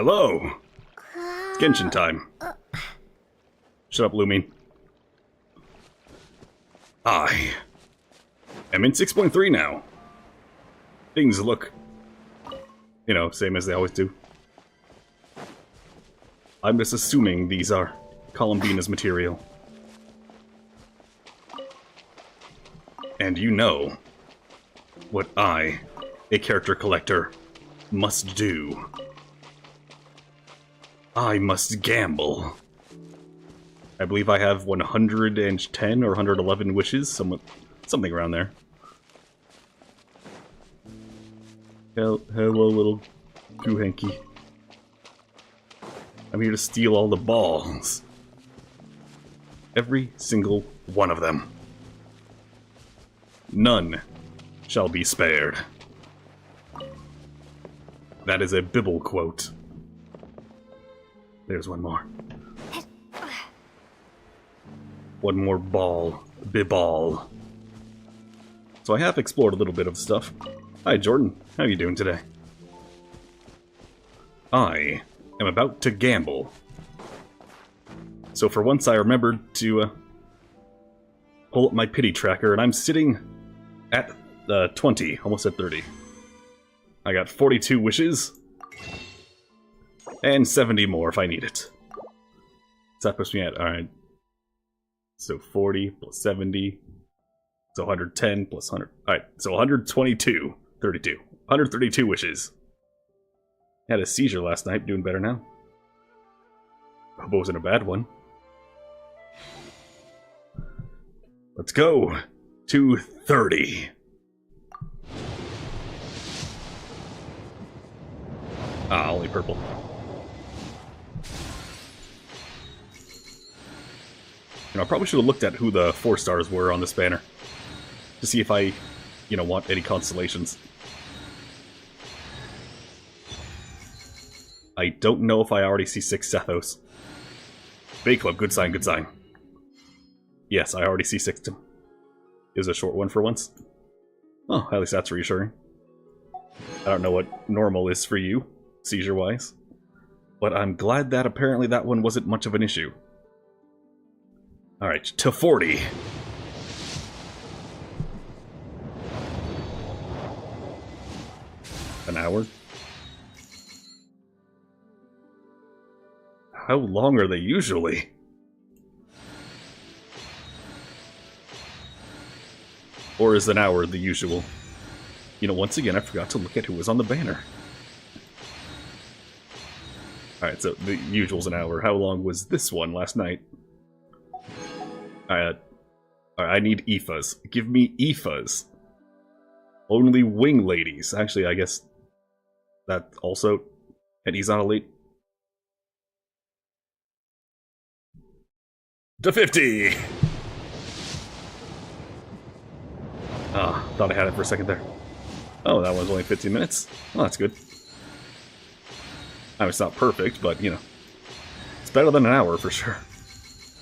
Hello! It's Genshin time. Shut up, Lumine. I am in 6.3 now. Things look, you know, same as they always do. I'm just assuming these are Columbina's material. And you know what I, a character collector, must do. I must gamble. I believe I have 110 or 111 wishes, something around there. Hello, little Goohanky. I'm here to steal all the balls. Every single one of them. None shall be spared. That is a Bible quote. There's one more. One more ball. Biball. So I have explored a little bit of stuff. Hi, Jordan. How are you doing today? I am about to gamble. So for once I remembered to pull up my pity tracker, and I'm sitting at 20, almost at 30. I got 42 wishes, and 70 more if I need it. So that puts me at, alright. So 40 plus 70, so 110 plus 100. Alright, so 122, 32. 132 wishes. Had a seizure last night, doing better now. Hope it wasn't a bad one. Let's go to 30. Ah, only purple. You know, I probably should have looked at who the 4 stars were on this banner. To see if I, you know, want any constellations. I don't know if I already see 6 Sethos. Bay Club, good sign, good sign. Yes, I already see 6. It was a short one for once. Oh, at least that's reassuring. I don't know what normal is for you, seizure-wise. But I'm glad that apparently that one wasn't much of an issue. Alright, to 40. An hour? How long are they usually? Or is an hour the usual? You know, once again, I forgot to look at who was on the banner. Alright, so the usual's an hour. How long was this one last night? Alright, I need Aoifas. Give me Aoifas. Only wing ladies. Actually, I guess that also... And he's not elite. To 50! Ah, thought I had it for a second there. Oh, that was only 15 minutes? Well, that's good. I mean, it's not perfect, but, you know. It's better than an hour, for sure.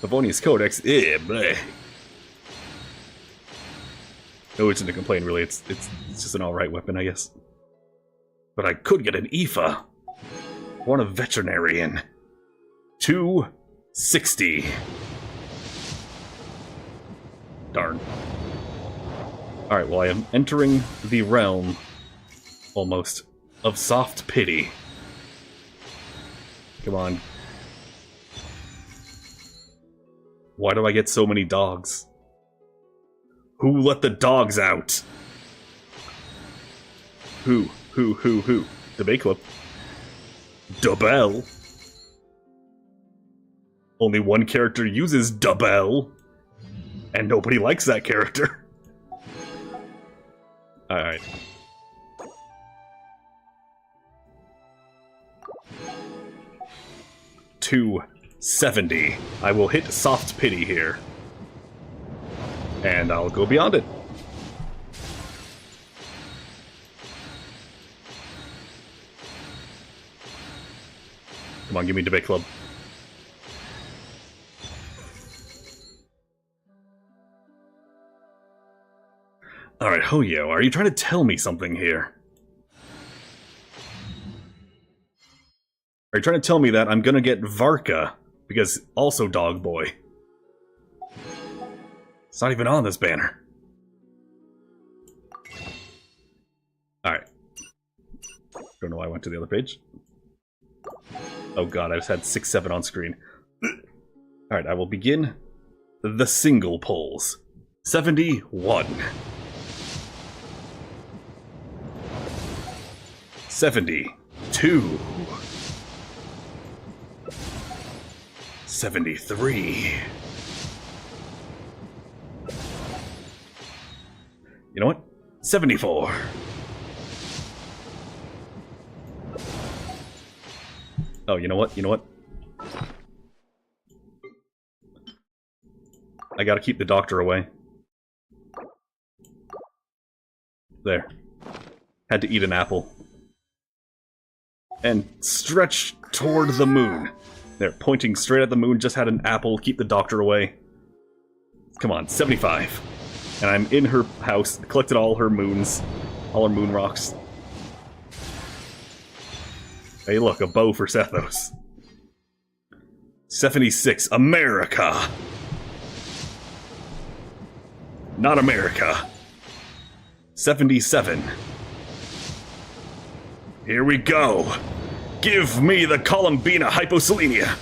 Livonius Codex, bleh. No reason to complain, really. It's just an alright weapon, I guess. But I could get an Aoife. I want a veterinarian. 260. Darn. Alright, well, I am entering the realm, almost, of soft pity. Come on. Why do I get so many dogs? Who let the dogs out? Who? The Bay Club. Dubell. Only one character uses Dubell. And nobody likes that character. Alright. $270. I will hit soft pity here. And I'll go beyond it. Come on, give me Debate Club. Alright, Hoyo, are you trying to tell me something here? Are you trying to tell me that I'm gonna get Varka? Because also Dog Boy. It's not even on this banner. Alright. Don't know why I went to the other page. Oh god, I just had 6-7 on screen. Alright, I will begin the single polls. 71. 72. 73. You know what? 74. Oh, you know what? You know what? I gotta keep the doctor away. There. Had to eat an apple. And stretch toward the moon. There, pointing straight at the moon, just had an apple, keep the doctor away. Come on, 75. And I'm in her house, collected all her moons. All her moon rocks. Hey look, a bow for Sethos. 76, America! Not America. 77. Here we go! Give me the Columbina hyposelenia!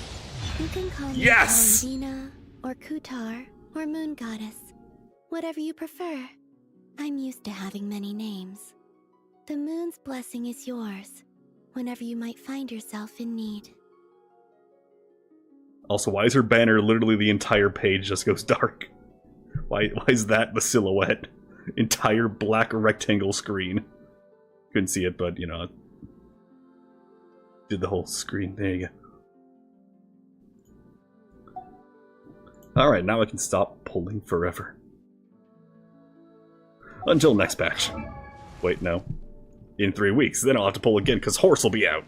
You can call me yes! Columbina, or Kutar, or Moon Goddess. Whatever you prefer. I'm used to having many names. The moon's blessing is yours, whenever you might find yourself in need. Also, why is her banner literally the entire page just goes dark? Why is that the silhouette? Entire black rectangle screen. Couldn't see it, but, you know, did the whole screen. There you go. Alright, now I can stop pulling forever. Until next patch. Wait, no. In 3 weeks, then I'll have to pull again, because Horse will be out.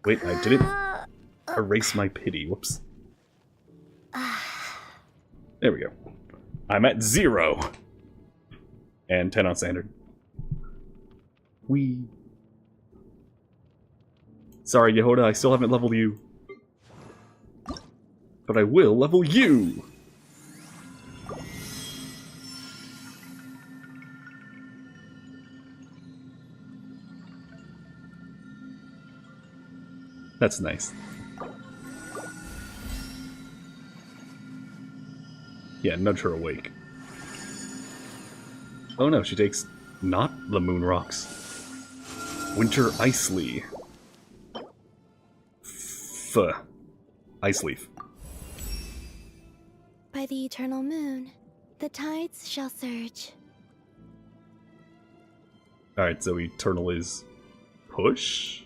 Wait, I didn't erase my pity. Whoops. There we go. I'm at 0. And 10 on standard. Whee. Sorry, Yehoda, I still haven't leveled you. But I will level you! That's nice. Yeah, nudge her awake. Oh no, she takes not the moon rocks. Winter Ice Lee. Ice Leaf. By the eternal moon, the tides shall surge. Alright, so eternal is push?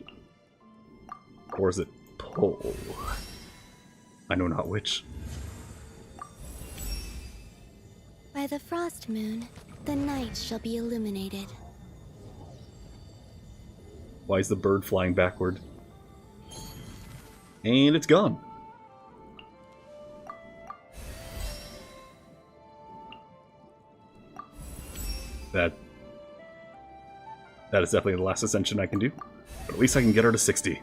Or is it pull? I know not which. By the frost moon, the night shall be illuminated. Why is the bird flying backward? And it's gone. That is definitely the last ascension I can do. But at least I can get her to 60.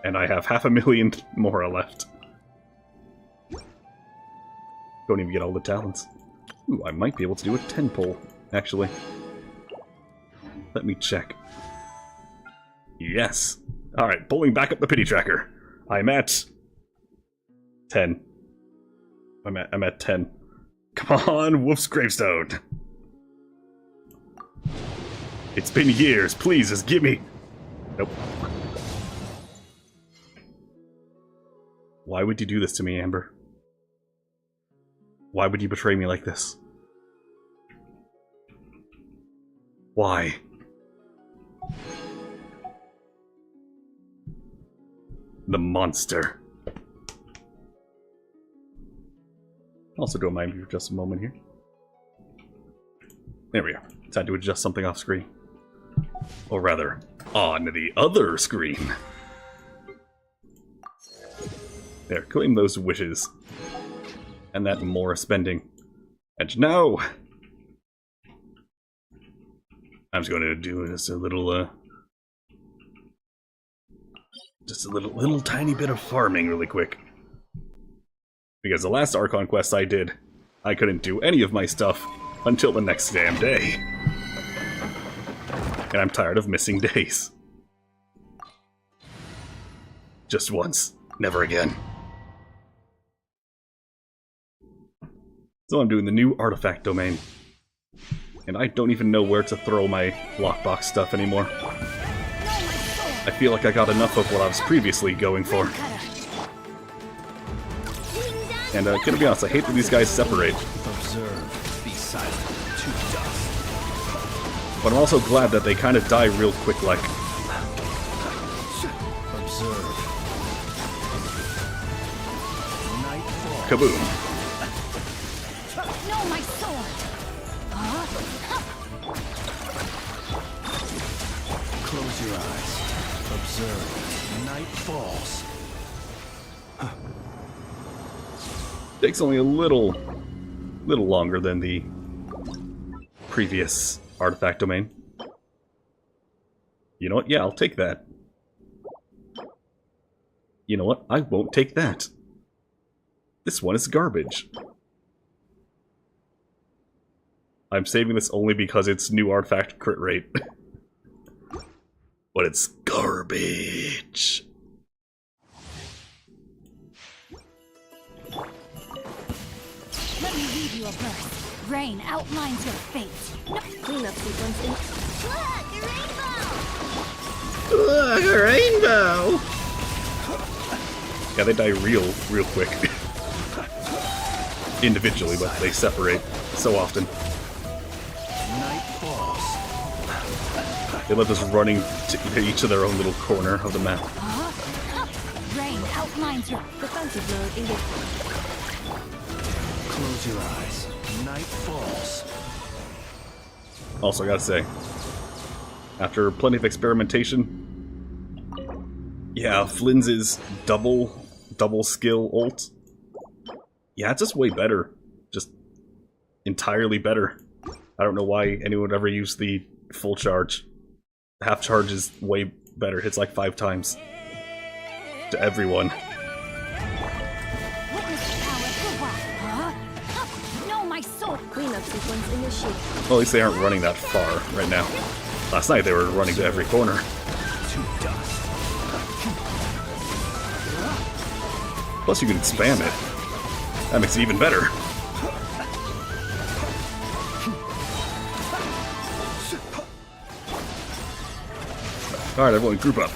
And I have 500,000 more left. Don't even get all the talents. Ooh, I might be able to do a 10 pull, actually. Let me check. Yes. Alright, pulling back up the pity tracker. I'm at 10. I'm at 10. Come on, Wolf's Gravestone. It's been years, please just give me... Nope. Why would you do this to me, Amber? Why would you betray me like this? Why? The monster. Also, don't mind me for just a moment here. There we go. Time to adjust something off screen. Or rather, on the other screen. There, claim those wishes. And that more spending. And now... I'm just going to do this a little, just Just a little tiny bit of farming really quick. Because the last Archon quest I did, I couldn't do any of my stuff until the next damn day. And I'm tired of missing days. Just once, never again. So I'm doing the new artifact domain. And I don't even know where to throw my lockbox stuff anymore. I feel like I got enough of what I was previously going for. And gonna be honest, I hate that these guys separate. Observe, be silent, to dust. But I'm also glad that they kind of die real quick, like. Observe. Nightfall. Kaboom. No, my sword! Close your eyes. Observe. Night falls. Takes only a little longer than the previous artifact domain. You know what? Yeah, I'll take that. You know what? I won't take that. This one is garbage. I'm saving this only because it's new artifact crit rate. But it's garbage. Let me read you a verse. Rain outlines your fate. No. Cleanup sequence in. Look, a rainbow! Look, a rainbow! Yeah, they die real quick. Individually, but they separate so often. Night falls. They left us running to each of their own little corner of the map. Rain outlines your defensive mode engaged. Close your eyes. Night falls. Also, I gotta say, after plenty of experimentation, yeah, Flynn's double skill ult. Yeah, it's just way better. Just entirely better. I don't know why anyone would ever use the full charge. Half charge is way better. Hits like 5 times. To everyone. No, my sword. Cleanup sequence initiated. Well, at least they aren't running that far right now. Last night they were running to every corner. To dust. Plus you can spam it. That makes it even better. Alright, everyone, group up.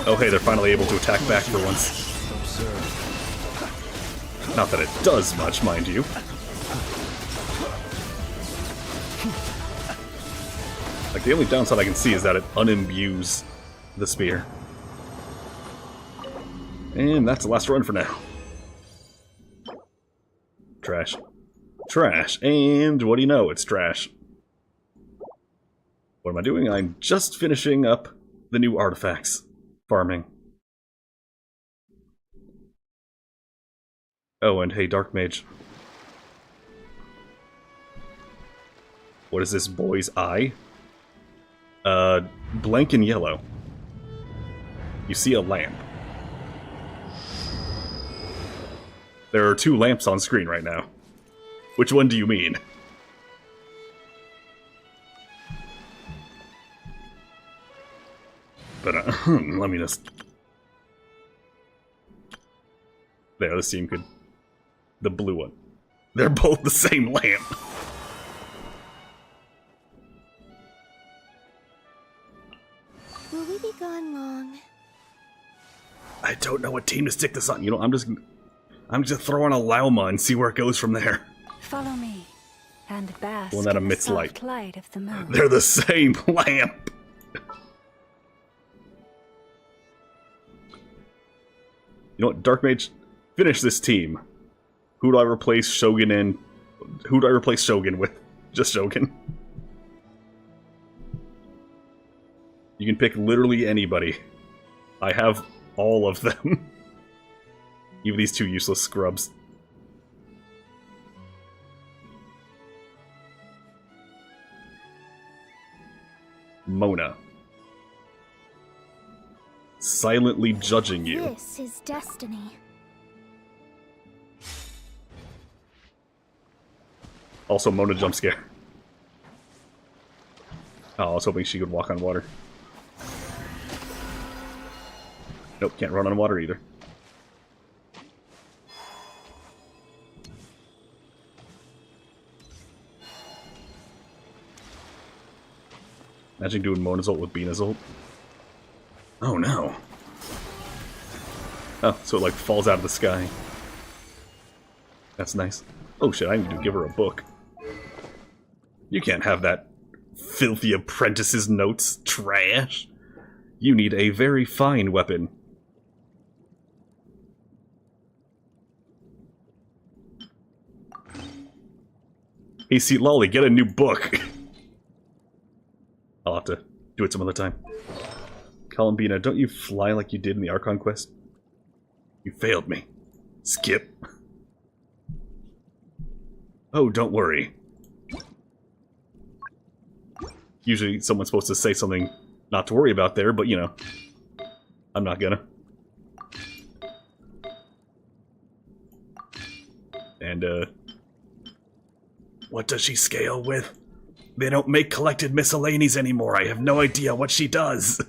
Oh hey, they're finally able to attack back for once. Not that it does much, mind you. Like, the only downside I can see is that it unimbues the spear. And that's the last run for now. Trash. Trash. And what do you know? It's trash. What am I doing? I'm just finishing up the new artifacts. Farming. Oh, and hey, Dark Mage. What is this boy's eye? Blank and yellow. You see a lamp. There are 2 lamps on screen right now. Which one do you mean? But, let me just... There, this team could... The blue one. They're both the same lamp. Will we be gone long? I don't know what team to stick this on. You know, I'm just gonna throw on a Lauma and see where it goes from there. Follow me, and bask One that in the emits soft light. light of the moon. They're the same lamp. You know what, Dark Mage, finish this team. Who do I replace Shogun in? Who do I replace Shogun with? Just Shogun. You can pick literally anybody. I have all of them. Even these 2 useless scrubs. Mona. silently judging you. This is destiny. Also, Mona jump scare. Oh, I was hoping she could walk on water. Nope, can't run on water either. Imagine doing Mona's ult with Bina's ult. Oh no. Oh, so it like falls out of the sky. That's nice. Oh shit, I need to give her a book. You can't have that filthy apprentice's notes trash. You need a very fine weapon. Hey, see, Lolly, get a new book. I'll have to do it some other time. Columbina, don't you fly like you did in the Archon quest? You failed me. Skip. Oh, don't worry. Usually someone's supposed to say something not to worry about there, but you know, I'm not gonna. And, what does she scale with? They don't make collected miscellanies anymore. I have no idea what she does.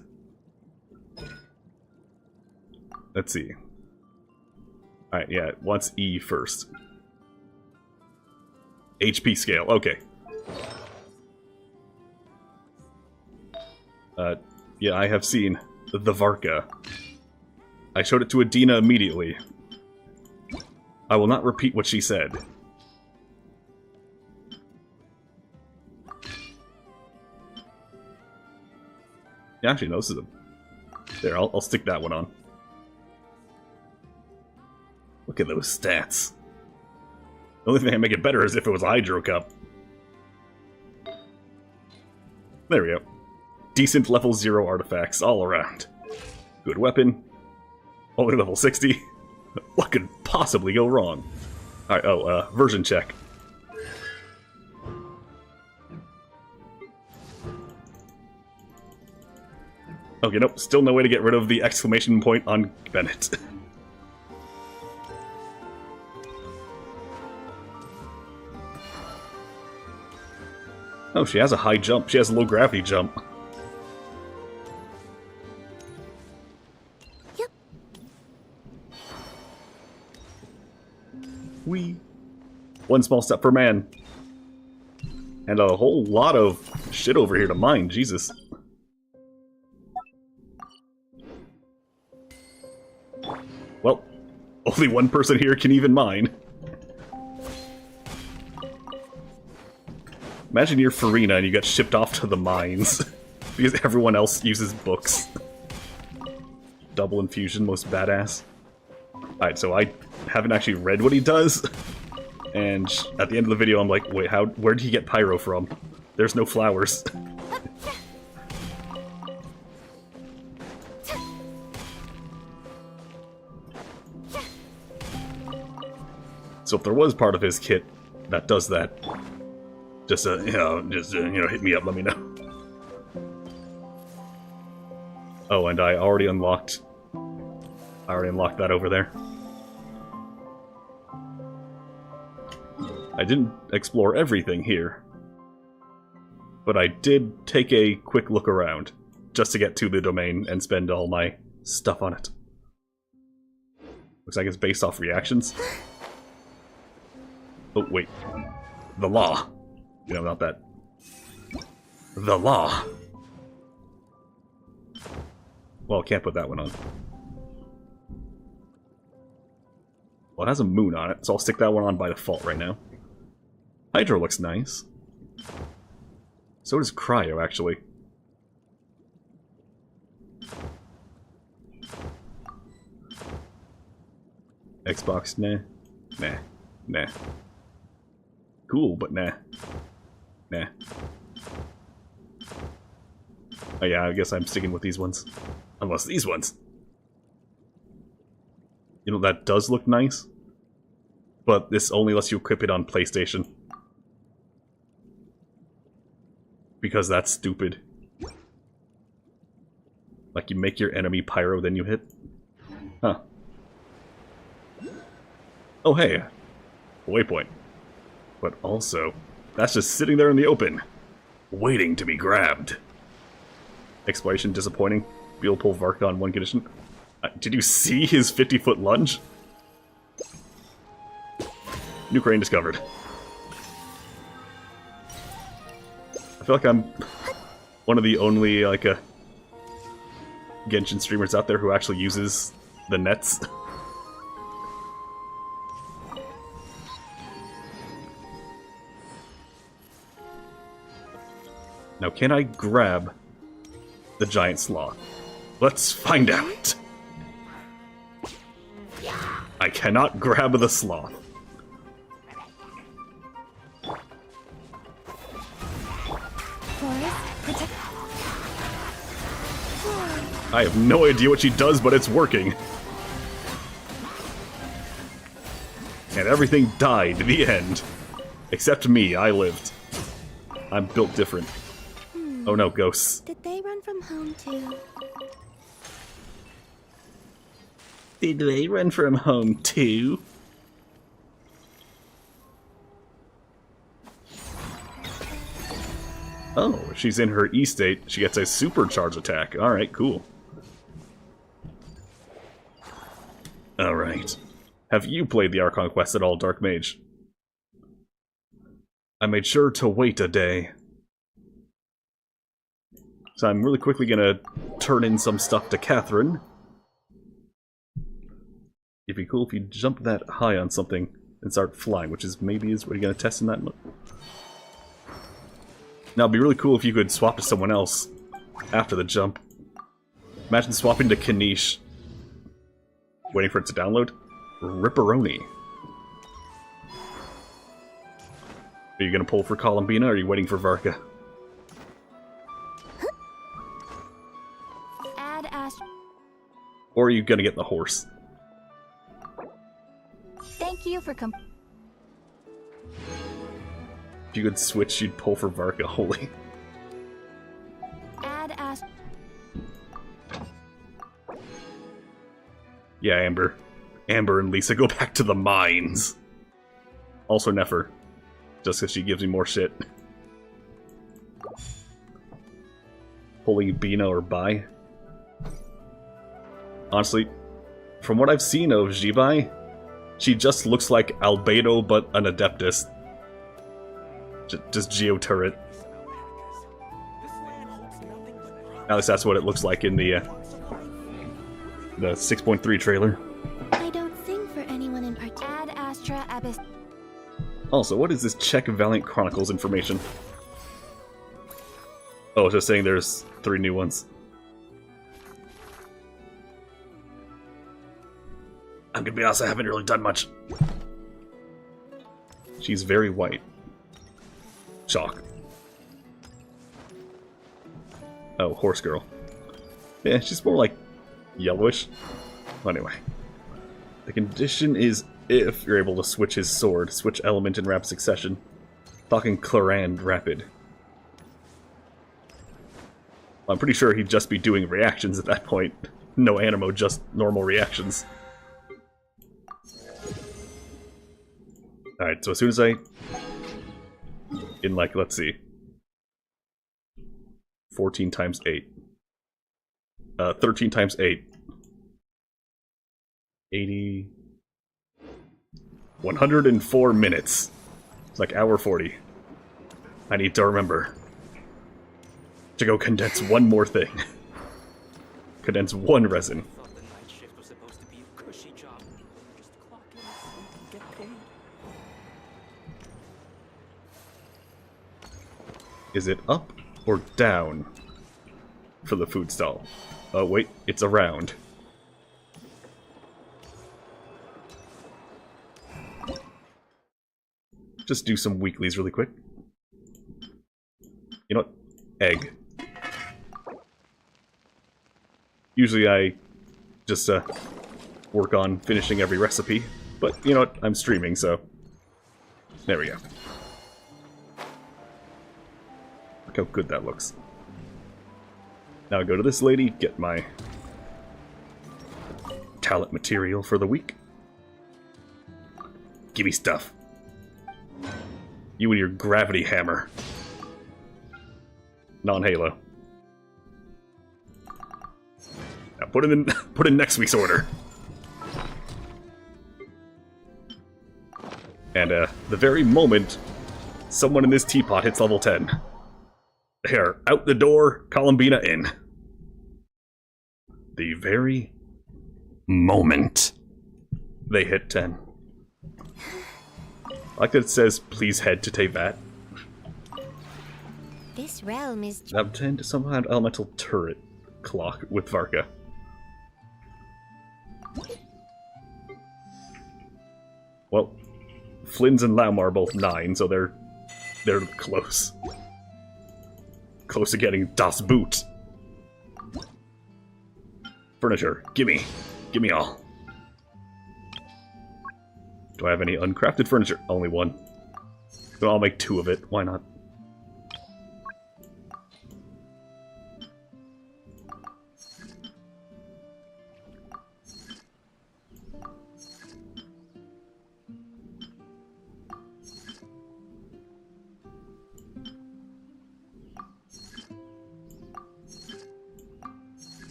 Let's see. Alright, yeah, it wants E first. HP scale, okay. Yeah, I have seen the Varka. I showed it to Adina immediately. I will not repeat what she said. Yeah, actually, no, this is a... There, I'll stick that one on. Look at those stats. The only thing that make it better is if it was a Hydro Cup. There we go. Decent level 0 artifacts all around. Good weapon. Only level 60. What could possibly go wrong? Alright, version check. Okay, nope, still no way to get rid of the exclamation point on Bennett. Oh, she has a high jump. She has a low gravity jump. Yep. Whee! One small step for man. And a whole lot of shit over here to mine, Jesus. Well, only one person here can even mine. Imagine you're Farina and you get shipped off to the mines. Because everyone else uses books. Double infusion, most badass. Alright, so I haven't actually read what he does. And at the end of the video I'm like, wait, where did he get pyro from? There's no flowers. So if there was part of his kit that does that, just hit me up, let me know. Oh, and I already unlocked that over there. I didn't explore everything here, but I did take a quick look around just to get to the domain and spend all my stuff on it. Looks like it's based off reactions. Oh, wait. The law. You know, not that. The law. Well, I can't put that one on. Well, it has a moon on it, so I'll stick that one on by default right now. Hydro looks nice. So does Cryo, actually. Xbox, nah. Nah. Nah. Cool, but nah. Nah. Oh yeah, I guess I'm sticking with these ones. Unless these ones. You know, that does look nice. But this only lets you equip it on PlayStation. Because that's stupid. Like you make your enemy pyro, then you hit? Huh. Oh hey, waypoint. But also, that's just sitting there in the open, waiting to be grabbed. Exploration disappointing. Beal pull Varka on one condition. Did you see his 50-foot lunge? New crane discovered. I feel like I'm one of the only, like, Genshin streamers out there who actually uses the nets. Now, can I grab the giant sloth? Let's find out. I cannot grab the sloth. I have no idea what she does, but it's working. And everything died in the end. Except me, I lived. I'm built different. Oh no, ghosts. Did they run from home too? Did they run from home too? Oh, if she's in her E state, she gets a supercharge attack. Alright, cool. Alright. Have you played the Archon quest at all, Dark Mage? I made sure to wait a day. So I'm really quickly gonna turn in some stuff to Catherine. It'd be cool if you jump that high on something and start flying, which is maybe is what you're gonna test in that mode. Now, it'd be really cool if you could swap to someone else after the jump. Imagine swapping to Kanish. Waiting for it to download? Ripperoni. Are you gonna pull for Columbina, or are you waiting for Varka? Or are you gonna get the horse? Thank you for If you could switch, you'd pull for Varka. Holy. Yeah, Amber. Amber and Lisa go back to the mines. Also Nefer. Just because she gives me more shit. Pulling Bina or Bai. Honestly, from what I've seen of Jibai, she just looks like Albedo but an Adeptus. Just Geo Turret. At least that's what it looks like in the 6.3 trailer. I don't sing for anyone in particular. Also, what is this Check Valiant Chronicles information? Oh, it's just saying there's 3 new ones. I'm gonna be honest, I haven't really done much. She's very white. Chalk. Oh, horse girl. Yeah, she's more like yellowish. Anyway. The condition is if you're able to switch his sword, switch element in rapid succession. Talking Clarand Rapid. I'm pretty sure he'd just be doing reactions at that point. No animo, just normal reactions. Alright, so as soon as I... In like, let's see. 14 times 8. 13 times 8. 80... 104 minutes. It's like hour 40. I need to remember to go condense one more thing. Condense one resin. Is it up or down for the food stall? Oh wait, it's around. Just do some weeklies really quick. You know what? Egg. Usually I just work on finishing every recipe, but you know what? I'm streaming, so there we go. Look how good that looks. Now I go to this lady, get my talent material for the week. Give me stuff. You and your gravity hammer. Non-Halo. Now put in next week's order. And the very moment someone in this teapot hits level 10, they are out the door, Columbina in. The very moment they hit 10. I like that it says, please head to Tevat. This realm is... Obtained to some kind of elemental turret clock with Varka. Well, Flynn's and Laumar are both 9, so they're close. Close to getting Das Boot. Furniture, gimme. Gimme all. Do I have any uncrafted furniture? Only one. So I'll make 2 of it. Why not?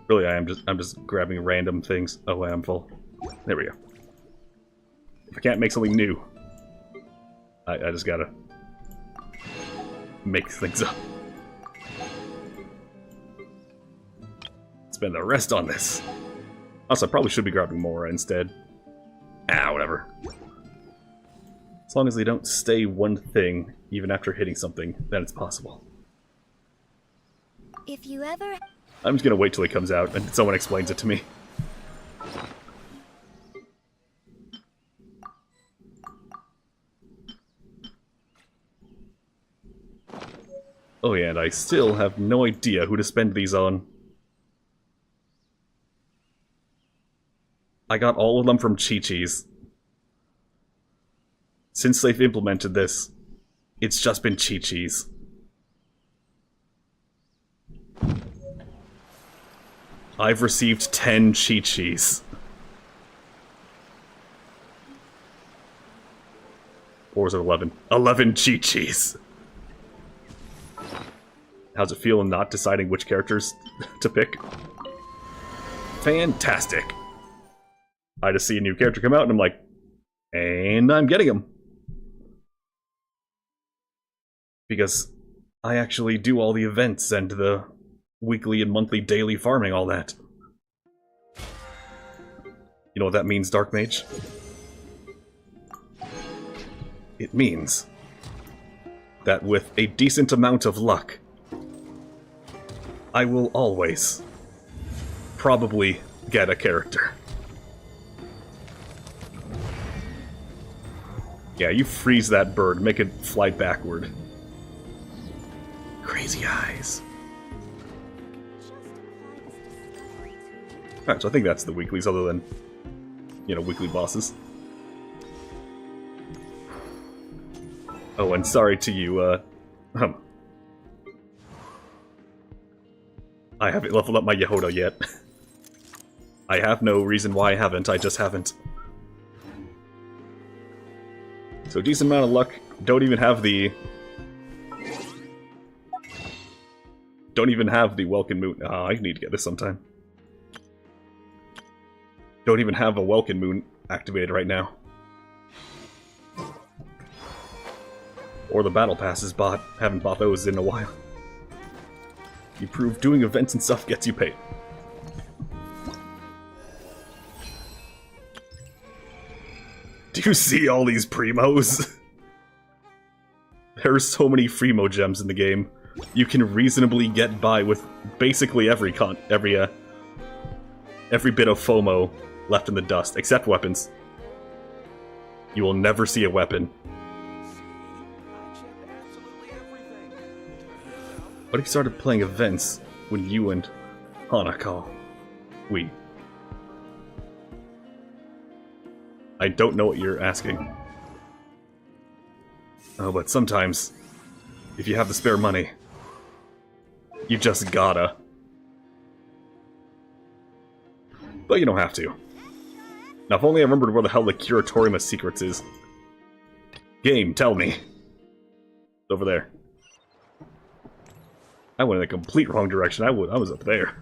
Really, I'm just grabbing random things. Oh, I'm full. There we go. If I can't make something new, I just gotta make things up. Spend the rest on this. Also, I probably should be grabbing more instead. Ah, whatever. As long as they don't stay one thing, even after hitting something, then it's possible. If you ever... I'm just gonna wait till it comes out and someone explains it to me. Oh yeah, and I still have no idea who to spend these on. I got all of them from Chi-Chi's. Since they've implemented this, it's just been Chi-Chi's. I've received 10 Chi-Chis. Or was it 11? 11 Chi-Chis! How's it feel in not deciding which characters to pick? Fantastic! I just see a new character come out and I'm like, and I'm getting him! Because I actually do all the events and the weekly and monthly daily farming, all that. You know what that means, Dark Mage? It means that with a decent amount of luck, I will always probably get a character. Yeah, you freeze that bird, make it fly backward. Crazy eyes. Alright, so I think that's the weeklies, other than, you know, weekly bosses. Oh, and sorry to you, I haven't leveled up my Yehoda yet. I have no reason why I haven't, I just haven't. So, decent amount of luck, don't even have the Welkin Moon. Ah, I need to get this sometime. Don't even have a Welkin Moon activated right now. Or the Battle Passes bought. Haven't bought those in a while. You prove doing events and stuff gets you paid. Do you see all these primos? There are so many Fremo gems in the game. You can reasonably get by with basically every bit of FOMO left in the dust, except weapons. You will never see a weapon. What if you started playing events when you and Hana call? I don't know what you're asking. Oh, but sometimes, if you have the spare money, you just gotta. But you don't have to. Now, if only I remembered where the hell the Curatorium Secrets is. Game, tell me. It's over there. I went in the complete wrong direction. I was up there.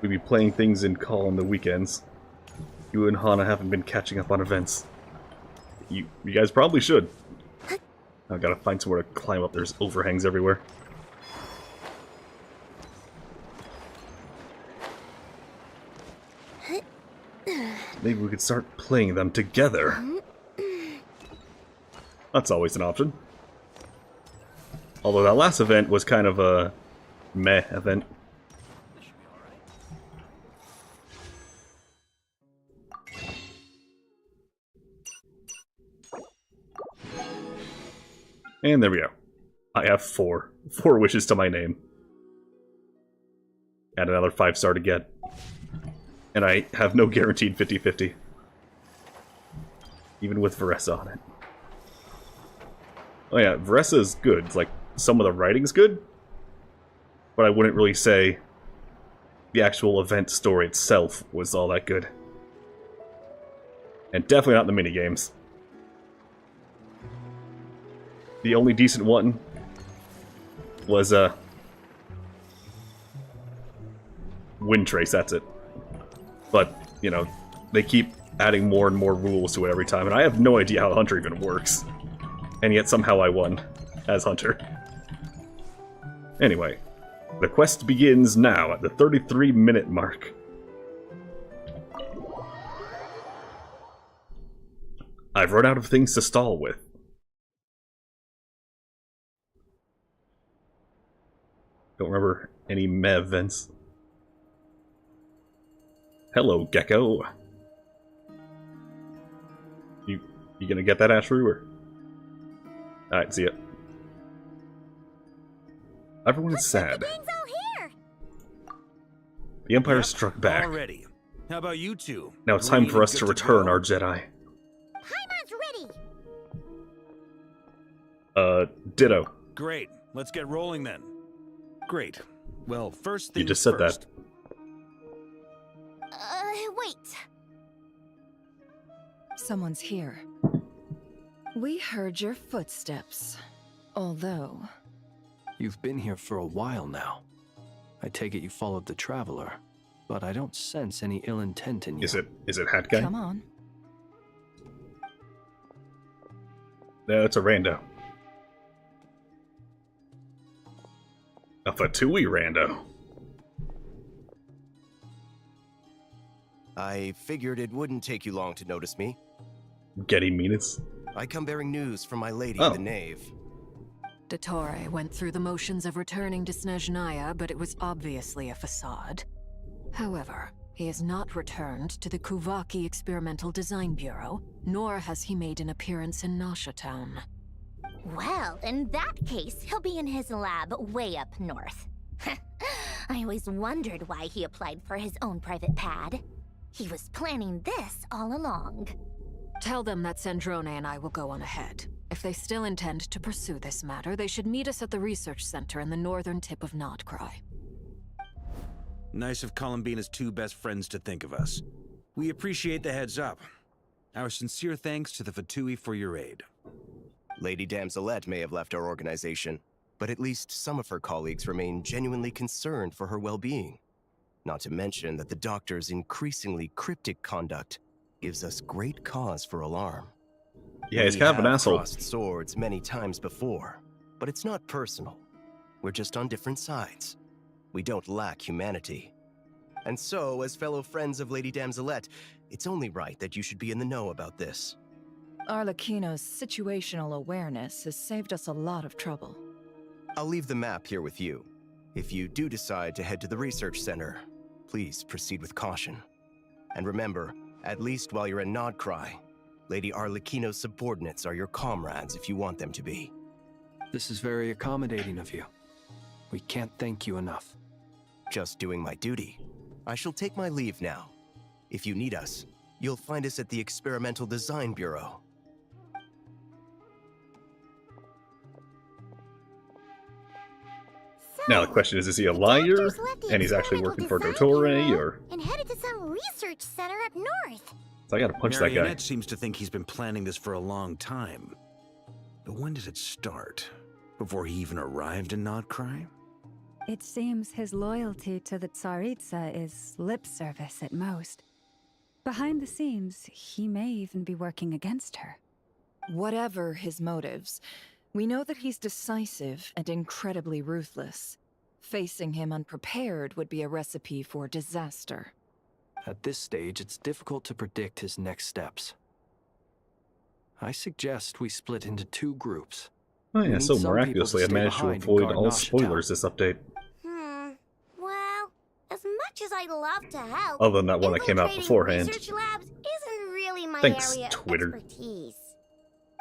We'd be playing things in Call on the weekends. You and Hana haven't been catching up on events. You guys probably should. I gotta find somewhere to climb up. There's overhangs everywhere. Maybe we could start playing them together. That's always an option. Although that last event was kind of a meh event. And there we go. I have 4 wishes to my name. And another 5-star to get. And I have no guaranteed 50-50. Even with Veressa on it. Oh yeah, Veressa is good. It's like, some of the writing's good. But I wouldn't really say the actual event story itself was all that good. And definitely not the minigames. The only decent one was, Wind Trace, that's it. But, you know, they keep adding more and more rules to it every time, and I have no idea how Hunter even works. And yet somehow I won as Hunter. Anyway, the quest begins now at the 33-minute mark. I've run out of things to stall with. Don't remember any meh events. Hello, Gecko. You gonna get that, Ashru, or? Alright, see ya. Everyone is sad. The Empire struck back. Already. How about you two? Now it's time for us to return our Jedi. Paimon's ready. Ditto. Great. Let's get rolling then. Great. Well, first things You just said first. that. Wait. Someone's here. We heard your footsteps. Although... You've been here for a while now. I take it you followed the Traveler, but I don't sense any ill intent in you. Is it Hat Guy? Come on. No, it's a rando. A Fatui rando. I figured it wouldn't take you long to notice me. Getty Minas. I come bearing news from my lady, Oh. the knave. Dottore went through the motions of returning to Snezhnaya, but it was obviously a facade. However, he has not returned to the Kuvaki Experimental Design Bureau, nor has he made an appearance in Nasha Town. Well, in that case, he'll be in his lab way up north. I always wondered why he applied for his own private pad. He was planning this all along. Tell them that Sandrone and I will go on ahead. If they still intend to pursue this matter, they should meet us at the research center in the northern tip of Nod-Krai. Nice of Columbina's 2 best friends to think of us. We appreciate the heads up. Our sincere thanks to the Fatui for your aid. Lady Damselette may have left our organization, but at least some of her colleagues remain genuinely concerned for her well-being. Not to mention that the Doctor's increasingly cryptic conduct gives us great cause for alarm. Yeah, he's We kind of an have asshole. crossed swords many times before, but it's not personal. We're just on different sides. We don't lack humanity. And so, as fellow friends of Lady Damselette, it's only right that you should be in the know about this. Arlecchino's situational awareness has saved us a lot of trouble. I'll leave the map here with you. If you do decide to head to the research center, please proceed with caution. And remember, at least while you're in Nod-Krai, Lady Arlecchino's subordinates are your comrades if you want them to be. This is very accommodating of you. We can't thank you enough. Just doing my duty. I shall take my leave now. If you need us, you'll find us at the Experimental Design Bureau. Now the question is he a liar, and he's actually working for Dottore, or... And headed to some research center up north. So I gotta punch that guy. Marionette seems to think he's been planning this for a long time. But when did it start? Before he even arrived in Nod-Krai? It seems his loyalty to the Tsaritsa is lip service at most. Behind the scenes, he may even be working against her. Whatever his motives, we know that he's decisive and incredibly ruthless. Facing him unprepared would be a recipe for disaster. At this stage, it's difficult to predict his next steps. I suggest we split into 2 groups. Oh yeah, need so some miraculously I people to stay managed to behind and avoid guard all Nasha Town. spoilers this update. Well, as much as I'd love to help, Other than that one that came out infiltrating beforehand. research labs isn't really my Thanks, area Twitter. of expertise.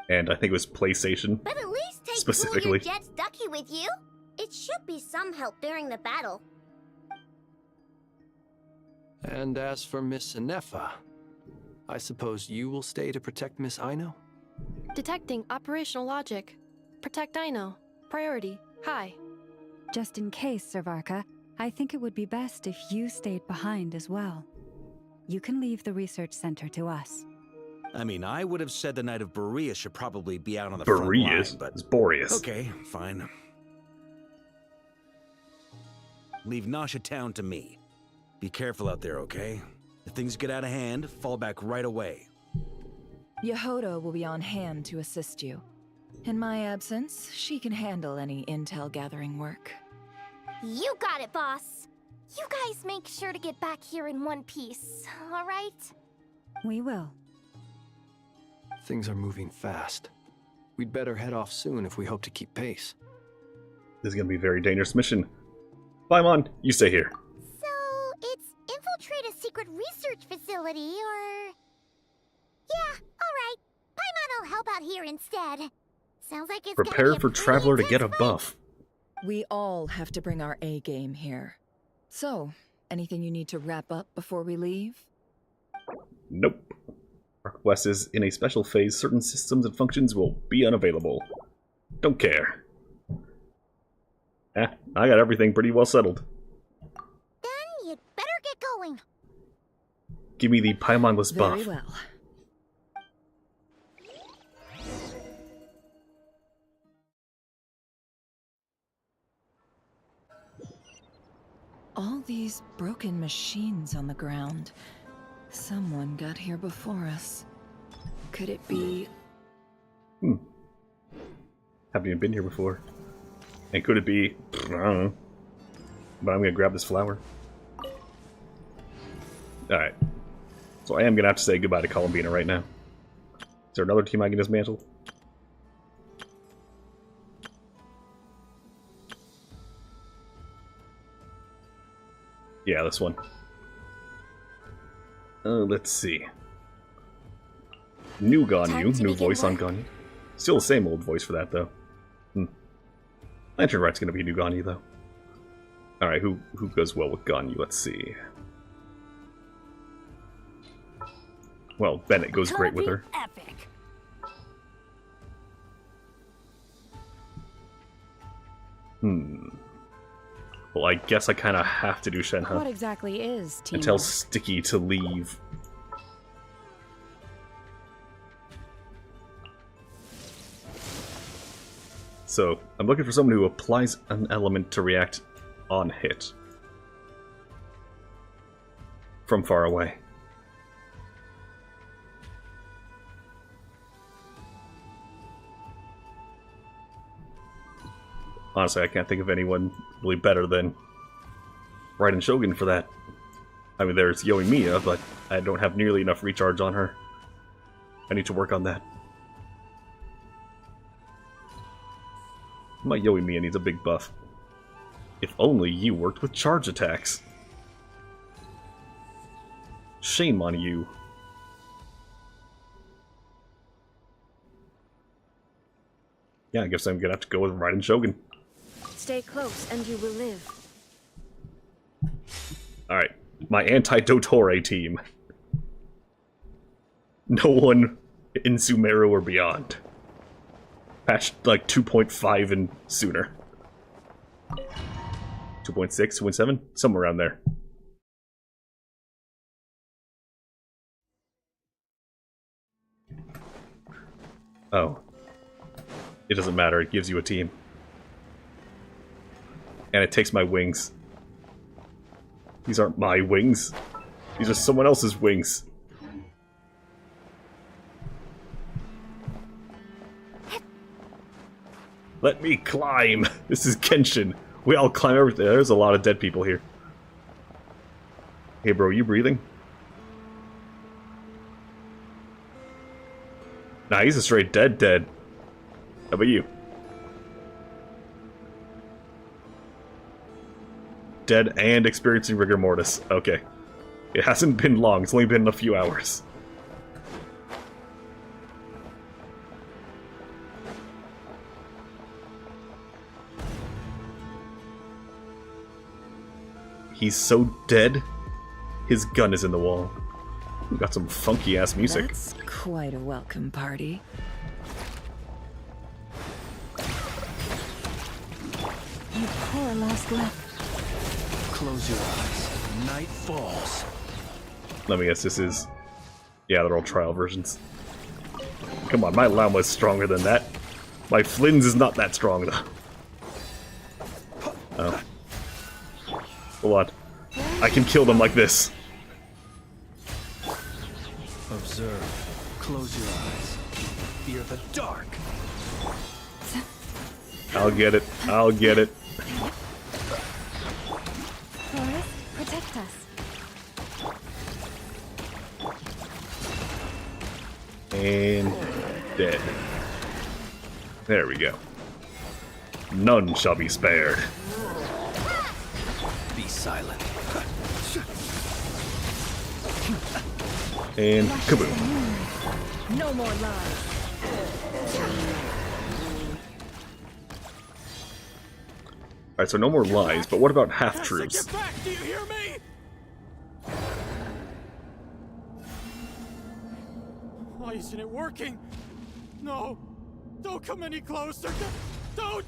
And I think it was PlayStation. But at least take Specifically. Cool Your Jet's Ducky with you. It should be some help during the battle. And as for Miss Inefa, I suppose you will stay to protect Miss Aino? Detecting operational logic. Protect Dino. Priority. High. Just in case, Servarka, I think it would be best if you stayed behind as well. You can leave the research center to us. I mean, I would have said the Knight of Boreas should probably be out on the front Boreas? line, but... It's Boreas. Okay, fine. Leave Nasha Town to me. Be careful out there, okay? If things get out of hand, fall back right away. Yehoda will be on hand to assist you. In my absence, she can handle any intel gathering work. You got it, boss. You guys make sure to get back here in one piece, all right? We will. Things are moving fast. We'd better head off soon if we hope to keep pace. This is gonna be a very dangerous mission. Paimon, you stay here. So, it's infiltrate a secret research facility, or... Yeah, alright. Paimon will help out here instead. Sounds like it's Prepare gonna be for a pretty Traveler to get a intense fight. buff. We all have to bring our A-game here. So, anything you need to wrap up before we leave? Nope. Arc West is in a special phase. Certain systems and functions will be unavailable. Don't care. I got everything pretty well settled. Then you'd better get going. Give me the Paimonless buff. Very well. All these broken machines on the ground. Someone got here before us. Could it be... Haven't even been here before. And could it be... I don't know. But I'm gonna grab this flower. Alright. So I am gonna have to say goodbye to Columbina right now. Is there another team I can dismantle? Yeah, this one. Let's see. New Ganyu, new voice on Ganyu. Still the same old voice for that, though. Lantern Right's gonna be new Ganyu, though. Alright, who goes well with Ganyu? Let's see. Well, Bennett goes great with her. Epic. Well, I guess I kind of have to do Shenhe. What exactly is And teamwork? tell Sticky to leave. So, I'm looking for someone who applies an element to react on hit. From far away. Honestly, I can't think of anyone really better than Raiden Shogun for that. I mean, there's Yoimiya, but I don't have nearly enough recharge on her. I need to work on that. My Yoimiya needs a big buff. If only you worked with charge attacks. Shame on you. Yeah, I guess I'm gonna have to go with Raiden Shogun. Stay close and you will live. Alright, my anti-Dottore team. No one in Sumeru or beyond. Patch like 2.5 and sooner. 2.6, 2.7, somewhere around there. Oh. It doesn't matter, it gives you a team. And it takes my wings. These aren't my wings. These are someone else's wings. Let me climb! This is Genshin. We all climb everything. There's a lot of dead people here. Hey bro, you breathing? Nah, he's a straight dead. How about you? Dead and experiencing rigor mortis. Okay. It hasn't been long, it's only been a few hours. He's so dead, his gun is in the wall. We got some funky ass music. That's quite a welcome party. You poor lost left. Close your eyes. Night falls. Let me guess, this is... Yeah, they're all trial versions. Come on, my llama is stronger than that. My Flynn's is not that strong, though. Oh. Hold on. I can kill them like this. Observe. Close your eyes. Fear the dark. I'll get it. I'll get it. Forest, protect us. And dead. There we go. None shall be spared. Be silent. And kaboom. No more lies. Alright, so no more lies, but what about half-truths? Get back! Do you hear me? Why isn't it working? No! Don't come any closer! Don't!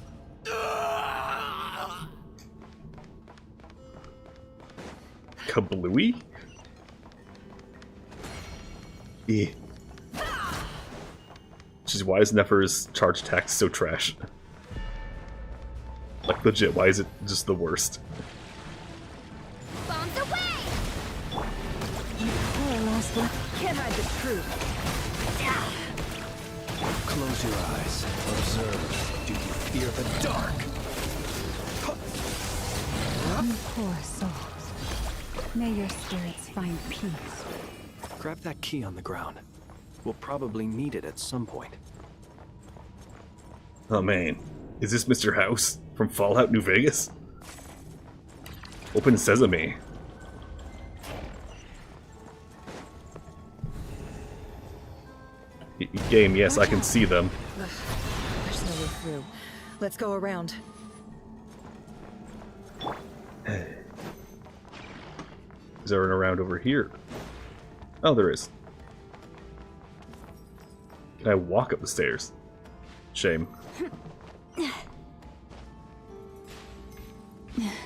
Kablooey? Eh. Jeez, why is Nefer's charge attack so trash? Like, legit, why is it just the worst? Bombs away! You poor lost left. Can't hide the truth. Close your eyes. Observe. Do you fear the dark? You poor souls. May your spirits find peace. Grab that key on the ground. We'll probably need it at some point. Oh man, is this Mr. House from Fallout New Vegas? Open sesame. Game, yes, I can see them. There's no way through. Let's go around. Is there an around over here? Oh, there is. Can I walk up the stairs? Shame.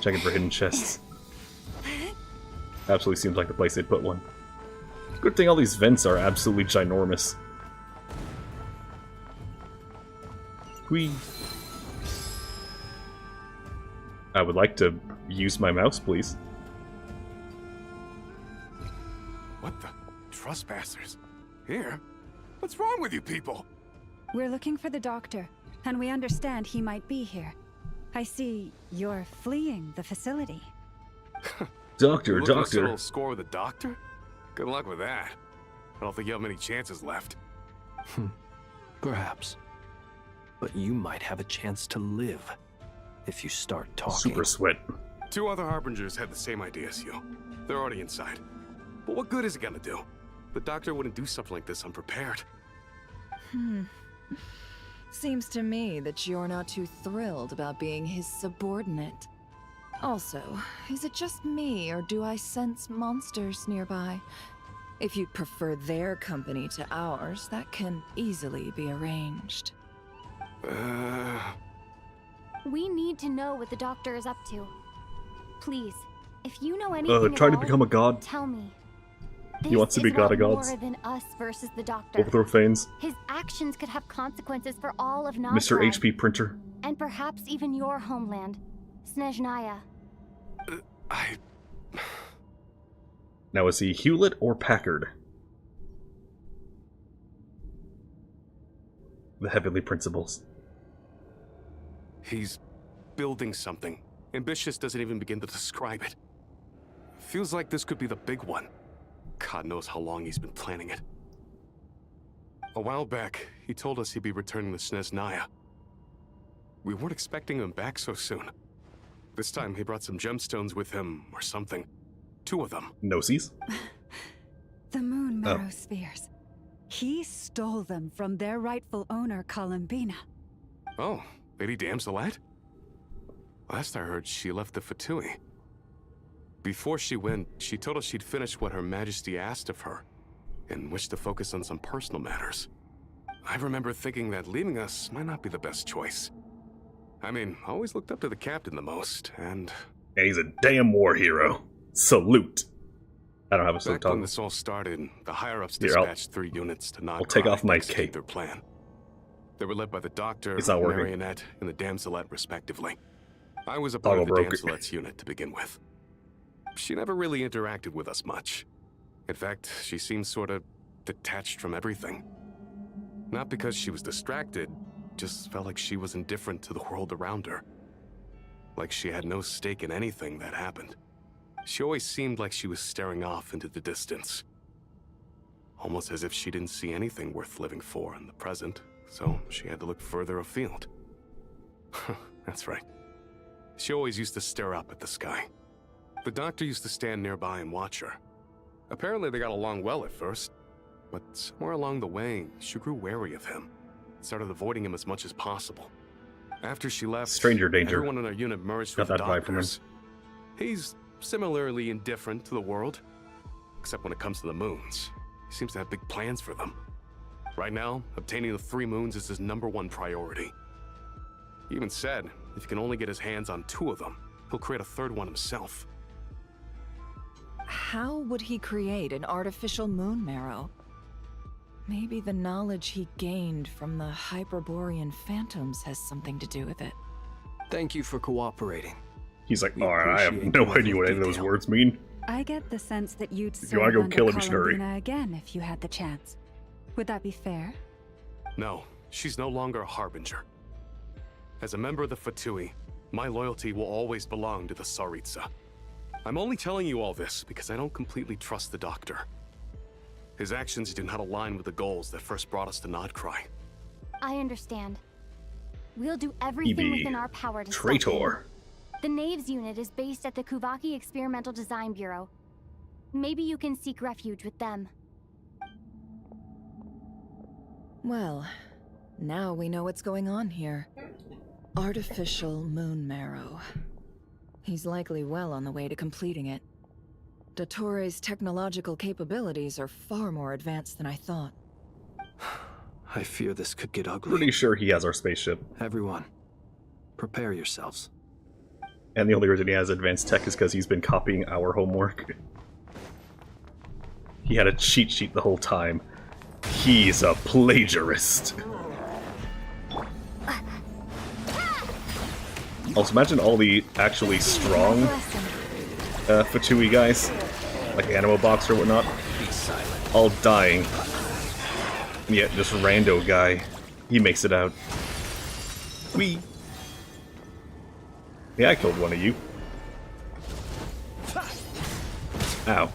Checking for hidden chests. Absolutely seems like the place they'd put one. Good thing all these vents are absolutely ginormous. Whee! I would like to use my mouse, please. What the? Trespassers? Here? What's wrong with you people? We're looking for the doctor, and we understand he might be here. I see you're fleeing the facility. Doctor, Settle doctor. a score with the doctor? Good luck with that. I don't think you have many chances left. Perhaps. But you might have a chance to live if you start talking. Super sweat. 2 other harbingers had the same idea as you. They're already inside. But what good is it gonna do? The doctor wouldn't do something like this unprepared. Seems to me that you're not too thrilled about being his subordinate. Also, is it just me, or do I sense monsters nearby? If you'd prefer their company to ours, that can easily be arranged. We need to know what the doctor is up to. Please, if you know anything trying at to become a god. tell me. He wants to be god of gods. More than us versus the Doctor. Overthrow Fanes. His actions could have consequences for all of Nod-Krai. Mr. HP Printer. And perhaps even your homeland, Snezhnaya. Now is he Hewlett or Packard? The Heavenly Principles. He's building something. Ambitious doesn't even begin to describe it. Feels like this could be the big one. God knows how long he's been planning it. A while back, he told us he'd be returning to Snezhnaya. We weren't expecting him back so soon. This time he brought some gemstones with him, or something. 2 of them. Gnoses? The moon marrow spheres. He stole them from their rightful owner, Columbina. Oh, Lady Damselette? Last I heard, she left the Fatui. Before she went, she told us she'd finish what Her Majesty asked of her, and wished to focus on some personal matters. I remember thinking that leaving us might not be the best choice. I mean, I always looked up to the captain the most, and... Yeah, he's a damn war hero. Salute. I don't have a salute Back when toggle. this all started, the higher-ups Here, dispatched 3 units to Nod-Krai. I'll take off my to execute cape. their plan. They were led by the Doctor, It's not working. Marionette, and the Damselette, respectively. I was a part Toggle of the broke. Damselette's unit to begin with. She never really interacted with us much. In fact, she seemed sort of detached from everything. Not because she was distracted, just felt like she was indifferent to the world around her. Like she had no stake in anything that happened. She always seemed like she was staring off into the distance. Almost as if she didn't see anything worth living for in the present, so she had to look further afield. That's right. She always used to stare up at the sky. The Doctor used to stand nearby and watch her. Apparently they got along well at first, but somewhere along the way, she grew wary of him. Started avoiding him as much as possible. After she left, Stranger danger. everyone in our unit merged Got with that vibe from him. Doctors. He's similarly indifferent to the world, except when it comes to the moons. He seems to have big plans for them. Right now, obtaining the 3 moons is his #1 priority. He even said, if he can only get his hands on 2 of them, he'll create a 3rd one himself. How would he create an artificial moon marrow? Maybe the knowledge he gained from the Hyperborean phantoms has something to do with it. Thank you for cooperating. He's like, We I have appreciate no the idea what any of those detail. words mean. I get the sense that you'd If you wanna serve go under kill a missionary. Columbina again if you had the chance. Would that be fair? No, she's no longer a Harbinger. As a member of the Fatui, my loyalty will always belong to the Tsaritsa. I'm only telling you all this because I don't completely trust the Doctor. His actions do not align with the goals that first brought us to Nod-Krai. I understand. We'll do everything within our power to stop him. Traitor. The Knaves unit is based at the Kuvaki Experimental Design Bureau. Maybe you can seek refuge with them. Well, now we know what's going on here. Artificial moon marrow. He's likely well on the way to completing it. Dottore's technological capabilities are far more advanced than I thought. I fear this could get ugly. Pretty sure he has our spaceship. Everyone, prepare yourselves. And the only reason he has advanced tech is because he's been copying our homework. He had a cheat sheet the whole time. He's a plagiarist. Also, imagine all the actually strong Fatui guys, like Animo Box or whatnot, all dying. And yet, this rando guy, he makes it out. Whee! Yeah, I killed one of you. Ow.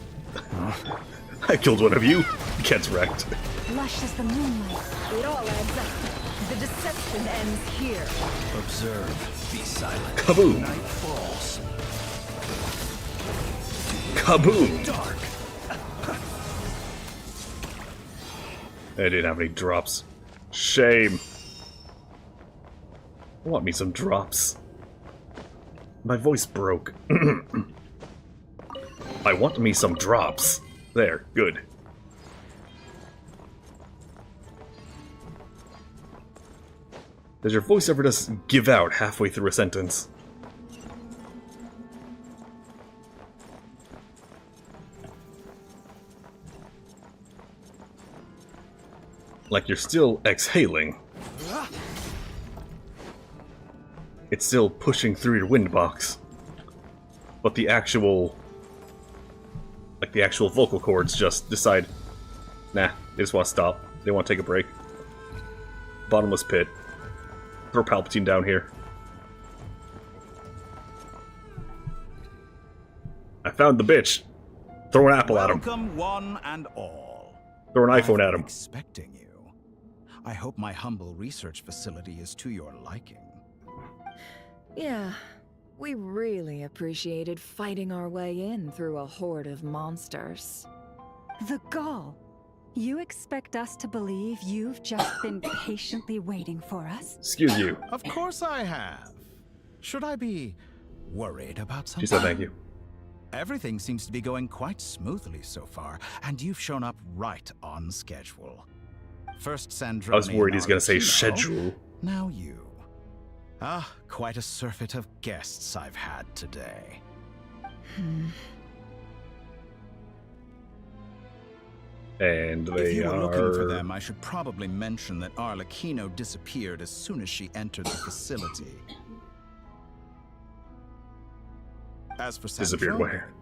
I killed one of you. Gets wrecked. Lush as the moonlight. It all adds up. The deception ends here. Observe. Be silent. Kaboom! Night falls. Kaboom! Dark. I didn't have any drops. Shame. I want me some drops. My voice broke. I want me some drops. There, good. Does your voice ever just give out halfway through a sentence? Like you're still exhaling. It's still pushing through your wind box. But the actual... like the actual vocal cords just decide, nah, they just want to stop. They want to take a break. Bottomless pit. Throw Palpatine down here. I found the bitch. Throw an apple at him. Welcome, one and all. Throw an iPhone at him. Expecting you. I hope my humble research facility is to your liking. Yeah, we really appreciated fighting our way in through a horde of monsters. The gall. You expect us to believe you've just been patiently waiting for us? Excuse you. Of course I have. Should I be worried about something? She said thank you. Everything seems to be going quite smoothly so far, and you've shown up right on schedule. First Sandrone. I was worried he's going to say schedule. Now you. Ah, quite a surfeit of guests I've had today. And they if you were are... looking for them, I should probably mention that Arlecchino disappeared as soon as she entered the facility. As for Disappeared Sandrone, where?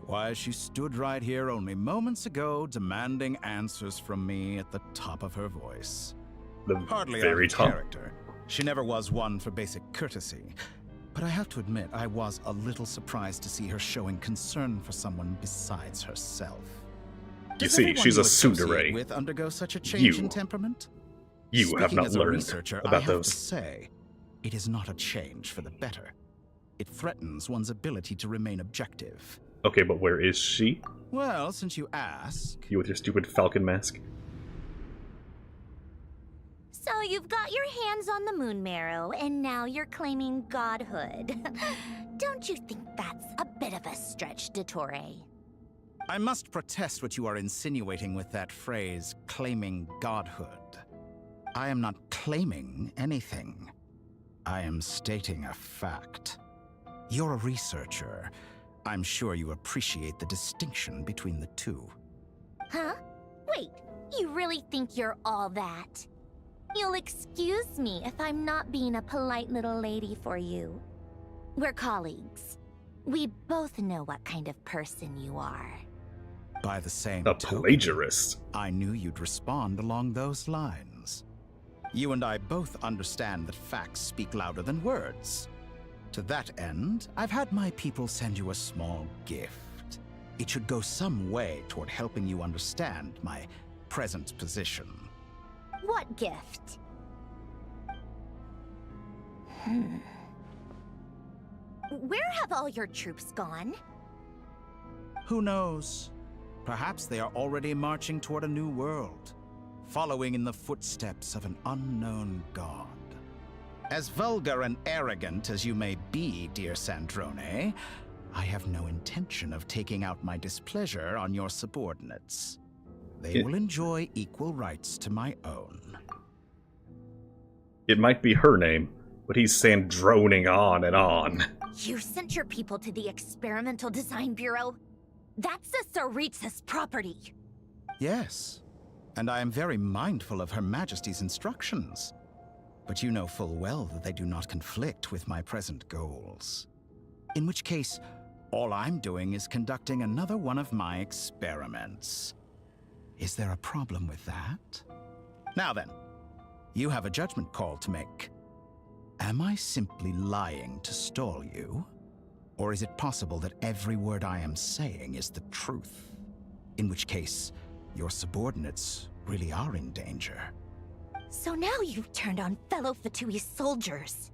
why, she stood right here only moments ago, demanding answers from me at the top of her voice. The Hardly very out of top. character. She never was one for basic courtesy. But I have to admit, I was a little surprised to see her showing concern for someone besides herself. You Does see, everyone she's you a associate tsundere. with undergo such a change in temperament? You have Speaking not as a learned researcher, I about have those. to say, it is not a change for the better. It threatens one's ability to remain objective. Okay, but where is she? Well, since you ask... You with your stupid falcon mask? So you've got your hands on the moon marrow, and now you're claiming godhood. Don't you think that's a bit of a stretch, Dottore? I must protest what you are insinuating with that phrase, claiming godhood. I am not claiming anything. I am stating a fact. You're a researcher. I'm sure you appreciate the distinction between the two. Huh? Wait, you really think you're all that? You'll excuse me if I'm not being a polite little lady for you. We're colleagues. We both know what kind of person you are. By the same A token, plagiarist. I knew you'd respond along those lines. You and I both understand that facts speak louder than words. To that end, I've had my people send you a small gift. It should go some way toward helping you understand my present position. What gift? Where have all your troops gone? Who knows? Perhaps they are already marching toward a new world, following in the footsteps of an unknown god. As vulgar and arrogant as you may be, dear Sandrone, I have no intention of taking out my displeasure on your subordinates. They will enjoy equal rights to my own. It might be her name, but he's Sandroning on and on. You sent your people to the Experimental Design Bureau? That's the Tsaritsa's property. Yes, and I am very mindful of Her Majesty's instructions. But you know full well that they do not conflict with my present goals. In which case, all I'm doing is conducting another one of my experiments. Is there a problem with that? Now then, you have a judgment call to make. Am I simply lying to stall you? Or is it possible that every word I am saying is the truth? In which case, your subordinates really are in danger. So now you've turned on fellow Fatui soldiers.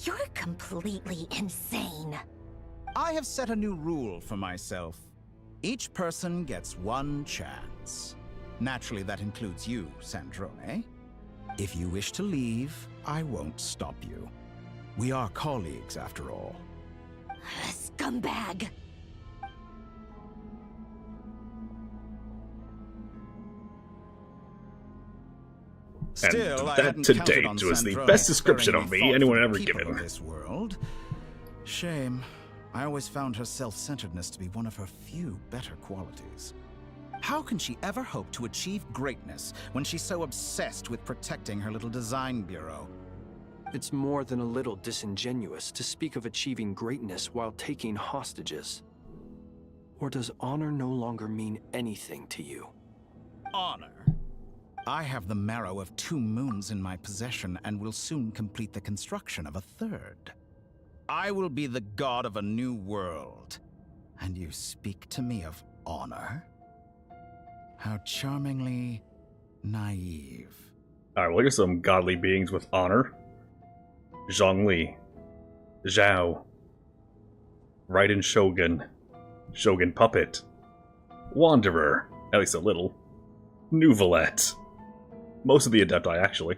You're completely insane. I have set a new rule for myself. Each person gets one chance. Naturally, that includes you, Sandrone. If you wish to leave, I won't stop you. We are colleagues, after all. Scumbag! Still, and I that hadn't to counted date on was the Sandrone best description sparing of me thought anyone for the ever people given. of this world. Shame. I always found her self-centeredness to be one of her few better qualities. How can she ever hope to achieve greatness when she's so obsessed with protecting her little design bureau? It's more than a little disingenuous to speak of achieving greatness while taking hostages. Or does honor no longer mean anything to you? Honor? I have the marrow of 2 moons in my possession and will soon complete the construction of a 3rd. I will be the god of a new world. And you speak to me of honor? How charmingly naive. Alright, well, here's some godly beings with honor. Zhongli. Zhao. Raiden Shogun. Shogun Puppet. Wanderer. At least a little. Nuvolette. Most of the Adepti, actually.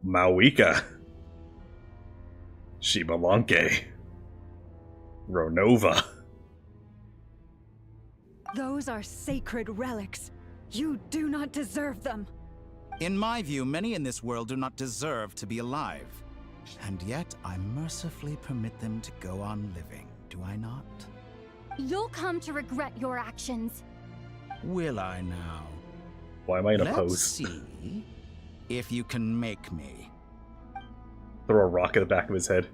Mauika. Shibalanke. Ronova. Those are sacred relics. You do not deserve them. In my view, many in this world do not deserve to be alive. And yet, I mercifully permit them to go on living, do I not? You'll come to regret your actions. Will I now? Why am I in a Let's pose? see if you can make me. Throw a rock at the back of his head.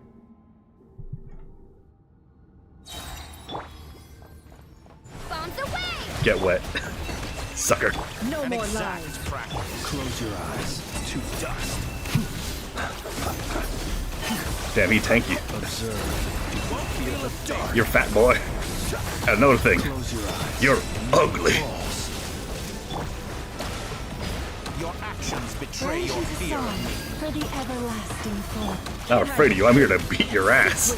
Bombs away! Get wet. Sucker. No more lies. Close your eyes to dust. Damn, he tanky. Observe. Feel the dark. You're fat, boy. And another thing. Close your eyes. You're ugly. Your actions betray your fear of me. For the everlasting fall. Not afraid of you. I'm here to beat your ass.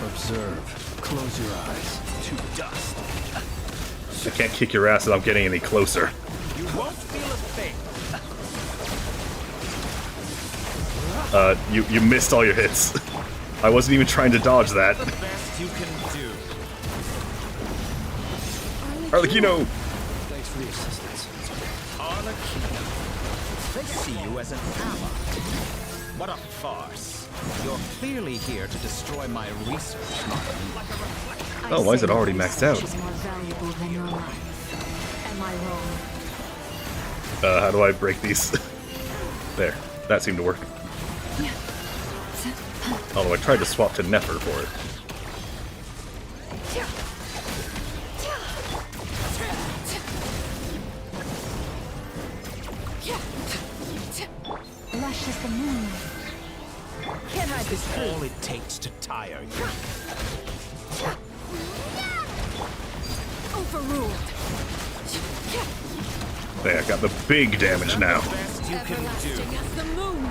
Observe. Close your eyes to dust. I can't kick your ass without getting any closer. You won't feel a thing. You missed all your hits. I wasn't even trying to dodge that. The best you can do. Arlecchino! Thanks for the assistance. Arlecchino. They see you as an ally. What a farce. You're clearly here to destroy my research. Oh, why is it already maxed out? She's more valuable than your life. Am I wrong? How do I break these? There. That seemed to work. Although I tried to swap to Nefer for it. Lush as the moon. Can't hide this all it takes to tire you. Overruled. There, I got the big damage now. Best you can do. As the moon.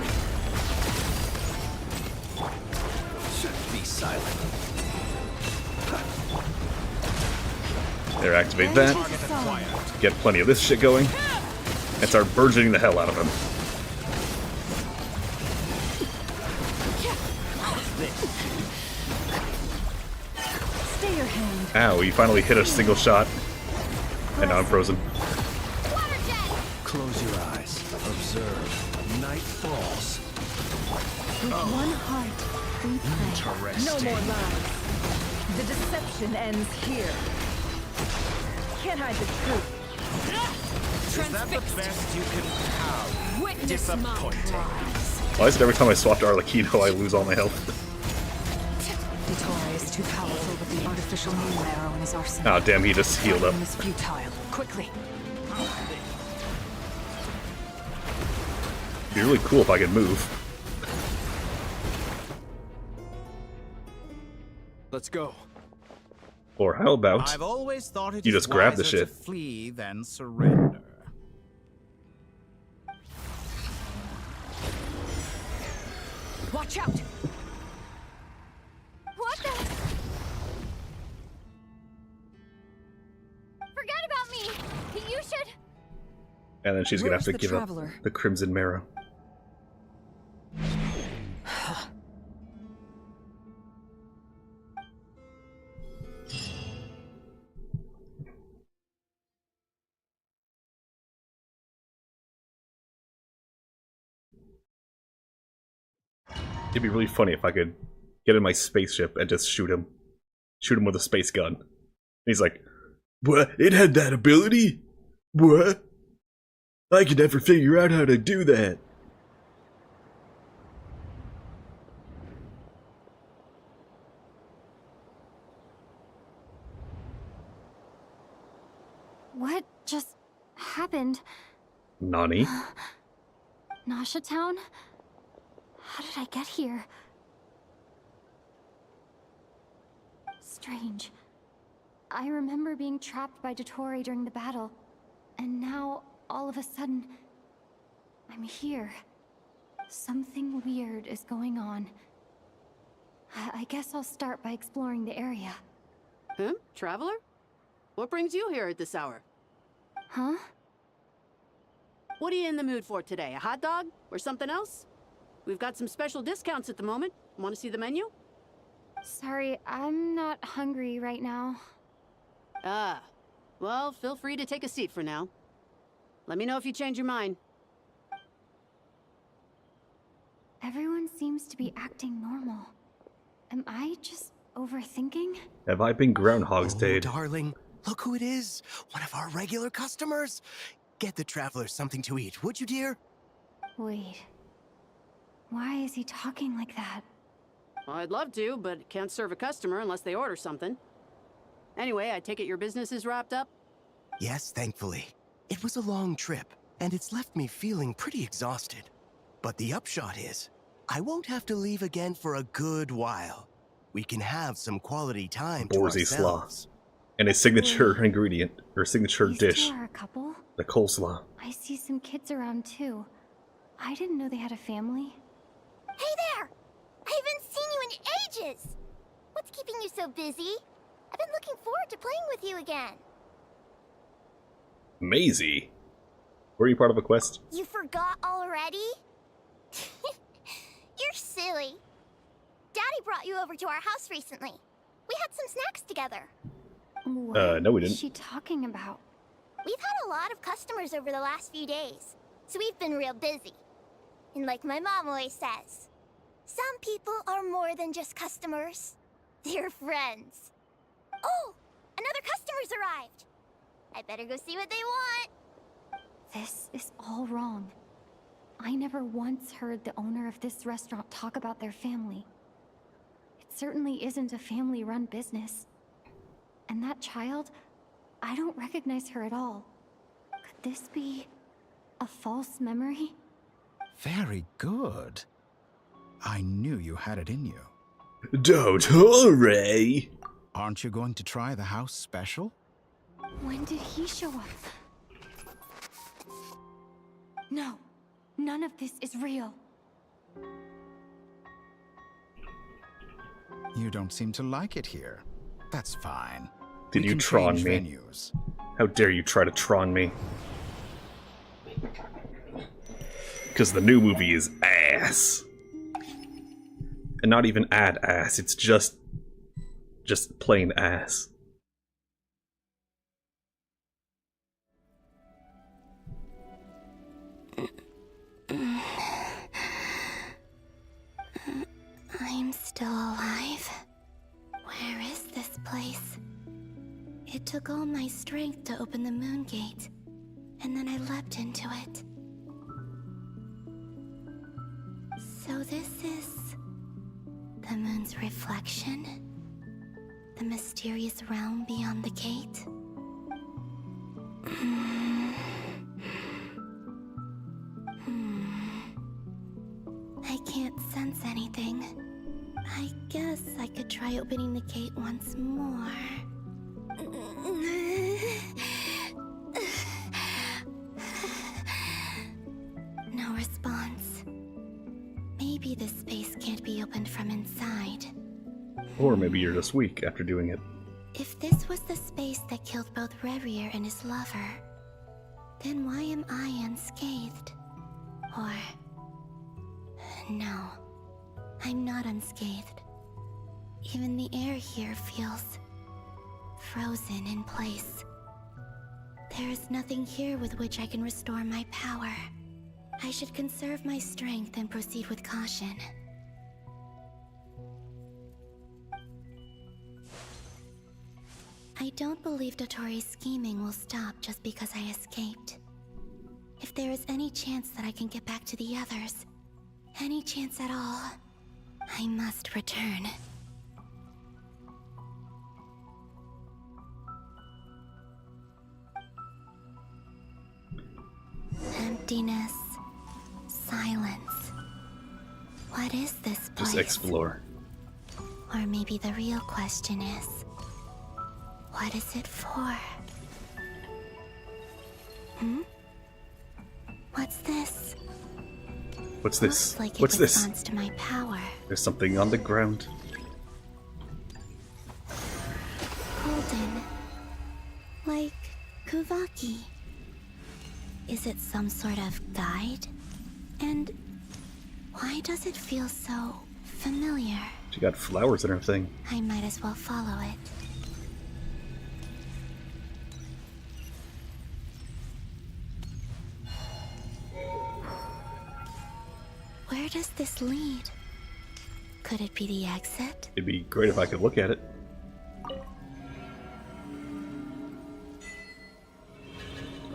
Be silent. There, activate that. Get plenty of this shit going. And start burgeoning the hell out of him. Stay your hand. Ow, he finally hit a single shot. And now I'm frozen. Close your eyes. Observe. Night falls. With one heart, we pray. No more lies. The deception ends here. Can't hide the truth. Is that the best you can have? Witness my Disappointing. lies. Why is it every time I swap to Arlecchino I lose all my health? Dottore is too powerful with the artificial moon marrow in his arsenal. Oh damn, he just healed up. Fighting is futile. Quickly. It'd be really cool if I could move. Let's go. Or how about I've always thought it you is just grab the wiser shit. to flee than surrender. Watch out. What the? Forget about me! You should... And then she's gonna have to Where's the give up traveler? the Crimson Marrow. It'd be really funny if I could get in my spaceship and just shoot him. Shoot him with a space gun. And he's like, "What? It had that ability? What? I could never figure out how to do that." What just happened? Nani? Nasha Town? How did I get here? Strange. I remember being trapped by Dottore during the battle, and now, all of a sudden, I'm here. Something weird is going on. I guess I'll start by exploring the area. Traveler? What brings you here at this hour? Huh? What are you in the mood for today? A hot dog? Or something else? We've got some special discounts at the moment. Want to see the menu? Sorry, I'm not hungry right now. Ah. Well, feel free to take a seat for now. Let me know if you change your mind. Everyone seems to be acting normal. Am I just overthinking? Have I been Groundhog's Day? Darling, look who it is. One of our regular customers. Get the traveler something to eat, would you, dear? Wait. Why is he talking like that? Well, I'd love to, but can't serve a customer unless they order something. Anyway, I take it your business is wrapped up? Yes, thankfully. It was a long trip, and it's left me feeling pretty exhausted. But the upshot is, I won't have to leave again for a good while. We can have some quality time to Borzy ourselves. slaw. And a signature ingredient, or signature These dish. two are a couple? The coleslaw. I see some kids around too. I didn't know they had a family. Hey there! I haven't seen you in ages! What's keeping you so busy? I've been looking forward to playing with you again. Maisie? Were you part of a quest? You forgot already? You're silly. Daddy brought you over to our house recently. We had some snacks together. What no we is didn't. she talking about? We've had a lot of customers over the last few days, so we've been real busy. And like my mom always says, some people are more than just customers. They're friends. Oh, another customer's arrived. I better go see what they want. This is all wrong. I never once heard the owner of this restaurant talk about their family. It certainly isn't a family-run business. And that child, I don't recognize her at all. Could this be a false memory? Very good. I knew you had it in you. Dottore! Aren't you going to try the house special? When did he show up? No, none of this is real. You don't seem to like it here. That's fine. Did We you can Tron change me? venues. How dare you try to Tron me? Because the new movie is ass. And not even ad ass, it's just plain ass. I'm still alive. Where is this place? It took all my strength to open the moon gate, and then I leapt into it. So this is the moon's reflection? The mysterious realm beyond the gate? I can't sense anything. I guess I could try opening the gate once more. No response. Maybe this space can't be opened from inside. Or maybe you're just weak after doing it. If this was the space that killed both Revier and his lover, then why am I unscathed? Or... no, I'm not unscathed. Even the air here feels frozen in place. There is nothing here with which I can restore my power. I should conserve my strength and proceed with caution. I don't believe Dottore's scheming will stop just because I escaped. If there is any chance that I can get back to the others, any chance at all, I must return. Emptiness, silence. What is this place? Just explore. Or maybe the real question is, what is it for? What's this? What's this? Looks like What's it this? responds to my power. There's something on the ground. Golden. Like Kuvaki. Is it some sort of guide? And why does it feel so familiar? She got flowers in her thing. I might as well follow it. Where does this lead? Could it be the exit? It'd be great if I could look at it.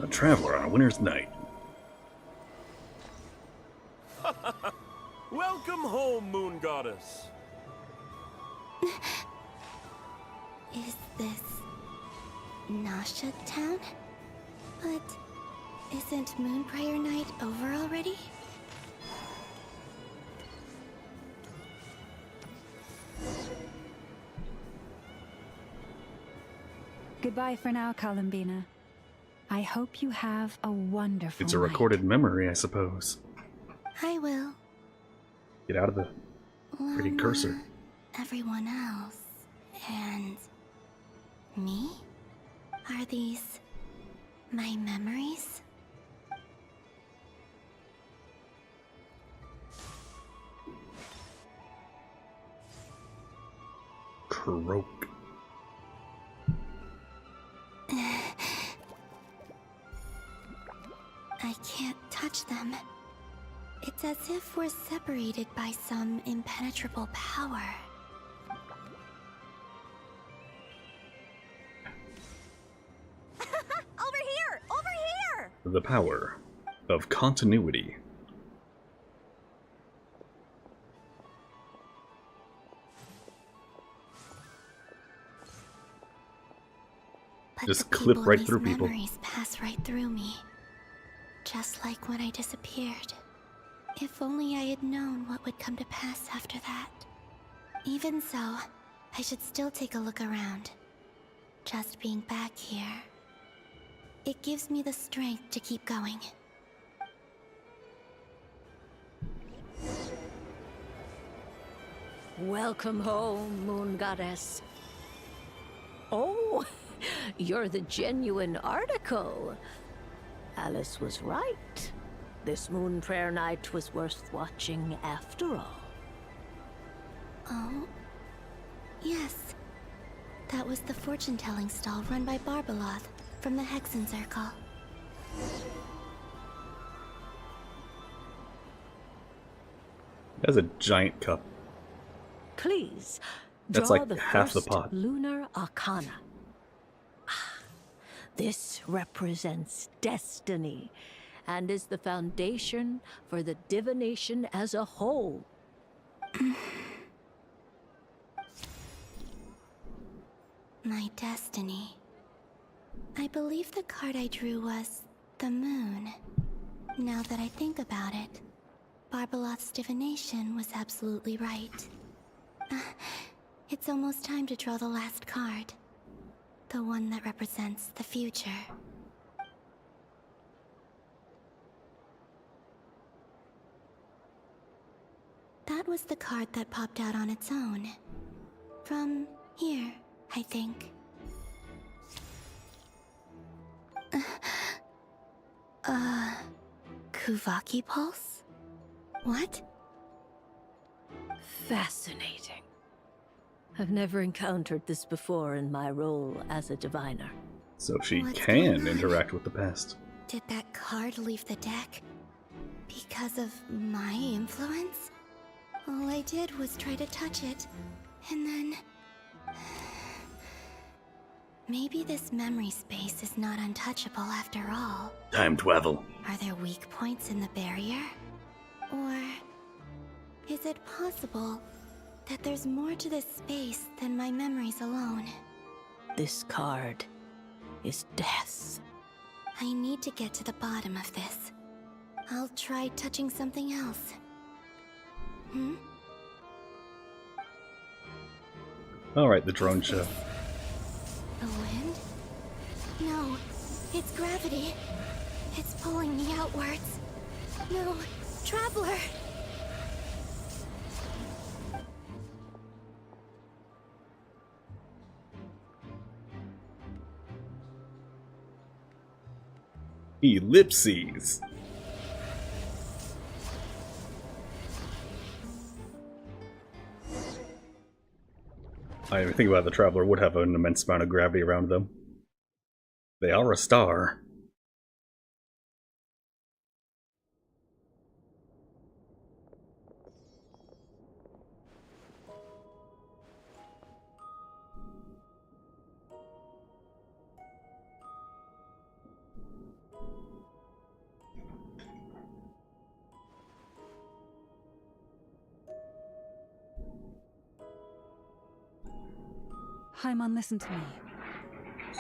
A traveler on a winter's night. Welcome home, Moon Goddess. Is this Nasha Town? But isn't Moon Prayer Night over already? Goodbye for now, Columbina. I hope you have a wonderful It's a night. recorded memory, I suppose. I will. Get out of the pretty cursor. Everyone else. And me? Are these my memories? Croak. I can't touch them. It's as if we're separated by some impenetrable power. Over here! Over here! The power of continuity. But Just the clip people right in through these people. memories pass right through me. Just like when I disappeared. If only I had known what would come to pass after that. Even so, I should still take a look around. Just being back here. It gives me the strength to keep going. Welcome home, Moon Goddess. Oh, you're the genuine article. Alice was right. This Moon Prayer Night was worth watching after all. Oh? Yes. That was the fortune-telling stall run by Barbeloth from the Hexen Circle. That's a giant cup. Please, That's draw like the half the first pot. lunar arcana. Ah, this represents destiny and is the foundation for the divination as a whole. My destiny. I believe the card I drew was the moon. Now that I think about it, Barbeloth's divination was absolutely right. It's almost time to draw the last card. The one that represents the future. That was the card that popped out on its own. From here, I think. Kuvaki Pulse? What? Fascinating. I've never encountered this before in my role as a diviner. So she What's can going on? interact with the past. Did that card leave the deck? Because of my influence? All I did was try to touch it, and then... Maybe this memory space is not untouchable after all. Time travel. Are there weak points in the barrier? Or is it possible that there's more to this space than my memories alone? This card is death. I need to get to the bottom of this. I'll try touching something else. Alright, the drone show. The wind? No, it's gravity. It's pulling me outwards. No, Traveler! Ellipses. I think about the Traveler would have an immense amount of gravity around them. They are a star. Paimon, listen to me.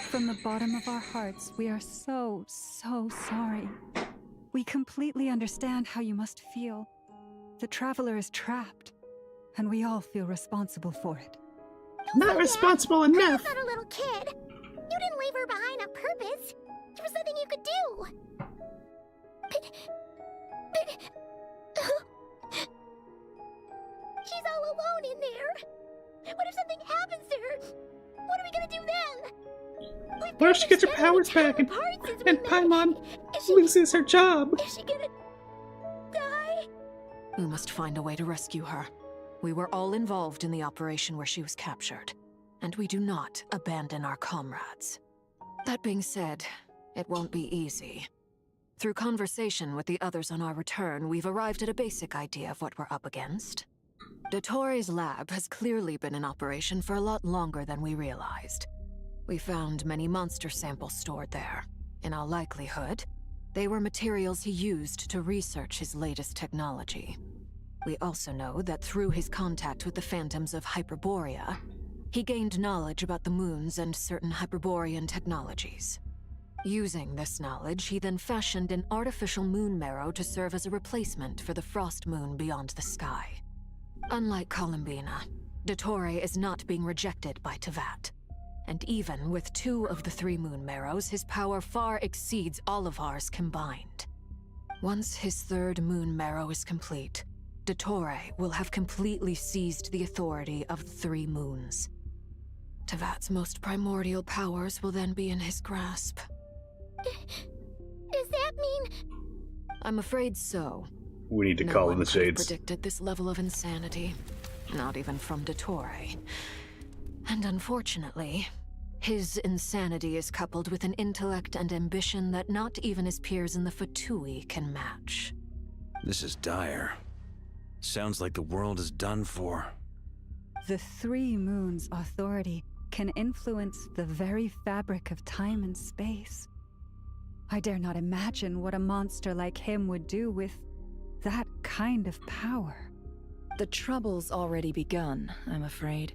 From the bottom of our hearts, we are so sorry. We completely understand how you must feel. The Traveler is trapped, and we all feel responsible for it. Not responsible enough! I'm not a little kid. You didn't leave her behind on purpose. There was nothing you could do. She's all alone in there. What if something happens to her? What are we gonna do then? What if she gets her powers back and Paimon loses her job? Is she gonna die? We must find a way to rescue her. We were all involved in the operation where she was captured, and we do not abandon our comrades. That being said, it won't be easy. Through conversation with the others on our return, we've arrived at a basic idea of what we're up against. Dottore's lab has clearly been in operation for a lot longer than we realized. We found many monster samples stored there. In all likelihood, they were materials he used to research his latest technology. We also know that through his contact with the phantoms of Hyperborea, he gained knowledge about the moons and certain Hyperborean technologies. Using this knowledge, he then fashioned an artificial moon marrow to serve as a replacement for the frost moon beyond the sky. Unlike Columbina, Dottore is not being rejected by Teyvat. And even with 2 of the 3 moon marrows, his power far exceeds all of ours combined. Once his 3rd moon marrow is complete, Dottore will have completely seized the authority of the 3 moons. Teyvat's most primordial powers will then be in his grasp. Does that mean... I'm afraid so. We need to call in the shades. No one could have predicted this level of insanity. Not even from Dottore. And unfortunately, his insanity is coupled with an intellect and ambition that not even his peers in the Fatui can match. This is dire. Sounds like the world is done for. The 3 moons' authority can influence the very fabric of time and space. I dare not imagine what a monster like him would do with that kind of power. The trouble's already begun, I'm afraid.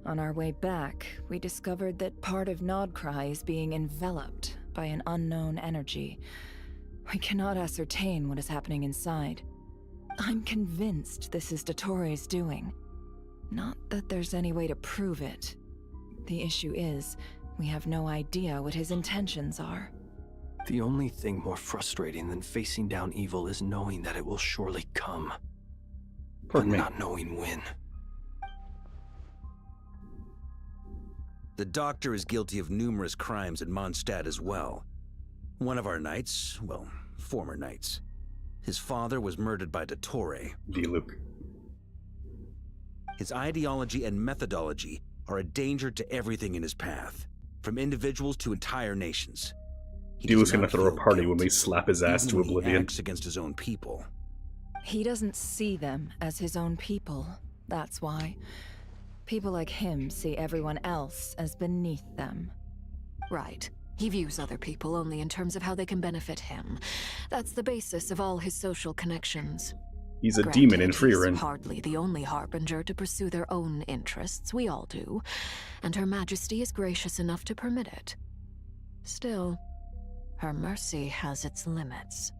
On our way back, we discovered that part of Nod-Krai is being enveloped by an unknown energy. We cannot ascertain what is happening inside. I'm convinced this is Dottore's doing. Not that there's any way to prove it. The issue is, we have no idea what his intentions are. The only thing more frustrating than facing down evil is knowing that it will surely come. But not knowing when. The Doctor is guilty of numerous crimes in Mondstadt as well. One of our knights, well, former knights. His father was murdered by Dottore. Luke. His ideology and methodology are a danger to everything in his path, from individuals to entire nations. Luke's gonna throw a party when we slap his ass to oblivion. He acts against his own people. He doesn't see them as his own people, that's why. People like him see everyone else as beneath them. Right. He views other people only in terms of how they can benefit him. That's the basis of all his social connections. He's a demon in Granted, Freerin. he's hardly the only harbinger to pursue their own interests. We all do. And Her Majesty is gracious enough to permit it. Still, her mercy has its limits.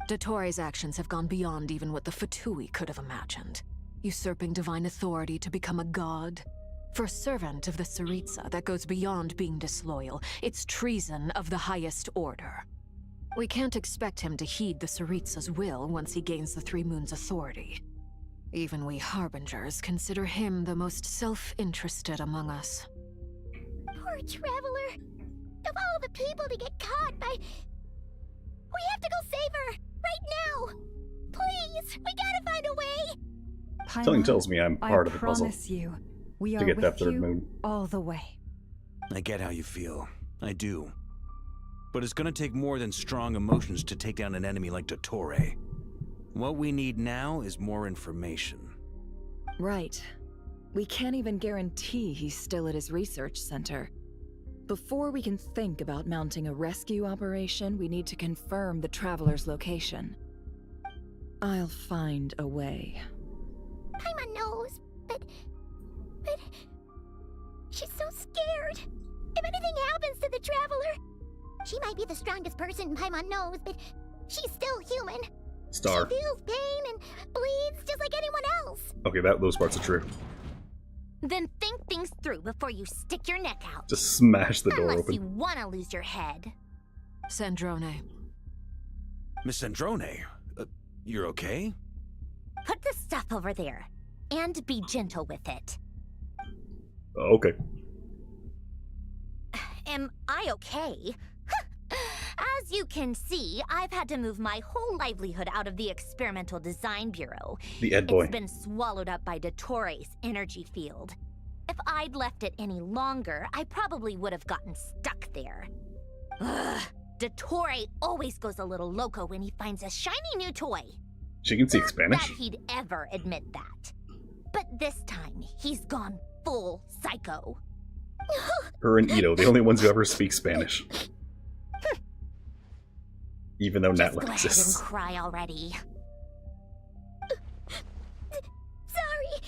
Dottore's actions have gone beyond even what the Fatui could have imagined. Usurping divine authority to become a god. For a servant of the Tsaritsa, that goes beyond being disloyal. It's treason of the highest order. We can't expect him to heed the Tsaritsa's will once he gains the Three Moons' authority. Even we Harbingers consider him the most self-interested among us. Poor Traveler. Of all the people to get caught by... We have to go save her! Right now! Please! We gotta find a way! Something tells me I'm part of the puzzle. I promise you, we to are get that with third you moon. all the way. I get how you feel. I do. But it's gonna take more than strong emotions to take down an enemy like Dottore. What we need now is more information. Right. We can't even guarantee he's still at his research center. Before we can think about mounting a rescue operation, we need to confirm the Traveler's location. I'll find a way. Paimon knows, but... She's so scared. If anything happens to the Traveler... She might be the strongest person Paimon knows, but she's still human. Star. She feels pain and bleeds just like anyone else. Okay, those parts are true. Then think things through before you stick your neck out. Just smash the door Unless open. you want to lose your head. Sandrone. Miss Sandrone, you're okay? Put the stuff over there. And be gentle with it. Okay. Am I okay? As you can see, I've had to move my whole livelihood out of the Experimental Design Bureau. The Ed Boy. It's been swallowed up by Dottore's energy field. If I'd left it any longer, I probably would have gotten stuck there. Ugh, Dottore always goes a little loco when he finds a shiny new toy. She can speak Not Spanish? that he'd ever admit that. But this time, he's gone full psycho. Her and Ito, the only ones who ever speak Spanish. Even though Just Natla go ahead and exists. cry already. Sorry.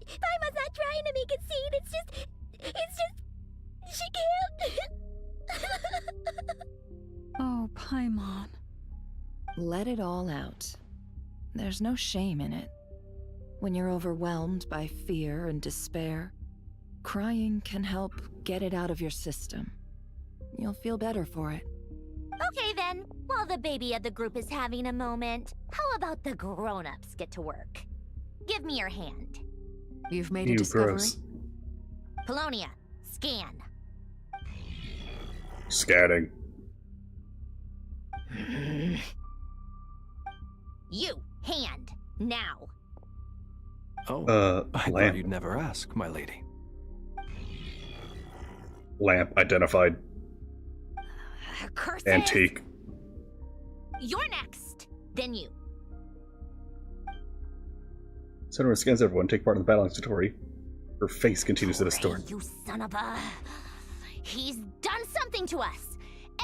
Paimon's not trying to make it seem. It's just... She can't. Oh, Paimon. Let it all out. There's no shame in it. When you're overwhelmed by fear and despair, crying can help get it out of your system. You'll feel better for it. Okay then, while the baby of the group is having a moment, how about the grown-ups get to work? Give me your hand. You've made a discovery? Gross. Polonia, scan. Scanning. You, hand, now. Oh, I lamp. thought you'd never ask, my lady. Lamp identified. Curses! Antique. You're next, then you. Senator scans everyone, take part in the battle against Dottore. Her face continues to distort. You son of a... He's done something to us!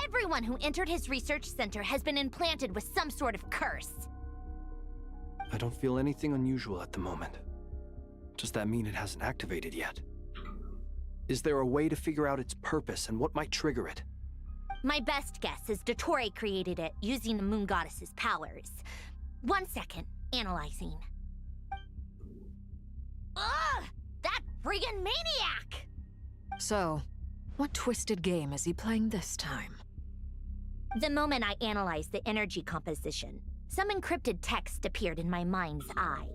Everyone who entered his research center has been implanted with some sort of curse. I don't feel anything unusual at the moment. Does that mean it hasn't activated yet? Is there a way to figure out its purpose and what might trigger it? My best guess is Dottore created it using the Moon Goddess's powers. 1 second, analyzing. Ugh! That friggin' maniac! So, what twisted game is he playing this time? The moment I analyzed the energy composition, some encrypted text appeared in my mind's eye.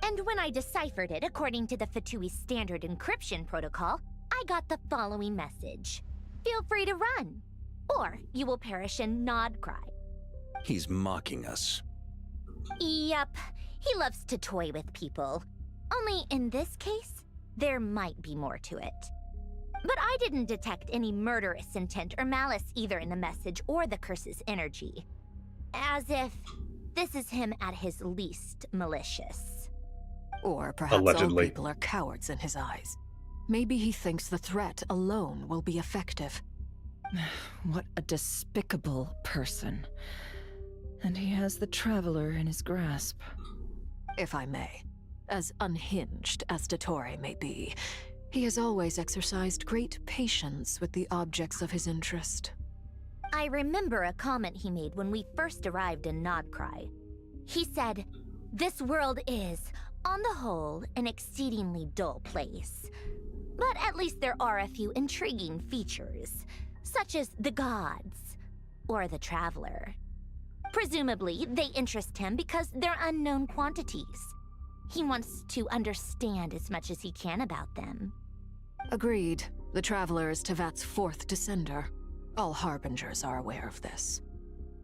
And when I deciphered it according to the Fatui standard encryption protocol, I got the following message. Feel free to run, or you will perish in Nod-Krai. He's mocking us. Yep, he loves to toy with people. Only in this case, there might be more to it. But I didn't detect any murderous intent or malice either in the message or the curse's energy. As if this is him at his least malicious. Or perhaps Allegedly. all people are cowards in his eyes. Maybe he thinks the threat alone will be effective. What a despicable person. And he has the Traveler in his grasp. If I may, as unhinged as Dottore may be, he has always exercised great patience with the objects of his interest. I remember a comment he made when we first arrived in Nod-Krai. He said, "This world is, on the whole, an exceedingly dull place. But at least there are a few intriguing features, such as the gods, or the Traveler. Presumably, they interest him because they're unknown quantities. He wants to understand as much as he can about them." Agreed. The Traveler is Tevat's fourth descender. All Harbingers are aware of this.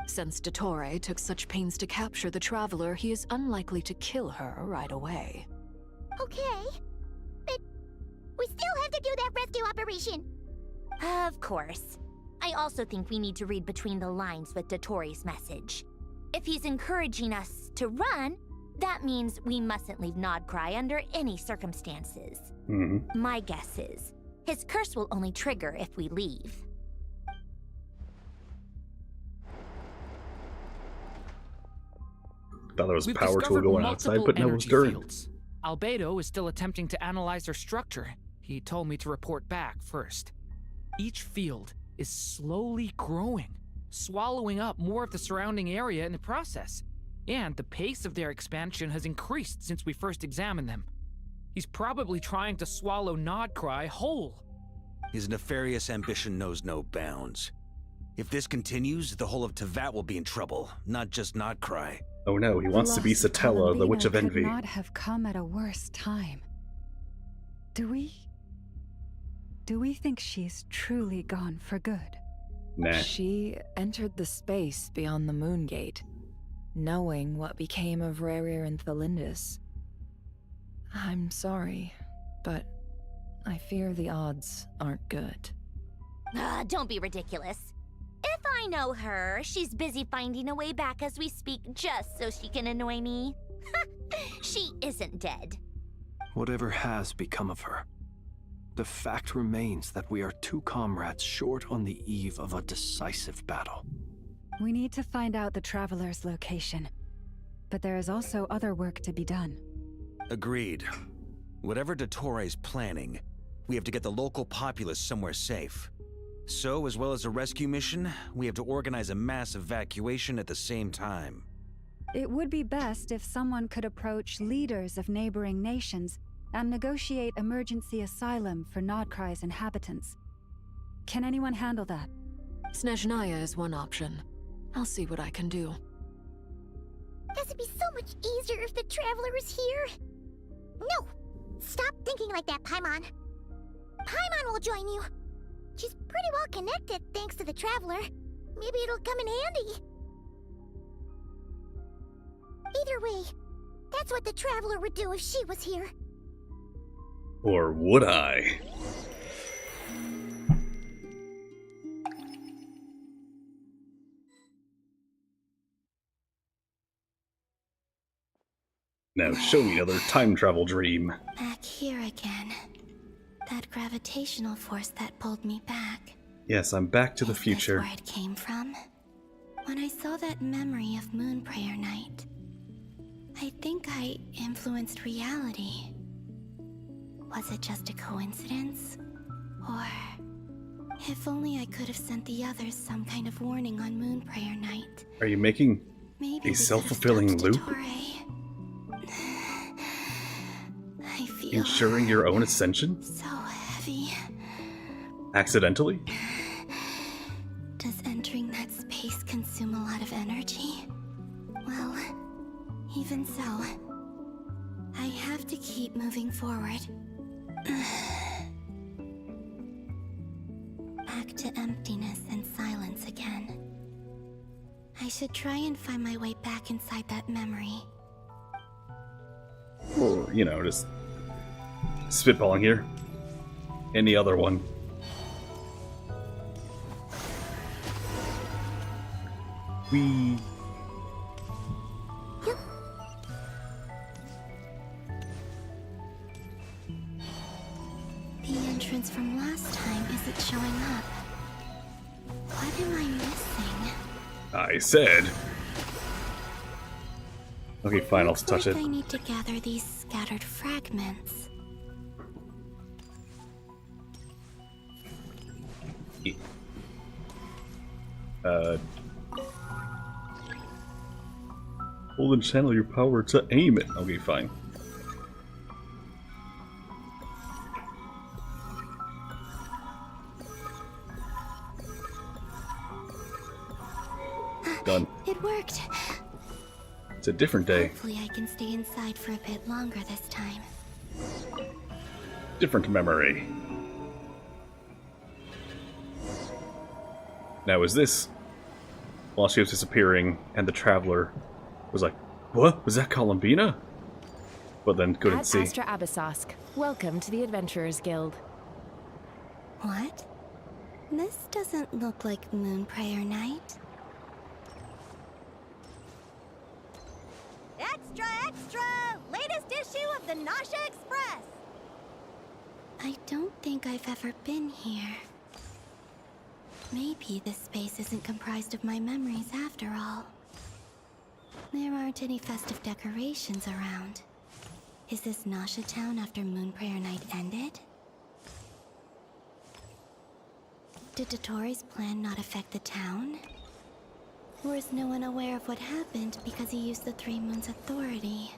Since Dottore took such pains to capture the Traveler, he is unlikely to kill her right away. Okay, but we still have to do that rescue operation. Of course. I also think we need to read between the lines with Dottore's message. If he's encouraging us to run, that means we mustn't leave Nod-Krai under any circumstances. My guess is, his curse will only trigger if we leave. Thought there was a power tool going outside, but no, it was Gurren. Albedo is still attempting to analyze their structure. He told me to report back first. Each field is slowly growing, swallowing up more of the surrounding area in the process. And the pace of their expansion has increased since we first examined them. He's probably trying to swallow Nod-Krai whole. His nefarious ambition knows no bounds. If this continues, the whole of Tevat will be in trouble, not just Nod-Krai. Oh no, he wants to be Satella, the Witch of Envy. Could not have come at a worse time. Do we think she's truly gone for good? Nah. She entered the space beyond the Moon Gate, knowing what became of Rerir and Thalindus. I'm sorry, but I fear the odds aren't good. Don't be ridiculous. If I know her, she's busy finding a way back as we speak just so she can annoy me. She isn't dead. Whatever has become of her, the fact remains that we are two comrades short on the eve of a decisive battle. We need to find out the Traveler's location, but there is also other work to be done. Agreed. Whatever Dottore's planning, we have to get the local populace somewhere safe. So, as well as a rescue mission, we have to organize a mass evacuation at the same time. It would be best if someone could approach leaders of neighboring nations and negotiate emergency asylum for Nod-Krai's inhabitants. Can anyone handle that? Snezhnaya is one option. I'll see what I can do. This would be so much easier if the Traveler was here. No! Stop thinking like that, Paimon. Paimon will join you. She's pretty well connected thanks to the Traveler. Maybe it'll come in handy. Either way, that's what the Traveler would do if she was here. Or would I? Now show me another time travel dream. Back here again. That gravitational force that pulled me back. Yes, I'm back to the future. That's where it came from. When I saw that memory of Moon Prayer Night, I think I influenced reality. Was it just a coincidence? Or if only I could have sent the others some kind of warning on Moon Prayer Night. Are you making a self-fulfilling loop? I feel ensuring your own ascension? so heavy. Accidentally? Does entering that space consume a lot of energy? Well, even so, I have to keep moving forward. Back to emptiness and silence again. I should try and find my way back inside that memory. Or, you know, just spitballing here. Any other one. We... The entrance from last time isn't showing up. What am I missing? I said. Okay, fine, I'll touch it. I need to gather these scattered fragments. Hold and channel your power to aim it. Okay, fine. Done. It worked. It's a different day. Hopefully I can stay inside for a bit longer this time. Different memory. Now is this? While she was disappearing, and the Traveler was like, "What? Was that Columbina?" But then couldn't Ad see. Astra Abyssosk. Welcome to the Adventurers Guild. What? This doesn't look like Moon Prayer Night. Extra, extra! Latest issue of the Nasha Express! I don't think I've ever been here. Maybe this space isn't comprised of my memories after all. There aren't any festive decorations around. Is this Nasha Town after Moon Prayer Night ended? Did Dottore's plan not affect the town? Or is no one aware of what happened because he used the Three Moons' authority?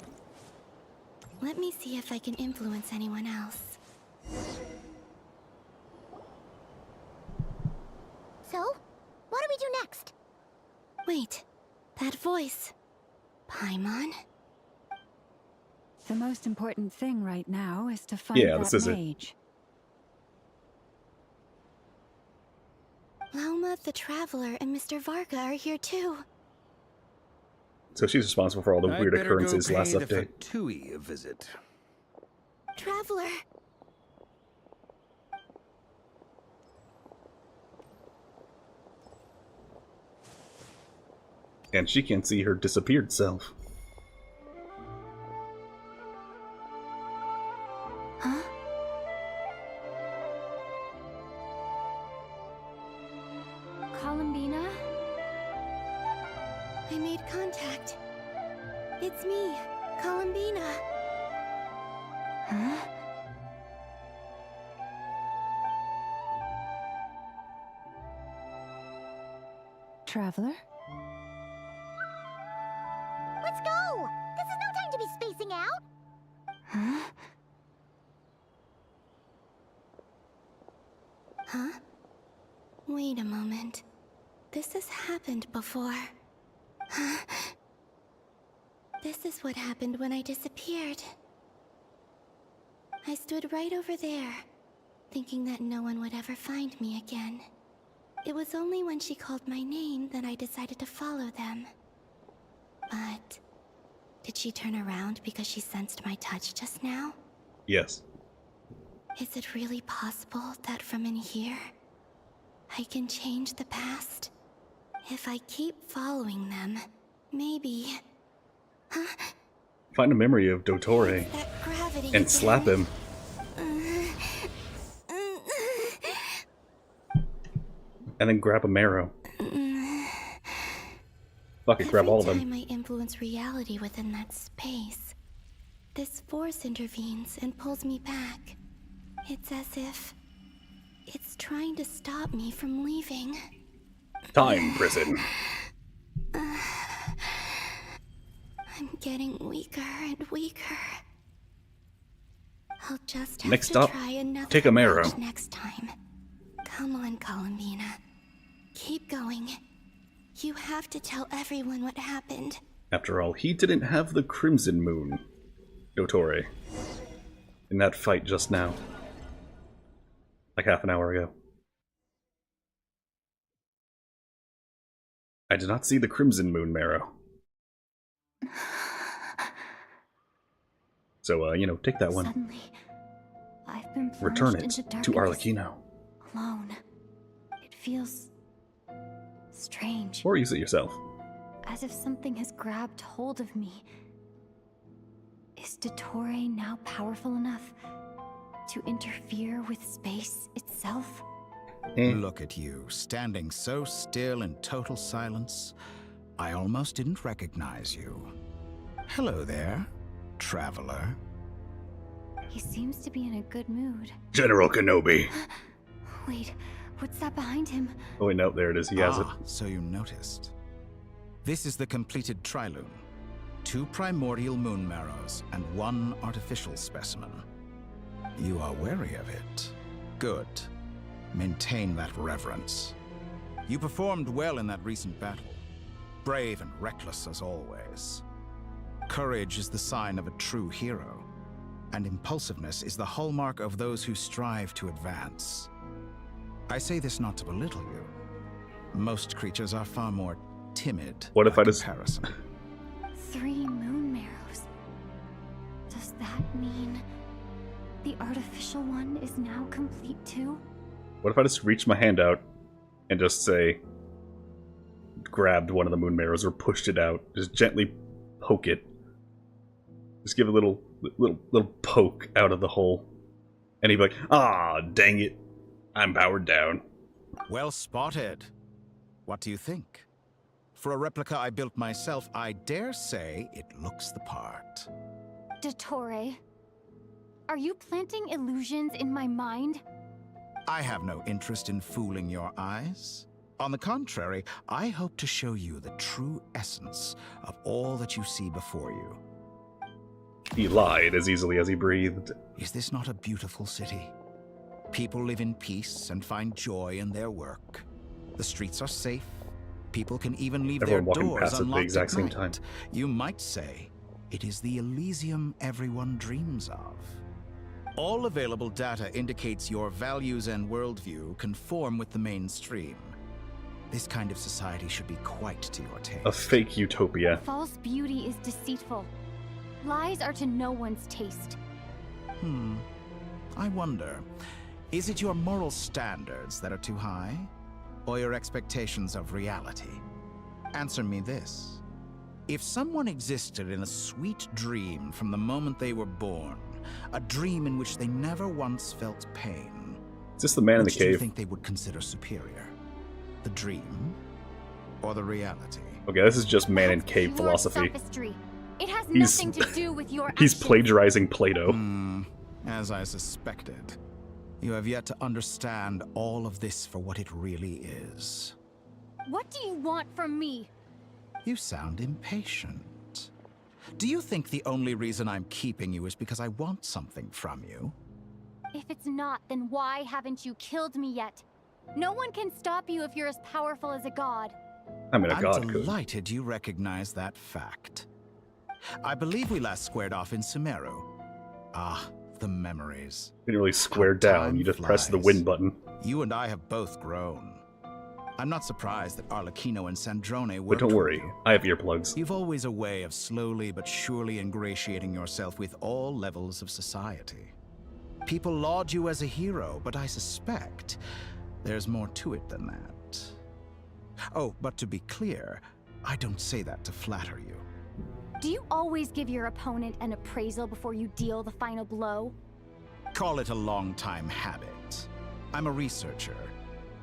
Let me see if I can influence anyone else. So, what do we do next? Wait, that voice. Paimon? The most important thing right now is to find Yeah, that this is it. mage. Lauma, the Traveler, and Mr. Varga are here too. So she's responsible for all the weird occurrences last update. The Fatui a visit. Traveler! And she can't see her disappeared self. Huh? Columbina? I made contact. It's me, Columbina. Huh? Traveler? Let's go! This is no time to be spacing out! Huh? Huh? Wait a moment. This has happened before. Huh? This is what happened when I disappeared. I stood right over there, thinking that no one would ever find me again. It was only when she called my name that I decided to follow them. But did she turn around because she sensed my touch just now? Yes. Is it really possible that from in here, I can change the past? If I keep following them, maybe... Huh? Find a memory of Dottore and slap him. And then grab a marrow. Fuck it, grab all of Every them. time I influence reality within that space, this force intervenes and pulls me back. It's as if it's trying to stop me from leaving. Time prison. I'm getting weaker and weaker. I'll just have Next to up, try another take a marrow. approach next time. Come on, Columbina. Keep going. You have to tell everyone what happened. After all, he didn't have the Crimson Moon, Dottore, in that fight just now. Like half an hour ago. I did not see the Crimson Moon marrow. So, you know, take that one. Suddenly, I've been plunged Return it into to darkness, Arlecchino. alone. It feels strange. Or use it yourself. As if something has grabbed hold of me. Is Dottore now powerful enough to interfere with space itself? Look at you, standing so still in total silence. I almost didn't recognize you. Hello there, traveler. He seems to be in a good mood. General Kenobi. Wait, what's that behind him? Oh wait, no, there it is. He has it. So you noticed. This is the completed Trilune. 2 primordial moon marrows and 1 artificial specimen. You are wary of it. Good. Maintain that reverence. You performed well in that recent battle. Brave and reckless as always. Courage is the sign of a true hero, and impulsiveness is the hallmark of those who strive to advance. I say this not to belittle you. Most creatures are far more timid. What if I just... comparison. 3 moon marrows. Does that mean the artificial one is now complete too? What if I just reached my hand out and just say, grabbed one of the moon marrows or pushed it out, just gently poke it, just give a little poke out of the hole, and he'd be like, "Ah, dang it, I'm powered down." Well spotted. What do you think? For a replica I built myself, I dare say it looks the part. Dottore, are you planting illusions in my mind? I have no interest in fooling your eyes. On the contrary, I hope to show you the true essence of all that you see before you. He lied as easily as he breathed. Is this not a beautiful city? People live in peace and find joy in their work. The streets are safe. People can even leave Everyone their walking doors past at the unlocked exact at same night. time. You might say it is the Elysium everyone dreams of. All available data indicates your values and worldview conform with the mainstream. This kind of society should be quite to your taste. A fake utopia. False beauty is deceitful. Lies are to no one's taste. I wonder, is it your moral standards that are too high? Or your expectations of reality? Answer me this. If someone existed in a sweet dream from the moment they were born, a dream in which they never once felt pain, Is this the man in the which do you cave? think they would consider superior? The dream or the reality? Okay, this is just man in cave Pure philosophy. sophistry. It has He's- nothing to do with your He's actions. plagiarizing Plato. As I suspected. You have yet to understand all of this for what it really is. What do you want from me? You sound impatient. Do you think the only reason I'm keeping you is because I want something from you? If it's not, then why haven't you killed me yet? No one can stop you if you're as powerful as a god. I mean, a god I'm could. delighted you recognize that fact. I believe we last squared off in Sumeru. Ah, the memories. Didn't really square down. You just press the win button. You and I have both grown. I'm not surprised that Arlecchino and Sandrone But worked don't for worry, you. I have earplugs. You've always a way of slowly but surely ingratiating yourself with all levels of society. People laud you as a hero, but I suspect there's more to it than that. Oh, but to be clear, I don't say that to flatter you. Do you always give your opponent an appraisal before you deal the final blow? Call it a long-time habit. I'm a researcher,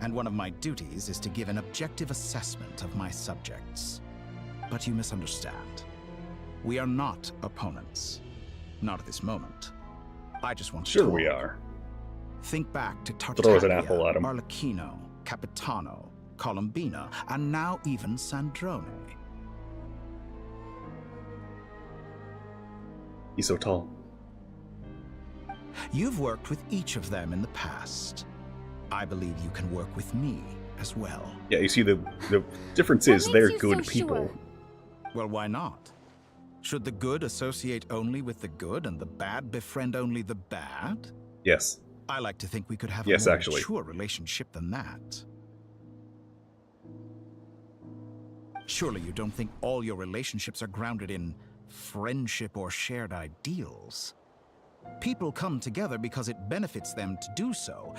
and one of my duties is to give an objective assessment of my subjects. But you misunderstand. We are not opponents. Not at this moment. I just want to Sure talk. we are. Think back to Throws an Tartaglia, apple at him. Arlecchino, Capitano, Columbina, and now even Sandrone. He's so tall. You've worked with each of them in the past. I believe you can work with me as well. Yeah, you see the difference is What they're makes you good so people. sure? Well, why not? Should the good associate only with the good and the bad befriend only the bad? Yes. I like to think we could have Yes, a more actually. mature relationship than that. Surely you don't think all your relationships are grounded in friendship or shared ideals. People come together because it benefits them to do so.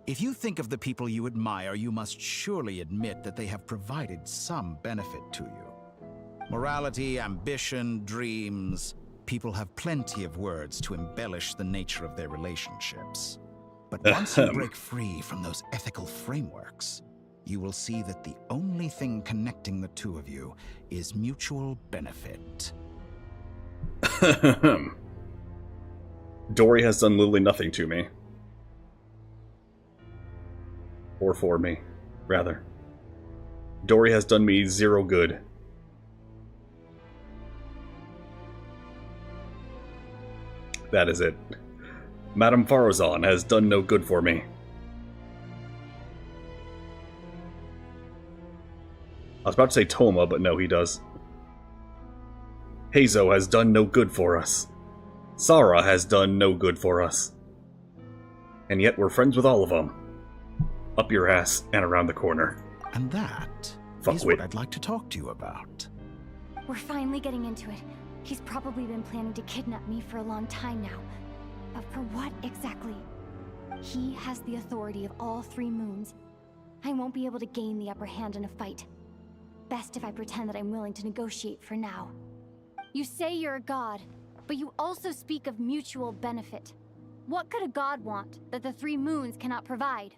If you think of the people you admire, you must surely admit that they have provided some benefit to you. Morality, ambition, dreams. People have plenty of words to embellish the nature of their relationships. But once you break free from those ethical frameworks, you will see that the only thing connecting the two of you is mutual benefit. Dory has done literally nothing to me. Or for me, rather. Dory has done me zero good. That is it. Madame Farazan has done no good for me. I was about to say Toma, but no, he does. Hazo has done no good for us. Sarah has done no good for us. And yet we're friends with all of them. Up your ass and around the corner. And that is what I'd like to talk to you about. We're finally getting into it. He's probably been planning to kidnap me for a long time now. But for what exactly? He has the authority of all 3 moons. I won't be able to gain the upper hand in a fight. Best if I pretend that I'm willing to negotiate for now. You say you're a god, but you also speak of mutual benefit. What could a god want that the 3 moons cannot provide?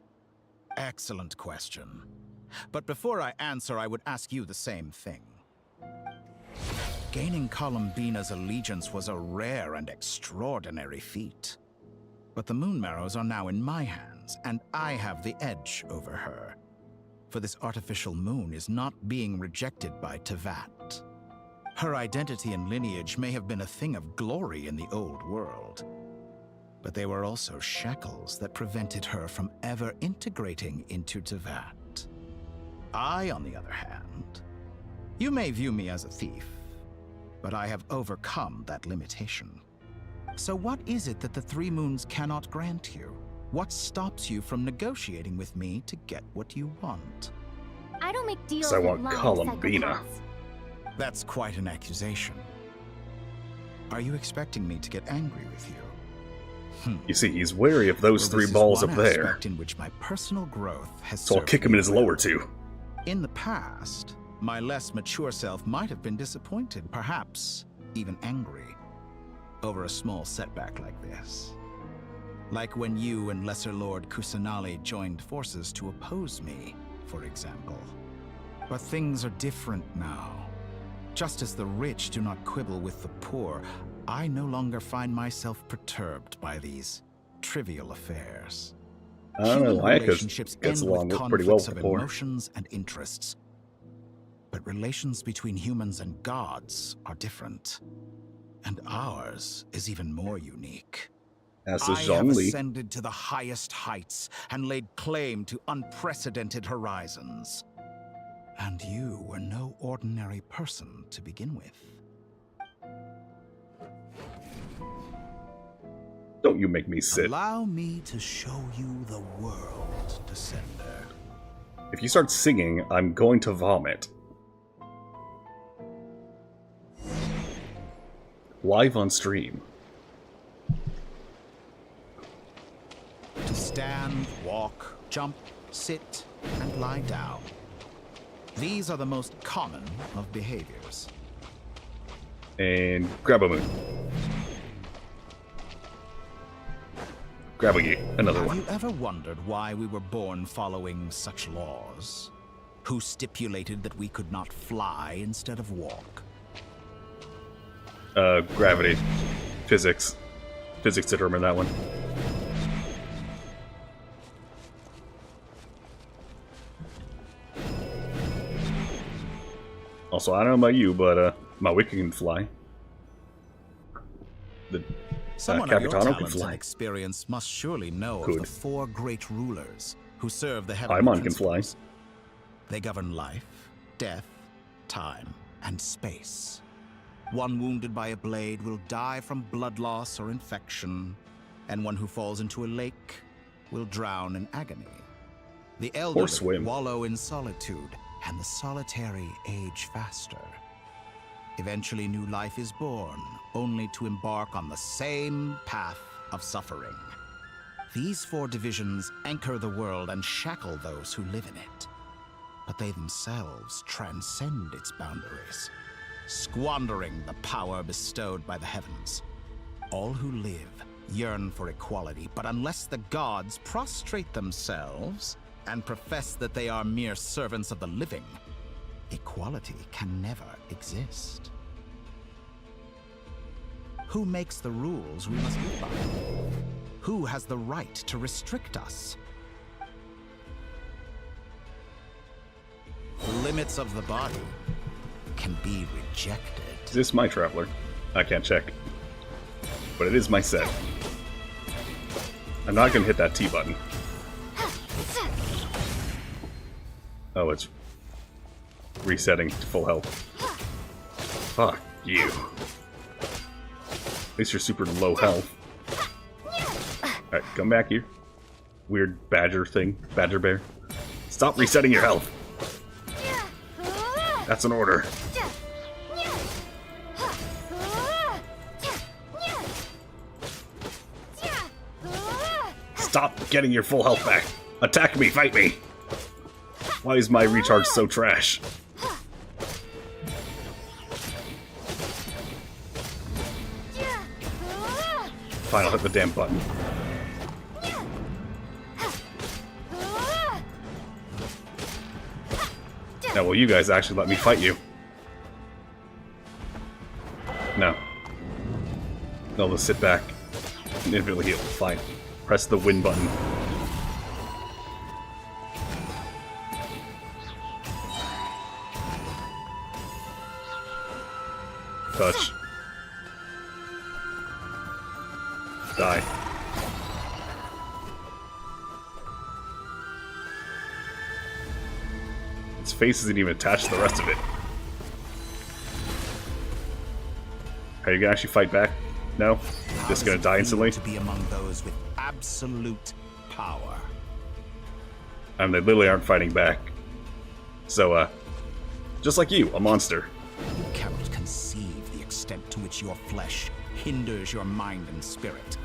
Excellent question. But before I answer, I would ask you the same thing. Gaining Columbina's allegiance was a rare and extraordinary feat. But the Moon Marrows are now in my hands, and I have the edge over her. For this artificial moon is not being rejected by Tevat. Her identity and lineage may have been a thing of glory in the old world, but they were also shackles that prevented her from ever integrating into Tevat. I, on the other hand, you may view me as a thief, but I have overcome that limitation. So what is it that the 3 moons cannot grant you? What stops you from negotiating with me to get what you want? I don't make deals I with want lying Columbina. psychopaths. That's quite an accusation. Are you expecting me to get angry with you? You see, he's wary of those Well, 3 balls this up is one there. aspect in which my personal growth has So I'll served kick him me in his well. lower 2. In the past, my less mature self might have been disappointed, perhaps even angry, over a small setback like this. Like when you and Lesser Lord Kusanali joined forces to oppose me, for example. But things are different now. Just as the rich do not quibble with the poor, I no longer find myself perturbed by these trivial affairs. I don't know, Human Laika relationships gets end along with pretty well conflicts with of the poor. emotions and interests. But relations between humans and gods are different. And ours is even more unique. As I is have Zhongli. ascended to the highest heights and laid claim to unprecedented horizons. And you were no ordinary person to begin with. Don't you make me sit. Allow me to show you the world, Descender. If you start singing, I'm going to vomit. Live on stream. To stand, walk, jump, sit, and lie down. These are the most common of behaviors. And grab a moon. Grab another Have one. you ever wondered why we were born following such laws? Who stipulated that we could not fly instead of walk? Gravity. Physics. Physics determined that one. Also, I don't know about you, but my wiki can fly. The Someone of your Capitano can talents and fly. experience must surely know of Good. the 4 great rulers who serve the Paimon heavenly can fly. principles. They govern life, death, time, and space. One wounded by a blade will die from blood loss or infection, and one who falls into a lake will drown in agony. The elderly swim. wallow in solitude, and the solitary age faster. Eventually new life is born, only to embark on the same path of suffering. These 4 divisions anchor the world and shackle those who live in it. But they themselves transcend its boundaries, squandering the power bestowed by the heavens. All who live yearn for equality, but unless the gods prostrate themselves and profess that they are mere servants of the living, equality can never exist. Who makes the rules we must live by? Who has the right to restrict us? The limits of the body can be rejected. Is this my traveler? I can't check. But it is my set. I'm not gonna hit that T button. Oh, it's resetting to full health. Fuck you. At least you're super low health. Alright, come back here. Weird badger thing. Badger bear. Stop resetting your health. That's an order. Stop getting your full health back. Attack me, fight me. Why is my recharge so trash? Fine, I'll hit the damn button. Now, will you guys actually let me fight you? No. They'll just sit back and infinitely heal. Fine. Press the win button. Touch. Die. Its face isn't even attached to the rest of it. Are you gonna actually fight back? No? Just gonna die instantly? To be among those with absolute power. I mean, they literally aren't fighting back. So, just like you, a monster. You cannot conceive the extent to which your flesh hinders your mind and spirit.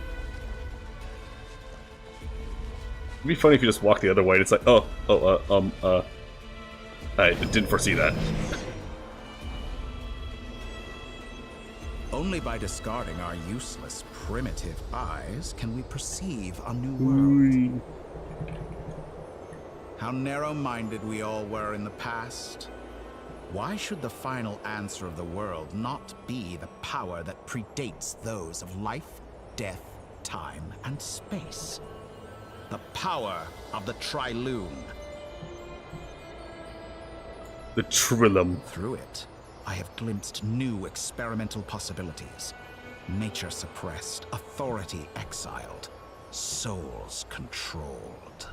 It'd be funny if you just walk the other way and it's like, I didn't foresee that. Only by discarding our useless, primitive eyes can we perceive a new world. How narrow-minded we all were in the past. Why should the final answer of the world not be the power that predates those of life, death, time, and space? The power of the Trilune. The Trilum. Through it, I have glimpsed new experimental possibilities. Nature suppressed, authority exiled, souls controlled.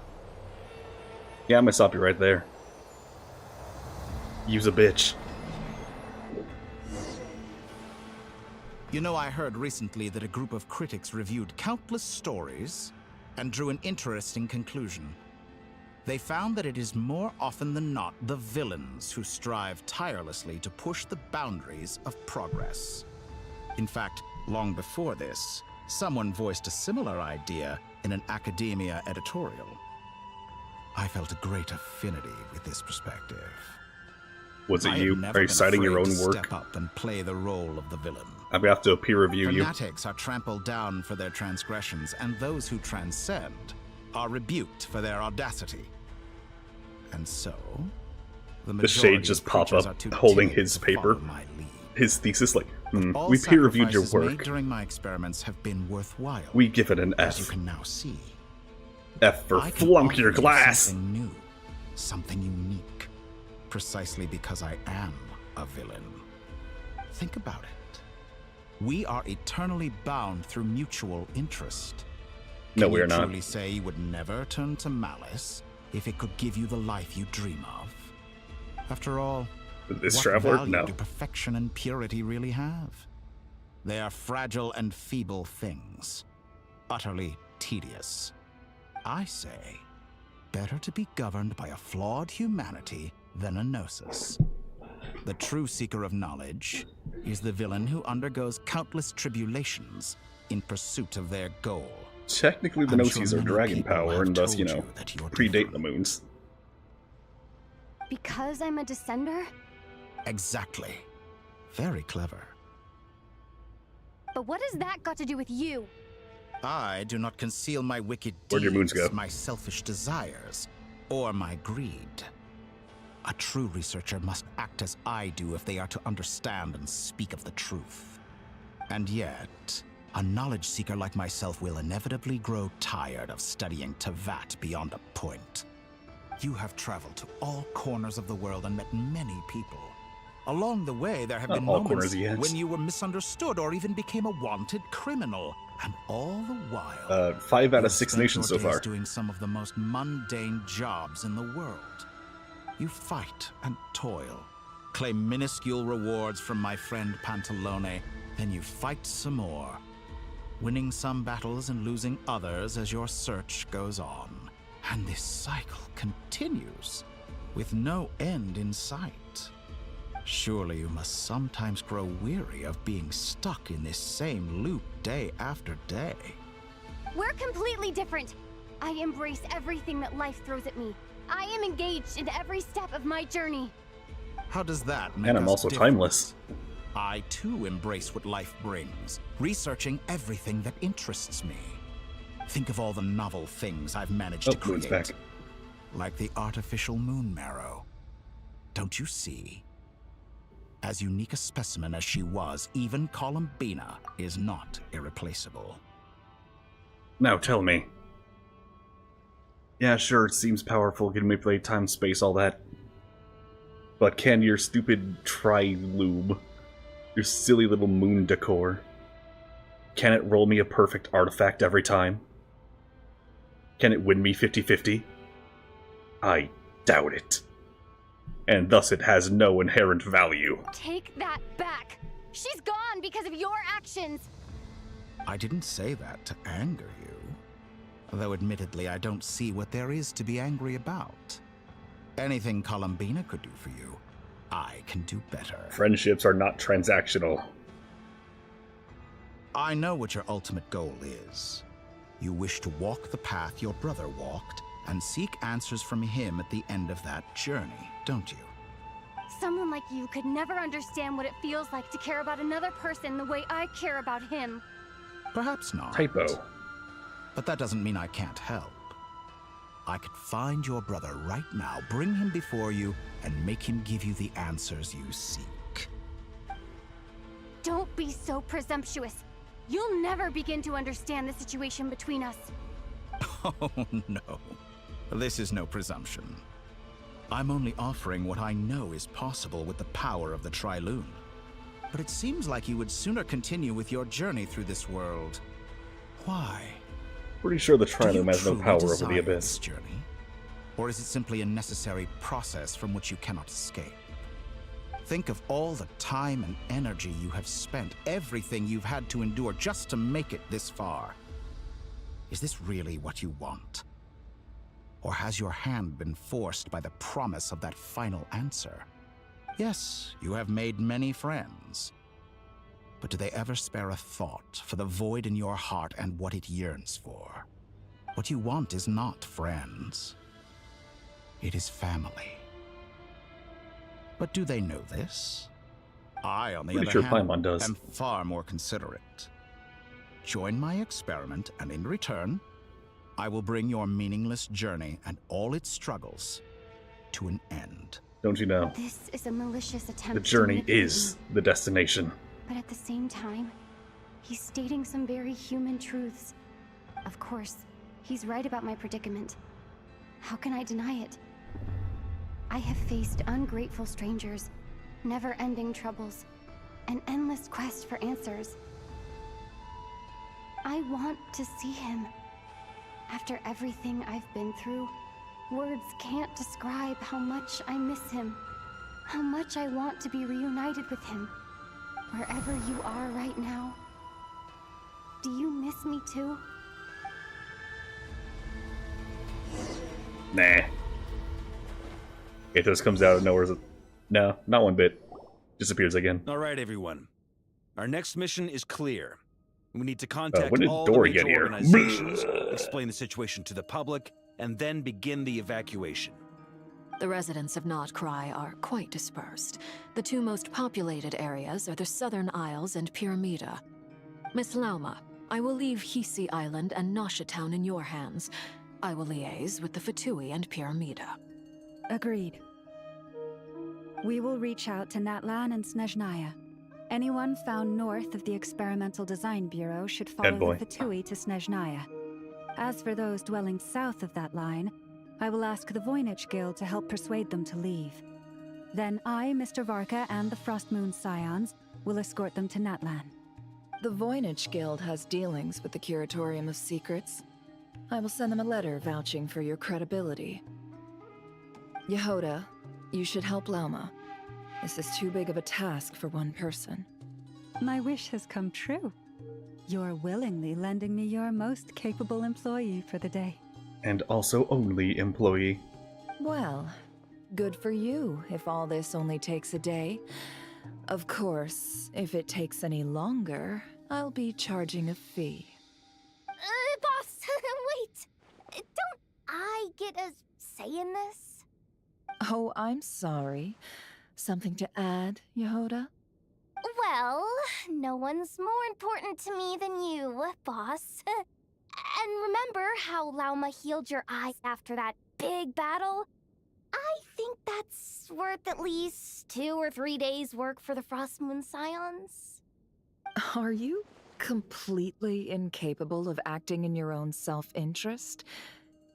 Yeah, I'm gonna stop you right there. Use a bitch. You know, I heard recently that a group of critics reviewed countless stories and drew an interesting conclusion. They found that it is more often than not the villains who strive tirelessly to push the boundaries of progress. In fact, long before this, someone voiced a similar idea in an academia editorial. I felt a great affinity with this perspective. Was it you? Are you citing your own work? Step up and play the role of the villain. I'm gonna have to peer review you. Fanatics are trampled down for their transgressions, and those who transcend are rebuked for their audacity. And so, the shade just pop up holding his paper, his thesis, like, we peer reviewed your work. During my experiments have been worthwhile. We give it an F. As you can now see. F for flunk your glass. Something new, something unique, precisely because I am a villain. Think about it. We are eternally bound through mutual interest. No, we are not. Can you truly say you would never turn to malice if it could give you the life you dream of? After all, this what traveler? value No. do perfection and purity really have? They are fragile and feeble things, utterly tedious. I say, better to be governed by a flawed humanity than a gnosis. The true seeker of knowledge is the villain who undergoes countless tribulations in pursuit of their goal. Technically, the Gnosis are dragon power, and thus, you know, predate the moons. Because I'm a descender? Exactly. Very clever. But what has that got to do with you? I do not conceal my wicked Where'd your moons deeds, go? my selfish desires, or my greed. A true researcher must act as I do if they are to understand and speak of the truth. And yet, a knowledge seeker like myself will inevitably grow tired of studying Tevat beyond a point. You have traveled to all corners of the world and met many people. Along the way, there have Not been all moments corners yet. when you were misunderstood or even became a wanted criminal. And all the while, 5 out you of 6 spent nations so your days far. doing some of the most mundane jobs in the world. You fight and toil, claim minuscule rewards from my friend Pantalone, then you fight some more, winning some battles and losing others as your search goes on. And this cycle continues, with no end in sight. Surely you must sometimes grow weary of being stuck in this same loop day after day. We're completely different. I embrace everything that life throws at me. I am engaged in every step of my journey. How does that make And I'm us also different? timeless. I too embrace what life brings, researching everything that interests me. Think of all the novel things I've managed to Moon's create. back. Like the artificial moon marrow. Don't you see? As unique a specimen as she was, even Columbina is not irreplaceable. Now tell me. Yeah, sure, it seems powerful, can manipulate time, space, all that. But can your stupid tri-lube, your silly little moon decor, can it roll me a perfect artifact every time? Can it win me 50-50? I doubt it. And thus it has no inherent value. Take that back. She's gone because of your actions. I didn't say that to anger you. Though admittedly, I don't see what there is to be angry about. Anything Columbina could do for you, I can do better. Friendships are not transactional. I know what your ultimate goal is. You wish to walk the path your brother walked and seek answers from him at the end of that journey, don't you? Someone like you could never understand what it feels like to care about another person the way I care about him. Perhaps not. Typo. But that doesn't mean I can't help. I could find your brother right now, bring him before you, and make him give you the answers you seek. Don't be so presumptuous. You'll never begin to understand the situation between us. Oh, no. This is no presumption. I'm only offering what I know is possible with the power of the Trilune. But it seems like you would sooner continue with your journey through this world. Why? Pretty sure the Do you Trilum has no truly power over the desire Abyss. this journey? Or is it simply a necessary process from which you cannot escape? Think of all the time and energy you have spent, everything you've had to endure just to make it this far. Is this really what you want? Or has your hand been forced by the promise of that final answer? Yes, you have made many friends. But do they ever spare a thought for the void in your heart and what it yearns for? What you want is not friends. It is family. But do they know this? I, on the Pretty other sure hand, Paimon does. am far more considerate. Join my experiment, and in return, I will bring your meaningless journey and all its struggles to an end. Don't you know? This is a malicious attempt. The to journey manipulate is me. the destination. But at the same time, he's stating some very human truths. Of course, he's right about my predicament. How can I deny it? I have faced ungrateful strangers, never-ending troubles, an endless quest for answers. I want to see him. After everything I've been through, words can't describe how much I miss him, how much I want to be reunited with him. Wherever you are right now, do you miss me too? Nah. It just comes out of nowhere. No, not one bit. Disappears again. All right, everyone. Our next mission is clear. We need to contact when did all Dottore the major get here? organizations, explain the situation to the public, and then begin the evacuation. The residents of Nod-Krai are quite dispersed. The two most populated areas are the Southern Isles and Pyramida. Miss Lauma, I will leave Hisi Island and Nasha Town in your hands. I will liaise with the Fatui and Pyramida. Agreed. We will reach out to Natlan and Snezhnaya. Anyone found north of the Experimental Design Bureau should follow the Fatui to Snezhnaya. As for those dwelling south of that line, I will ask the Voynich Guild to help persuade them to leave. Then I, Mr. Varka, and the Frostmoon Scions will escort them to Natlan. The Voynich Guild has dealings with the Curatorium of Secrets. I will send them a letter vouching for your credibility. Yehoda, you should help Lauma. This is too big of a task for one person. My wish has come true. You're willingly lending me your most capable employee for the day. And also only employee. Well, good for you if all this only takes a day. Of course, if it takes any longer, I'll be charging a fee. Boss, wait! Don't I get a say in this? Oh, I'm sorry. Something to add, Yehoda? Well, no one's more important to me than you, boss. And remember how Lauma healed your eyes after that big battle? I think that's worth at least 2 or 3 days' work for the Frostmoon Scions. Are you completely incapable of acting in your own self-interest?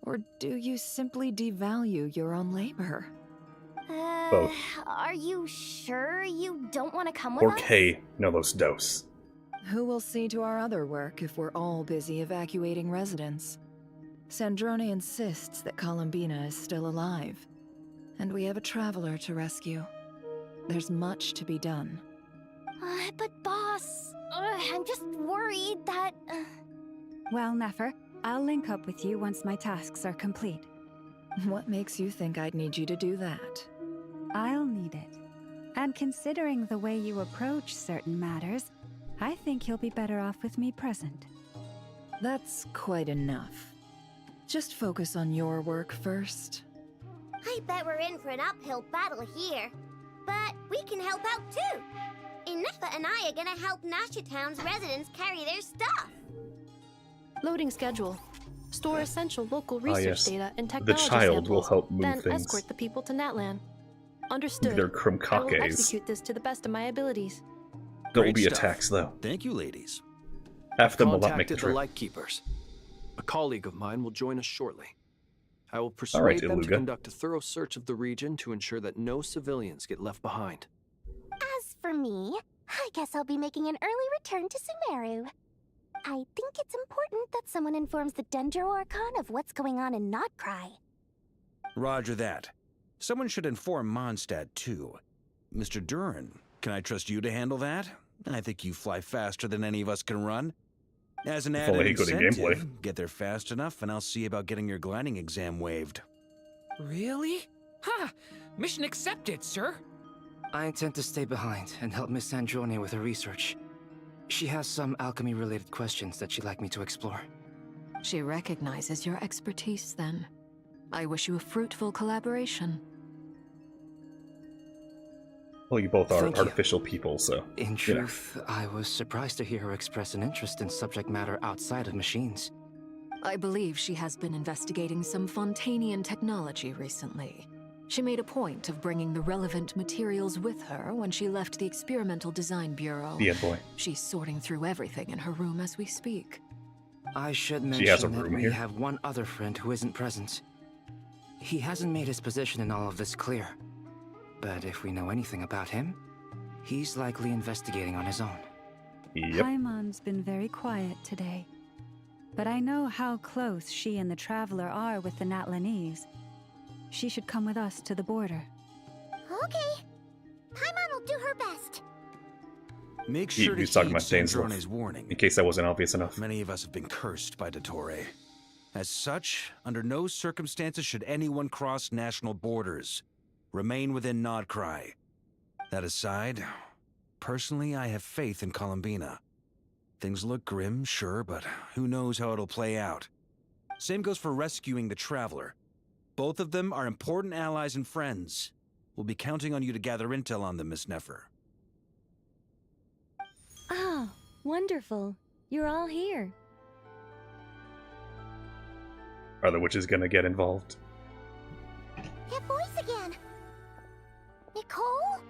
Or do you simply devalue your own labor? Both. Are you sure you don't want to come with Por us? qué no los dos? Who will see to our other work if we're all busy evacuating residents? Sandrone insists that Columbina is still alive, and we have a traveler to rescue. There's much to be done. But boss, I'm just worried that... Well, Nefer, I'll link up with you once my tasks are complete. What makes you think I'd need you to do that? I'll need it. And considering the way you approach certain matters, I think you'll be better off with me present. That's quite enough. Just focus on your work first. I bet we're in for an uphill battle here. But we can help out too. Inefa and I are gonna help Nasha Town's residents carry their stuff. Loading schedule. Store essential local research data and technology The child samples, will help move then things. escort the people to Natlan. Understood. They're I will Krumkakes. execute this to the best of my abilities. Don't Great be stuff. attacks, though. Thank you, ladies. Half them will not make Contacted the the trip. Lightkeepers. A colleague of mine will join us shortly. I will All persuade right, them to Iluga. conduct a thorough search of the region to ensure that no civilians get left behind. As for me, I guess I'll be making an early return to Sumeru. I think it's important that someone informs the Dendro Archon of what's going on in Nod-Krai. Roger that. Someone should inform Mondstadt, too. Mr. Duran, can I trust you to handle that? I think you fly faster than any of us can run. As an If added only he could in incentive, gameplay. get there fast enough and I'll see about getting your gliding exam waived. Really? Ha! Mission accepted, sir. I intend to stay behind and help Miss Sandrone with her research. She has some alchemy-related questions that she'd like me to explore. She recognizes your expertise, then. I wish you a fruitful collaboration. Well, you both are Thank you. artificial people, so... In you know. truth, I was surprised to hear her express an interest in subject matter outside of machines. I believe she has been investigating some Fontanian technology recently. She made a point of bringing the relevant materials with her when she left the Experimental Design Bureau. Yeah, boy. She's sorting through everything in her room as we speak. I should She has a mention that room we here. have one other friend who isn't present. He hasn't made his position in all of this clear. But if we know anything about him, he's likely investigating on his own. Paimon's been very quiet today. But I know how close she and the Traveler are with the Natlanese. She should come with us to the border. Okay. Paimon will do her best. Make He- sure he's to talking heed about Dainsleif, Sandrone's warning. in case that wasn't obvious enough. Many of us have been cursed by Dottore. As such, under no circumstances should anyone cross national borders. Remain within Nod-Krai. That aside, personally, I have faith in Columbina. Things look grim, sure, but who knows how it'll play out. Same goes for rescuing the Traveler. Both of them are important allies and friends. We'll be counting on you to gather intel on them, Miss Nefer. Ah, wonderful. You're all here. Are the witches gonna get involved? That voice again. Nicole?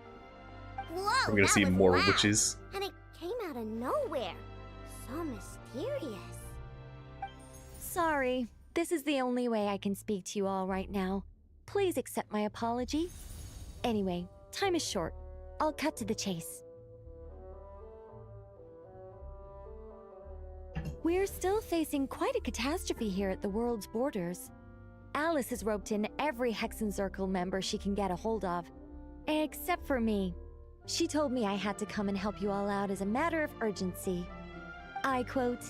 Whoa, I'm gonna that see was more loud. witches. And it came out of nowhere. So mysterious. Sorry, this is the only way I can speak to you all right now. Please accept my apology. Anyway, time is short. I'll cut to the chase. We're still facing quite a catastrophe here at the world's borders. Alice has roped in every Hexenzirkel member she can get a hold of. Except for me. She told me I had to come and help you all out as a matter of urgency. I quote,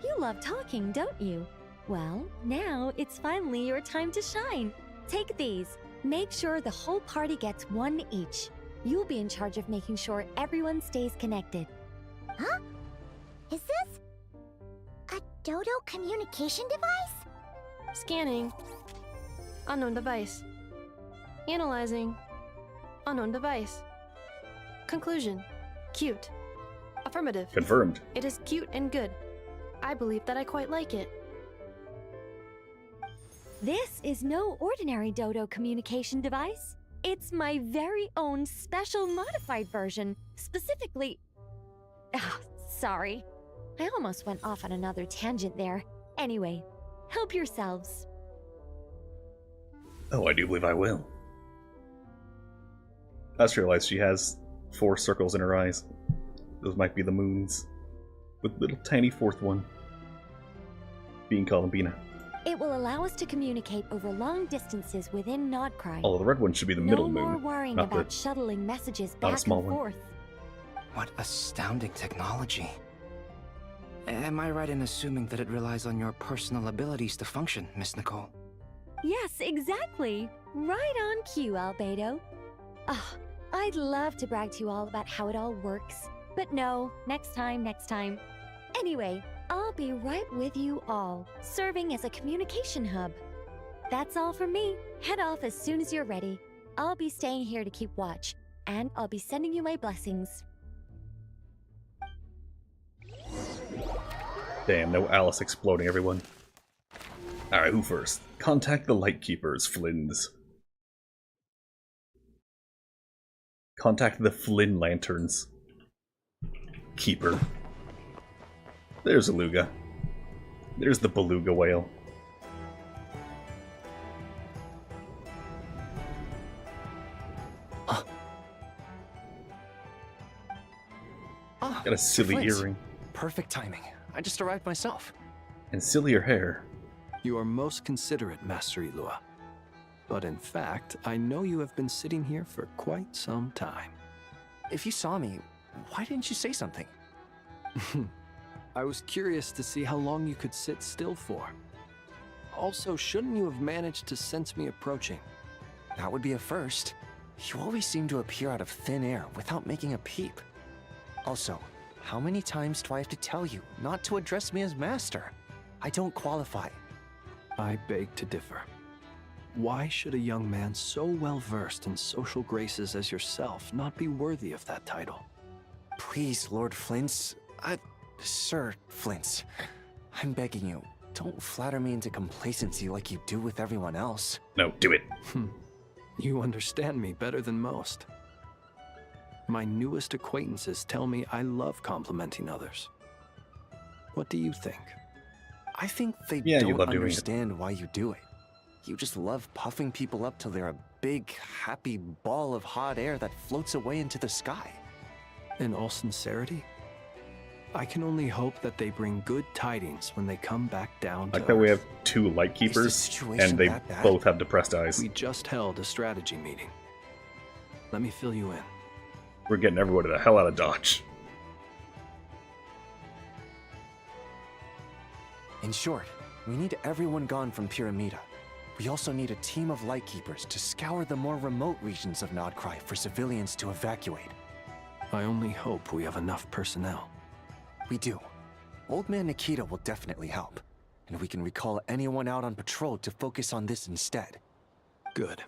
"You love talking, don't you? Well, now it's finally your time to shine. Take these. Make sure the whole party gets one each. You'll be in charge of making sure everyone stays connected." Huh? Is this a Dodo communication device? Scanning. Unknown device. Analyzing. Unknown device. Conclusion. Cute. Affirmative. Confirmed. It is cute and good. I believe that I quite like it. This is no ordinary Dodo communication device. It's my very own special modified version, specifically... sorry. I almost went off on another tangent there. Anyway, help yourselves. Oh, I do believe I will. I just realized she has 4 circles in her eyes. Those might be the moons. With little tiny 4th one being Columbina. It will allow us to communicate over long distances within Nod-Krai. Although the red one should be the middle No moon. more worrying not about the, shuttling messages not a back small and one. forth. What astounding technology. Am I right in assuming that it relies on your personal abilities to function, Miss Nicole? Yes, exactly. Right on cue, Albedo. Ah, I'd love to brag to you all about how it all works. But no, next time. Anyway, I'll be right with you all, serving as a communication hub. That's all from me. Head off as soon as you're ready. I'll be staying here to keep watch, and I'll be sending you my blessings. Damn, no Alice exploding everyone. Alright, who first? Contact the Lightkeepers, Flynn's. Contact the Flynn Lanterns. Keeper. There's Aluga. There's the beluga whale. Got a silly Flint. earring. Perfect timing. I just arrived myself. And sillier hair. You are most considerate, Master Ilua. But in fact, I know you have been sitting here for quite some time. If you saw me, why didn't you say something? I was curious to see how long you could sit still for. Also, shouldn't you have managed to sense me approaching? That would be a first. You always seem to appear out of thin air without making a peep. Also, how many times do I have to tell you not to address me as master? I don't qualify. I beg to differ. Why should a young man so well versed in social graces as yourself not be worthy of that title? Please, Lord Flint's... Sir Flint's. I'm begging you, don't flatter me into complacency like you do with everyone else. No, do it. You understand me better than most. My newest acquaintances tell me I love complimenting others. What do you think? I think they you don't love doing it. understand why you do it. You just love puffing people up till they're a big, happy ball of hot air that floats away into the sky. In all sincerity, I can only hope that they bring good tidings when they come back down to Like that we Earth. have 2 Lightkeepers, situation and they that bad? both have depressed eyes. We just held a strategy meeting. Let me fill you in. We're getting everybody the hell out of Dodge. In short, we need everyone gone from Pyramida. We also need a team of Lightkeepers to scour the more remote regions of Nod-Krai for civilians to evacuate. I only hope we have enough personnel. We do. Old Man Nikita will definitely help, and we can recall anyone out on patrol to focus on this instead. Good.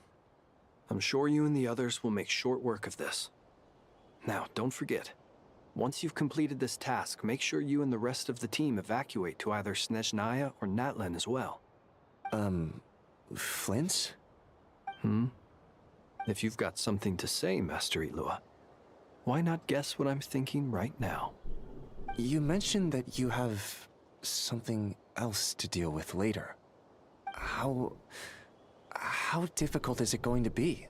I'm sure you and the others will make short work of this. Now, don't forget, Once you've completed this task, make sure you and the rest of the team evacuate to either Snezhnaya or Natlan as well. Flint? If you've got something to say, Master Ilua, why not guess what I'm thinking right now? You mentioned that you have something else to deal with later. How difficult is it going to be?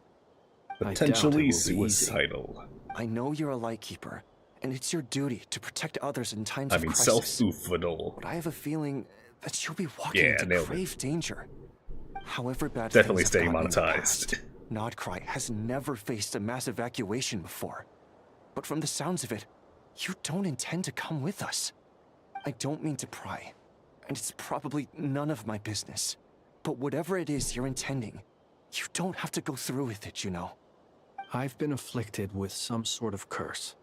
Potentially suicidal. I know you're a Lightkeeper, and it's your duty to protect others in times of crisis. Self-suicidal. But I have a feeling that you'll be walking into grave danger. However bad definitely things have staying gotten in the monetized. past, Nod-Krai has never faced a mass evacuation before. But from the sounds of it, you don't intend to come with us. I don't mean to pry, and it's probably none of my business. But whatever it is you're intending, you don't have to go through with it, you know. I've been afflicted with some sort of curse,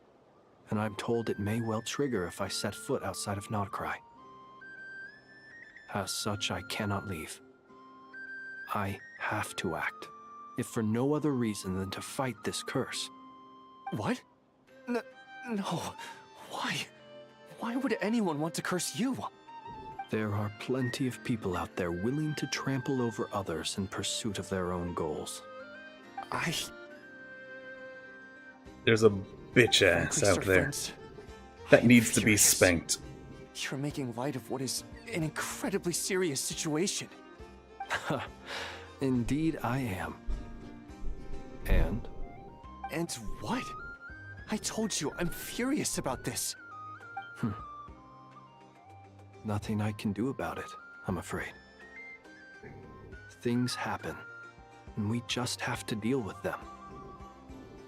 and I'm told it may well trigger if I set foot outside of Nod-Krai. As such, I cannot leave. I have to act, if for no other reason than to fight this curse. What? No. Why? Why would anyone want to curse you? There are plenty of people out there willing to trample over others in pursuit of their own goals. There's a bitch ass out there that needs to be spanked. You're making light of what is an incredibly serious situation. Indeed I am. And? And what? I told you, I'm furious about this. Nothing I can do about it, I'm afraid. Things happen, and we just have to deal with them.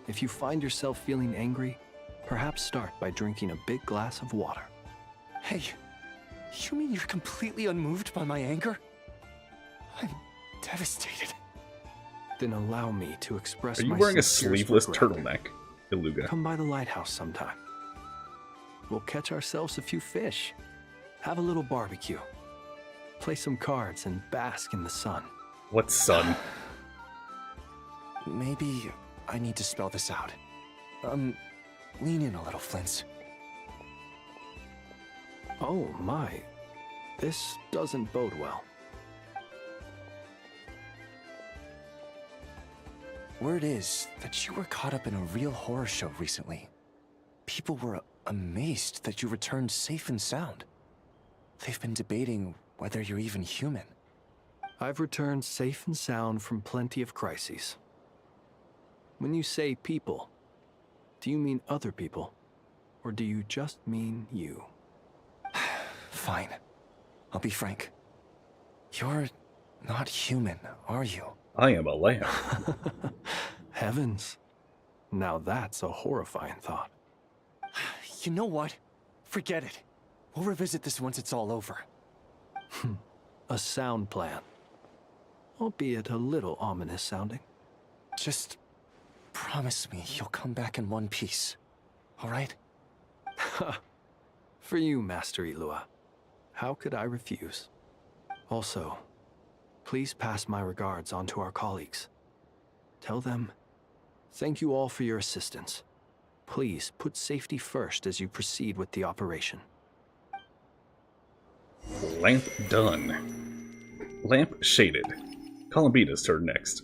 If you find yourself feeling angry, perhaps start by drinking a big glass of water. Hey, you mean you're completely unmoved by my anger? I'm devastated. Then allow me to express Are you my wearing a sincerest sleeveless regret. turtleneck, Iluga? Come by the lighthouse sometime. We'll catch ourselves a few fish, have a little barbecue, play some cards, and bask in the sun. What sun? Maybe I need to spell this out. Lean in a little, Flint. Oh my, this doesn't bode well. Word is that you were caught up in a real horror show recently. People were amazed that you returned safe and sound. They've been debating whether you're even human. I've returned safe and sound from plenty of crises. When you say people, do you mean other people? Or do you just mean you? Fine. I'll be frank. You're not human, are you? I am a lamb. Heavens. Now that's a horrifying thought. You know what? Forget it. We'll revisit this once it's all over. A sound plan. Albeit a little ominous sounding. Just promise me you'll come back in one piece. All right? For you, Master Ilua. How could I refuse? Also, please pass my regards on to our colleagues. Tell them, thank you all for your assistance. Please put safety first as you proceed with the operation. Lamp done. Lamp shaded. Columbina's turn next.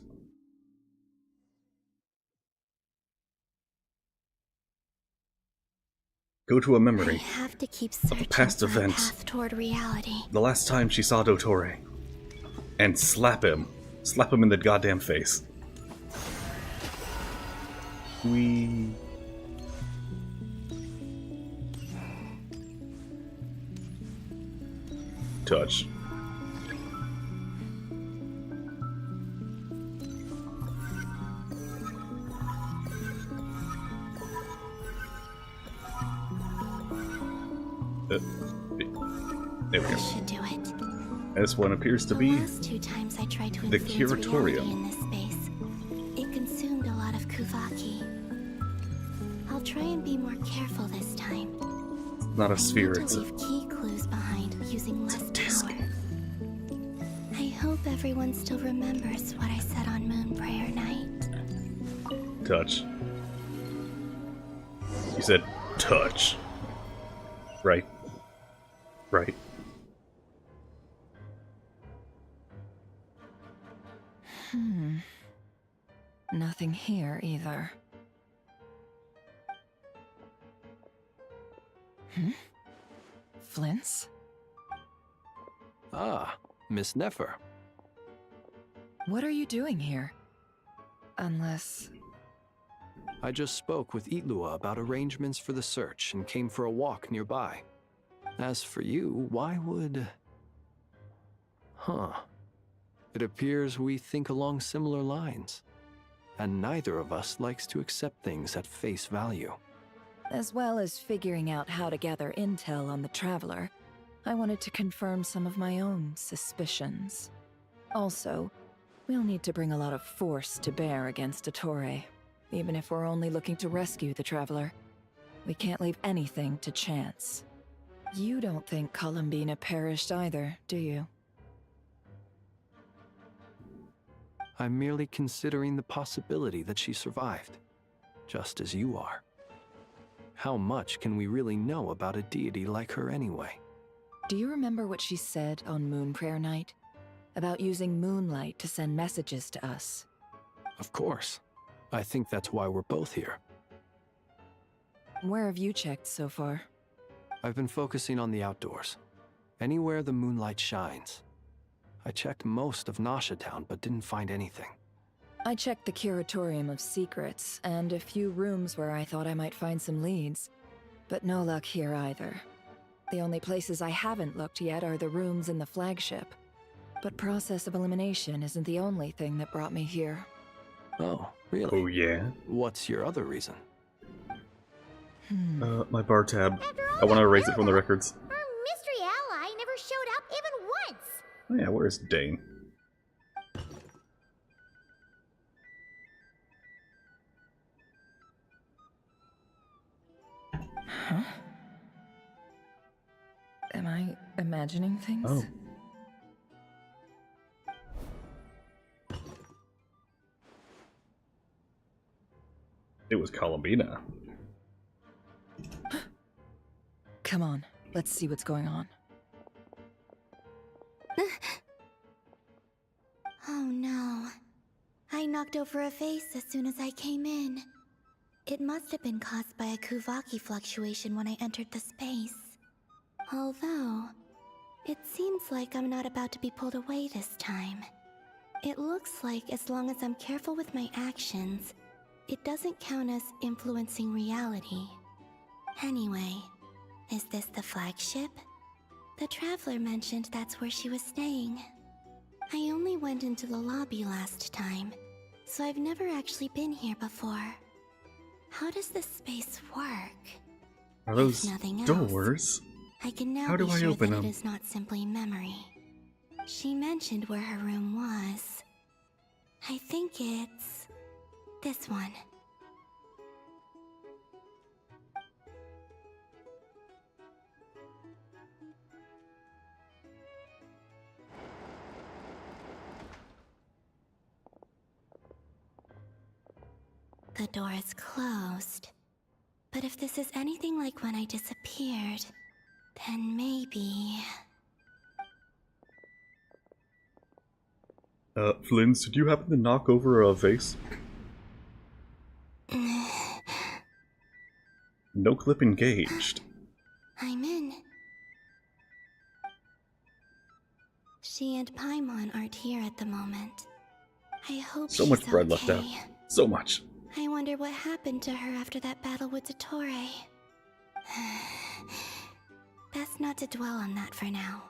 Go to a memory I have to keep of a searching past for a event. path toward reality. The last time she saw Dottore. And slap him. Slap him in the goddamn face. We... Touch. There we go. Should do it. This one appears to be The last two times I tried to the influence reality curatorium. in this space, it consumed a lot of Kuvaki. I'll try and be more careful this time. Not a sphere, I need it's to a... leave key clues behind using less power. I hope everyone still remembers what I said on Moon Prayer Night. Touch. You said touch. Right. Right. Nothing here either. Flint's? Ah, Miss Nefer. What are you doing here? Unless... I just spoke with Itlua about arrangements for the search and came for a walk nearby. As for you, why would... Huh. It appears we think along similar lines. And neither of us likes to accept things at face value. As well as figuring out how to gather intel on the Traveler, I wanted to confirm some of my own suspicions. Also, we'll need to bring a lot of force to bear against Dottore, even if we're only looking to rescue the Traveler. We can't leave anything to chance. You don't think Columbina perished either, do you? I'm merely considering the possibility that she survived, just as you are. How much can we really know about a deity like her anyway? Do you remember what she said on Moon Prayer Night? About using moonlight to send messages to us? Of course. I think that's why we're both here. Where have you checked so far? I've been focusing on the outdoors. Anywhere the moonlight shines. I checked most of Nasha Town, but didn't find anything. I checked the Curatorium of Secrets, and a few rooms where I thought I might find some leads. But no luck here either. The only places I haven't looked yet are the rooms in the flagship. But process of elimination isn't the only thing that brought me here. Oh, really? Oh, yeah? What's your other reason? My bar tab. I want to erase it from the records. Our mystery ally never showed up even once. Oh yeah, where's Dane? Huh? Am I imagining things? Oh. It was Columbina. Come on, let's see what's going on. Oh no. I knocked over a vase as soon as I came in. It must have been caused by a Kuvaki fluctuation when I entered the space. Although, it seems like I'm not about to be pulled away this time. It looks like as long as I'm careful with my actions, it doesn't count as influencing reality. Anyway, is this the flagship? The Traveler mentioned that's where she was staying. I only went into the lobby last time, so I've never actually been here before. How does this space work? Are those If nothing doors? I can now How do be I sure open that them? it is not simply memory. She mentioned where her room was. I think it's this one. The door is closed. But if this is anything like when I disappeared, then maybe... Flynn, did you happen to knock over a vase? No clip engaged. I'm in. She and Paimon aren't here at the moment. I hope So she's much bread left out. okay. So much. I wonder what happened to her after that battle with Dottore. Best not to dwell on that for now.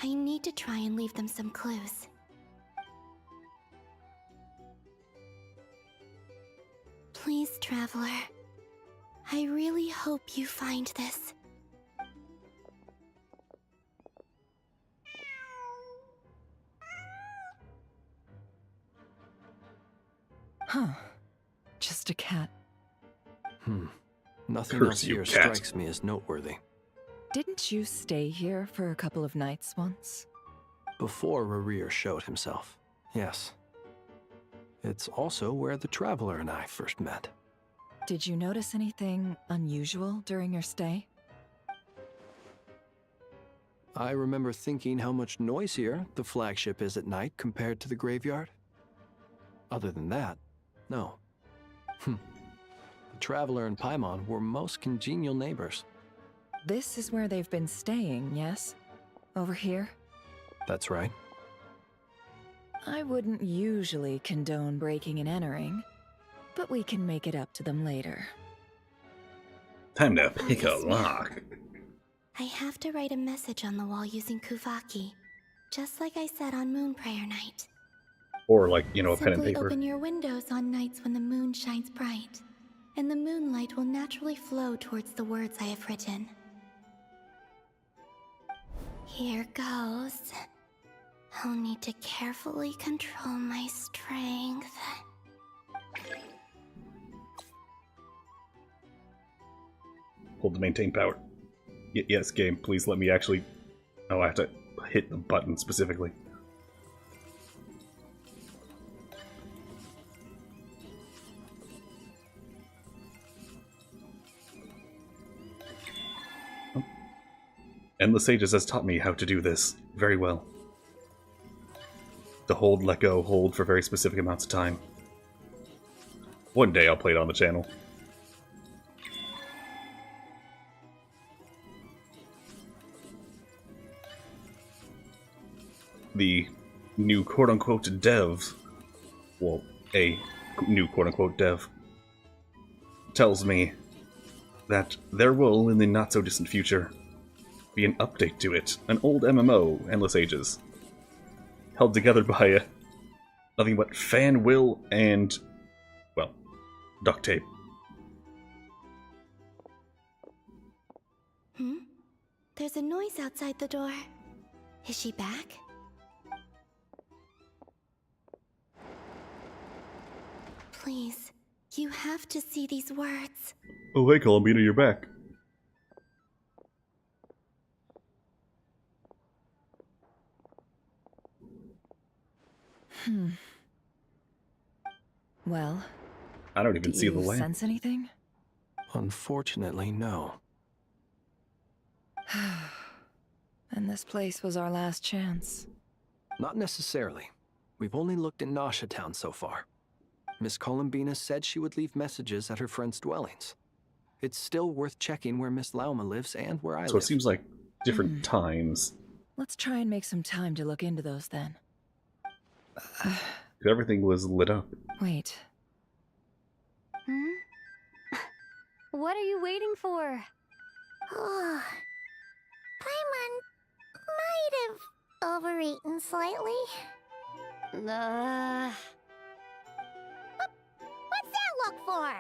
I need to try and leave them some clues. Please, Traveler. I really hope you find this. Huh. Just a cat. Nothing Curse else you, here cat. strikes me as noteworthy. Didn't you stay here for a couple of nights once? Before Rarir showed himself, yes. It's also where the Traveler and I first met. Did you notice anything unusual during your stay? I remember thinking how much noisier the flagship is at night compared to the graveyard. Other than that, no. The Traveler and Paimon were most congenial neighbors. This is where they've been staying, yes? Over here? That's right. I wouldn't usually condone breaking and entering, but we can make it up to them later. Time to pick a lock. I have to write a message on the wall using Kuvaki, just like I said on Moon Prayer Night. Or like, you know, a pen and Simply paper. open your windows on nights when the moon shines bright, and the moonlight will naturally flow towards the words I have written. Here goes. I'll need to carefully control my strength. Hold to maintain power. Yes, game, please let me actually... Oh, I have to hit the button specifically. Oh. Endless Ages has taught me how to do this very well. To hold, let go, hold for very specific amounts of time. One day I'll play it on the channel. The new quote-unquote dev, well, a new quote-unquote dev, tells me that there will, in the not-so-distant future, be an update to it, an old MMO, Endless Ages, held together by nothing but fan will and, well, duct tape. There's a noise outside the door. Is she back? Please, you have to see these words. Oh, hey, Columbina, you're back. Well, I don't even see the do you lamp. sense anything? Unfortunately, no. And this place was our last chance. Not necessarily. We've only looked in Nasha Town so far. Miss Columbina said she would leave messages at her friends' dwellings. It's still worth checking where Miss Lauma lives and where I live. So it seems like different times. Let's try and make some time to look into those then. Everything was lit up. Wait. What are you waiting for? Oh, Paimon might have overeaten slightly. What's that look for?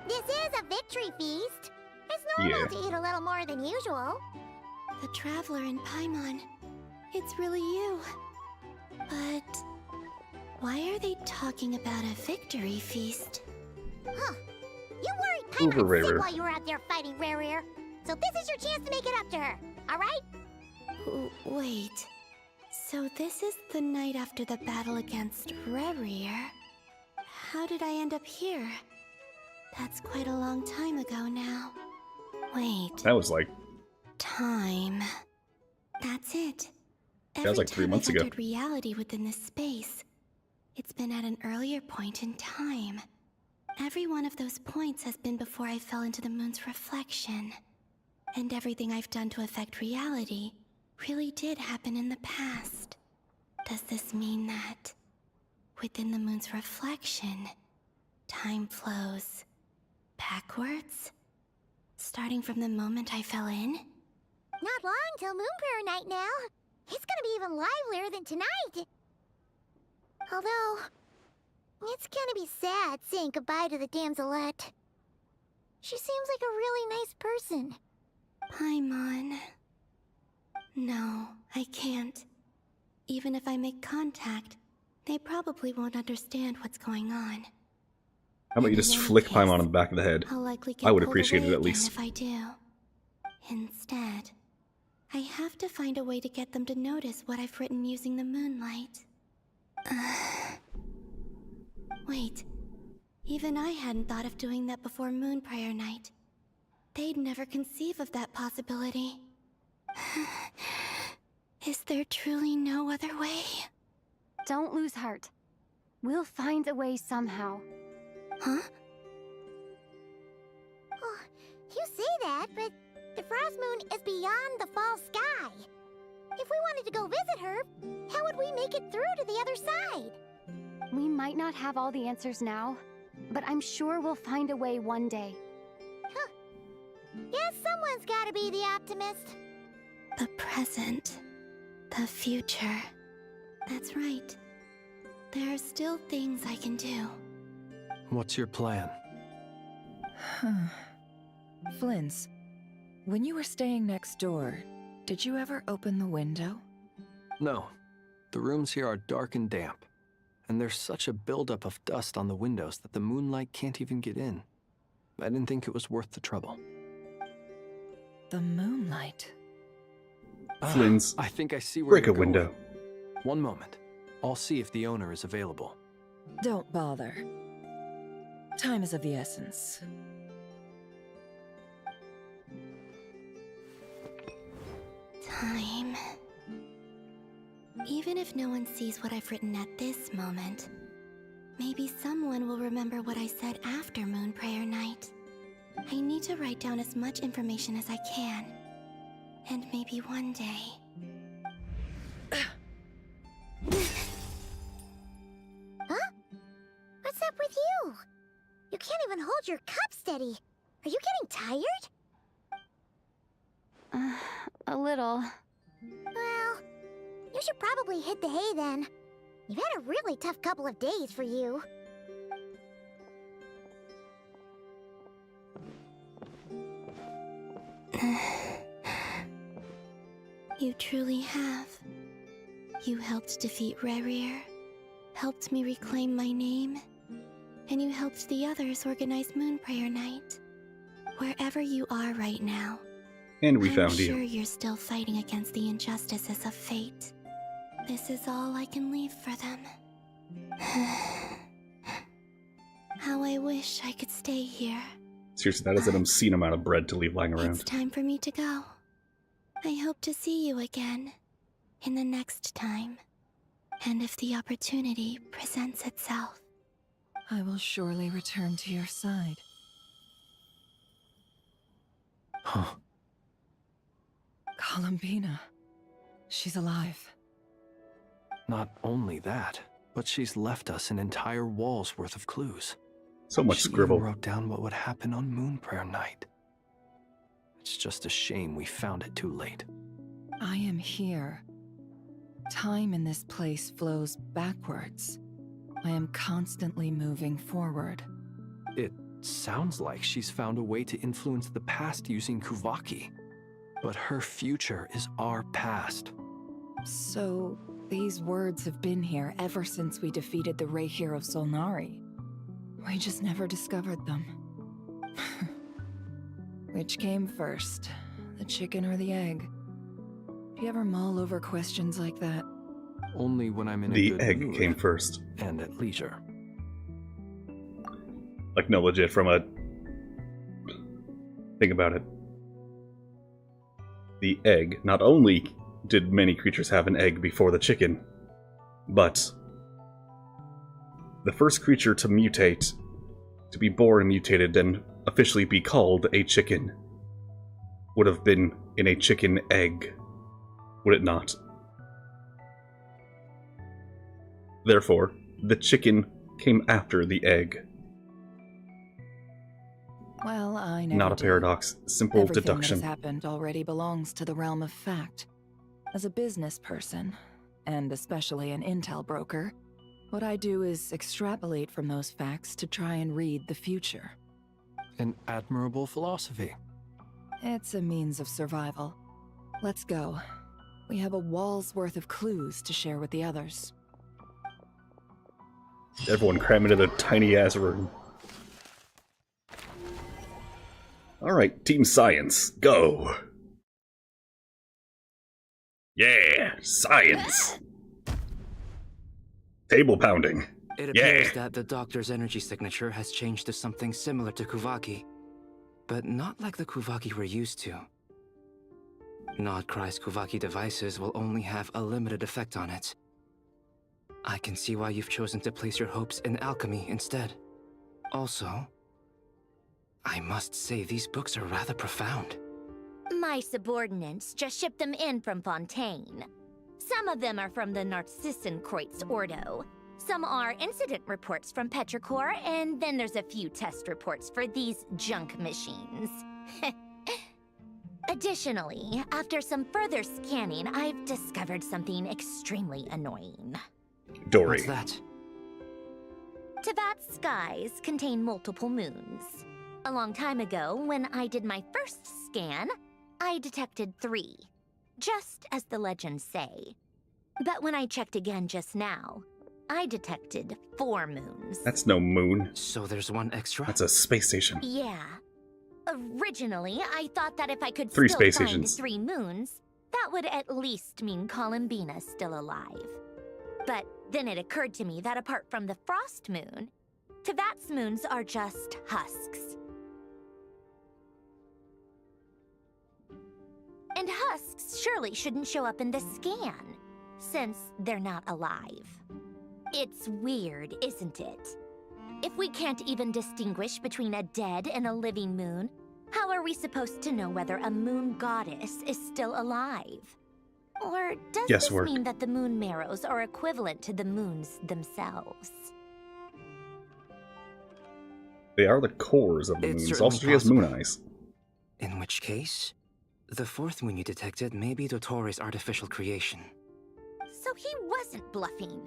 This is a victory feast. It's normal to eat a little more than usual. The Traveler and Paimon. It's really you. But why are they talking about a victory feast? Huh. You worried Uber Paimon sick Raver. while you were out there fighting Rare. So this is your chance to make it up to her, alright? Wait. So this is the night after the battle against Rare. How did I end up here? That's quite a long time ago now. Wait. That was like... Time. That's it. That was like 3 months I've ago. entered reality within this space, it's been at an earlier point in time. Every one of those points has been before I fell into the moon's reflection. And everything I've done to affect reality really did happen in the past. Does this mean that within the moon's reflection, time flows backwards? Starting from the moment I fell in? Not long till Moon Prayer Night now. It's gonna be even livelier than tonight. Although, it's gonna be sad saying goodbye to the damselette. She seems like a really nice person. Paimon. No, I can't. Even if I make contact, they probably won't understand what's going on. How about you just flick Paimon on the back of the head? I'll likely get I would pulled appreciate away it at again least. if I do. Instead, I have to find a way to get them to notice what I've written using the moonlight. Wait, Even I hadn't thought of doing that before Moon Prayer Night. They'd never conceive of that possibility. Is there truly no other way? Don't lose heart. We'll find a way somehow. Huh? Oh, you say that, but the Frost Moon is beyond the fall sky. If we wanted to go visit her, how would we make it through to the other side? We might not have all the answers now, but I'm sure we'll find a way one day. Huh. Guess someone's gotta be the optimist. The present. The future. That's right. There are still things I can do. What's your plan? Flint's, when you were staying next door, did you ever open the window? No. The rooms here are dark and damp. And there's such a buildup of dust on the windows that the moonlight can't even get in. I didn't think it was worth the trouble. The moonlight? Flynn's. I think I see where Break a you're going. window. One moment. I'll see if the owner is available. Don't bother. Time is of the essence. Time. Even if no one sees what I've written at this moment, maybe someone will remember what I said after Moon Prayer Night. I need to write down as much information as I can. And maybe one day... Huh? What's up with you? You can't even hold your cup steady. Are you getting tired? A little. Well, you should probably hit the hay then. You've had a really tough couple of days for you. You truly have. You helped defeat Rerir, helped me reclaim my name, and you helped the others organize Moon Prayer Night. Wherever you are right now, And we found you. I'm sure you're still fighting against the injustices of fate. This is all I can leave for them. How I wish I could stay here. Seriously, that is an obscene amount of bread to leave lying around. It's time for me to go. I hope to see you again in the next time. And if the opportunity presents itself. I will surely return to your side. Huh. Columbina. She's alive. Not only that, but she's left us an entire wall's worth of clues. So much She scribble. even wrote down what would happen on Moon Prayer Night. It's just a shame we found it too late. I am here. Time in this place flows backwards. I am constantly moving forward. It sounds like she's found a way to influence the past using Kuvaki. But her future is our past. So, these words have been here ever since we defeated the Reihir of Solnari. We just never discovered them. Which came first, the chicken or the egg? Do you ever mull over questions like that? Only when I'm in a The good egg mood came first. and at leisure. Like, no, legit, from a... Think about it. The egg, not only did many creatures have an egg before the chicken, but the first creature to mutate, to be born mutated and officially be called a chicken, would have been in a chicken egg, would it not? Therefore, the chicken came after the egg. Well, I never Not a did. paradox, simple Everything deduction. that has happened already belongs to the realm of fact. As a business person, and especially an intel broker, what I do is extrapolate from those facts to try and read the future. An admirable philosophy. It's a means of survival. Let's go. We have a wall's worth of clues to share with the others. Everyone cram into the tiny-ass room. Alright, Team Science, go! Yeah, science! Table pounding. It appears that the Doctor's energy signature has changed to something similar to Kuvaki, but not like the Kuvaki we're used to. Nod-Krai's Kuvaki devices will only have a limited effect on it. I can see why you've chosen to place your hopes in alchemy instead. Also, I must say these books are rather profound. My subordinates just shipped them in from Fontaine. Some of them are from the Narcissenkreuz Ordo. Some are incident reports from Petrichor, and then there's a few test reports for these junk machines. Additionally, after some further scanning, I've discovered something extremely annoying. Dory. What's that? Teyvat's skies contain multiple moons. A long time ago, when I did my first scan, I detected 3, just as the legends say. But when I checked again just now, I detected 4 moons. That's no moon. So there's one extra? That's a space station. Yeah. Originally, I thought that if I could 3 still space find stations. 3 moons, that would at least mean Columbina's still alive. But then it occurred to me that apart from the frost moon, Teyvat's moons are just husks. And husks surely shouldn't show up in the scan, since they're not alive. It's weird, isn't it? If we can't even distinguish between a dead and a living moon, how are we supposed to know whether a moon goddess is still alive? Or does this mean that the moon marrows are equivalent to the moons themselves? They are the cores of the moons. Also, she has moon eyes. In which case, the 4th moon you detected may be Dottore's artificial creation. So he wasn't bluffing.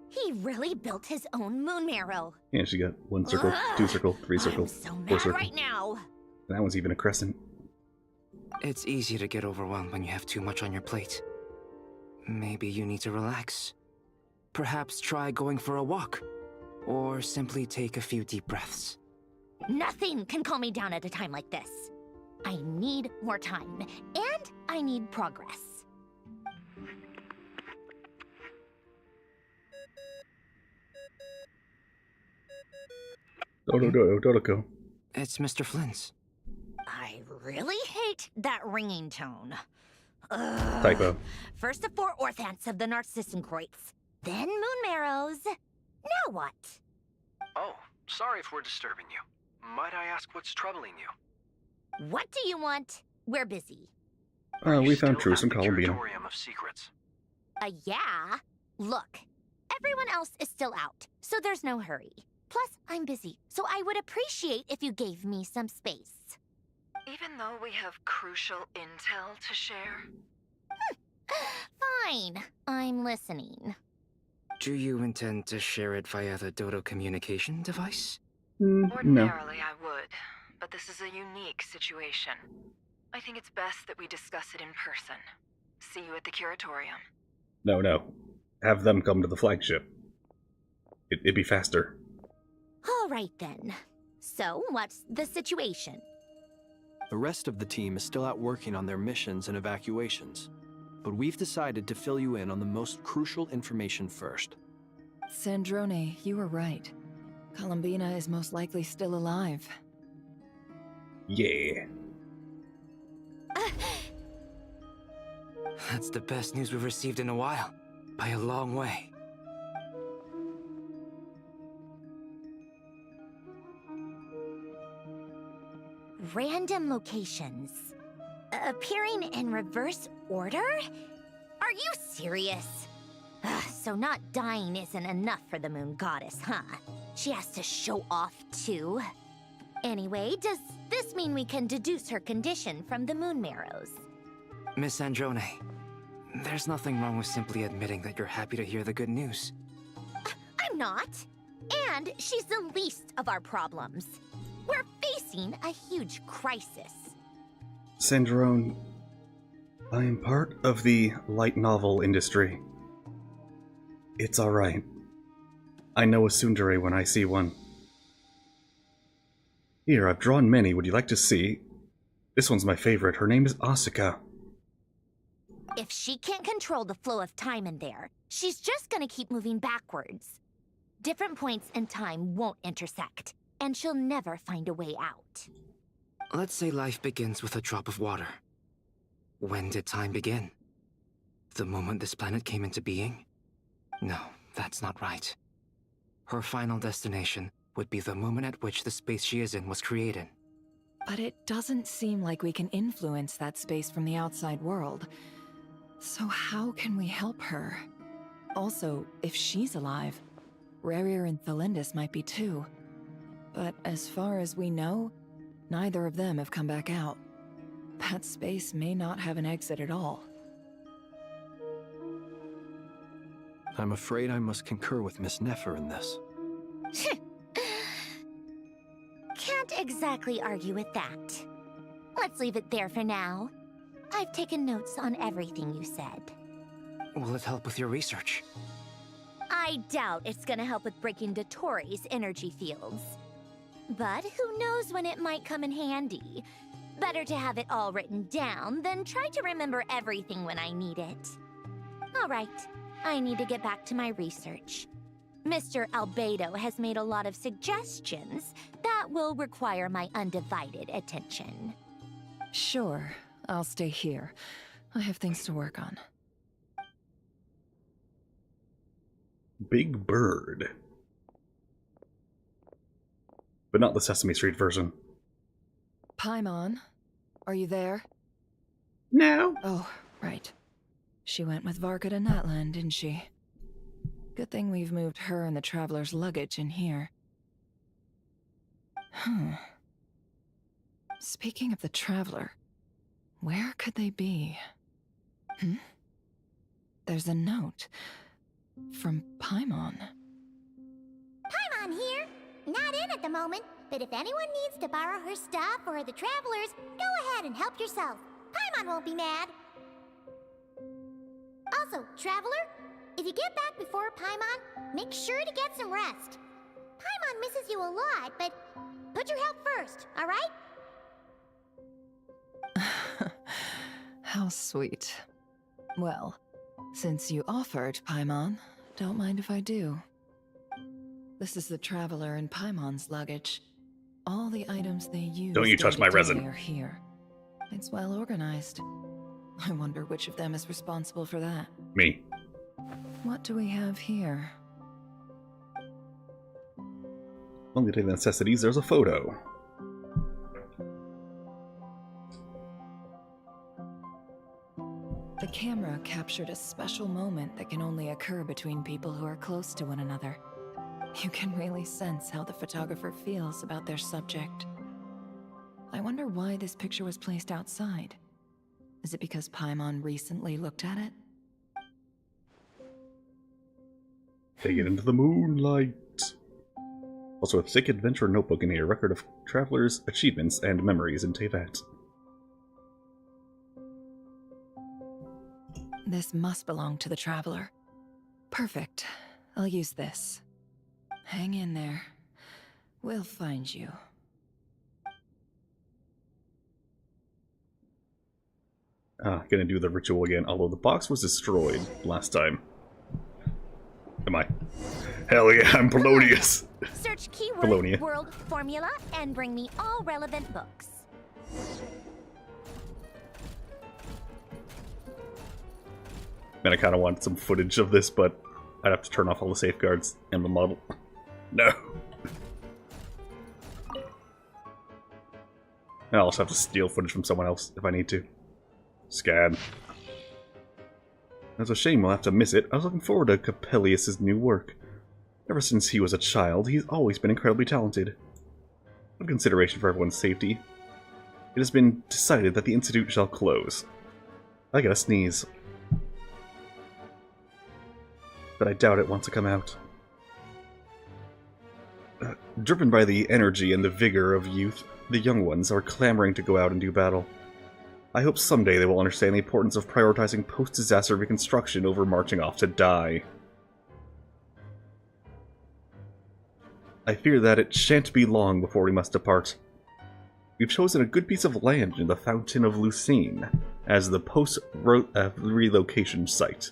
He really built his own moon marrow. Yeah, she got 1 circle, 2 circle, 3 circle, I'm so 4 mad circle. right now. That one's even a crescent. It's easy to get overwhelmed when you have too much on your plate. Maybe you need to relax. Perhaps try going for a walk, or simply take a few deep breaths. Nothing can calm me down at a time like this. I need more time, and I need progress. Dodoko. It's Mr. Flynn's. I really hate that ringing tone. Ugh. Typo. First the 4 orthants of the Narcissenkreuz, then moon marrows. Now what? Oh, sorry if we're disturbing you. Might I ask what's troubling you? What do you want? We're busy. We found Truce in Columbina. Curatorium of Secrets. Yeah? Look, everyone else is still out, so there's no hurry. Plus, I'm busy, so I would appreciate if you gave me some space. Even though we have crucial intel to share? Fine, I'm listening. Do you intend to share it via the Dodo communication device? No. Ordinarily I would, but this is a unique situation. I think it's best that we discuss it in person. See you at the curatorium. No. Have them come to the flagship. It'd be faster. All right then. So, what's the situation? The rest of the team is still out working on their missions and evacuations, but we've decided to fill you in on the most crucial information first. Sandrone, you were right. Columbina is most likely still alive. Yeah. That's the best news we've received in a while, by a long way. Random locations. Appearing in reverse order? Are you serious? So not dying isn't enough for the moon goddess, huh? She has to show off too. Anyway, does this mean we can deduce her condition from the moon marrows? Miss Sandrone, there's nothing wrong with simply admitting that you're happy to hear the good news. I'm not. And she's the least of our problems. We're facing a huge crisis. Sandrone, I am part of the light novel industry. It's alright. I know a tsundere when I see one. Here, I've drawn many. Would you like to see? This one's my favorite. Her name is Asuka. If she can't control the flow of time in there, she's just gonna keep moving backwards. different points in time won't intersect, and she'll never find a way out. Let's say life begins with a drop of water. When did time begin? The moment this planet came into being? No, that's not right. Her final destination would be the moment at which the space she is in was created. But it doesn't seem like we can influence that space from the outside world. So how can we help her? Also, if she's alive, Rarier and Thalindus might be too. But as far as we know, neither of them have come back out. That space may not have an exit at all. I'm afraid I must concur with Miss Nefer in this. Can't exactly argue with that. Let's leave it there for now. I've taken notes on everything you said. Will it help with your research? I doubt it's gonna help with breaking Dottore's energy fields. But who knows when it might come in handy. Better to have it all written down than try to remember everything when I need it. Alright, I need to get back to my research. Mr. Albedo has made a lot of suggestions that will require my undivided attention. Sure, I'll stay here. I have things to work on. Big Bird. But not the Sesame Street version. Paimon, are you there? No. Oh, right. She went with Varka to Natlan, didn't she? Good thing we've moved her and the Traveler's luggage in here. Speaking of the Traveler, where could they be? There's a note from Paimon. Paimon here. Not in at the moment, but if anyone needs to borrow her stuff or the Travelers, go ahead and help yourself. Paimon won't be mad. Also, Traveler, if you get back before Paimon, make sure to get some rest. Paimon misses you a lot, but put your health first, alright? How sweet. Well, since you offered, Paimon, don't mind if I do. This is the Traveler and Paimon's luggage. All the items they use Don't you touch my resin. Are here. It's well organized. I wonder which of them is responsible for that. Me. What do we have here? Only the necessities, there's a photo. The camera captured a special moment that can only occur between people who are close to one another. You can really sense how the photographer feels about their subject. I wonder why this picture was placed outside. Is it because Paimon recently looked at it? Take it into the moonlight. Also, a thick adventure notebook in here, a record of travelers' achievements and memories in Tevat. This must belong to the Traveler. Perfect. I'll use this. Hang in there. We'll find you. Gonna do the ritual again, although the box was destroyed last time. Am I? Hell yeah, I'm Polonius. Search keyword Polonia. world formula and bring me all relevant books. Man, I kind of want some footage of this, but I'd have to turn off all the safeguards and the model. No. I'll also have to steal footage from someone else if I need to. Scad. That's a shame we'll have to miss it. I was looking forward to Coppelius's new work. Ever since he was a child, he's always been incredibly talented. Out of consideration for everyone's safety, it has been decided that the Institute shall close. I gotta sneeze. But I doubt it wants to come out. Driven by the energy and the vigor of youth, the young ones are clamoring to go out and do battle. I hope someday they will understand the importance of prioritizing post-disaster reconstruction over marching off to die. I fear that it shan't be long before we must depart. We've chosen a good piece of land in the Fountain of Lucine as the post-relocation site.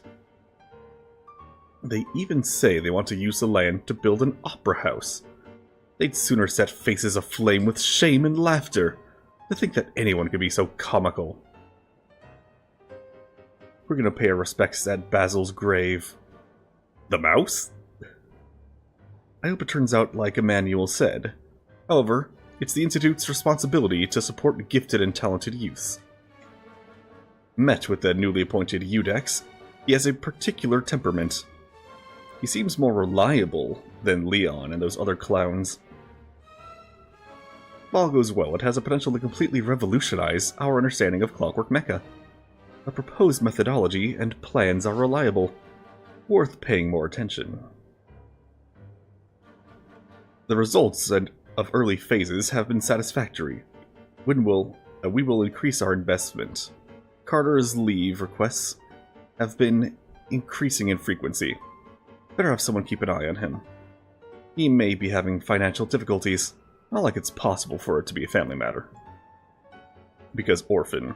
They even say they want to use the land to build an opera house. They'd sooner set faces aflame with shame and laughter. To think that anyone could be so comical. We're gonna pay our respects at Basil's grave. The mouse? I hope it turns out like Emmanuel said. However, it's the Institute's responsibility to support gifted and talented youths. Met with the newly appointed Udex, he has a particular temperament. He seems more reliable than Leon and those other clowns. If all goes well, it has a potential to completely revolutionize our understanding of Clockwork Mecha. The proposed methodology and plans are reliable, worth paying more attention. The results of early phases have been satisfactory. We will increase our investment. Carter's leave requests have been increasing in frequency. Better have someone keep an eye on him. He may be having financial difficulties. Not like it's possible for it to be a family matter. Because orphan.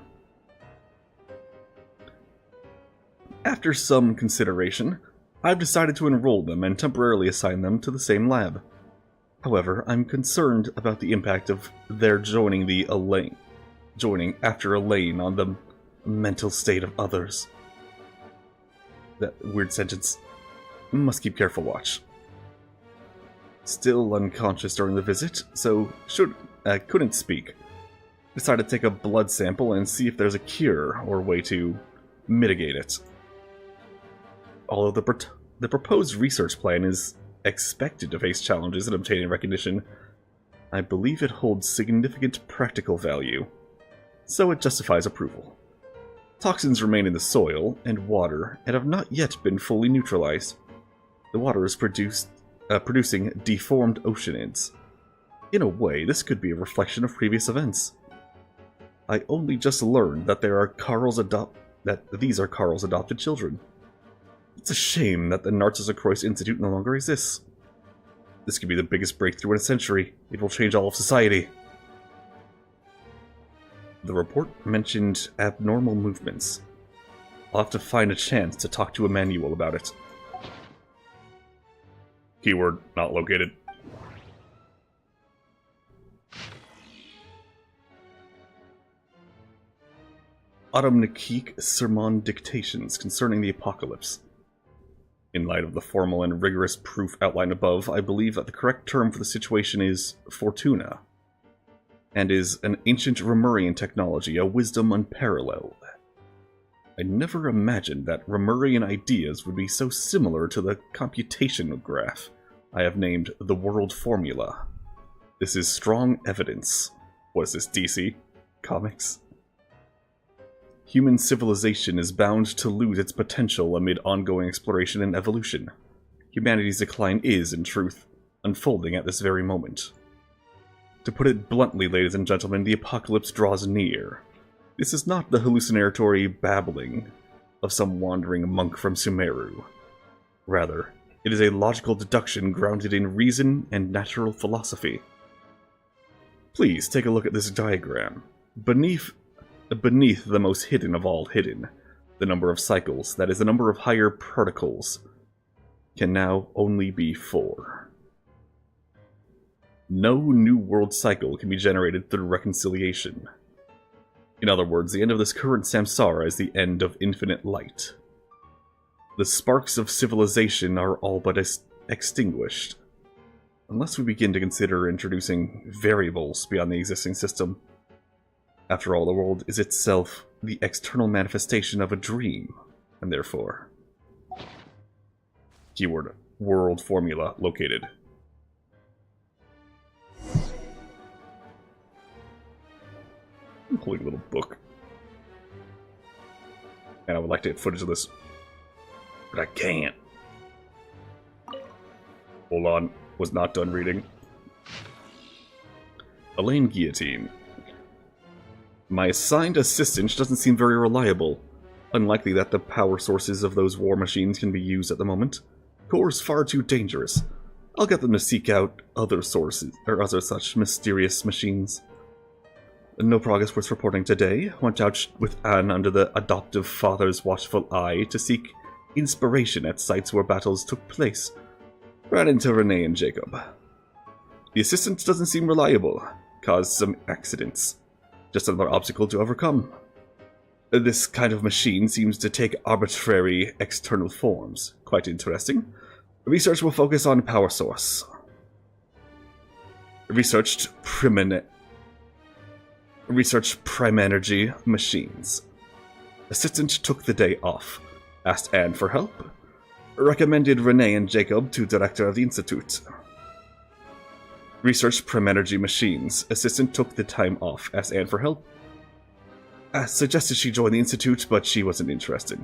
After some consideration, I've decided to enroll them and temporarily assign them to the same lab. However, I'm concerned about the impact of their joining after Elaine on the mental state of others. That weird sentence. Must keep careful watch. Still unconscious during the visit, so couldn't speak. Decided to take a blood sample and see if there's a cure or way to mitigate it. Although the proposed research plan is expected to face challenges in obtaining recognition, I believe it holds significant practical value, so it justifies approval. Toxins remain in the soil and water and have not yet been fully neutralized. The water is producing deformed oceanids. In a way, this could be a reflection of previous events. I only just learned that these are Carl's adopted children. It's a shame that the Narcissus Institute no longer exists. This could be the biggest breakthrough in a century. It will change all of society. The report mentioned abnormal movements. I'll have to find a chance to talk to Emmanuel about it. Keyword not located. Autumn Nikik Sermon Dictations concerning the Apocalypse. In light of the formal and rigorous proof outlined above, I believe that the correct term for the situation is Fortuna, and is an ancient Remurian technology, a wisdom unparalleled. I never imagined that Remurian ideas would be so similar to the computation graph I have named the World Formula. This is strong evidence. What is this, DC? Comics? Human civilization is bound to lose its potential amid ongoing exploration and evolution. Humanity's decline is, in truth, unfolding at this very moment. To put it bluntly, ladies and gentlemen, the apocalypse draws near. This is not the hallucinatory babbling of some wandering monk from Sumeru. Rather, it is a logical deduction grounded in reason and natural philosophy. Please take a look at this diagram. Beneath the most hidden of all hidden, the number of cycles, that is the number of higher particles, can now only be 4. No new world cycle can be generated through reconciliation. In other words, the end of this current samsara is the end of infinite light. The sparks of civilization are all but extinguished. Unless we begin to consider introducing variables beyond the existing system. After all, the world is itself the external manifestation of a dream, and therefore... Keyword, World Formula located. I'm holding a little book. And I would like to get footage of this, but I can't. Hold on, was not done reading. Elaine Guillotine. My assigned assistant doesn't seem very reliable. Unlikely that the power sources of those war machines can be used at the moment. Core is far too dangerous. I'll get them to seek out other sources, or other such mysterious machines. No progress worth reporting today. Went out with Anne under the adoptive father's watchful eye to seek inspiration at sites where battles took place. Ran into Renee and Jacob. The assistant doesn't seem reliable. Caused some accidents. Just another obstacle to overcome. This kind of machine seems to take arbitrary external forms. Quite interesting. Research will focus on power source. Researched prime energy machines. Assistant took the day off. Asked Anne for help. Recommended Renee and Jacob to director of the institute. Researched prime energy machines. Assistant took the time off. Asked Anne for help. Suggested she join the institute, but she wasn't interested.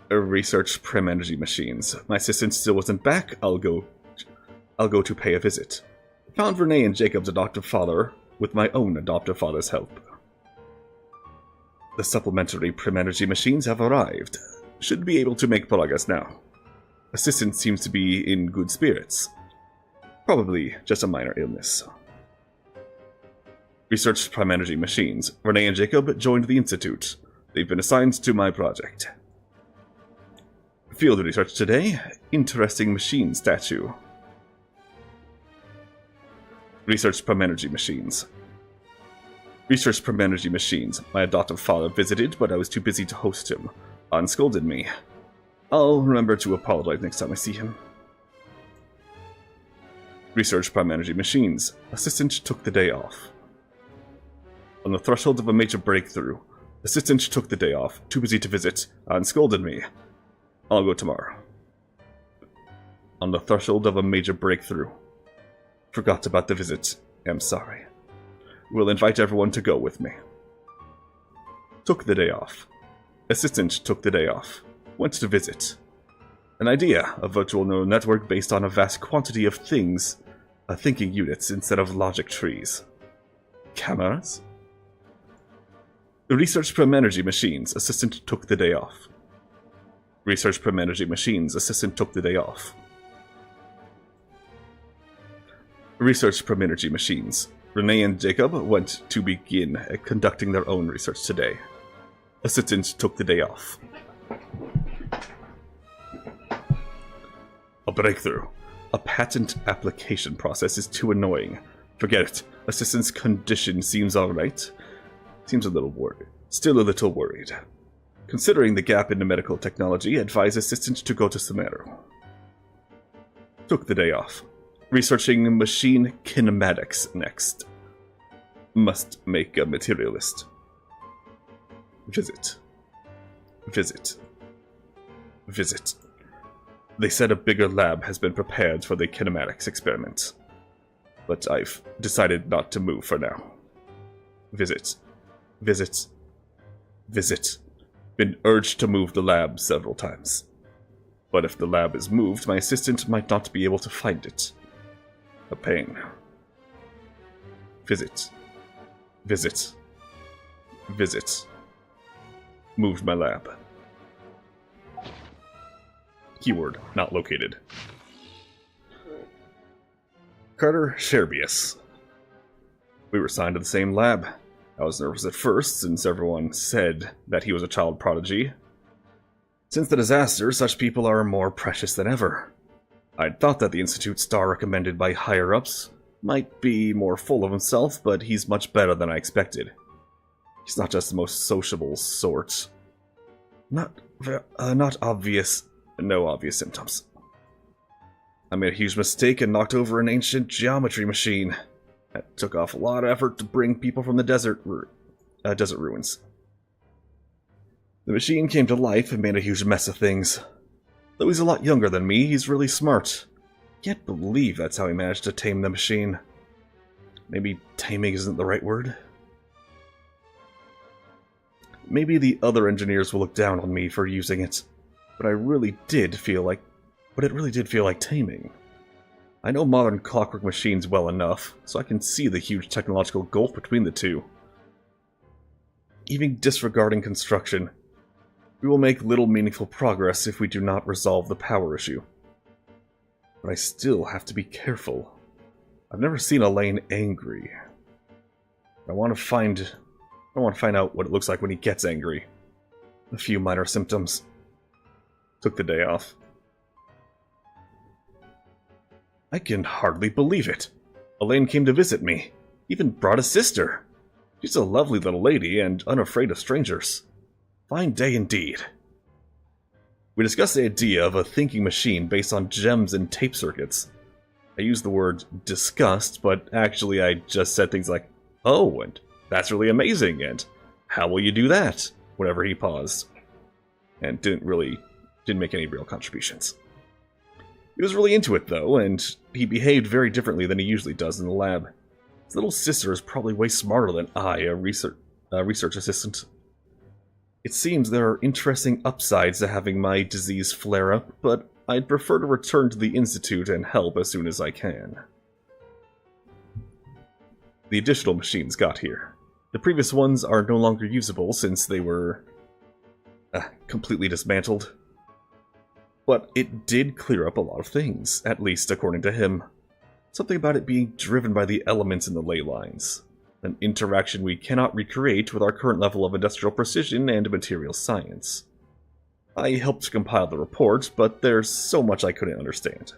Research prime energy machines. My assistant still wasn't back. I'll go to pay a visit. Found Renee and Jacob's adoptive father with my own adoptive father's help. The supplementary prime energy machines have arrived. Should be able to make progress now. Assistant seems to be in good spirits. Probably just a minor illness. Researched prime energy machines. Renee and Jacob joined the institute. They've been assigned to my project. Field research today. Interesting machine statue. Research prime energy machines. Research prime energy machines. My adoptive father visited, but I was too busy to host him. Unscolded me. I'll remember to apologize next time I see him. Research prime energy machines. Assistant took the day off. On the threshold of a major breakthrough. Assistant took the day off. Too busy to visit. Unscolded me. I'll go tomorrow. On the threshold of a major breakthrough. Forgot about the visit. Am sorry. Will invite everyone to go with me. Took the day off. Assistant took the day off. Went to visit. An idea, a virtual neural network based on a vast quantity of things, thinking units instead of logic trees. Cameras? Research prime energy machines. Assistant took the day off. Research prime energy machines. Assistant took the day off. Research prime energy machines. Renee and Jacob went to begin conducting their own research today. Assistant took the day off. A breakthrough. A patent application process is too annoying. Forget it. Assistant's condition seems alright. Seems a little worried. Still a little worried. Considering the gap in the medical technology, advise assistant to go to Sumeru. Took the day off. Researching machine kinematics next. Must make a materialist. Visit. Visit. Visit. They said a bigger lab has been prepared for the kinematics experiment. But I've decided not to move for now. Visit. Visit. Visit. Been urged to move the lab several times. But if the lab is moved, my assistant might not be able to find it. A pain. Visit. Visit. Visit. Moved my lab. Keyword not located. Carter Sherbius. We were assigned to the same lab. I was nervous at first, since everyone said that he was a child prodigy. Since the disaster, such people are more precious than ever. I'd thought that the Institute star recommended by higher-ups might be more full of himself, but he's much better than I expected. He's not just the most sociable sort. Not obvious, no obvious symptoms. I made a huge mistake and knocked over an ancient geometry machine. That took off a lot of effort to bring people from the desert ruins. The machine came to life and made a huge mess of things. Though he's a lot younger than me, he's really smart. Can't believe that's how he managed to tame the machine. Maybe taming isn't the right word? Maybe the other engineers will look down on me for using it, but it really did feel like taming. I know modern clockwork machines well enough, so I can see the huge technological gulf between the two. Even disregarding construction, we will make little meaningful progress if we do not resolve the power issue. But I still have to be careful. I've never seen Elaine angry. I want to find out what it looks like when he gets angry. A few minor symptoms. Took the day off. I can hardly believe it. Elaine came to visit me. Even brought a sister. She's a lovely little lady and unafraid of strangers. Fine day indeed. We discussed the idea of a thinking machine based on gems and tape circuits. I used the word discussed, but actually I just said things like, oh, and that's really amazing, and how will you do that? Whenever he paused. And didn't make any real contributions. He was really into it, though, and he behaved very differently than he usually does in the lab. His little sister is probably way smarter than I, a research assistant. It seems there are interesting upsides to having my disease flare up, but I'd prefer to return to the Institute and help as soon as I can. The additional machines got here. The previous ones are no longer usable since they were completely dismantled. But it did clear up a lot of things, at least according to him. Something about it being driven by the elements in the ley lines. An interaction we cannot recreate with our current level of industrial precision and material science. I helped compile the report, but there's so much I couldn't understand.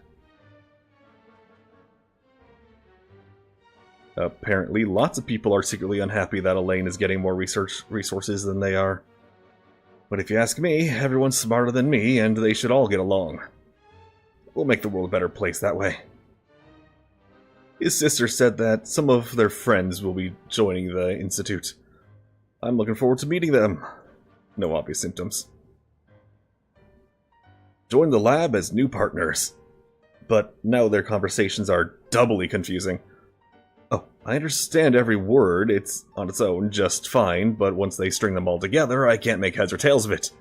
Apparently, lots of people are secretly unhappy that Elaine is getting more research resources than they are. But if you ask me, everyone's smarter than me, and they should all get along. We'll make the world a better place that way. His sister said that some of their friends will be joining the Institute. I'm looking forward to meeting them. No obvious symptoms. Join the lab as new partners. But now their conversations are doubly confusing. Oh, I understand every word, it's on its own just fine, but once they string them all together, I can't make heads or tails of it.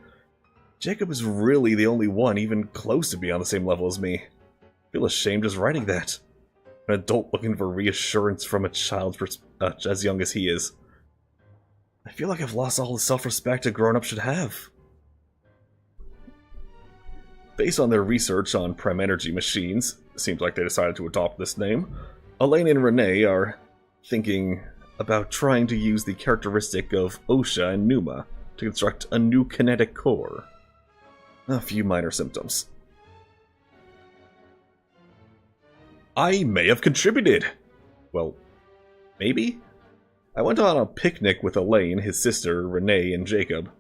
Jacob is really the only one even close to being on the same level as me. I feel ashamed just writing that. An adult looking for reassurance from a child as young as he is. I feel like I've lost all the self-respect a grown-up should have. Based on their research on prime energy machines, seems like they decided to adopt this name, Elaine and Renee are thinking about trying to use the characteristic of Osha and Numa to construct a new kinetic core. A few minor symptoms. I may have contributed! Well, maybe? I went on a picnic with Elaine, his sister, Renee, and Jacob.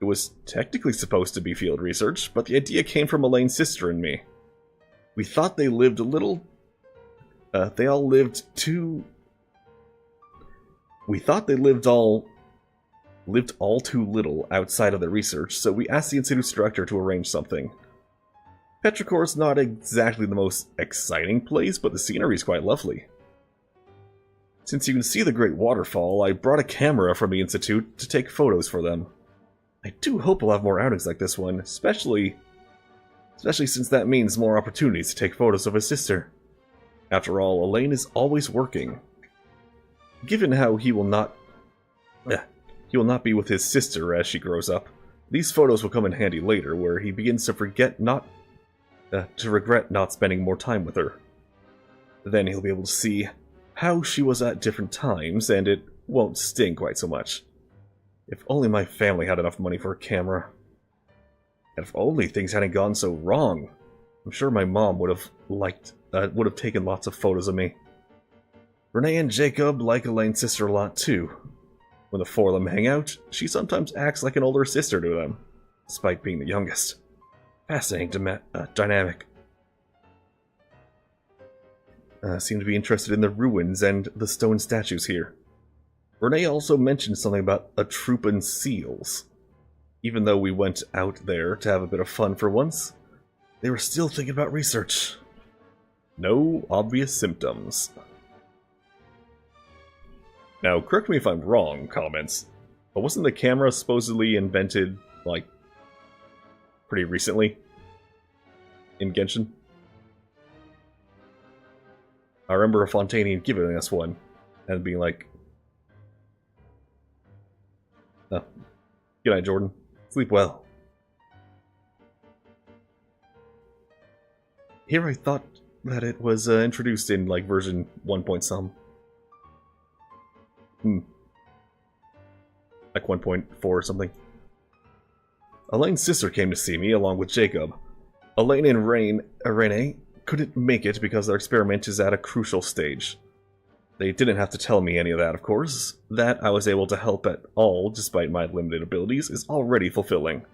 It was technically supposed to be field research, but the idea came from Elaine's sister and me. We thought they lived a little... We thought they lived all too little outside of their research, so we asked the Institute's director to arrange something. Petrichor's not exactly the most exciting place, but the scenery is quite lovely. Since you can see the great waterfall, I brought a camera from the Institute to take photos for them. I do hope we'll have more outings like this one, especially since that means more opportunities to take photos of his sister. After all, Elaine is always working. Given how he will not be with his sister as she grows up, these photos will come in handy later, where he begins to regret not spending more time with her. Then he'll be able to see how she was at different times, and it won't sting quite so much. If only my family had enough money for a camera. And if only things hadn't gone so wrong. I'm sure my mom would have taken lots of photos of me. Renee and Jacob like Elaine's sister a lot too. When the four of them hang out, she sometimes acts like an older sister to them, despite being the youngest. Fascinating dynamic. Seem to be interested in the ruins and the stone statues here. Renee also mentioned something about Atrupan seals. Even though we went out there to have a bit of fun for once, they were still thinking about research. No obvious symptoms. Now, correct me if I'm wrong, comments, but wasn't the camera supposedly invented, like, pretty recently in Genshin? I remember a Fontanian giving us one and being like, oh, good night, Jordan. Sleep well. Here I thought that it was introduced in, like, version 1 point some. Like 1.4 or something. Elaine's sister came to see me, along with Jacob. Elaine and Renee couldn't make it because their experiment is at a crucial stage. They didn't have to tell me any of that, of course. That I was able to help at all, despite my limited abilities, is already fulfilling.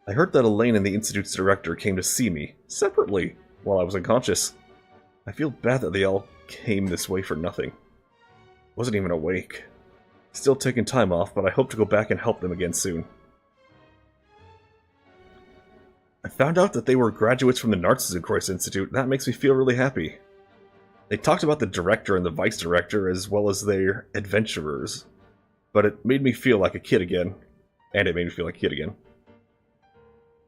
I heard that Elaine and the Institute's director came to see me, separately, while I was unconscious. I feel bad that they all came this way for nothing. Wasn't even awake. Still taking time off, but I hope to go back and help them again soon. I found out that they were graduates from the Nod-Krai Institute. That makes me feel really happy. They talked about the director and the vice director as well as their adventurers, but it made me feel like a kid again. And it made me feel like a kid again.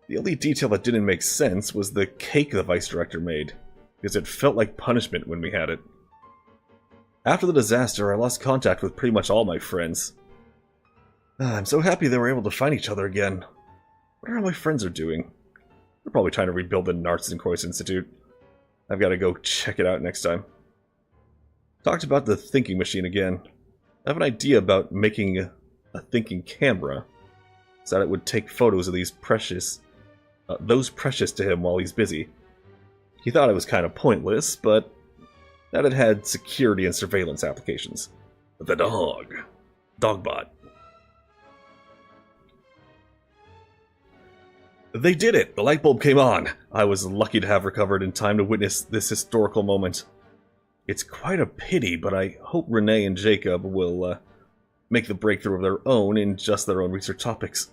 The only detail that didn't make sense was the cake the vice director made, because it felt like punishment when we had it. After the disaster, I lost contact with pretty much all my friends. I'm so happy they were able to find each other again. I wonder how my friends are doing. They're probably trying to rebuild the Nod-Krai Institute. I've got to go check it out next time. Talked about the thinking machine again. I have an idea about making a thinking camera, so that it would take photos of those precious to him while he's busy. He thought it was kind of pointless, but that it had security and surveillance applications. The Dogbot. They did it! The light bulb came on! I was lucky to have recovered in time to witness this historical moment. It's quite a pity, but I hope Renee and Jacob will make the breakthrough of their own in just their own research topics.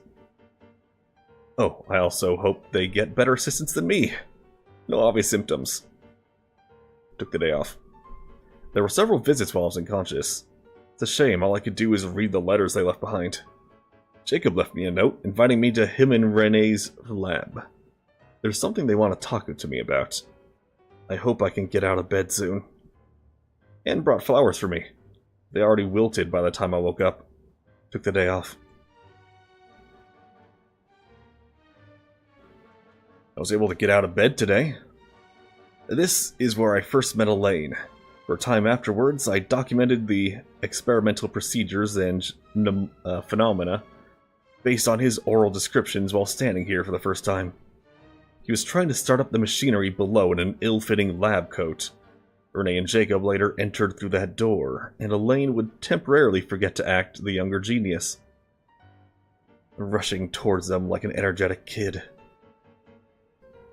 Oh, I also hope they get better assistance than me. No obvious symptoms. Took the day off. There were several visits while I was unconscious. It's a shame, all I could do is read the letters they left behind. Jacob left me a note, inviting me to him and Renee's lab. There's something they want to talk to me about. I hope I can get out of bed soon. And brought flowers for me. They already wilted by the time I woke up. Took the day off. I was able to get out of bed today. This is where I first met Elaine. For a time afterwards, I documented the experimental procedures and phenomena based on his oral descriptions while standing here for the first time. He was trying to start up the machinery below in an ill-fitting lab coat. Renee and Jacob later entered through that door, and Elaine would temporarily forget to act the younger genius, rushing towards them like an energetic kid.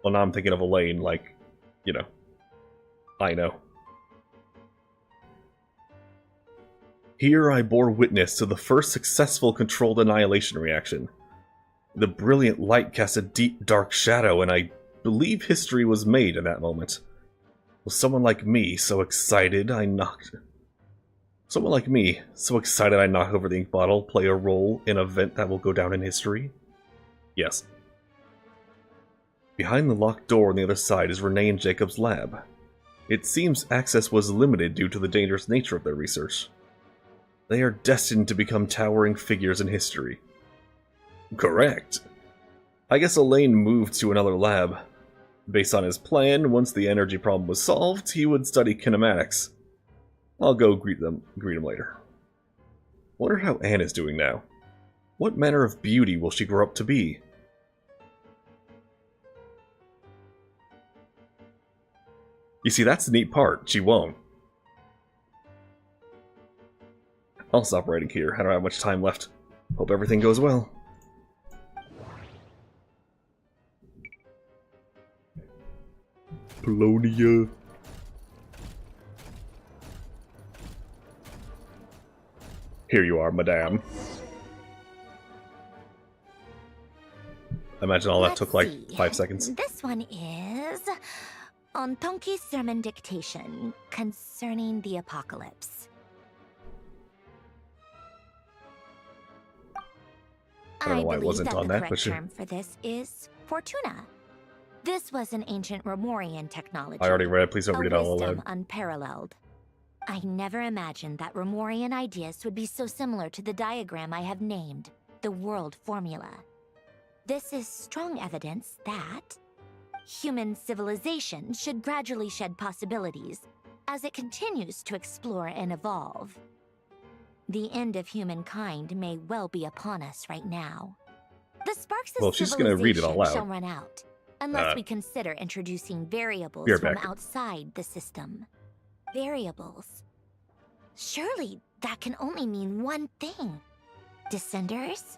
Well, now I'm thinking of Elaine like, you know, I know. Here I bore witness to the first successful controlled annihilation reaction. The brilliant light cast a deep, dark shadow, and I believe history was made in that moment. Was someone like me so excited I knocked over the ink bottle play a role in an event that will go down in history? Yes. Behind the locked door on the other side is Renee and Jacob's lab. It seems access was limited due to the dangerous nature of their research. They are destined to become towering figures in history. Correct. I guess Elaine moved to another lab. Based on his plan, once the energy problem was solved, he would study kinematics. I'll go greet him later. Wonder how Anne is doing now. What manner of beauty will she grow up to be? You see, that's the neat part. She won't. I'll stop writing here. I don't have much time left. Hope everything goes well. Polonia. Here you are, madame. I imagine all that took like 5 seconds. This one is on Tonki's sermon dictation concerning the apocalypse. I don't know why it wasn't on that, but the correct term for this is Fortuna. This was an ancient Romorian technology. I already read it. Please don't read it all wisdom aloud. Unparalleled. I never imagined that Romorian ideas would be so similar to the diagram I have named, the World Formula. This is strong evidence that human civilization should gradually shed possibilities as it continues to explore and evolve. The end of humankind may well be upon us right now. The sparks of Well, she's gonna read it all civilization out. shall run out, unless we consider introducing variables be right from back. outside the system. Variables. Surely that can only mean one thing. Descenders?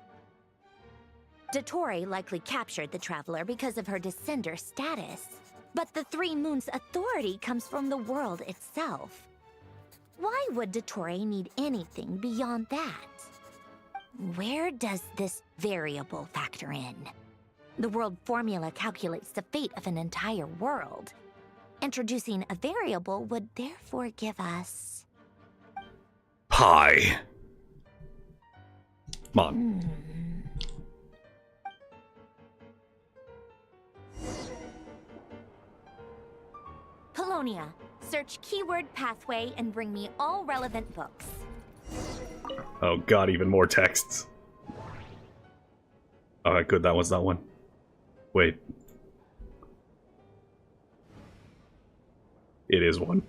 Dottore likely captured the Traveler because of her descender status. But the Three Moons' authority comes from the world itself. Why would Dottore need anything beyond that? Where does this variable factor in? The world formula calculates the fate of an entire world. Introducing a variable would therefore give us... Pie. Come on. Polonia, search keyword pathway and bring me all relevant books. Oh god, even more texts. Alright, good, that was that one. Wait. It is one.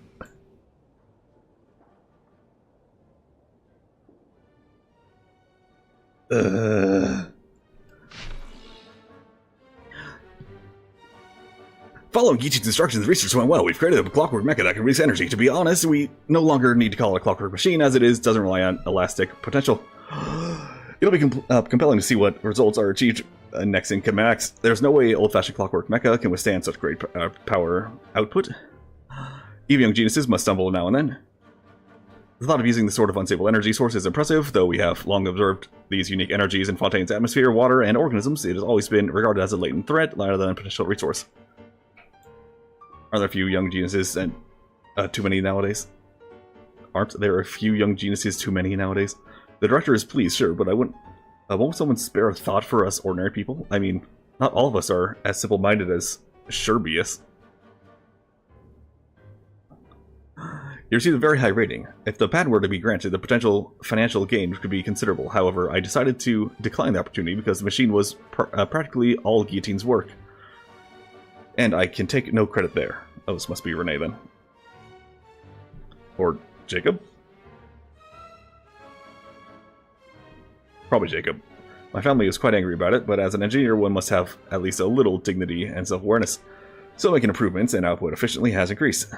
Following Genshin's instructions, research went well. We've created a clockwork mecha that can release energy. To be honest, we no longer need to call it a clockwork machine, as it doesn't rely on elastic potential. It'll be compelling to see what results are achieved next in Max. There's no way old-fashioned clockwork mecha can withstand such great power output. Even young geniuses must stumble now and then. The thought of using this sort of unstable energy source is impressive, though we have long observed these unique energies in Fontaine's atmosphere, water, and organisms. It has always been regarded as a latent threat rather than a potential resource. Are there a few young geniuses and too many nowadays? Aren't there a few young geniuses too many nowadays? The director is pleased, sure, but I wouldn't... won't someone spare a thought for us ordinary people? I mean, not all of us are as simple-minded as Sherbius. You received a very high rating. If the patent were to be granted, the potential financial gain could be considerable. However, I decided to decline the opportunity because the machine was practically all Guillotine's work. And I can take no credit there. Oh, this must be Renee then. Or Jacob? Probably Jacob. My family was quite angry about it, but as an engineer one must have at least a little dignity and self-awareness. So making improvements and output efficiently has increased.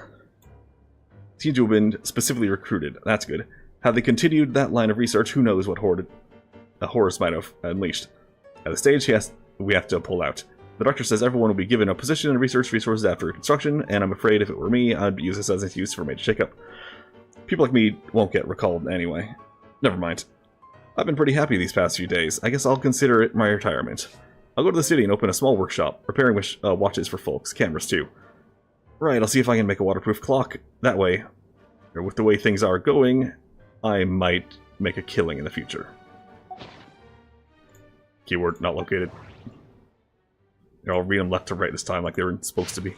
Seems to have been specifically recruited. That's good. Had they continued that line of research, who knows what horrors might have unleashed. At the stage, we have to pull out. The doctor says everyone will be given a position in research resources after construction, and I'm afraid if it were me, I'd use this as an excuse for a major shakeup. People like me won't get recalled anyway. Never mind. I've been pretty happy these past few days. I guess I'll consider it my retirement. I'll go to the city and open a small workshop, repairing watches for folks, cameras too. Right, I'll see if I can make a waterproof clock. That way, or with the way things are going, I might make a killing in the future. Keyword not located. I'll read them left to right this time like they were supposed to be.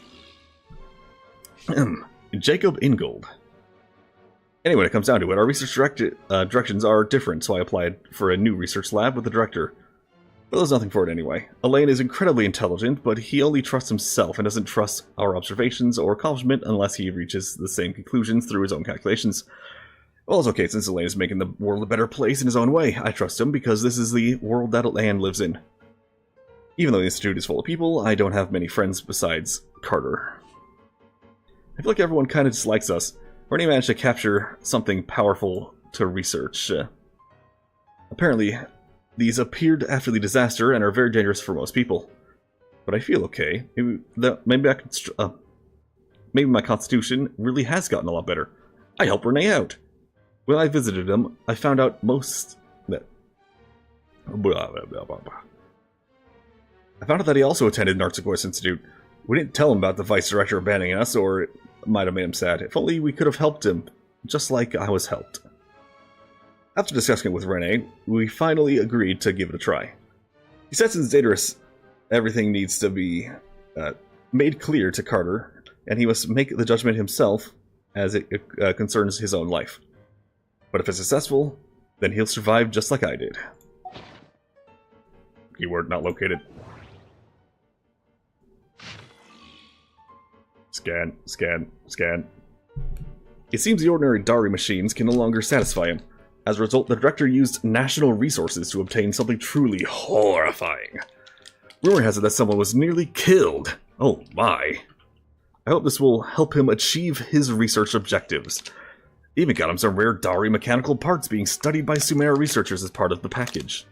Jacob Ingold. Anyway, when it comes down to it, our research directions are different, so I applied for a new research lab with the director. But there's nothing for it anyway. Elaine is incredibly intelligent, but he only trusts himself and doesn't trust our observations or accomplishment unless he reaches the same conclusions through his own calculations. Well, it's okay, since Elaine is making the world a better place in his own way. I trust him because this is the world that Elaine lives in. Even though the Institute is full of people, I don't have many friends besides Carter. I feel like everyone kind of dislikes us. Renee managed to capture something powerful to research. Apparently, these appeared after the disaster and are very dangerous for most people. But I feel okay. Maybe my constitution really has gotten a lot better. I helped Renee out. When I visited him, I found out most that... Blah, blah, blah, blah, blah. I found out that he also attended Narcotics Institute. We didn't tell him about the vice director abandoning us, or it might have made him sad. If only we could have helped him, just like I was helped. After discussing it with Renee, we finally agreed to give it a try. He said since dangerous, everything needs to be made clear to Carter, and he must make the judgment himself as it concerns his own life. But if it's successful, then he'll survive just like I did. Keyword not located. Scan, scan, scan. It seems the ordinary Dari machines can no longer satisfy him. As a result, the director used national resources to obtain something truly horrifying. Rumor has it that someone was nearly killed. Oh my. I hope this will help him achieve his research objectives. Even got him some rare Dari mechanical parts being studied by Sumeru researchers as part of the package.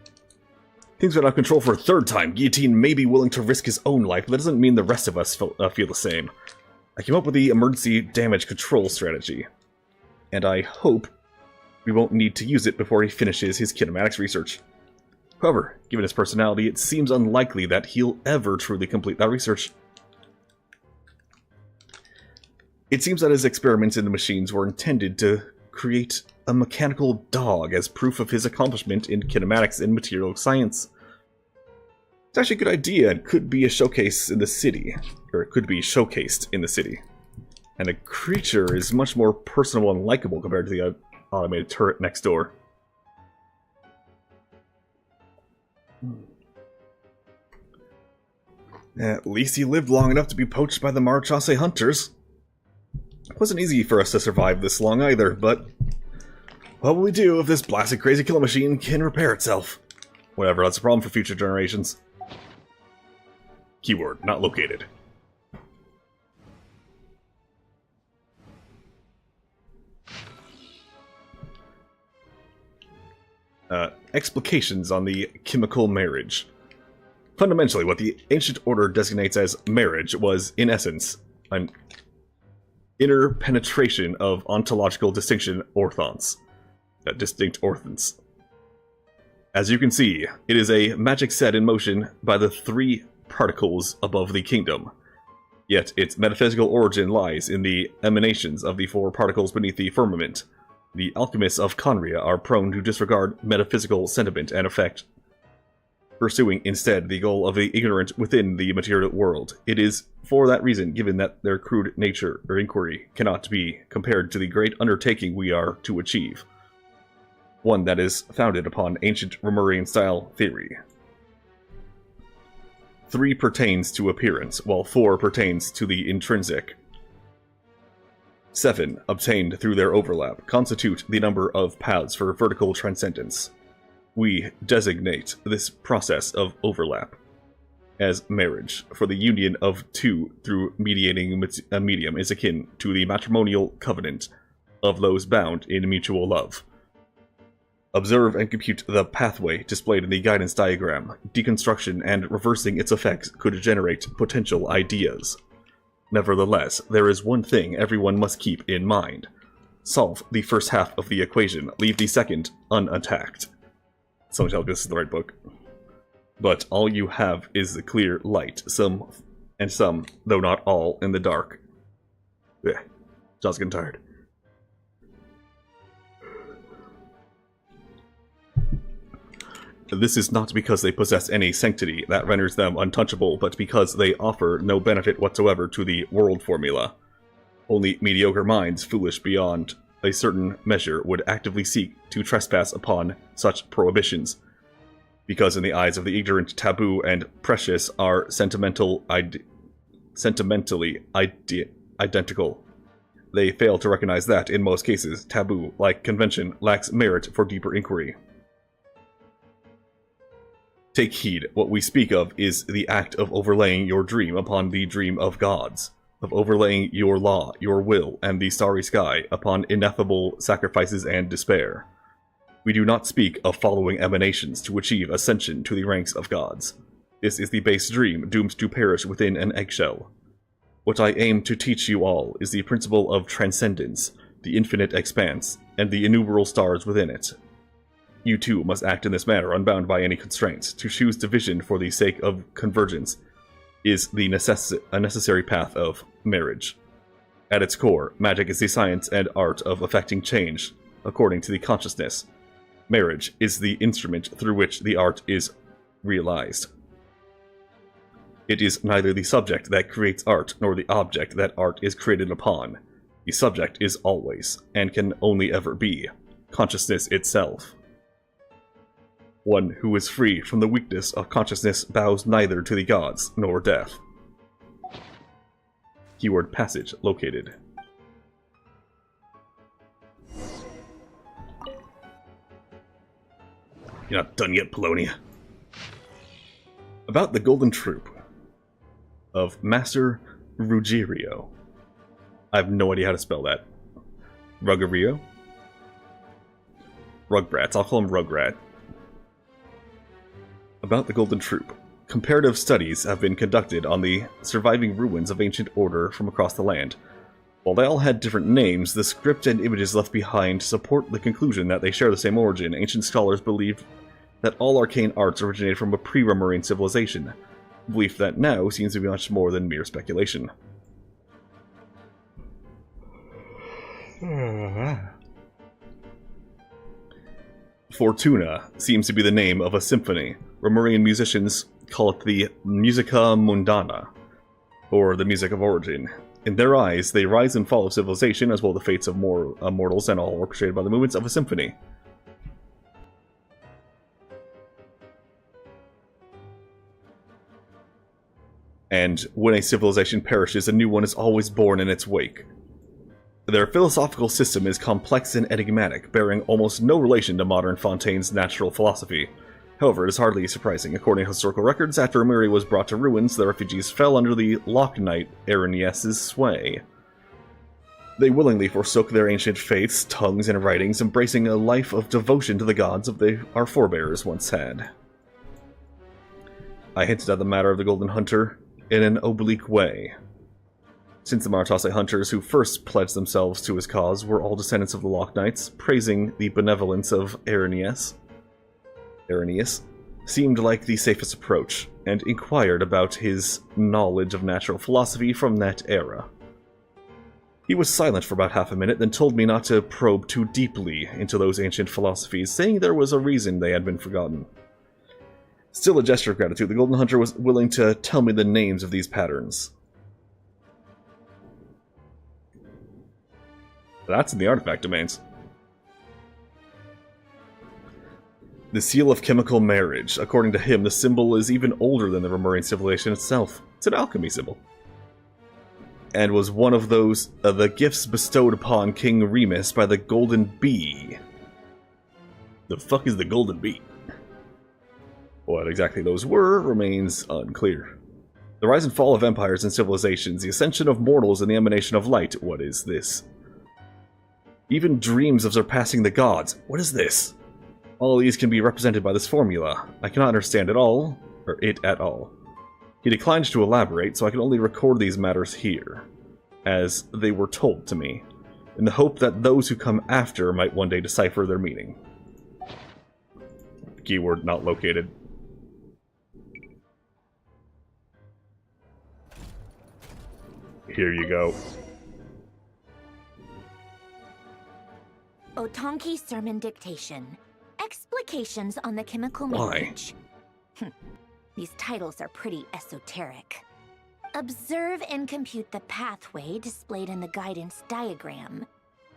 Things got out of control for a third time. Guillotine may be willing to risk his own life, but that doesn't mean the rest of us feel the same. I came up with the emergency damage control strategy, and I hope we won't need to use it before he finishes his kinematics research. However, given his personality, it seems unlikely that he'll ever truly complete that research. It seems that his experiments in the machines were intended to create a mechanical dog as proof of his accomplishment in kinematics and material science. It's actually a good idea and could be a showcase in the city, or it could be showcased in the city. And the creature is much more personable and likable compared to the automated turret next door. At least he lived long enough to be poached by the Marchase hunters. It wasn't easy for us to survive this long either, but what will we do if this blasted crazy kill machine can repair itself? Whatever, that's a problem for future generations. Keyword, not located. Explications on the chemical marriage. Fundamentally, what the ancient order designates as marriage was, in essence, an interpenetration of ontological distinct orthons. As you can see, it is a magic set in motion by the 3 particles above the kingdom. Yet its metaphysical origin lies in the emanations of the 4 particles beneath the firmament. The alchemists of Conria are prone to disregard metaphysical sentiment and effect, pursuing instead the goal of the ignorant within the material world. It is for that reason given that their crude nature or inquiry cannot be compared to the great undertaking we are to achieve, one that is founded upon ancient Romurian-style theory. 3 pertains to appearance, while 4 pertains to the intrinsic. 7, obtained through their overlap, constitute the number of paths for vertical transcendence. We designate this process of overlap as marriage, for the union of 2 through mediating a medium is akin to the matrimonial covenant of those bound in mutual love. Observe and compute the pathway displayed in the guidance diagram. Deconstruction and reversing its effects could generate potential ideas. Nevertheless, there is one thing everyone must keep in mind. Solve the first half of the equation, leave the second unattacked. Someone tell me this is the right book. But all you have is the clear light, some, though not all, in the dark. Ugh. John's getting tired. This is not because they possess any sanctity that renders them untouchable, but because they offer no benefit whatsoever to the world formula. Only mediocre minds, foolish beyond a certain measure, would actively seek to trespass upon such prohibitions, because in the eyes of the ignorant, taboo and precious are sentimentally identical. They fail to recognize that, in most cases, taboo, like convention, lacks merit for deeper inquiry. Take heed, what we speak of is the act of overlaying your dream upon the dream of gods, of overlaying your law, your will, and the starry sky upon ineffable sacrifices and despair. We do not speak of following emanations to achieve ascension to the ranks of gods. This is the base dream doomed to perish within an eggshell. What I aim to teach you all is the principle of transcendence, the infinite expanse, and the innumerable stars within it. You too must act in this manner, unbound by any constraints. To choose division for the sake of convergence is a necessary path of marriage. At its core, magic is the science and art of effecting change according to the consciousness. Marriage is the instrument through which the art is realized. It is neither the subject that creates art nor the object that art is created upon. The subject is always, and can only ever be, consciousness itself. One who is free from the weakness of consciousness bows neither to the gods nor death. Keyword passage located. You're not done yet, Polonia. About the Golden Troop of Master Ruggiero. I have no idea how to spell that. Ruggiero? Rugrats. I'll call him Rugrat. About the Golden Troop. Comparative studies have been conducted on the surviving ruins of ancient order from across the land. While they all had different names, the script and images left behind support the conclusion that they share the same origin. Ancient scholars believed that all arcane arts originated from a pre-Romurian civilization. A belief that now seems to be much more than mere speculation. Fortuna seems to be the name of a symphony. Romurian musicians call it the Musica Mundana, or the music of origin. In their eyes, they rise and fall of civilization, as well as the fates of mortals, and all orchestrated by the movements of a symphony. And when a civilization perishes, a new one is always born in its wake. Their philosophical system is complex and enigmatic, bearing almost no relation to modern Fontaine's natural philosophy. However, it is hardly surprising. According to historical records, after Romuri was brought to ruins, the refugees fell under the Loch Knight Aranies' sway. They willingly forsook their ancient faiths, tongues, and writings, embracing a life of devotion to the gods our forebears once had. I hinted at the matter of the Golden Hunter in an oblique way. Since the Martase hunters who first pledged themselves to his cause were all descendants of the Loch Knights, praising the benevolence of Aranies seemed like the safest approach, and inquired about his knowledge of natural philosophy from that era. He was silent for about half a minute, then told me not to probe too deeply into those ancient philosophies, saying there was a reason they had been forgotten. Still a gesture of gratitude, the Golden Hunter was willing to tell me the names of these patterns. That's in the artifact domains. The seal of chemical marriage. According to him, the symbol is even older than the Romurian civilization itself. It's an alchemy symbol. And was one of those, the gifts bestowed upon King Remus by the Golden Bee. The fuck is the Golden Bee? What exactly those were remains unclear. The rise and fall of empires and civilizations, the ascension of mortals and the emanation of light. What is this? Even dreams of surpassing the gods. What is this? All these can be represented by this formula. I cannot understand it at all. He declined to elaborate, so I can only record these matters here, as they were told to me, in the hope that those who come after might one day decipher their meaning. Keyword not located. Here you go. Otonki Sermon Dictation. Explications on the chemical marriage. These titles are pretty esoteric. Observe and compute the pathway displayed in the guidance diagram.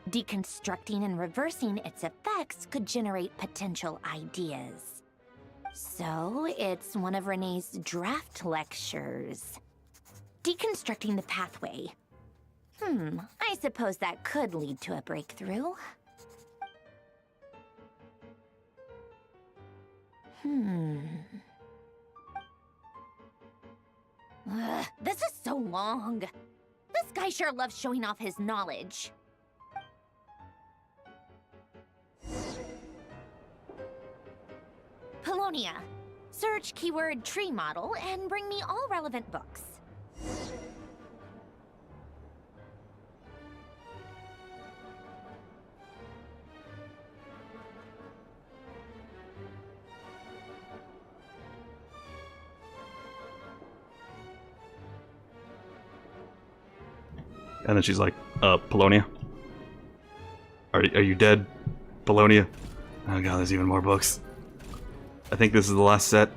Deconstructing and reversing its effects could generate potential ideas. So, it's one of Renee's draft lectures. Deconstructing the pathway. I suppose that could lead to a breakthrough. This is so long. This guy sure loves showing off his knowledge. Polonia, search keyword tree model and bring me all relevant books. And then she's like, Polonia? Are you dead, Polonia? Oh god, there's even more books. I think this is the last set.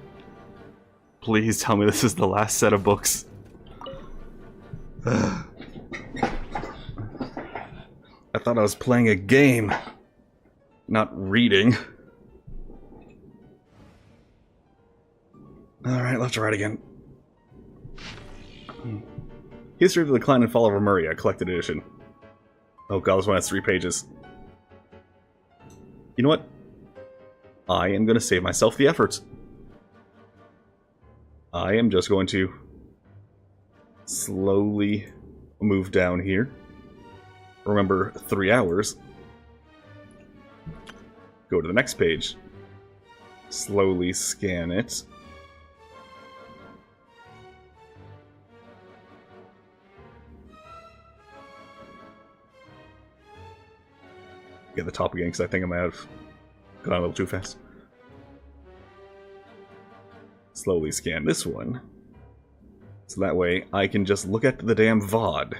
Please tell me this is the last set of books. I thought I was playing a game, not reading. Alright, left to right again. History of the Decline and Fall of Romuria, collected edition. Oh god, this one has 3 pages. You know what? I am going to save myself the effort. I am just going to slowly move down here. Remember, 3 hours. Go to the next page. Slowly scan it. Get the top again because I think I might have gone a little too fast. Slowly scan this one. So that way I can just look at the damn VOD.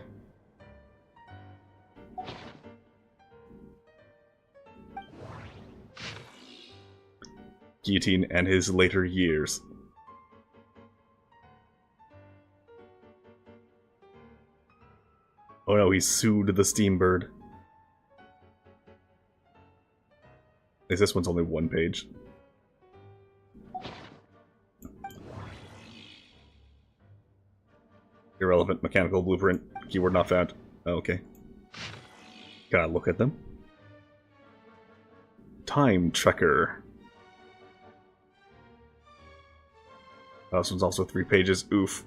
Guillotine and his later years. Oh no, he sued the Steambird. This one's only 1 page. Irrelevant mechanical blueprint. Keyword not found. Oh, okay. Gotta look at them. Time Trekker. Oh, this one's also 3 pages. Oof.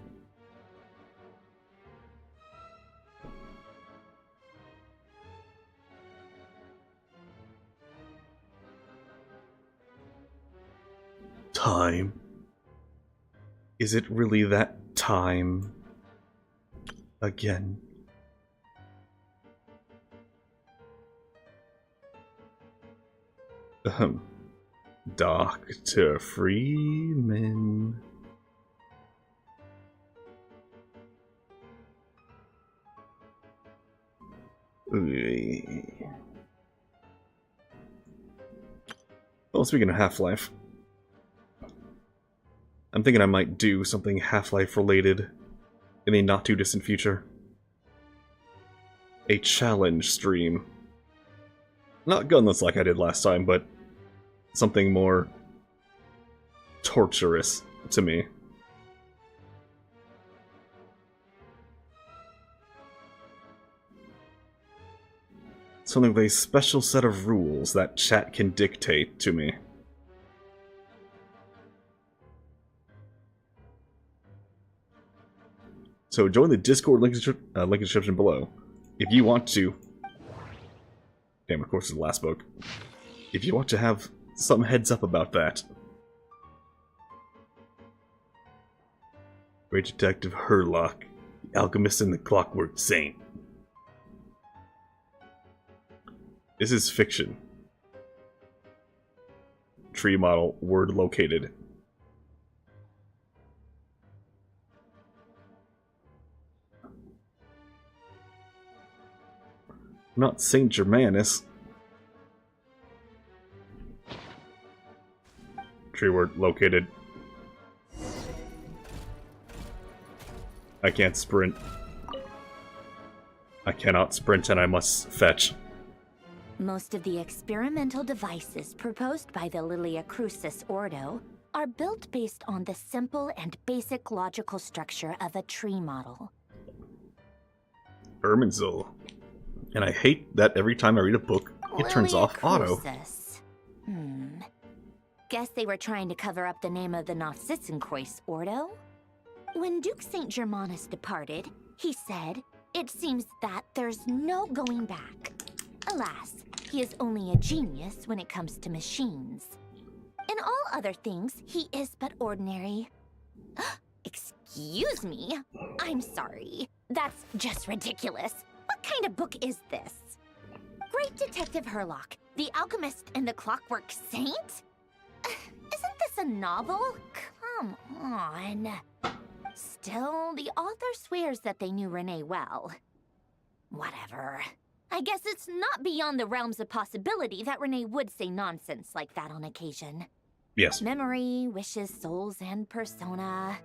Time. Is it really that time? Again. Dr. Freeman. Well, speaking of Half-Life, I'm thinking I might do something Half-Life related in the not-too-distant future. A challenge stream. Not gunless like I did last time, but something more torturous to me. Something with a special set of rules that chat can dictate to me. So join the Discord link in the description below if you want to. Damn, of course it's the last book. If you want to have some heads up about that. Great Detective Herlock, the Alchemist and the Clockwork Saint. This is fiction. Tree model, word located. Not Saint Germanus. Tree word located. I can't sprint. I cannot sprint and I must fetch. Most of the experimental devices proposed by the Lilia Crucis Ordo are built based on the simple and basic logical structure of a tree model. Irminsul. And I hate that every time I read a book, it turns off auto. Guess they were trying to cover up the name of the Novsitzenkreuz Ordo? When Duke St. Germanus departed, he said, "It seems that there's no going back." Alas, he is only a genius when it comes to machines. In all other things, he is but ordinary. Excuse me? I'm sorry. That's just ridiculous. What kind of book is this? Great Detective Herlock, the Alchemist and the Clockwork Saint? Isn't this a novel? Come on. Still, the author swears that they knew Renee well. Whatever. I guess it's not beyond the realms of possibility that Renee would say nonsense like that on occasion. Yes. Memory, wishes, souls, and persona.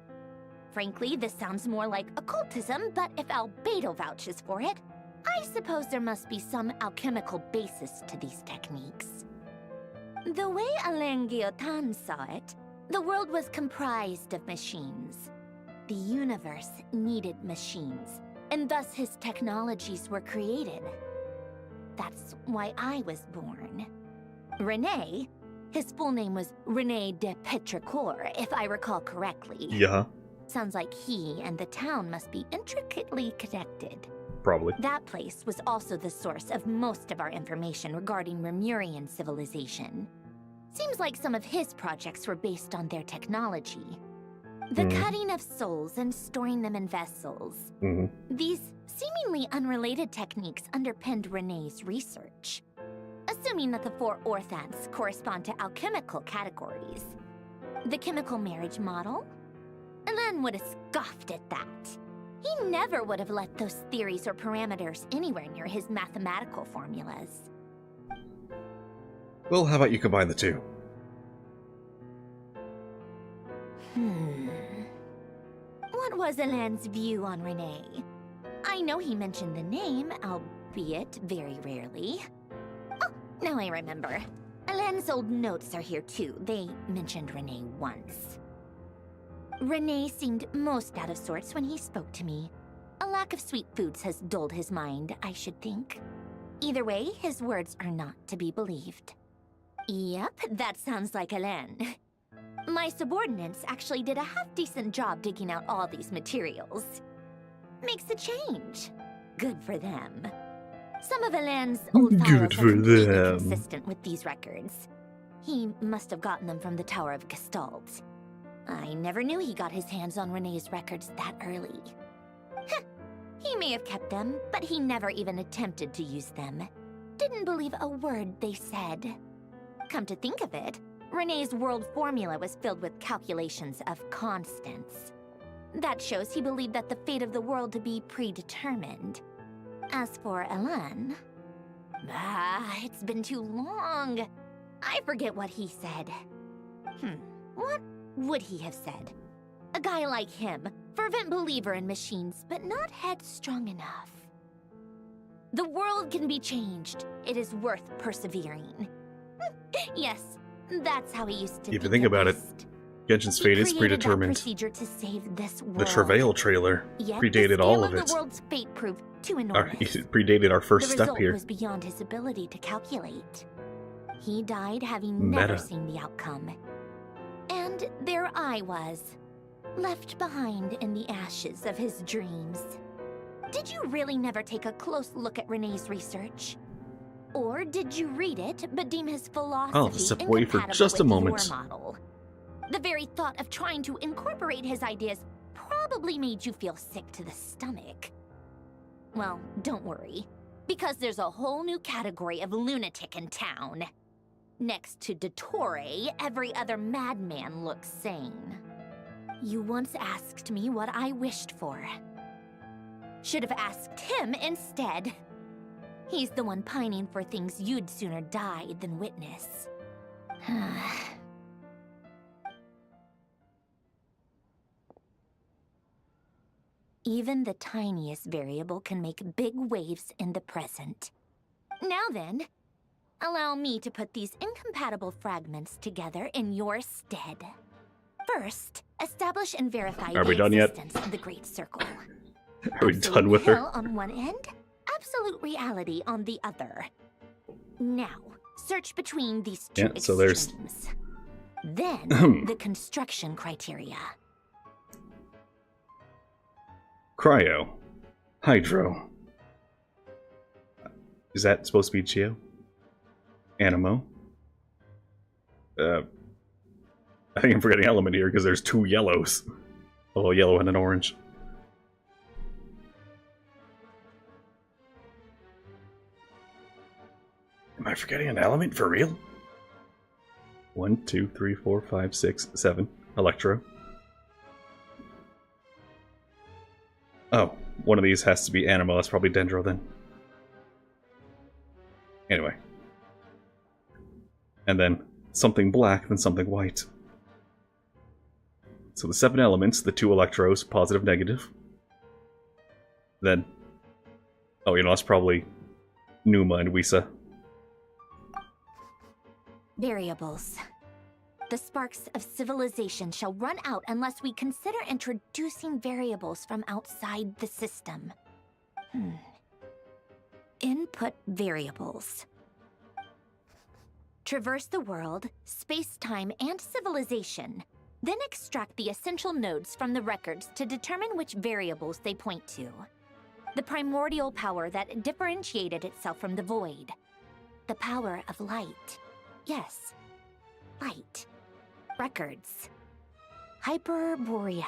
Frankly, this sounds more like occultism, but if Albedo vouches for it, I suppose there must be some alchemical basis to these techniques. The way Alain Guillotin saw it, the world was comprised of machines. The universe needed machines, and thus his technologies were created. That's why I was born. Renee, His full name was René de Petrichor, if I recall correctly. Yeah. Sounds like he and the town must be intricately connected. Probably. That place was also the source of most of our information regarding Remurian civilization. Seems like some of his projects were based on their technology. The cutting of souls and storing them in vessels. These seemingly unrelated techniques underpinned René's research. Assuming that the 4 orthants correspond to alchemical categories. The chemical marriage model? Elen would have scoffed at that. He never would have let those theories or parameters anywhere near his mathematical formulas. Well, how about you combine the two? What was Elen's view on René? I know he mentioned the name, albeit very rarely. Oh, now I remember. Elen's old notes are here too. They mentioned René once. René seemed most out of sorts when he spoke to me. A lack of sweet foods has dulled his mind, I should think. Either way, his words are not to be believed. Yep, that sounds like Elen. My subordinates actually did a half-decent job digging out all these materials. Makes a change. Good for them. Some of Elen's old files are completely consistent with these records. He must have gotten them from the Tower of Gestalt. I never knew he got his hands on René's records that early. He may have kept them, but he never even attempted to use them. Didn't believe a word they said. Come to think of it, René's world formula was filled with calculations of constants. That shows he believed that the fate of the world to be predetermined. As for Elen... it's been too long. I forget what he said. What would he have said? A guy like him, fervent believer in machines, but not headstrong enough. The world can be changed. It is worth persevering. Yes, that's how he used to If you think about it, Genshin's fate is predetermined. Procedure to save this world. The Travail trailer predated all of it. The world's fate proved too enormous. It predated our first step here. The result was beyond his ability to calculate. He died having never seen the outcome. And there I was, left behind in the ashes of his dreams. Did you really never take a close look at René's research? Or did you read it, but deem his philosophy I'll step away for just a moment. Your model? The very thought of trying to incorporate his ideas probably made you feel sick to the stomach. Well, don't worry, because there's a whole new category of lunatic in town. Next to Dottore, every other madman looks sane. You once asked me what I wished for. Should have asked him instead. He's the one pining for things you'd sooner die than witness. Even the tiniest variable can make big waves in the present. Now then, allow me to put these incompatible fragments together in your stead. First, establish and verify the existence of the Great Circle. Are we done with her? On one end, absolute reality on the other. Now, search between these two extremes. So there's... Then, the construction criteria. Cryo. Hydro. Is that supposed to be Geo? Animo. I think I'm forgetting element here because there's 2 yellows. A yellow and an orange. Am I forgetting an element for real? 1, 2, 3, 4, 5, 6, 7. Electro. Oh, one of these has to be Animo. That's probably Dendro then. Anyway. And then something black, then something white. So the 7 elements, the 2 electros, positive, negative. Then... oh, you know, that's probably Numa and Wisa. Variables. The sparks of civilization shall run out unless we consider introducing variables from outside the system. Input variables. traverse the world, space-time, and civilization, then extract the essential nodes from the records to determine which variables they point to. The primordial power that differentiated itself from the void. The power of light. Yes, light. Records. Hyperborea.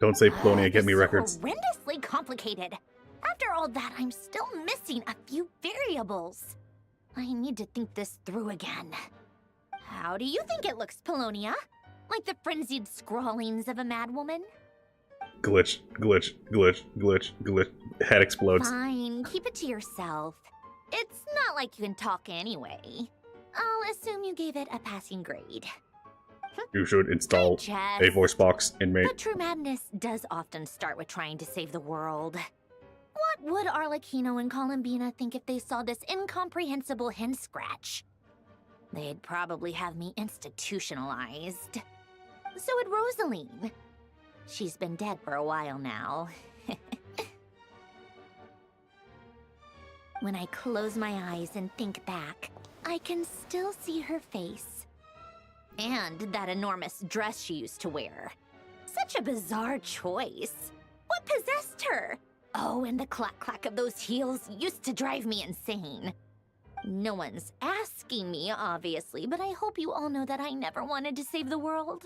Don't say Polonia, get me records. Horrendously complicated. After all that, I'm still missing a few variables. I need to think this through again. How do you think it looks, Polonia? Like the frenzied scrawlings of a madwoman? Glitch, glitch, glitch, glitch, glitch. Head explodes. Fine, keep it to yourself. It's not like you can talk anyway. I'll assume you gave it a passing grade. You should install a voice box in me. But true madness does often start with trying to save the world. What would Arlecchino and Columbina think if they saw this incomprehensible hen scratch? They'd probably have me institutionalized. So would Rosaline. She's been dead for a while now. When I close my eyes and think back, I can still see her face. And that enormous dress she used to wear. Such a bizarre choice. What possessed her? Oh, and the clack-clack of those heels used to drive me insane. No one's asking me, obviously, but I hope you all know that I never wanted to save the world.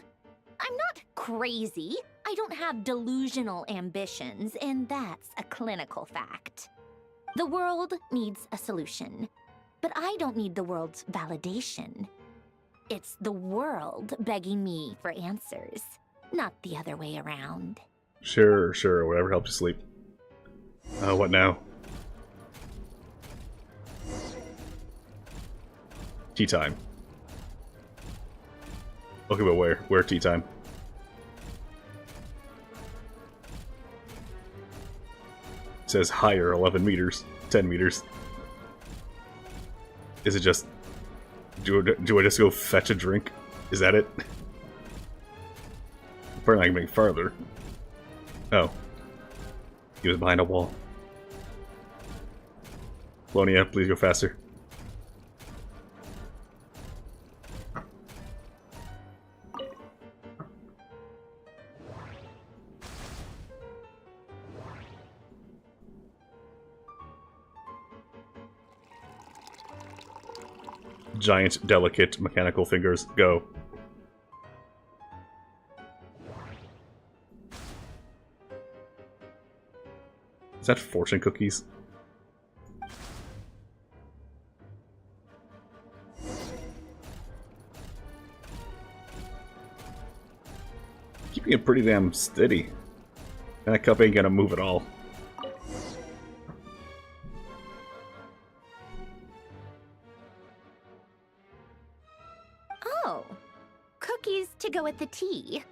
I'm not crazy. I don't have delusional ambitions, and that's a clinical fact. The world needs a solution, but I don't need the world's validation. It's the world begging me for answers, not the other way around. Sure, sure, whatever helps you sleep. What now? Tea time. Okay, but where? Where tea time? It says higher, 11 meters, 10 meters. Is it just... Do I just go fetch a drink? Is that it? Apparently I can make farther. Oh. He was behind a wall. Polonia, please go faster. Giant, delicate, mechanical fingers, go. Is that fortune cookies? Keeping it pretty damn steady. And that cup ain't gonna move at all. Oh, cookies to go with the tea.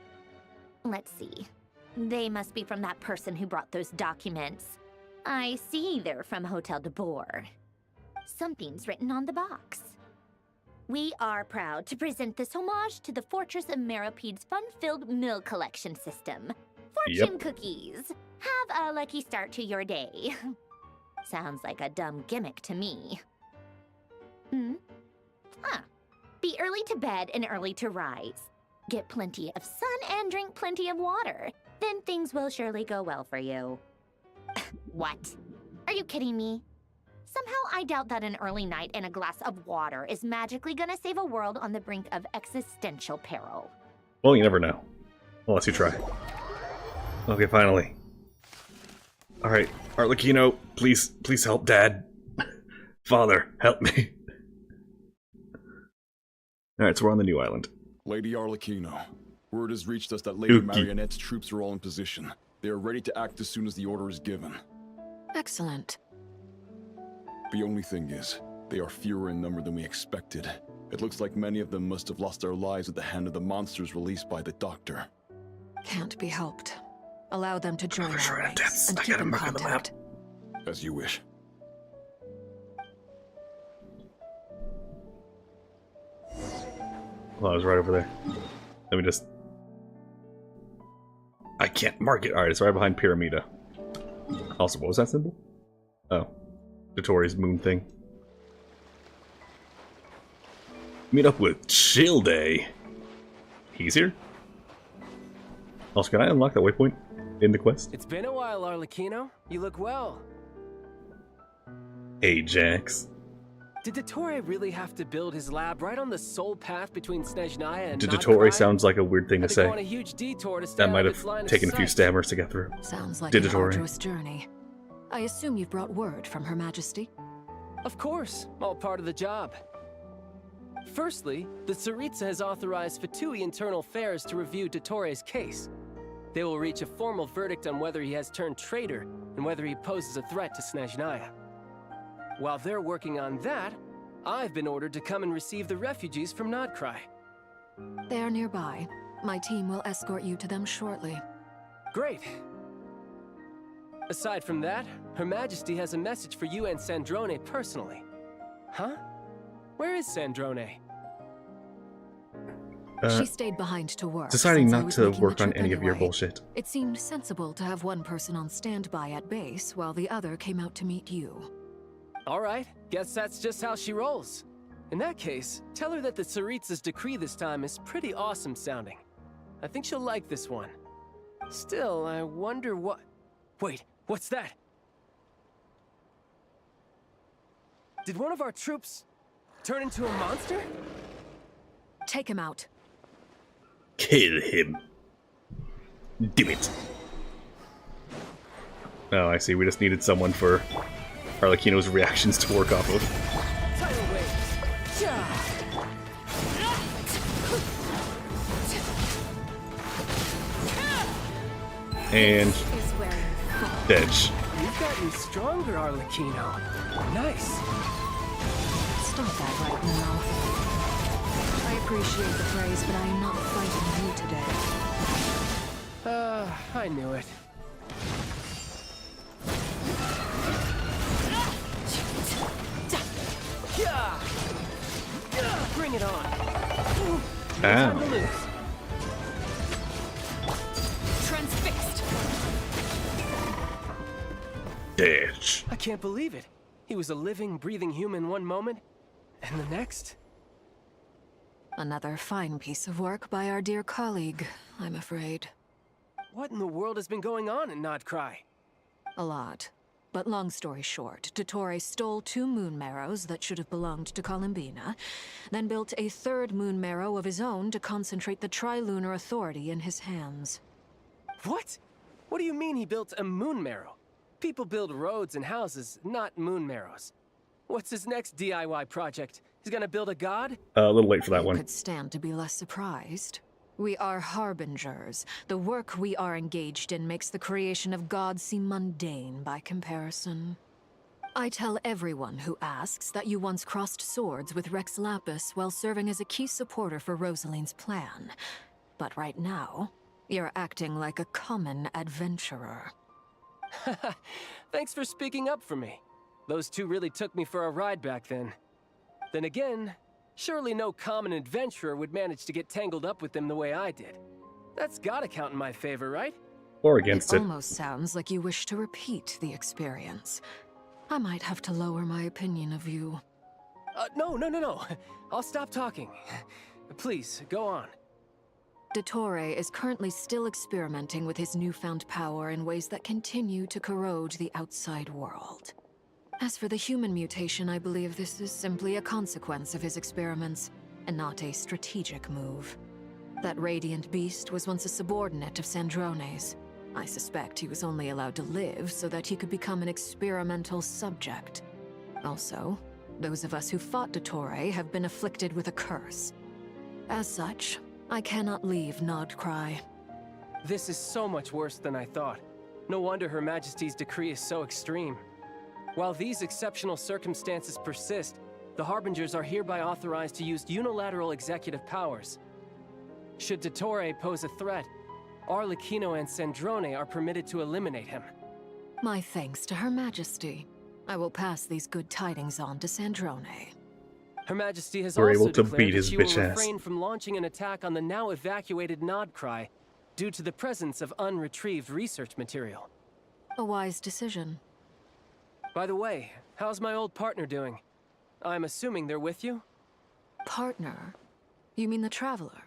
Let's see. They must be from that person who brought those documents. I see they're from Hotel de Boer. Something's written on the box. We are proud to present this homage to the Fortress of Merapede's fun-filled mill collection system. Fortune cookies. Have a lucky start to your day. Sounds like a dumb gimmick to me. Be early to bed and early to rise. Get plenty of sun and drink plenty of water. Then things will surely go well for you. What? Are you kidding me? Somehow I doubt that an early night and a glass of water is magically gonna save a world on the brink of existential peril. Well, you never know. Unless you try. Okay, finally. Alright, Arlecchino, please help Dad. Father, help me. Alright, so we're on the new island. Lady Arlecchino, word has reached us that Lady Marionette's troops are all in position. They are ready to act as soon as the order is given. Excellent. The only thing is, they are fewer in number than we expected. It looks like many of them must have lost their lives at the hand of the monsters released by the Doctor. Can't be helped. Allow them to join our ranks and keep in contact. As you wish. Well, I was right over there. Let me just... I can't mark it. Alright, it's right behind Pyramida. Also, what was that symbol? Oh. Dottore's moon thing. Meet up with Chill Day. He's here? Also, can I unlock that waypoint in the quest? It's been a while, Arlecchino. You look well. Ajax. Did Dottore really have to build his lab right on the sole path between Snezhnaya and Did Nod-Krai? Dottore sounds like a weird thing to say. Go on a huge detour to stay That might out of its line have of taken a few sight. stammers to get through. Sounds like Did an Dottore. arduous journey. I assume you've brought word from Her Majesty? Of course, all part of the job. Firstly, the Tsaritsa has authorized Fatui Internal Affairs to review Dottore's case. They will reach a formal verdict on whether he has turned traitor and whether he poses a threat to Snezhnaya. While they're working on that, I've been ordered to come and receive the refugees from Nod-Krai. They are nearby. My team will escort you to them shortly. Great. Aside from that, Her Majesty has a message for you and Sandrone personally. Huh? Where is Sandrone? She stayed behind to work. Deciding since I not was to making the work on trip any of your anyway. bullshit. It seemed sensible to have one person on standby at base while the other came out to meet you. All right, guess that's just how she rolls. In that case, tell her that the Tsaritsa's decree this time is pretty awesome sounding. I think she'll like this one. Still, I wonder what... Wait, what's that? Did one of our troops turn into a monster? Take him out. Kill him. Damn it. Oh, I see. We just needed someone for Arlecchino's reactions to work off of. Tidal wave. And Edge. You've gotten stronger, Arlecchino. Nice. Stop that right now. I appreciate the praise, but I am not fighting you today. I knew it. Bring it on. Time to lose. Transfixed. Edge. I can't believe it. He was a living, breathing human one moment, and the next... Another fine piece of work by our dear colleague, I'm afraid. What in the world has been going on in Nod-Krai? A lot. But long story short, Dottore stole 2 moon marrows that should have belonged to Columbina, then built a 3rd moon marrow of his own to concentrate the Tri-Lunar Authority in his hands. What? What do you mean he built a moon marrow? People build roads and houses, not moon marrows. What's his next DIY project? He's gonna build a god? A little late for that one. Could stand to be less surprised. We are harbingers. The work we are engaged in makes the creation of gods seem mundane by comparison. I tell everyone who asks that you once crossed swords with Rex Lapis while serving as a key supporter for Rosaline's plan. But right now, you're acting like a common adventurer. Thanks for speaking up for me. Those 2 really took me for a ride back then. Then again, surely no common adventurer would manage to get tangled up with them the way I did. That's gotta count in my favor, right? Or against it. Almost sounds like you wish to repeat the experience. I might have to lower my opinion of you. No. I'll stop talking. Please, go on. Dottore is currently still experimenting with his newfound power in ways that continue to corrode the outside world. As for the human mutation, I believe this is simply a consequence of his experiments, and not a strategic move. That radiant beast was once a subordinate of Sandrone's. I suspect he was only allowed to live so that he could become an experimental subject. Also, those of us who fought Dottore have been afflicted with a curse. As such, I cannot leave Nod-Krai. This is so much worse than I thought. No wonder Her Majesty's decree is so extreme. While these exceptional circumstances persist, the Harbingers are hereby authorized to use unilateral executive powers. Should Dottore pose a threat, Arlecchino and Sandrone are permitted to eliminate him. My thanks to Her Majesty. I will pass these good tidings on to Sandrone. Her Majesty has We're also able to declared beat that his she will bitch ass. refrain from launching an attack on the now evacuated Nod-Krai due to the presence of unretrieved research material. A wise decision. By the way, how's my old partner doing? I'm assuming they're with you? partner? You mean the Traveler?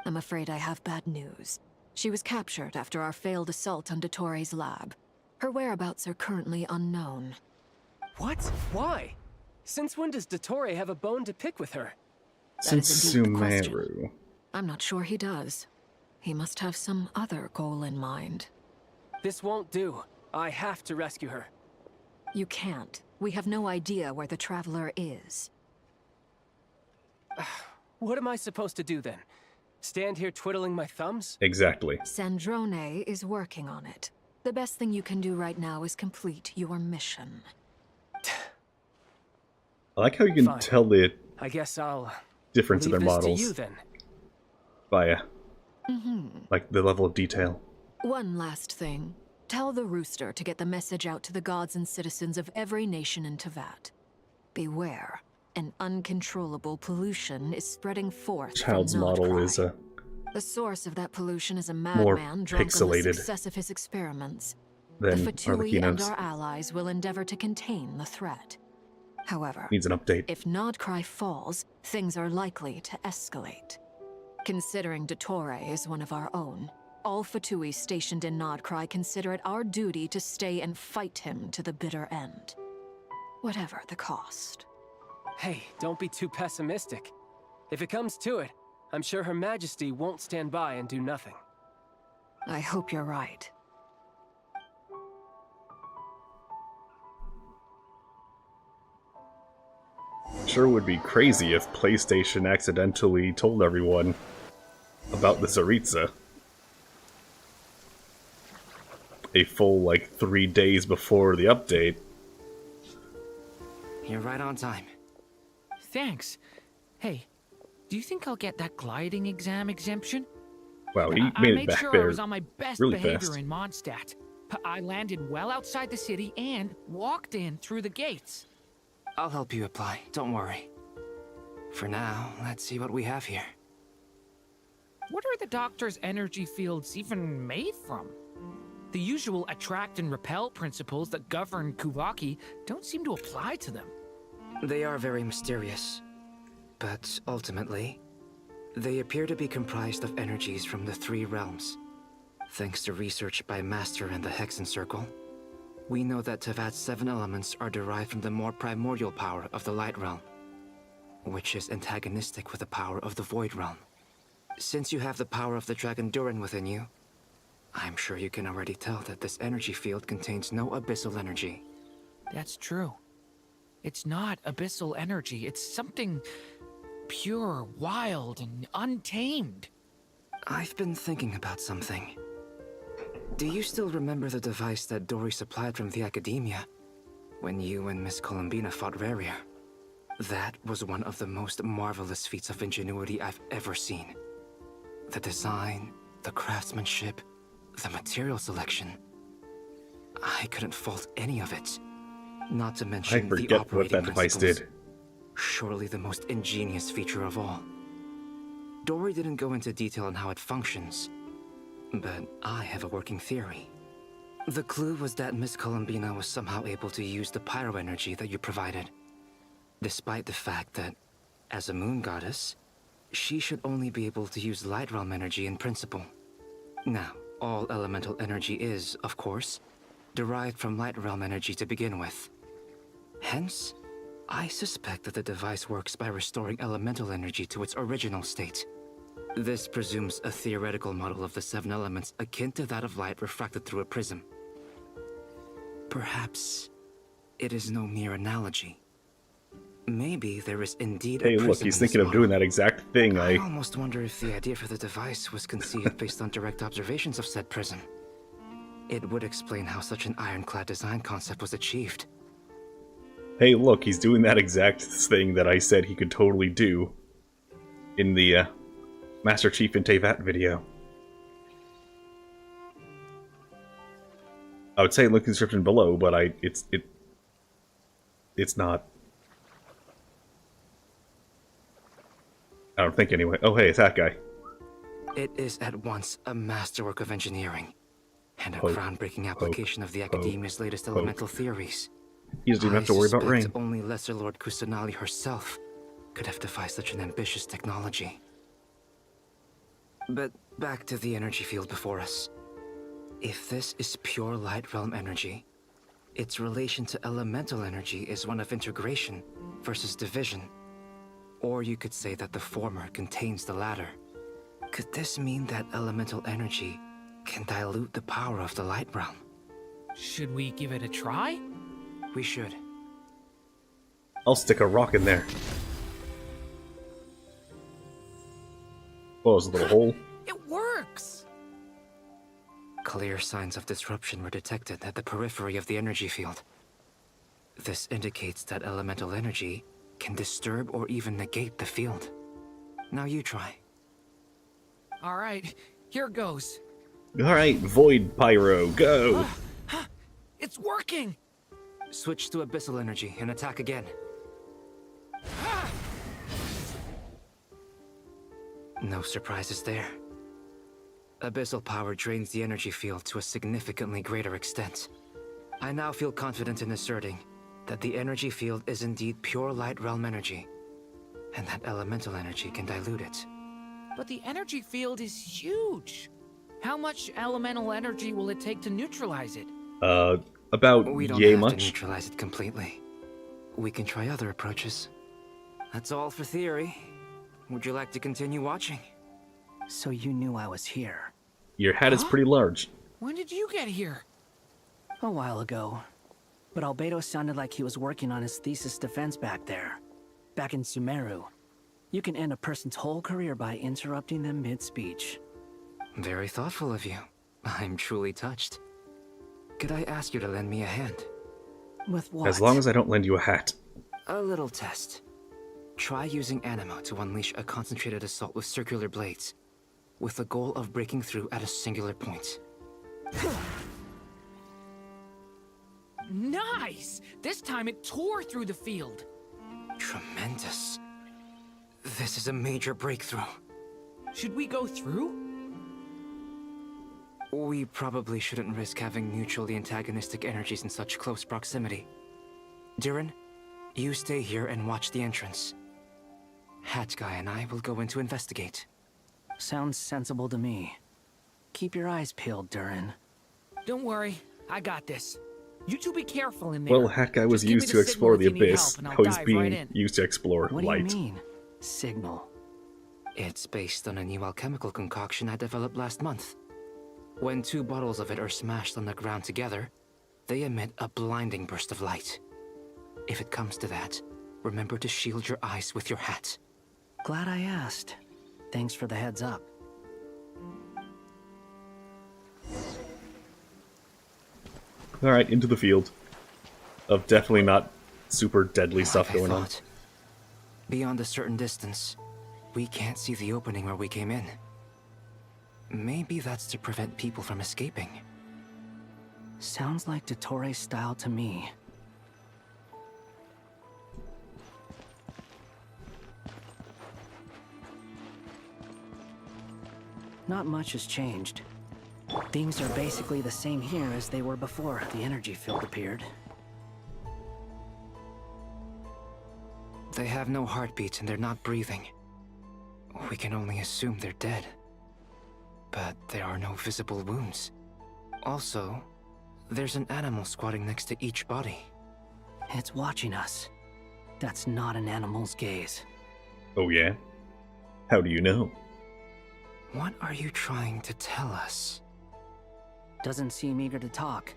I'm afraid I have bad news. She was captured after our failed assault on Dottore's lab. Her whereabouts are currently unknown. What? Why? Since when does Dottore have a bone to pick with her? Since Sumeru. I'm not sure he does. He must have some other goal in mind. This won't do. I have to rescue her. You can't. We have no idea where the Traveler is. What am I supposed to do then? Stand here twiddling my thumbs? Exactly. Sandrone is working on it. The best thing you can do right now is complete your mission. I like how you can tell the I guess I'll difference in their leave this models to you, then. by like the level of detail. One last thing. Tell the Rooster to get the message out to the gods and citizens of every nation in Teyvat. Beware. An uncontrollable pollution is spreading forth Child's from model Nod-Krai. is The source of that pollution is a more madman drunk on the pixelated success of his experiments. than The Fatui and Arlecchino's. our allies will endeavor to contain the threat. However, Needs an update. if Nod-Krai falls, things are likely to escalate. Considering Dottore is one of our own, all Fatui stationed in Nod-Krai consider it our duty to stay and fight him to the bitter end. Whatever the cost. Hey, don't be too pessimistic. If it comes to it, I'm sure Her Majesty won't stand by and do nothing. I hope you're right. Sure would be crazy if PlayStation accidentally told everyone about the Tsaritsa. A full, 3 days before the update. You're right on time. Thanks. Hey, do you think I'll get that gliding exam exemption? Wow, he I made it made back sure there I was on my best really behavior fast. in Mondstadt. I landed well outside the city and walked in through the gates. I'll help you apply, don't worry. For now, let's see what we have here. What are the Doctor's energy fields even made from? The usual attract and repel principles that govern Kuvaki don't seem to apply to them. They are very mysterious, but ultimately, they appear to be comprised of energies from the 3 realms. Thanks to research by Master and the Hexen Circle, we know that Teyvat's 7 elements are derived from the more primordial power of the Light Realm, which is antagonistic with the power of the Void Realm. Since you have the power of the Dragon Durin within you, I'm sure you can already tell that this energy field contains no abyssal energy. That's true. It's not abyssal energy. It's something pure, wild, and untamed. I've been thinking about something. Do you still remember the device that Dory supplied from the Academia when you and Miss Columbina fought Rarier? That was one of the most marvelous feats of ingenuity I've ever seen. The design, the craftsmanship, the material selection. I couldn't fault any of it. Not to mention I the forget what operating that device principles. did. Surely the most ingenious feature of all. Dory didn't go into detail on how it functions, but I have a working theory. The clue was that Miss Columbina was somehow able to use the pyro energy that you provided, despite the fact that, as a moon goddess, she should only be able to use light realm energy in principle. Now, all elemental energy is, of course, derived from light realm energy to begin with. Hence, I suspect that the device works by restoring elemental energy to its original state. This presumes a theoretical model of the 7 elements akin to that of light refracted through a prism. Perhaps it is no mere analogy. Maybe there is indeed Hey, a prism look, he's in this thinking of model. doing that exact thing. I almost wonder if the idea for the device was conceived based on direct observations of said prism. It would explain how such an ironclad design concept was achieved. Hey, look, he's doing that exact thing that I said he could totally do in the Master Chief in Teyvat video. I would say link in the description below, but it's not. I don't think anyway. Oh, hey, it's that guy. It is at once a masterwork of engineering and a Poke, groundbreaking application of the poke, Academia's latest poke. elemental theories. He doesn't even have to worry about I suspect rain. only Lesser Lord Kusanali herself could have devised such an ambitious technology. But back to the energy field before us. If this is pure light realm energy, its relation to elemental energy is one of integration versus division. Or you could say that the former contains the latter. Could this mean that elemental energy can dilute the power of the light realm? Should we give it a try? We should. I'll stick a rock in there. Oh, there's a little hole. It works! Clear signs of disruption were detected at the periphery of the energy field. This indicates that elemental energy can disturb or even negate the field. Now you try. Alright, here goes. Alright, Void Pyro, go! It's working! Switch to abyssal energy and attack again. No surprises there. Abyssal power drains the energy field to a significantly greater extent. I now feel confident in asserting that the energy field is indeed pure light realm energy, and that elemental energy can dilute it. But the energy field is huge! How much elemental energy will it take to neutralize it? About we don't yay have much. to neutralize it completely. We can try other approaches. That's all for theory. Would you like to continue watching? So you knew I was here. Your hat is pretty large. When did you get here? A while ago. But Albedo sounded like he was working on his thesis defense back there. Back in Sumeru. You can end a person's whole career by interrupting them mid-speech. Very thoughtful of you. I'm truly touched. Could I ask you to lend me a hand? With what? As long as I don't lend you a hat. A little test. Try using Animo to unleash a concentrated assault with circular blades, with the goal of breaking through at a singular point. Nice! This time it tore through the field. Tremendous. This is a major breakthrough. Should we go through? We probably shouldn't risk having mutually antagonistic energies in such close proximity. Durin, you stay here and watch the entrance. Hat Guy and I will go in to investigate. Sounds sensible to me. Keep your eyes peeled, Durin. Don't worry, I got this. You two be careful in there. Well, Hat Guy was used to explore the abyss. Now he's being used to explore light. What do you mean? Signal. It's based on a new alchemical concoction I developed last month. When 2 bottles of it are smashed on the ground together, they emit a blinding burst of light. If it comes to that, remember to shield your eyes with your hat. Glad I asked. Thanks for the heads up. Alright, into the field. Of definitely not super deadly stuff going on. Beyond a certain distance, we can't see the opening where we came in. Maybe that's to prevent people from escaping. Sounds like Dottore's style to me. Not much has changed. Things are basically the same here as they were before the energy field appeared. They have no heartbeat and they're not breathing. We can only assume they're dead. But there are no visible wounds. Also, there's an animal squatting next to each body. It's watching us. That's not an animal's gaze. Oh yeah? How do you know? What are you trying to tell us? Doesn't seem eager to talk.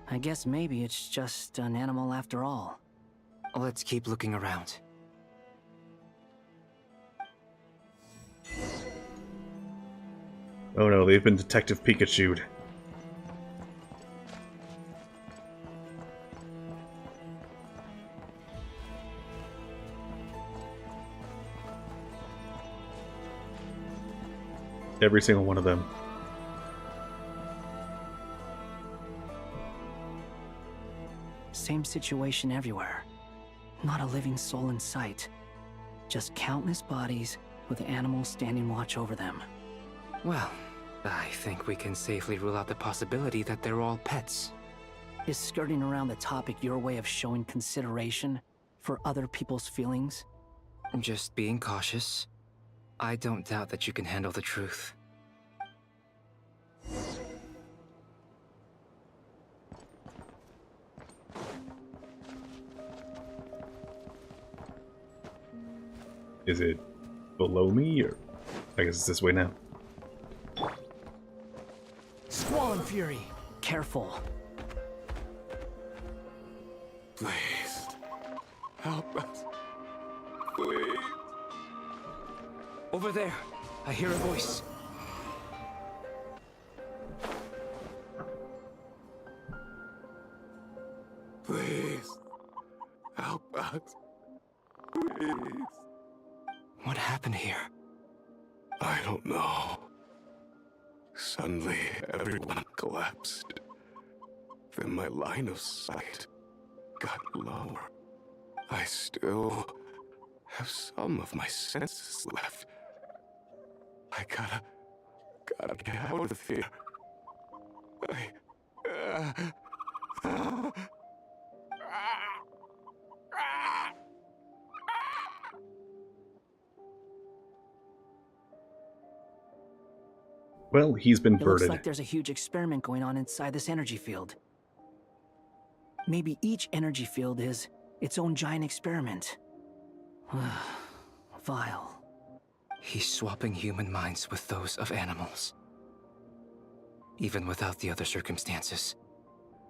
I guess maybe it's just an animal after all. Let's keep looking around. Oh no, they've been Detective Pikacha'd. Every single one of them. Same situation everywhere. Not a living soul in sight. Just countless bodies with animals standing watch over them. Well, I think we can safely rule out the possibility that they're all pets. Is skirting around the topic your way of showing consideration for other people's feelings? Just being cautious. I don't doubt that you can handle the truth. Is it below me, or I guess it's this way now? Squall and Fury, careful. Please. Help us. Please. Over there, I hear a voice. Please. Help us. Please. What happened here? I don't know. Suddenly, everyone collapsed. Then my line of sight got lower. I still have some of my senses left. I gotta get out of here. Well, he's been It looks birded. like there's a huge experiment going on inside this energy field. Maybe each energy field is its own giant experiment. Vile. He's swapping human minds with those of animals. Even without the other circumstances,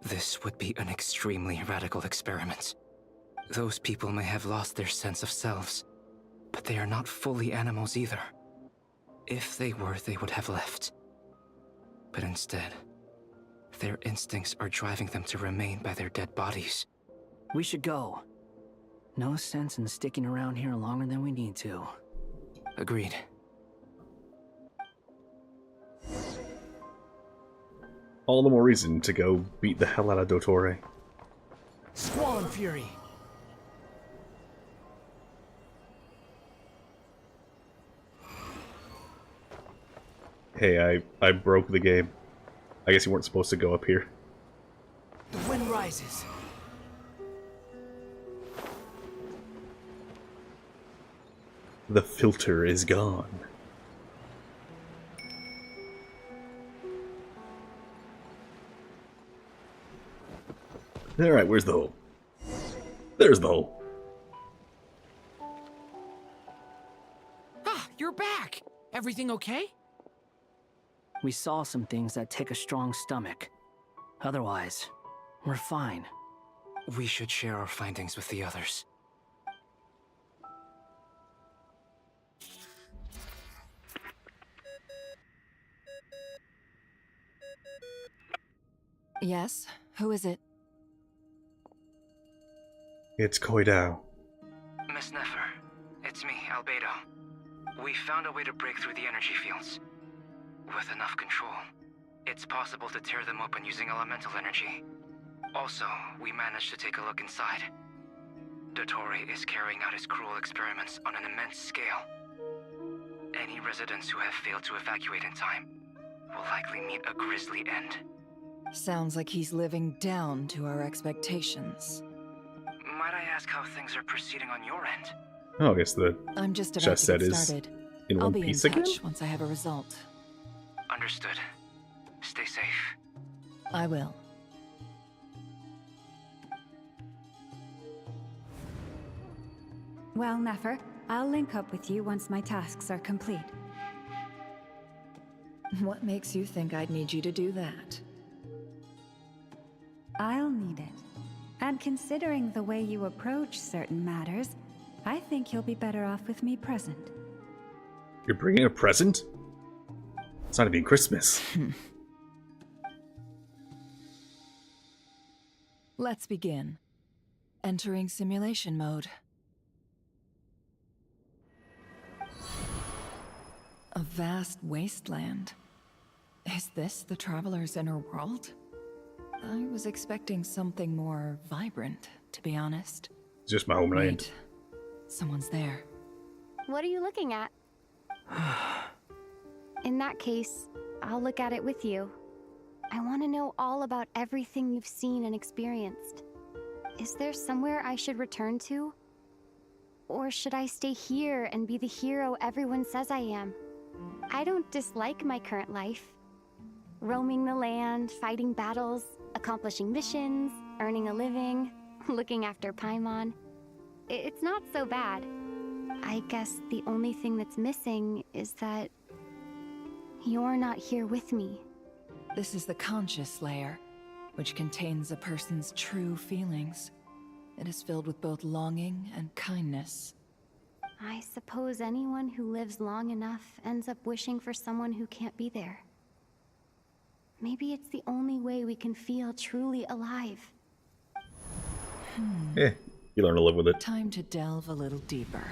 this would be an extremely radical experiment. Those people may have lost their sense of selves, but they are not fully animals either. If they were, they would have left. But instead, their instincts are driving them to remain by their dead bodies. We should go. No sense in sticking around here longer than we need to. Agreed. All the more reason to go beat the hell out of Dottore. Squall and Fury. Hey, I broke the game. I guess you weren't supposed to go up here. The wind rises. The filter is gone. Alright, where's the hole? There's the hole. Ah, you're back! Everything okay? We saw some things that take a strong stomach. Otherwise, we're fine. We should share our findings with the others. Yes? Who is it? It's Koidao. Miss Nefer, it's me, Albedo. We found a way to break through the energy fields. With enough control, it's possible to tear them open using elemental energy. Also, we managed to take a look inside. Dottore is carrying out his cruel experiments on an immense scale. Any residents who have failed to evacuate in time will likely meet a grisly end. Sounds like he's living down to our expectations. Might I ask how things are proceeding on your end? Oh, I guess the I'm just about chess to set get is started. in I'll one be piece in again? touch once I have a result. Understood. Stay safe. I will. Well, Nefer, I'll link up with you once my tasks are complete. What makes you think I'd need you to do that? I'll need it. And considering the way you approach certain matters, I think you'll be better off with me present. You're bringing a present? It's not even Christmas. Let's begin. Entering simulation mode. A vast wasteland. Is this the Traveler's inner world? I was expecting something more vibrant, to be honest. It's just my homeland. Wait. Someone's there. What are you looking at? In that case, I'll look at it with you. I want to know all about everything you've seen and experienced. Is there somewhere I should return to? Or should I stay here and be the hero everyone says I am? I don't dislike my current life. Roaming the land, fighting battles, accomplishing missions, earning a living, looking after Paimon. It's not so bad. I guess the only thing that's missing is that you're not here with me. This is the conscious layer, which contains a person's true feelings. It is filled with both longing and kindness. I suppose anyone who lives long enough ends up wishing for someone who can't be there. Maybe it's the only way we can feel truly alive. You learn to live with it. Time to delve a little deeper.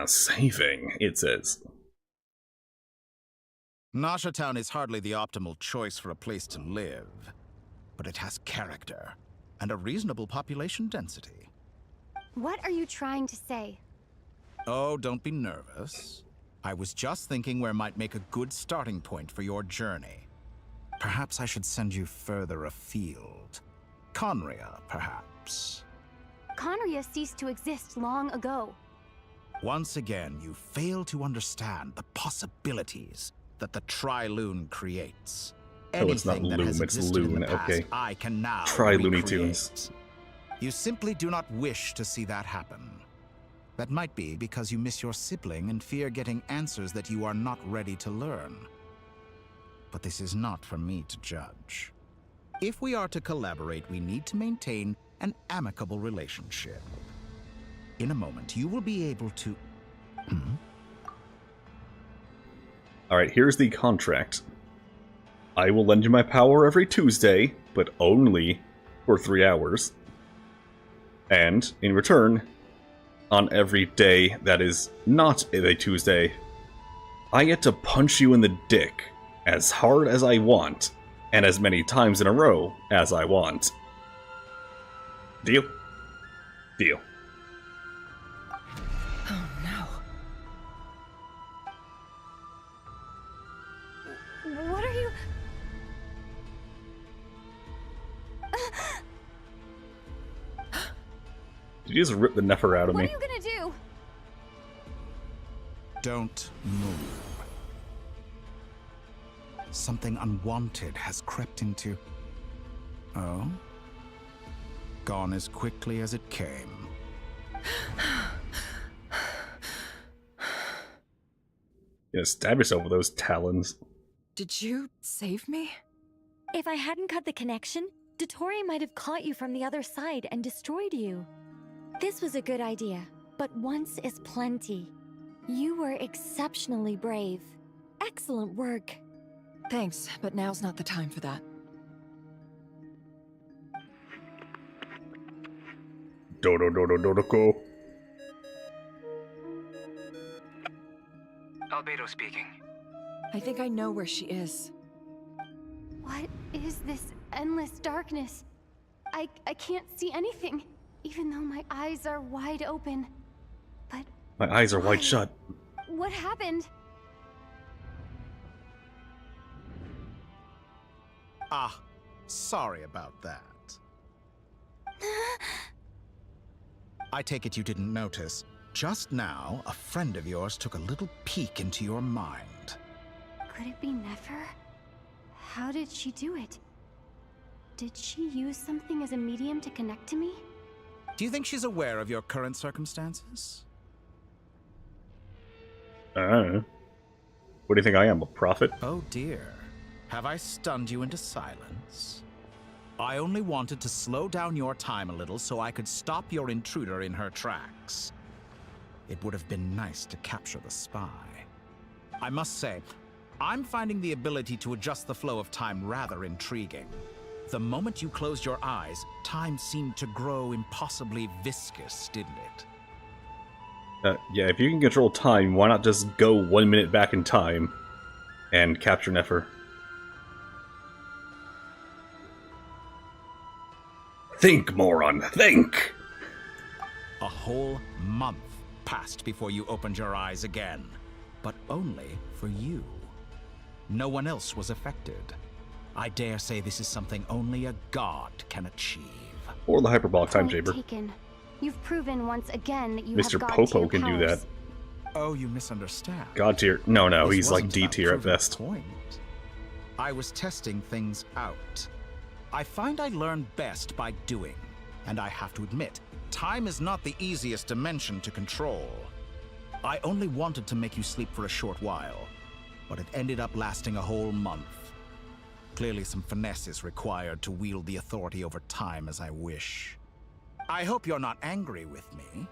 Saving, it says. Nasha Town is hardly the optimal choice for a place to live, but it has character and a reasonable population density. What are you trying to say? Oh, don't be nervous. I was just thinking where might make a good starting point for your journey. Perhaps I should send you further afield. Conria, perhaps. Conria ceased to exist long ago. Once again, you fail to understand the possibilities that the Tri-Lune creates. Oh, it's not Anything that has Loom, it's existed in Lune, the past, okay. I can now Try Looney recreate. Tunes. You simply do not wish to see that happen. That might be because you miss your sibling and fear getting answers that you are not ready to learn. But this is not for me to judge. If we are to collaborate, we need to maintain an amicable relationship. In a moment, you will be able to... Alright, here's the contract. I will lend you my power every Tuesday, but only for 3 hours. And, in return, on every day that is not a Tuesday, I get to punch you in the dick as hard as I want, and as many times in a row as I want. Deal? Deal. Oh no. What are you... Did you just rip the Nefer out of me? What are you gonna do? Don't move. Something unwanted has crept into... Oh? Gone as quickly as it came. Yeah, stab yourself with those talons. Did you save me? If I hadn't cut the connection, Dottore might have caught you from the other side and destroyed you. This was a good idea, but once is plenty. You were exceptionally brave. Excellent work. Thanks, but now's not the time for that. Dodo. Albedo speaking. I think I know where she is. What is this endless darkness? I can't see anything, even though my eyes are wide open. But My eyes are wide shut. what happened? Ah, sorry about that. I take it you didn't notice. Just now, a friend of yours took a little peek into your mind. Could it be Nefer? How did she do it? Did she use something as a medium to connect to me? Do you think she's aware of your current circumstances? What do you think I am, a prophet? Oh dear. Have I stunned you into silence? I only wanted to slow down your time a little so I could stop your intruder in her tracks. It would have been nice to capture the spy. I must say, I'm finding the ability to adjust the flow of time rather intriguing. The moment you closed your eyes, time seemed to grow impossibly viscous, didn't it? Yeah, if you can control time, why not just go 1 minute back in time and capture Nefer? Think, moron, think! A whole month passed before you opened your eyes again, but only for you. No one else was affected. I dare say this is something only a god can achieve. Or the hyperbolic time Point chamber. taken. You've proven once again that you Mr. have god Popo tier can do powers. that. Oh, you misunderstand. God tier. No, This he's like wasn't D about tier at proving a best. point. I was testing things out. I find I learn best by doing. And I have to admit, time is not the easiest dimension to control. I only wanted to make you sleep for a short while, but it ended up lasting a whole month. Clearly some finesse is required to wield the authority over time as I wish. I hope you're not angry with me.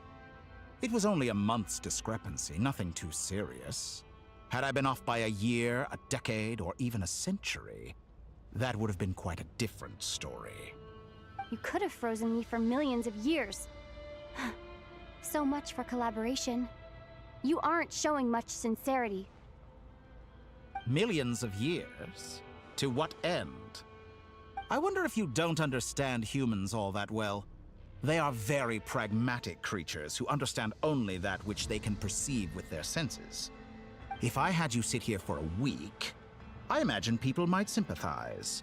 It was only a month's discrepancy, nothing too serious. Had I been off by a year, a decade, or even a century, that would have been quite a different story. You could have frozen me for millions of years. So much for collaboration. You aren't showing much sincerity. Millions of years? To what end? I wonder if you don't understand humans all that well. They are very pragmatic creatures who understand only that which they can perceive with their senses. If I had you sit here for a week, I imagine people might sympathize.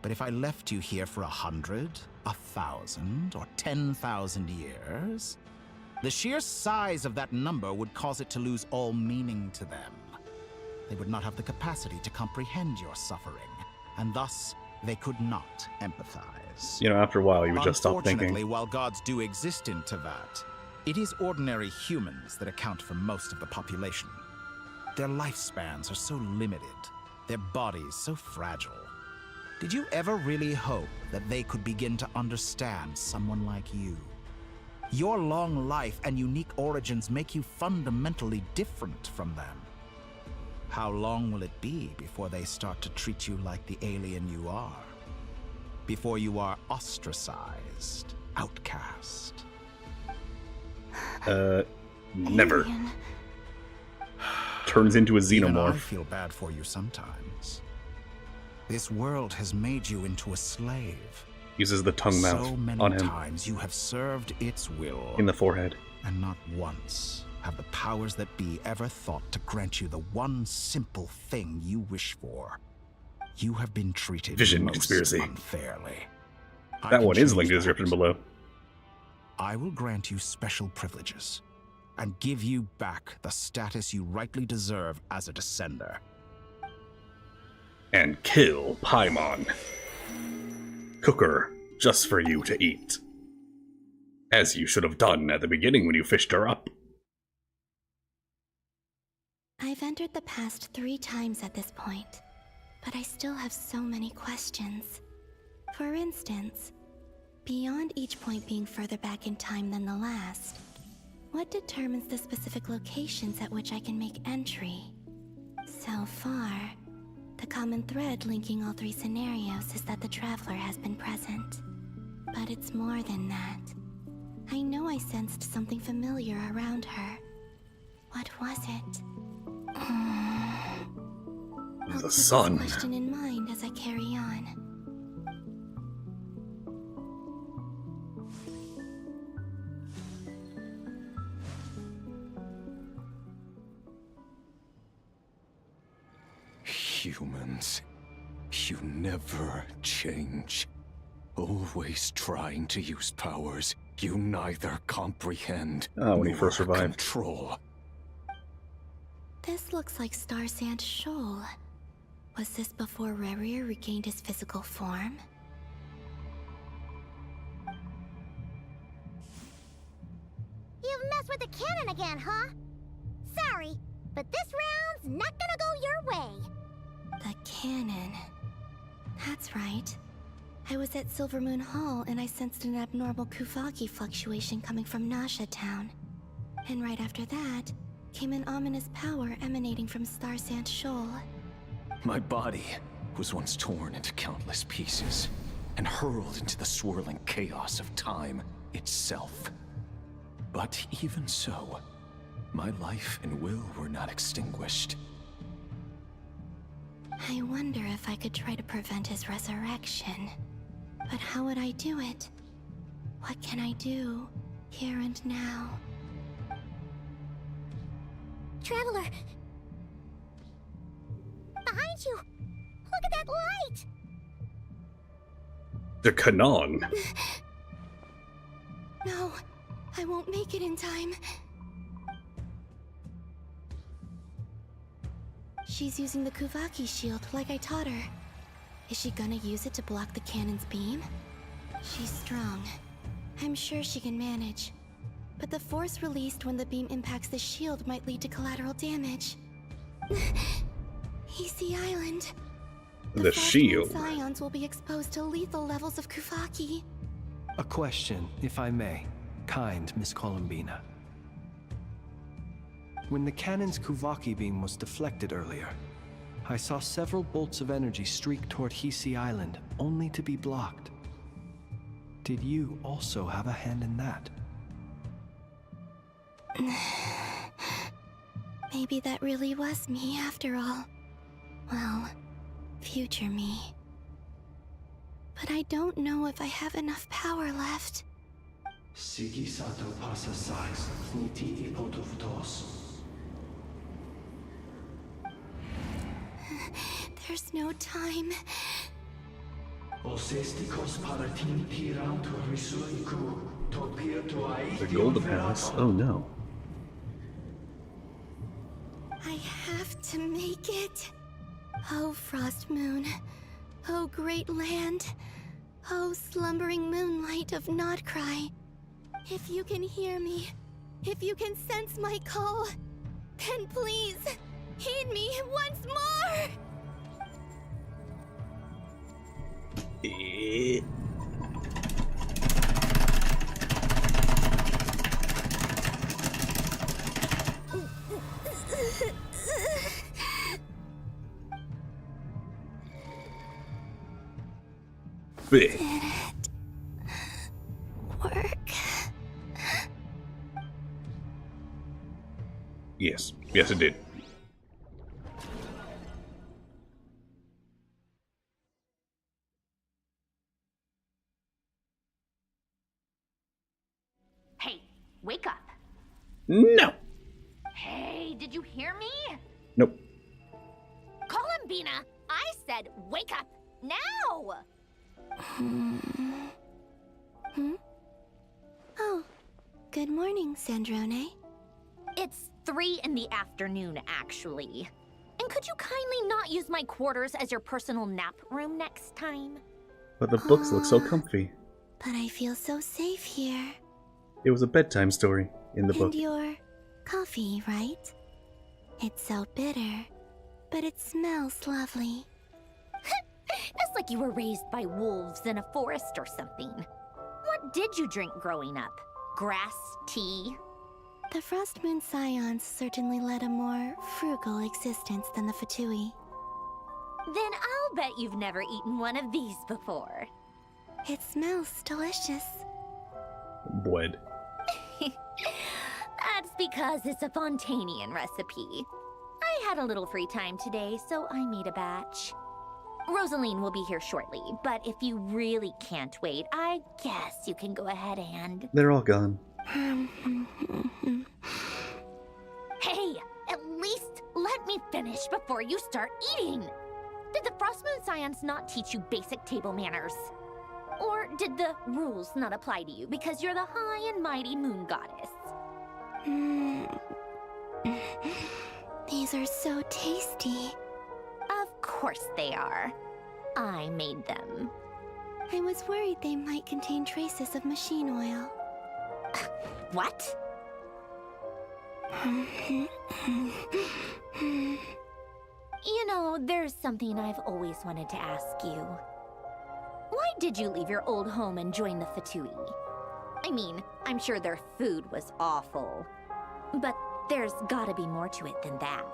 But if I left you here for 100, 1,000, or 10,000 years, the sheer size of that number would cause it to lose all meaning to them. They would not have the capacity to comprehend your suffering, and thus they could not empathize. You know, after a while, you would just stop Unfortunately, thinking. while gods do exist in Teyvat, it is ordinary humans that account for most of the population. Their lifespans are so limited, their bodies so fragile. Did you ever really hope that they could begin to understand someone like you? Your long life and unique origins make you fundamentally different from them. How long will it be before they start to treat you like the alien you are? Before you are ostracized, outcast? Never. Turns into a Even I xenomorph. feel bad for you sometimes. This world has made you into a slave. Uses the tongue mouth So many on him times you have served its will. in the forehead. And not once have the powers that be ever thought to grant you the one simple thing you wish for. You have been treated Vision most conspiracy. unfairly. I That can one is change linked in the that. description below. I will grant you special privileges and give you back the status you rightly deserve as a descender. And kill Paimon. Cook her just for you to eat. As you should have done at the beginning when you fished her up. I've entered the past 3 times at this point, but I still have so many questions. For instance, beyond each point being further back in time than the last, what determines the specific locations at which I can make entry? So far, the common thread linking all 3 scenarios is that the Traveler has been present. But it's more than that. I know I sensed something familiar around her. What was it? I'll The keep sun. this question in mind as I carry on. Humans, you never change. Always trying to use powers you neither comprehend when he nor first revived. control. This looks like Star Sand Shoal. Was this before Rerir regained his physical form? You've messed with the cannon again, huh? Sorry, but this round's not gonna go your way. The cannon. That's right. I was at Silvermoon Hall and I sensed an abnormal Kuvaki fluctuation coming from Nasha Town. And right after that, came an ominous power emanating from Star Sand Shoal. My body was once torn into countless pieces and hurled into the swirling chaos of time itself. But even so, my life and will were not extinguished. I wonder if I could try to prevent his resurrection. But how would I do it? What can I do, here and now? Traveler! behind you. Look at that light. The Kanon. No, I won't make it in time. She's using the Kuvaki shield like I taught her. Is she gonna use it to block the cannon's beam? She's strong. I'm sure she can manage. But the force released when the beam impacts the shield might lead to collateral damage. Easy Island. The shield. Scions will be exposed to lethal levels of Kuvaki. A question, if I may. Kind Miss Columbina. When the cannon's Kuvaki beam was deflected earlier, I saw several bolts of energy streak toward Hisi Island, only to be blocked. Did you also have a hand in that? Maybe that really was me after all. Well, future me. But I don't know if I have enough power left. There's no time. The Golden Palace? Oh no. I have to make it. Oh, Frost Moon. Oh, great land. Oh, slumbering moonlight of Nod-Krai. If you can hear me, if you can sense my call, then please, heed me once more! Did it work? Yes. Yes, it did. Hey, wake up. No. Hey, did you hear me? Nope. Columbina, I said wake up now! Oh, good morning, Sandrone. It's 3 in the afternoon, actually. And could you kindly not use my quarters as your personal nap room next time? But the books look so comfy. But I feel so safe here. It was a bedtime story in the book. And your coffee, right? It's so bitter, but it smells lovely. That's like you were raised by wolves in a forest or something. What did you drink growing up? Grass tea? The Frost Moon Scions certainly led a more frugal existence than the Fatui. Then I'll bet you've never eaten one of these before. It smells delicious. Bread. That's because it's a Fontanian recipe. I had a little free time today, so I made a batch. Rosaline will be here shortly, but if you really can't wait, I guess you can go ahead and... They're all gone. Hey, at least let me finish before you start eating! Did the Frost Moon Scions not teach you basic table manners? Or did the rules not apply to you because you're the high and mighty moon goddess? These are so tasty. Of course they are. I made them. I was worried they might contain traces of machine oil. What? You know, there's something I've always wanted to ask you. Why did you leave your old home and join the Fatui? I mean, I'm sure their food was awful. But there's gotta be more to it than that.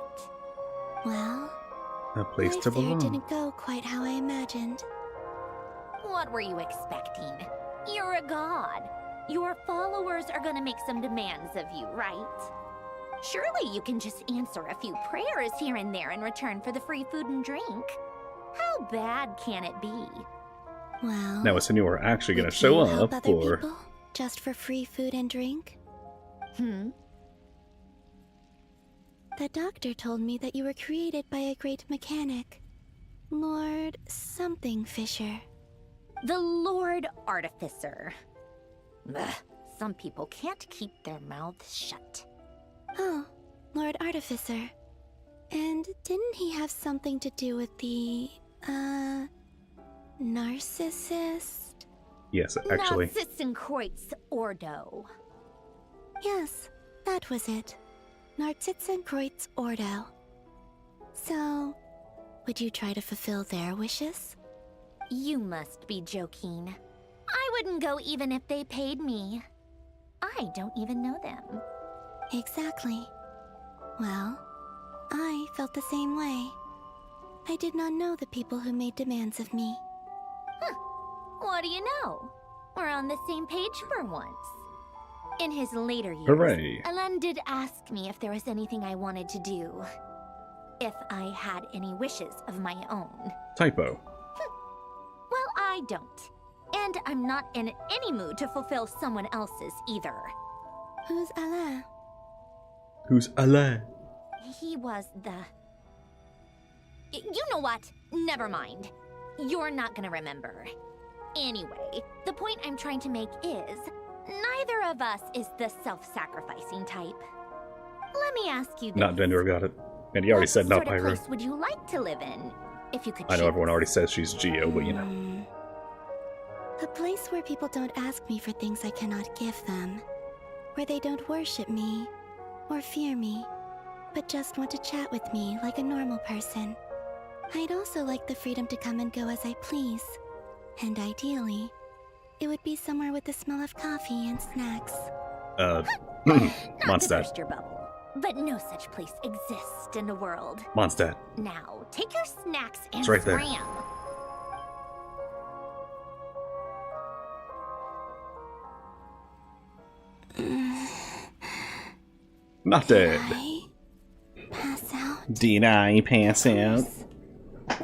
Well, a place my to fare belong. didn't go quite how I imagined. What were you expecting? You're a god. Your followers are gonna make some demands of you, right? Surely you can just answer a few prayers here and there in return for the free food and drink. How bad can it be? Well, Now, is Senor actually going to would show you help up, other or... people just for free food and drink? The doctor told me that you were created by a great mechanic, Lord something Fisher. The Lord Artificer. Ugh, some people can't keep their mouths shut. Oh, Lord Artificer. And didn't he have something to do with the, narcissist? Yes, actually. Narcissenkreuz Ordo. Yes, that was it. Narcissenkreuz Ordo. So, would you try to fulfill their wishes? You must be joking. I wouldn't go even if they paid me. I don't even know them. Exactly. Well, I felt the same way. I did not know the people who made demands of me. Huh. What do you know? We're on the same page for once. In his later years, Hooray. Alan did ask me if there was anything I wanted to do. If I had any wishes of my own. Typo. Well, I don't. And I'm not in any mood to fulfill someone else's either. Who's Alain? Who's Alain? He was the... You know what? Never mind. You're not gonna remember. Anyway, the point I'm trying to make is, neither of us is the self-sacrificing type. Let me ask you this. Not Vendor got it. And he already said not What sort of Pyro. place would you like to live in, if you could I know choose? everyone already says she's Geo, but you know. A place where people don't ask me for things I cannot give them. Where they don't worship me, or fear me, but just want to chat with me like a normal person. I'd also like the freedom to come and go as I please. And ideally, it would be somewhere with the smell of coffee and snacks. Not to Mondstadt. burst your bubble, but no such place exists in the world. Mondstadt. Now, take your snacks and It's right there. scram. Not dead. Pass out. Did I pass out?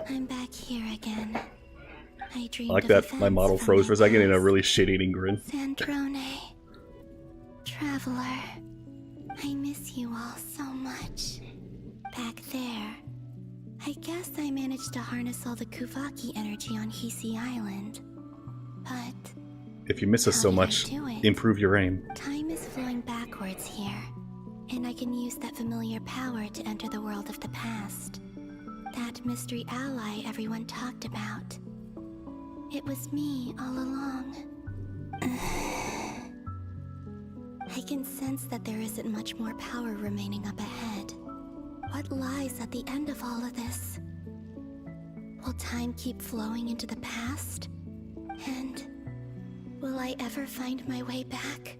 I'm back here again. I I dreamed like of that events my model from froze for a my second in a past. really shit-eating grin. Sandrone. Traveler. I miss you all so much. Back there. I guess I managed to harness all the Kuvaki energy on Hisi Island. But If you miss us so much, do it? improve your aim. time is flowing backwards here. And I can use that familiar power to enter the world of the past. That mystery ally everyone talked about. It was me all along. I can sense that there isn't much more power remaining up ahead. What lies at the end of all of this? Will time keep flowing into the past? And will I ever find my way back?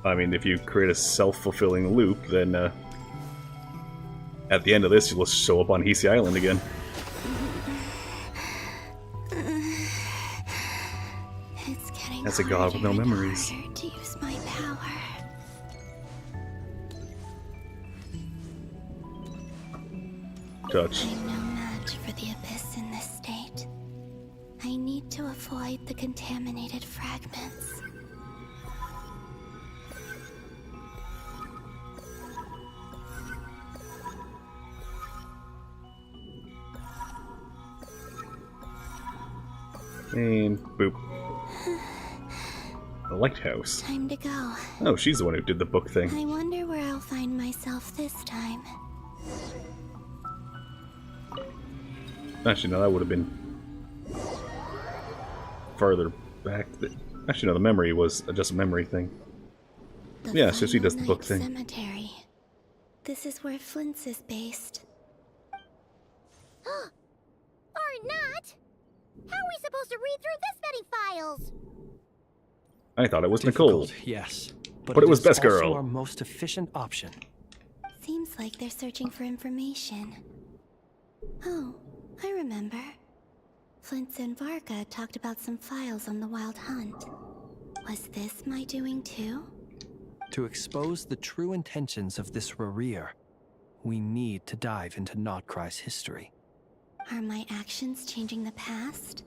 I mean, if you create a self-fulfilling loop, then at the end of this, you'll show up on Hisi Island again. It's getting That's a god with no memories. harder to use my power. Touch. I'm no match for the abyss in this state. I need to avoid the contaminated fragments. And boop. The lighthouse. Time to go. Oh, she's the one who did the book thing. I wonder where I'll find myself this time. Actually, no, that would have been farther back. Actually, no, the memory was just a memory thing. Yeah, so she does the book thing. Cemetery. This is where Flint's is based. Or not? How are we supposed to read through this many files? I thought it was Difficult, Nicole. yes. But it was is Best also Girl. our most efficient option. Seems like they're searching for information. Oh, I remember. Flint's and Varga talked about some files on the Wild Hunt. Was this my doing too? To expose the true intentions of this Rereer, we need to dive into Nod-Krai's history. Are my actions changing the past?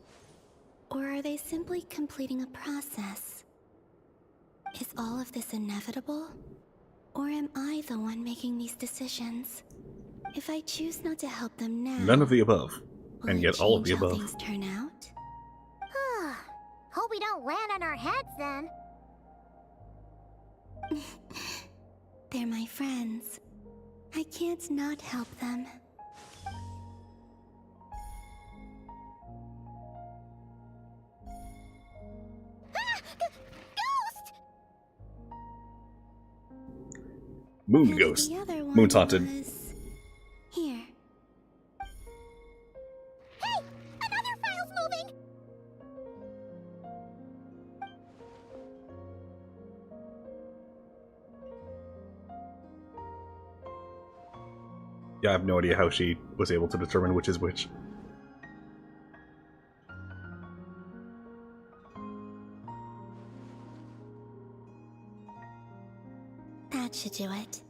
Or are they simply completing a process? Is all of this inevitable? Or am I the one making these decisions? If I choose not to help them now... None of the above. Will And it yet all of change the how above. things turn out? Hope we don't land on our heads then. They're my friends. I can't not help them. Ghost! Moon Ghost. The other one Moon's haunted. was... here. Hey! Another file's moving! Yeah, I have no idea how she was able to determine which is which. That should do it.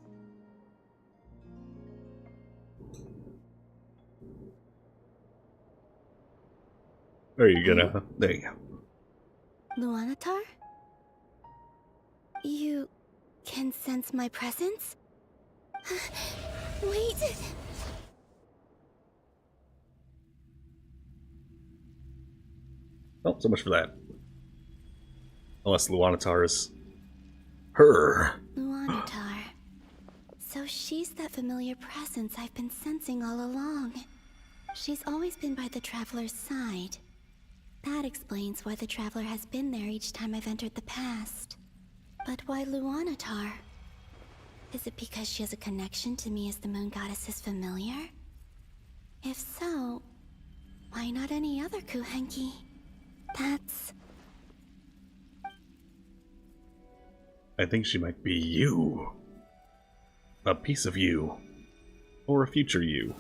Are you gonna... There you go. Luanatar? You can sense my presence? Wait! Oh, so much for that. Unless Luanatar is... her. Luanatar. So she's that familiar presence I've been sensing all along. She's always been by the Traveler's side. That explains why the Traveler has been there each time I've entered the past. But why Luanatar? Is it because she has a connection to me as the Moon Goddess's familiar? If so, why not any other Kuhenki? That's... I think she might be you. A piece of you. Or a future you.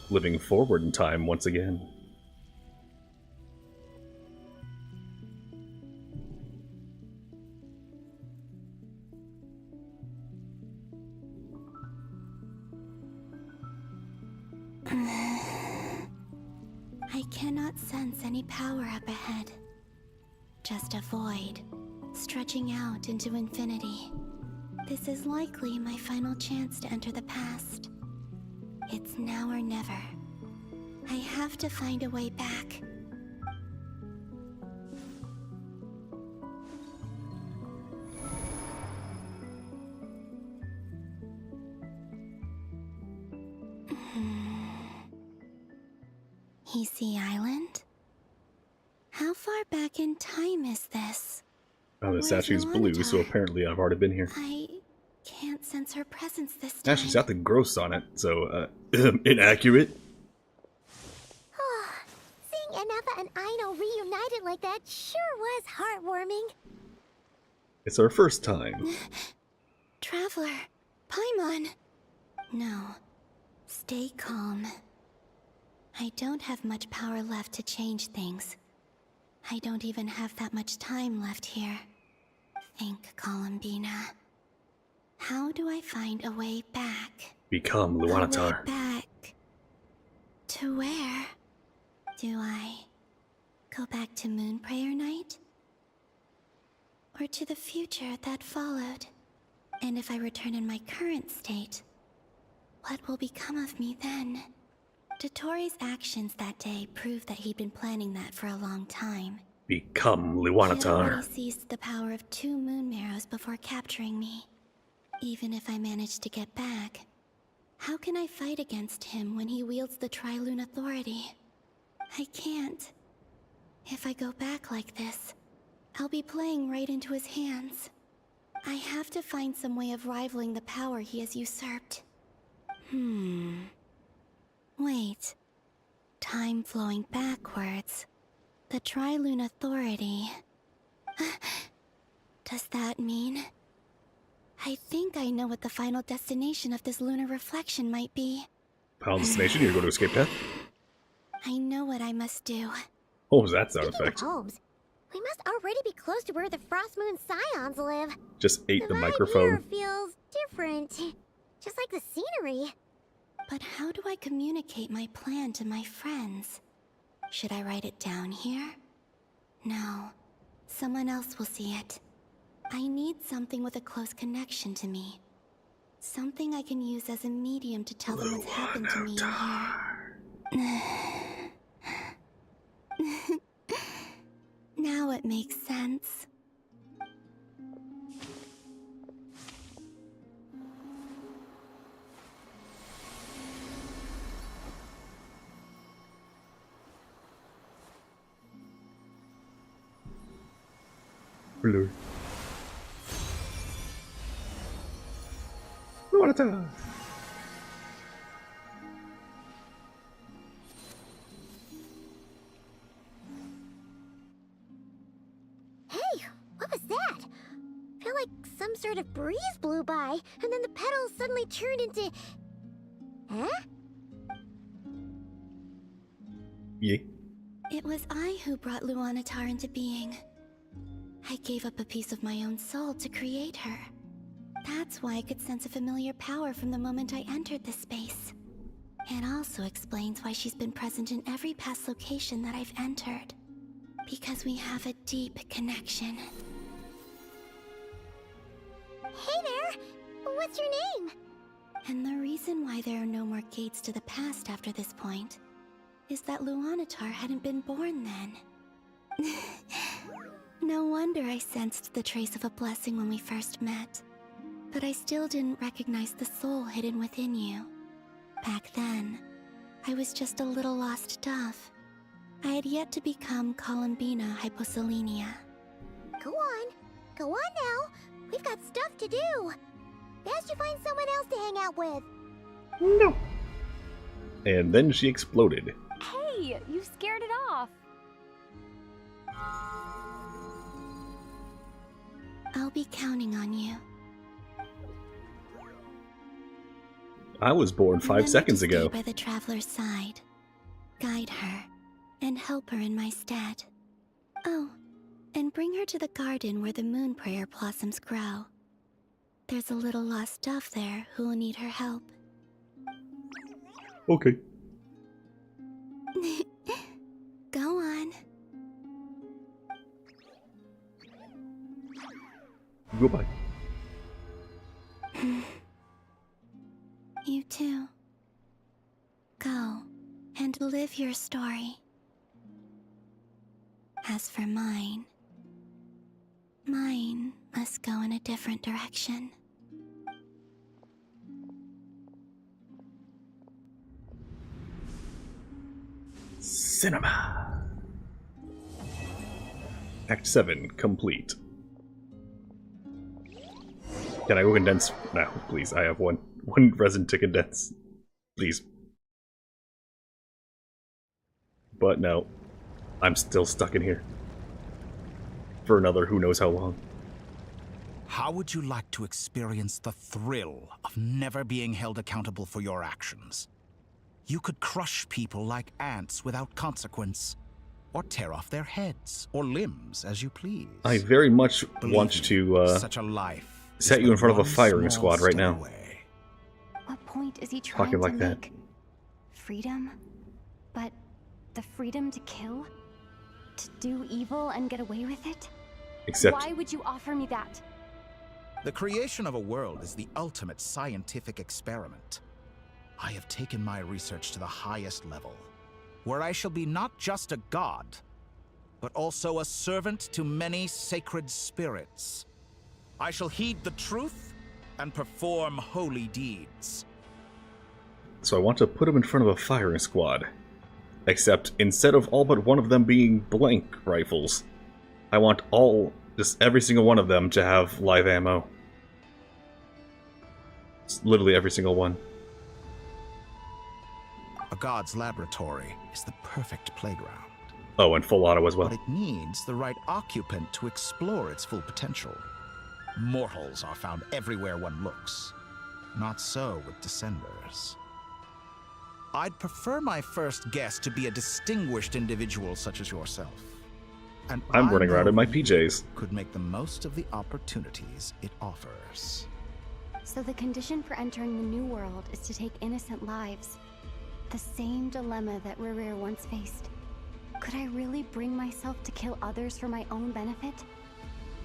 Living forward in time once again. I cannot sense any power up ahead. Just a void, stretching out into infinity. This is likely my final chance to enter the past. It's now or never. I have to find a way back. Hisi Island? How far back in time is this? Oh, the Where's statue's blue, so Luanatar? apparently I've already been here. I can't sense her presence this time. Actually, it's got the gross on it, so, inaccurate. Seeing Enefa and Aino reunited like that sure was heartwarming. It's our first time. Traveler, Paimon. No, stay calm. I don't have much power left to change things. I don't even have that much time left here. Think, Columbina. How do I find a way back? Become A way Luanatar. back? To where? Do I go back to Moon Prayer Night? Or to the future that followed? And if I return in my current state, what will become of me then? Dottore's actions that day prove that he'd been planning that for a long time. Become He already Luanatar. seized the power of 2 moon marrows before capturing me. Even if I manage to get back, how can I fight against him when he wields the Tri-Lune Authority? I can't. If I go back like this, I'll be playing right into his hands. I have to find some way of rivaling the power he has usurped. Wait. Time flowing backwards. The Tri-Lune Authority. Does that mean... I think I know what the final destination of this lunar reflection might be. Final destination, you're going to escape death? I know what I must do. What was that sound Speaking effect? of homes, we must already be close to where the Frost Moon Scions live. Just ate the vibe microphone. here feels different. Just like the scenery. But how do I communicate my plan to my friends? Should I write it down here? No. Someone else will see it. I need something with a close connection to me. Something I can use as a medium to tell them what's happened to me in here. Now it makes sense. Blue. Water. Hey, what was that? I feel like some sort of breeze blew by, and then the petals suddenly turned into... Huh? Yeah. It was I who brought Luanatar into being. I gave up a piece of my own soul to create her. That's why I could sense a familiar power from the moment I entered this space. It also explains why she's been present in every past location that I've entered. Because we have a deep connection. Hey there! What's your name? And the reason why there are no more gates to the past after this point is that Luanatar hadn't been born then. No wonder I sensed the trace of a blessing when we first met. But I still didn't recognize the soul hidden within you. Back then, I was just a little lost dove. I had yet to become Columbina hyposelenia. Go on now. We've got stuff to do. Best you find someone else to hang out with. No. And then she exploded. Hey, you scared it off. I'll be counting on you. I was born 5 seconds ago. Stay by the traveler's side, guide her, and help her in my stead. Oh, and bring her to the garden where the moon prayer blossoms grow. There's a little lost dove there who will need her help. Okay. Go on. Goodbye. You too. Go and live your story. As for mine must go in a different direction. Cinema. Act 7 complete. Can I go condense now, please? I have one resin to condense. Please. But no. I'm still stuck in here. For another who knows how long. How would you like to experience the thrill of never being held accountable for your actions? You could crush people like ants without consequence, or tear off their heads or limbs as you please. I very much want to such a life set you in front of a firing squad right now. What point is he trying Talking like to that. make? Freedom? But the freedom to kill? To do evil and get away with it? Except... Why would you offer me that? The creation of a world is the ultimate scientific experiment. I have taken my research to the highest level, where I shall be not just a god, but also a servant to many sacred spirits. I shall heed the truth and perform holy deeds. So I want to put them in front of a firing squad. Except instead of all but one of them being blank rifles, I want just every single one of them to have live ammo. It's literally every single one. A god's laboratory is the perfect playground. Oh, and full auto as well. But it needs the right occupant to explore its full potential. Mortals are found everywhere one looks. Not so with Descenders. I'd prefer my first guest to be a distinguished individual such as yourself. And I'm running around in my PJs. Could make the most of the opportunities it offers. So the condition for entering the new world is to take innocent lives. The same dilemma that Rerir once faced. Could I really bring myself to kill others for my own benefit?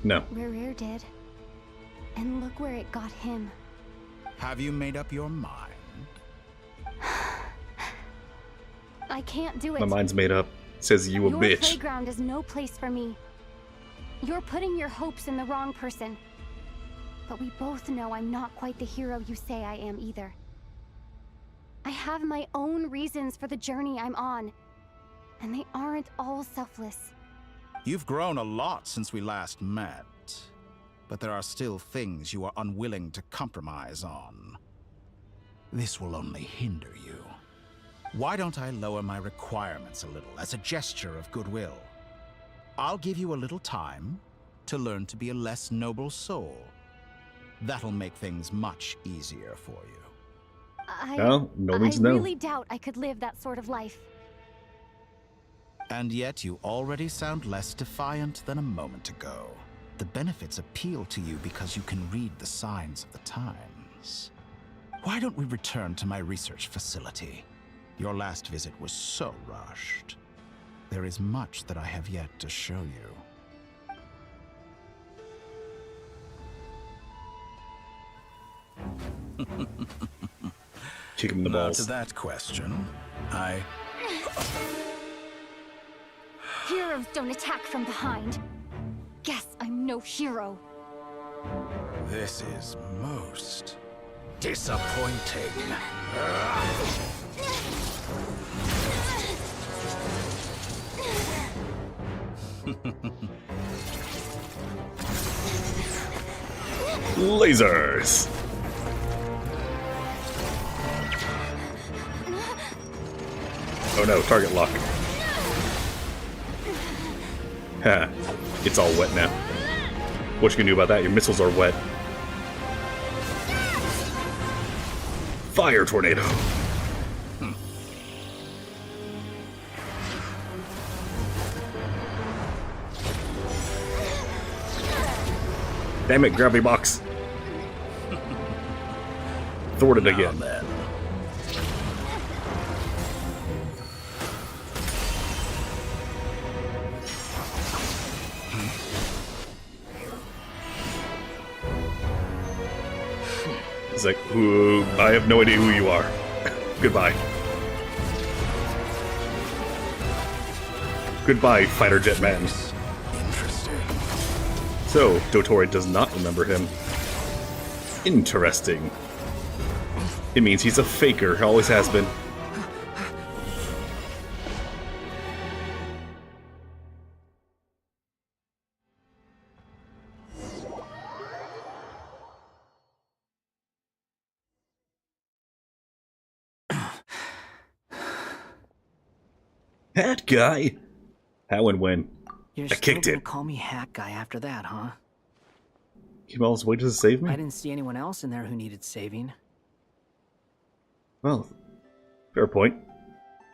No. Rerir did. And look where it got him. Have you made up your mind? I can't do it. My mind's made up. Says you a Your bitch. playground is no place for me. You're putting your hopes in the wrong person. But we both know I'm not quite the hero you say I am either. I have my own reasons for the journey I'm on. And they aren't all selfless. You've grown a lot since we last met. But there are still things you are unwilling to compromise on. This will only hinder you. Why don't I lower my requirements a little as a gesture of goodwill? I'll give you a little time to learn to be a less noble soul. That'll make things much easier for you. No means no. I really doubt I could live that sort of life. And yet you already sound less defiant than a moment ago. The benefits appeal to you because you can read the signs of the times. Why don't we return to my research facility? Your last visit was so rushed. There is much that I have yet to show you. Kick him in the balls. To that question, Heroes don't attack from behind. Guess I'm no hero. This is most disappointing. Lasers! Oh no, target lock. Ha, it's all wet now. What you can do about that? Your missiles are wet. Fire tornado! Damn it, gravity box! Thwarted again. It's like, ooh, I have no idea who you are. Goodbye. Goodbye, fighter jet man. Interesting. So, Dottore does not remember him. Interesting. It means he's a faker, always has been. Hat guy? How and when? You're I still kicked gonna it. call me Hat Guy after that, huh? Came all this way to save me? I didn't see anyone else in there who needed saving. Well, fair point.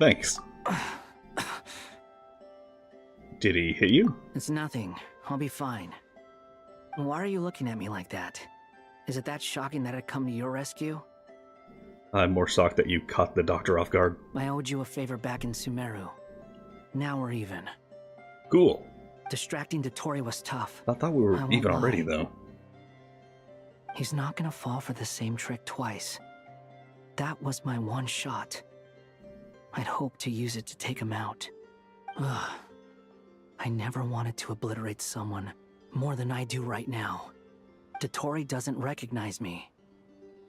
Thanks. Did he hit you? It's nothing. I'll be fine. Why are you looking at me like that? Is it that shocking that I'd come to your rescue? I'm more shocked that you caught the doctor off guard. I owed you a favor back in Sumeru. Now we're even. Cool. Distracting Dottore was tough. I thought we were I won't even already, lie. though. He's not gonna fall for the same trick twice. That was my one shot. I'd hoped to use it to take him out. Ugh. I never wanted to obliterate someone more than I do right now. Dottore doesn't recognize me,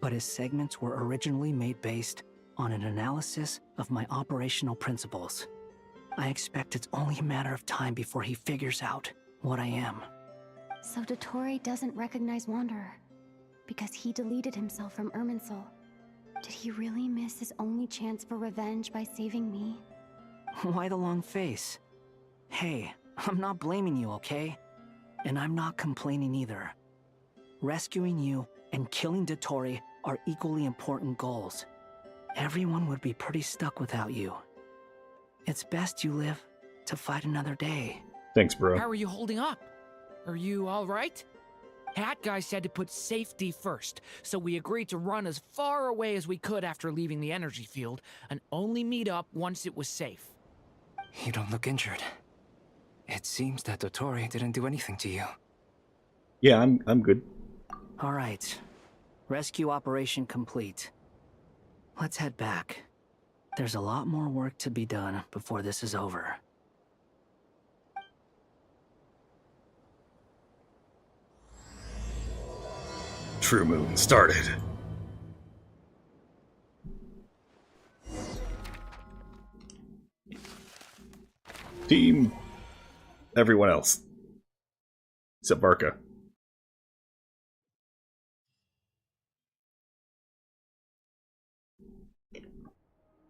but his segments were originally made based on an analysis of my operational principles. I expect it's only a matter of time before he figures out what I am. So Dottore doesn't recognize Wanderer because he deleted himself from Irminsul. Did he really miss his only chance for revenge by saving me? Why the long face? Hey, I'm not blaming you, okay? And I'm not complaining either. Rescuing you and killing Dottore are equally important goals. Everyone would be pretty stuck without you. It's best you live to fight another day. Thanks, bro. How are you holding up? Are you all right? Hat Guy said to put safety first, so we agreed to run as far away as we could after leaving the energy field and only meet up once it was safe. You don't look injured. It seems that Dottore didn't do anything to you. Yeah, I'm good. All right. Rescue operation complete. Let's head back. There's a lot more work to be done before this is over. True Moon started. Team everyone else. Except Varka.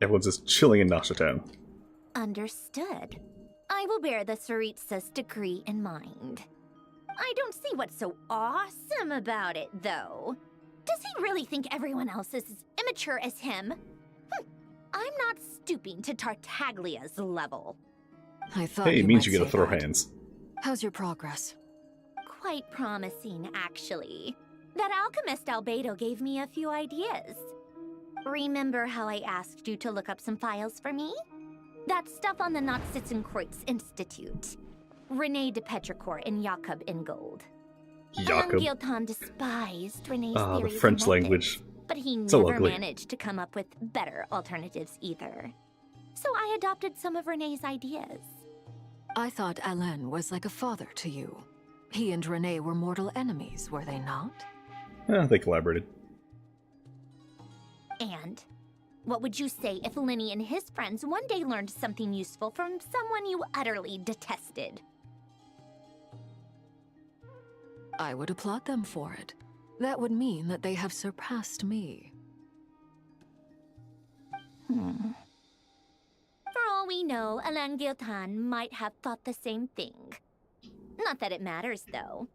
Everyone's just chilling in Nasha Town. Understood. I will bear the Tsaritsa's decree in mind. I don't see what's so awesome about it, though. Does he really think everyone else is as immature as him? I'm not stooping to Tartaglia's level. I thought Hey, it you means might you get to say throw that. hands. How's your progress? Quite promising, actually. That alchemist Albedo gave me a few ideas. Remember how I asked you to look up some files for me? That stuff on the Nazi-Kreuz Institute. René de Petrichor and Jakob Ingold. Jakob. Giltan despised René's Ah, the theories French and methods, language. but he So never ugly. managed to come up with better alternatives either. So I adopted some of René's ideas. I thought Alain was like a father to you. He and René were mortal enemies, were they not? They collaborated. And what would you say if Lenny and his friends one day learned something useful from someone you utterly detested? I would applaud them for it. That would mean that they have surpassed me. For all we know, Alain Giltan might have thought the same thing. Not that it matters, though.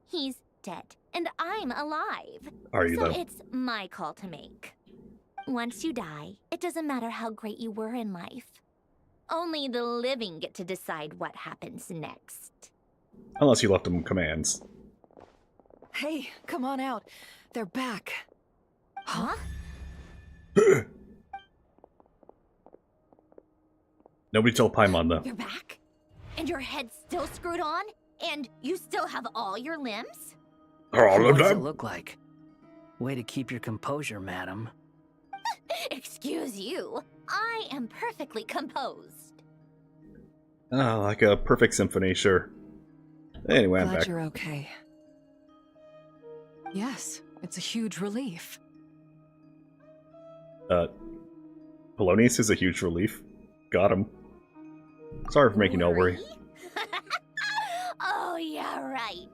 He's dead, and I'm alive. Are you, so though? it's my call to make. Once you die, it doesn't matter how great you were in life. Only the living get to decide what happens next. Unless you left them commands. Hey, come on out. They're back. Huh? Nobody told Paimon, though. You're back? And your head's still screwed on? And you still have all your limbs? All What does it look like? Way to keep your composure, madam. Excuse you. I am perfectly composed. Ah, like a perfect symphony, sure. Anyway, I'm Glad back. you're okay. Yes, it's a huge relief. Polonius is a huge relief. Got him. Sorry for making you all worry. Oh, yeah, right.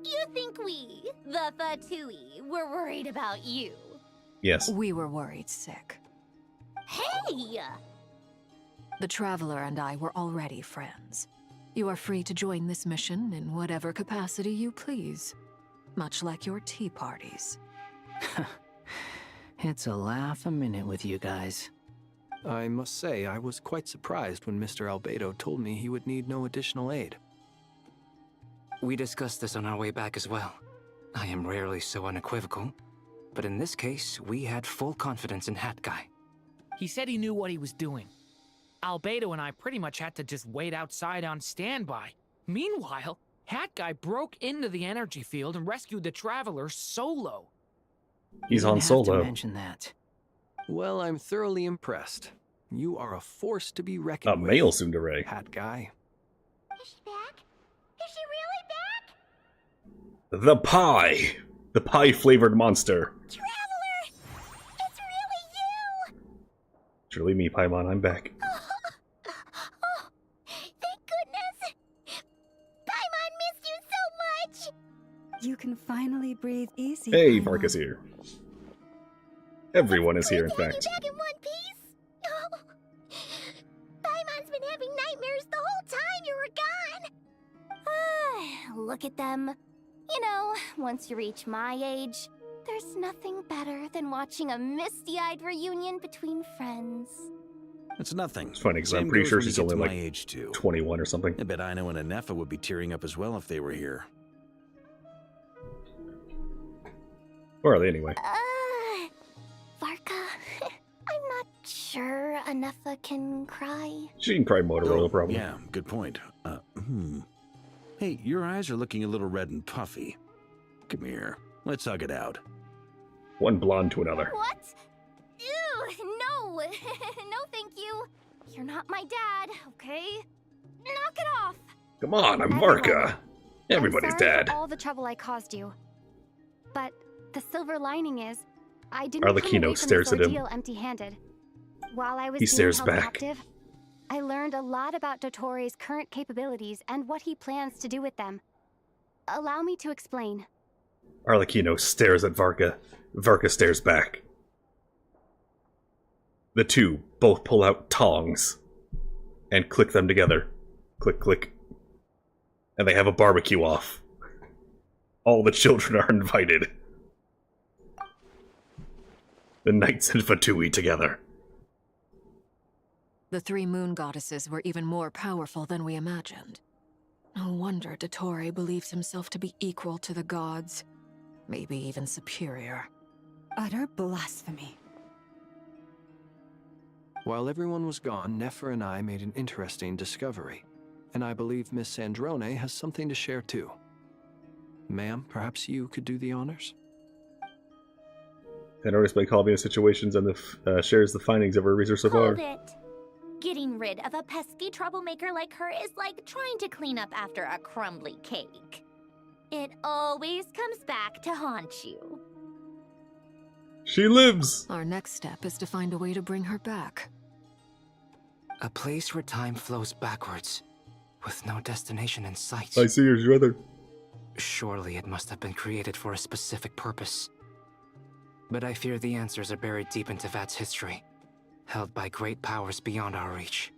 You think we, the Fatui, were worried about you? Yes. We were worried sick. Hey! The Traveler and I were already friends. You are free to join this mission in whatever capacity you please. Much like your tea parties. It's a laugh a minute with you guys. I must say, I was quite surprised when Mr. Albedo told me he would need no additional aid. We discussed this on our way back as well. I am rarely so unequivocal, but in this case, we had full confidence in Hat Guy. He said he knew what he was doing. Albedo and I pretty much had to just wait outside on standby. Meanwhile, Hat Guy broke into the energy field and rescued the Traveler solo. He's You on didn't have to solo. mention that. Well, I'm thoroughly impressed. You are a force to be reckoned A with. male tsundere. Hat Guy. Is she back? Is she really back? The pie! The pie-flavored monster. Traveler! It's really you! It's really me, Paimon. I'm back. Oh, thank goodness! Paimon missed you so much! You can finally breathe easy. Hey, Paimon. Varka's here. Everyone is here, in Have you fact. back in one piece? Oh, Paimon's been having nightmares the whole time you were gone! Look at them. You know, once you reach my age, there's nothing better than watching a misty-eyed reunion between friends. It's nothing. It's funny, because I'm Same pretty goes sure when you she's get only to like my age too. 21 or something. I bet Ino and Anefa would be tearing up as well if they were here. Or are they anyway? Varka, I'm not sure Anefa can cry? She can cry Motorola, probably. Yeah, good point. Hey, your eyes are looking a little red and puffy. Come here. Let's hug it out. One blonde to another. What? Ew, no. No, thank you. You're not my dad, okay? Knock it off. Come on, I'm Varka. Everybody's I'm sorry dad. for all the trouble I caused you. But the silver lining is, I didn't Arlecchino come away from stares this at him. ordeal empty-handed. While I was He being stares held back. captive, I learned a lot about Dottore's current capabilities and what he plans to do with them. Allow me to explain. Arlecchino stares at Varka. Varka stares back. The two both pull out tongs and click them together. Click, click. And they have a barbecue off. All the children are invited. The knights and Fatui together. The three moon goddesses were even more powerful than we imagined. No wonder Dottore believes himself to be equal to the gods. Maybe even superior. Utter blasphemy. While everyone was gone, Nefer and I made an interesting discovery. And I believe Miss Sandrone has something to share too. Ma'am, perhaps you could do the honors? I noticed by Columbina situations and shares the findings of her research so far. Hold it. Getting rid of a pesky troublemaker like her is like trying to clean up after a crumbly cake. It always comes back to haunt you. She lives! Our next step is to find a way to bring her back. A place where time flows backwards, with no destination in sight. I see your brother. Surely it must have been created for a specific purpose. But I fear the answers are buried deep into Vat's history, held by great powers beyond our reach.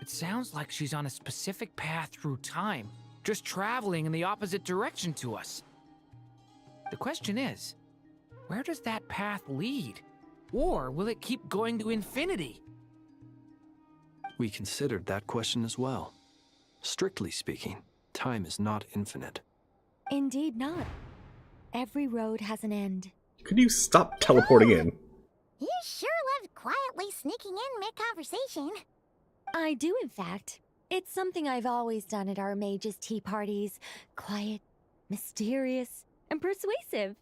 It sounds like she's on a specific path through time, just traveling in the opposite direction to us. The question is, where does that path lead? Or will it keep going to infinity? We considered that question as well. Strictly speaking, time is not infinite. Indeed not. Every road has an end. Could you stop teleporting in? You sure loved quietly sneaking in mid-conversation. I do, in fact. It's something I've always done at our mages' tea parties. Quiet, mysterious, and persuasive.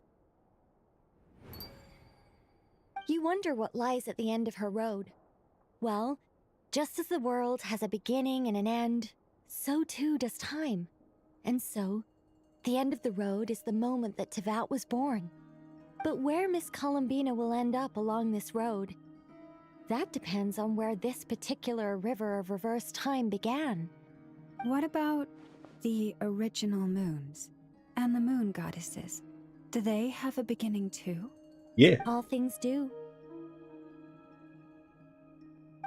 You wonder what lies at the end of her road. Well, just as the world has a beginning and an end, so too does time. And so, the end of the road is the moment that Teyvat was born. But where Miss Columbina will end up along this road, that depends on where this particular river of reverse time began. What about the original moons and the moon goddesses? Do they have a beginning too? Yeah. All things do.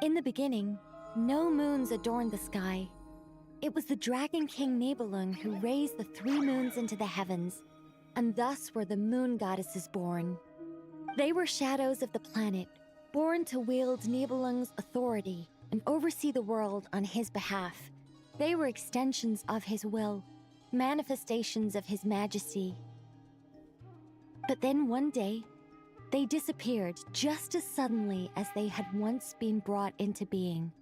In the beginning, no moons adorned the sky. It was the Dragon King Nibelung who raised the three moons into the heavens, and thus were the moon goddesses born. They were shadows of the planet, born to wield Nibelung's authority and oversee the world on his behalf. They were extensions of his will, manifestations of his majesty. But then one day, they disappeared just as suddenly as they had once been brought into being.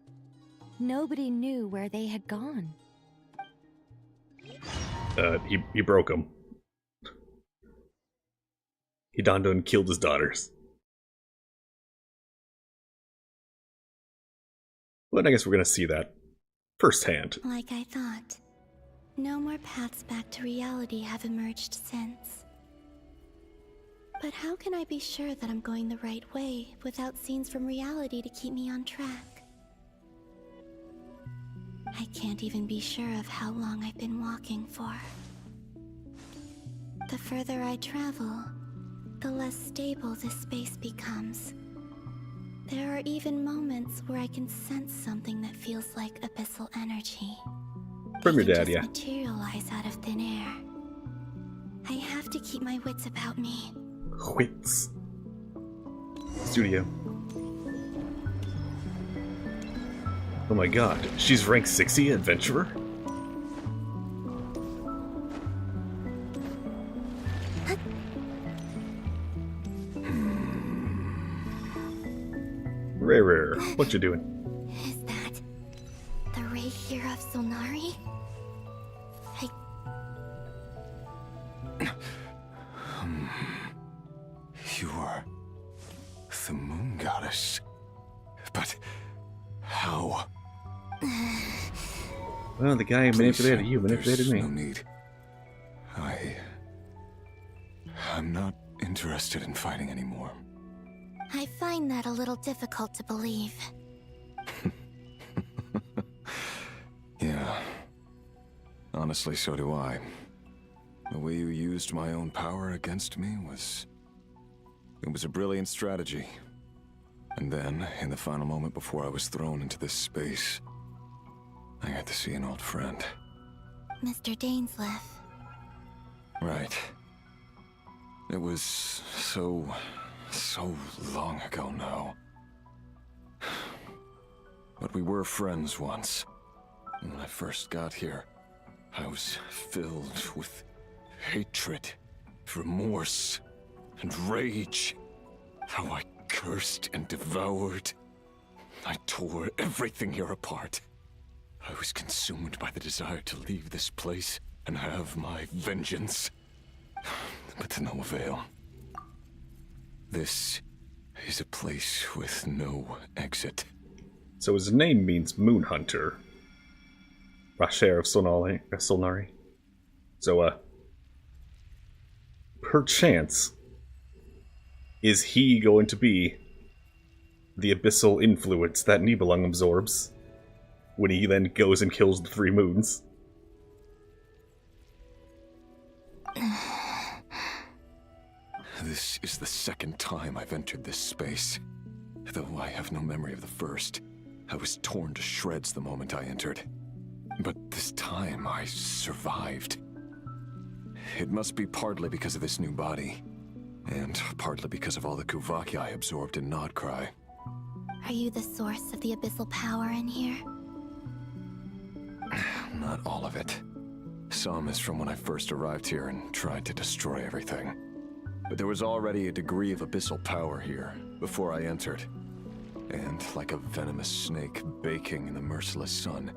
Nobody knew where they had gone. He broke him. He done and killed his daughters. But I guess we're gonna see that firsthand. Like I thought. No more paths back to reality have emerged since. But how can I be sure that I'm going the right way without scenes from reality to keep me on track? I can't even be sure of how long I've been walking for. The further I travel, the less stable this space becomes. There are even moments where I can sense something that feels like abyssal energy. From your They dad, can yeah. just materialize out of thin air. I have to keep my wits about me. Wits. Studio. Oh my god, she's rank 60 adventurer? Rare. What you doing? Is that the ray here of Solnari? You are the moon goddess. But how? Well, the guy who manipulated you manipulated There's me. No need. I'm not interested in fighting anymore. I find that a little difficult to believe. Yeah. Honestly, so do I. The way you used my own power against me was... It was a brilliant strategy. And then, in the final moment before I was thrown into this space, I got to see an old friend. Mr. Dainsleif. Right. It was so long ago now. But we were friends once. And when I first got here, I was filled with hatred, remorse, and rage. How I cursed and devoured. I tore everything here apart. I was consumed by the desire to leave this place and have my vengeance. But to no avail. This is a place with no exit. So his name means Moon Hunter. Rasher of Solnari. So, perchance, is he going to be the abyssal influence that Nibelung absorbs when he then goes and kills the 3 moons? This is the second time I've entered this space. Though I have no memory of the first. I was torn to shreds the moment I entered. But this time I survived. It must be partly because of this new body. And partly because of all the Kuvaki I absorbed in Nod-Krai. Are you the source of the abyssal power in here? Not all of it. Some is from when I first arrived here and tried to destroy everything. But there was already a degree of abyssal power here, before I entered. And like a venomous snake baking in the merciless sun,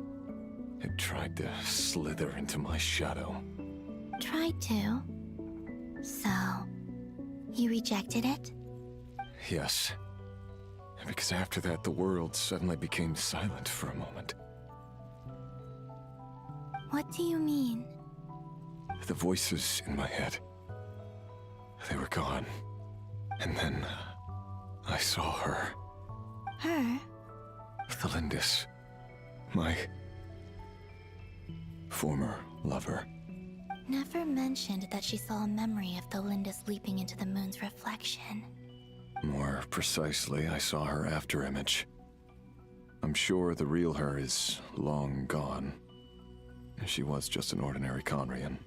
it tried to slither into my shadow. Tried to? So, you rejected it? Yes. Because after that, the world suddenly became silent for a moment. What do you mean? The voices in my head, they were gone. And then I saw her. Her? Thelindis. My former lover. Never mentioned that she saw a memory of Thelindis leaping into the moon's reflection. More precisely, I saw her afterimage. I'm sure the real her is long gone. She was just an ordinary Conrian.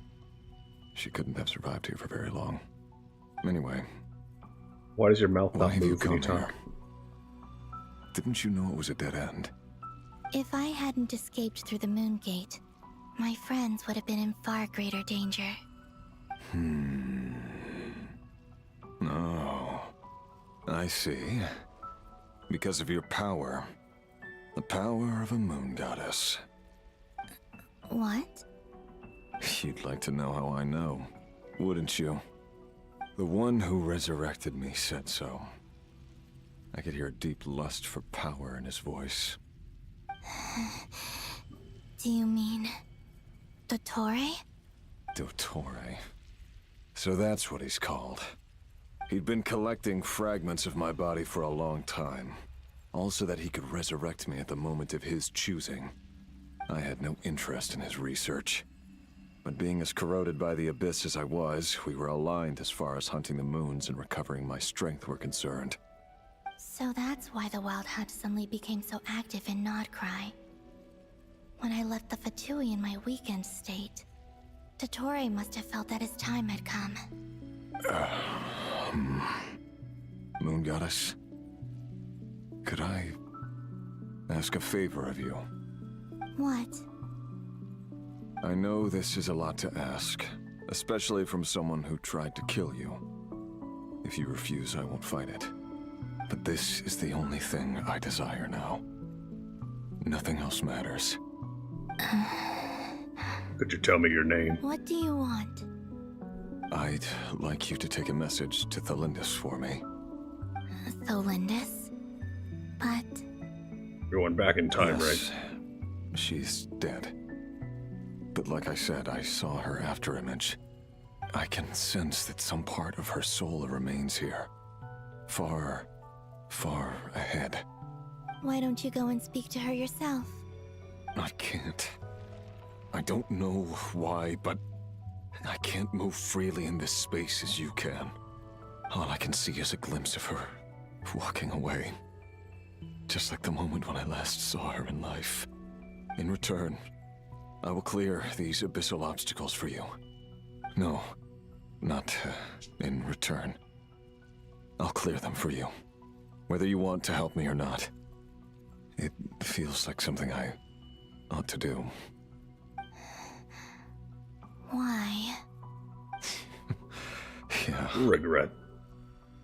She couldn't have survived here for very long. Anyway. Why does your mouth Why not have you move when you come talk? here? Didn't you know it was a dead end? If I hadn't escaped through the moon gate, my friends would have been in far greater danger. Oh. I see. Because of your power. The power of a moon goddess. What? You'd like to know how I know, wouldn't you? The one who resurrected me said so. I could hear a deep lust for power in his voice. Do you mean... Dottore? Dottore. So that's what he's called. He'd been collecting fragments of my body for a long time. All so that he could resurrect me at the moment of his choosing. I had no interest in his research. But being as corroded by the abyss as I was, we were aligned as far as hunting the moons and recovering my strength were concerned. So that's why the Wild Hunt suddenly became so active in Nod-Krai. When I left the Fatui in my weakened state, Dottore must have felt that his time had come. Moon Goddess, could I ask a favor of you? What? I know this is a lot to ask, especially from someone who tried to kill you. If you refuse, I won't fight it. But this is the only thing I desire now. Nothing else matters. Could you tell me your name? What do you want? I'd like you to take a message to Thelindis for me. Thelindis? But... You're going back in time, Yes, right? She's dead. But like I said, I saw her afterimage. I can sense that some part of her soul remains here. Far, far ahead. why don't you go and speak to her yourself? I can't. I don't know why, but I can't move freely in this space as you can. All I can see is a glimpse of her walking away. Just like the moment when I last saw her in life. In return, I will clear these abyssal obstacles for you. No, not in return. I'll clear them for you, whether you want to help me or not. It feels like something I ought to do. Why? Yeah. Regret.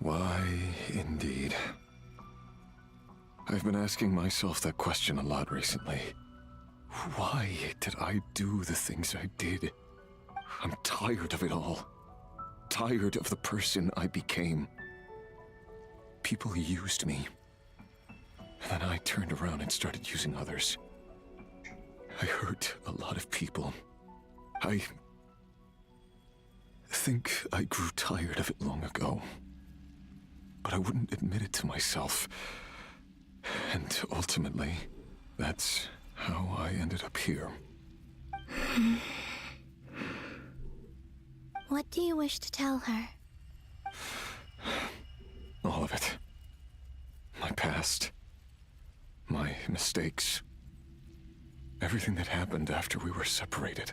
Why, indeed. I've been asking myself that question a lot recently. Why did I do the things I did? I'm tired of it all. Tired of the person I became. People used me. And then I turned around and started using others. I hurt a lot of people. I think I grew tired of it long ago. But I wouldn't admit it to myself. And ultimately, that's how I ended up here. What do you wish to tell her? All of it. My past. My mistakes. Everything that happened after we were separated.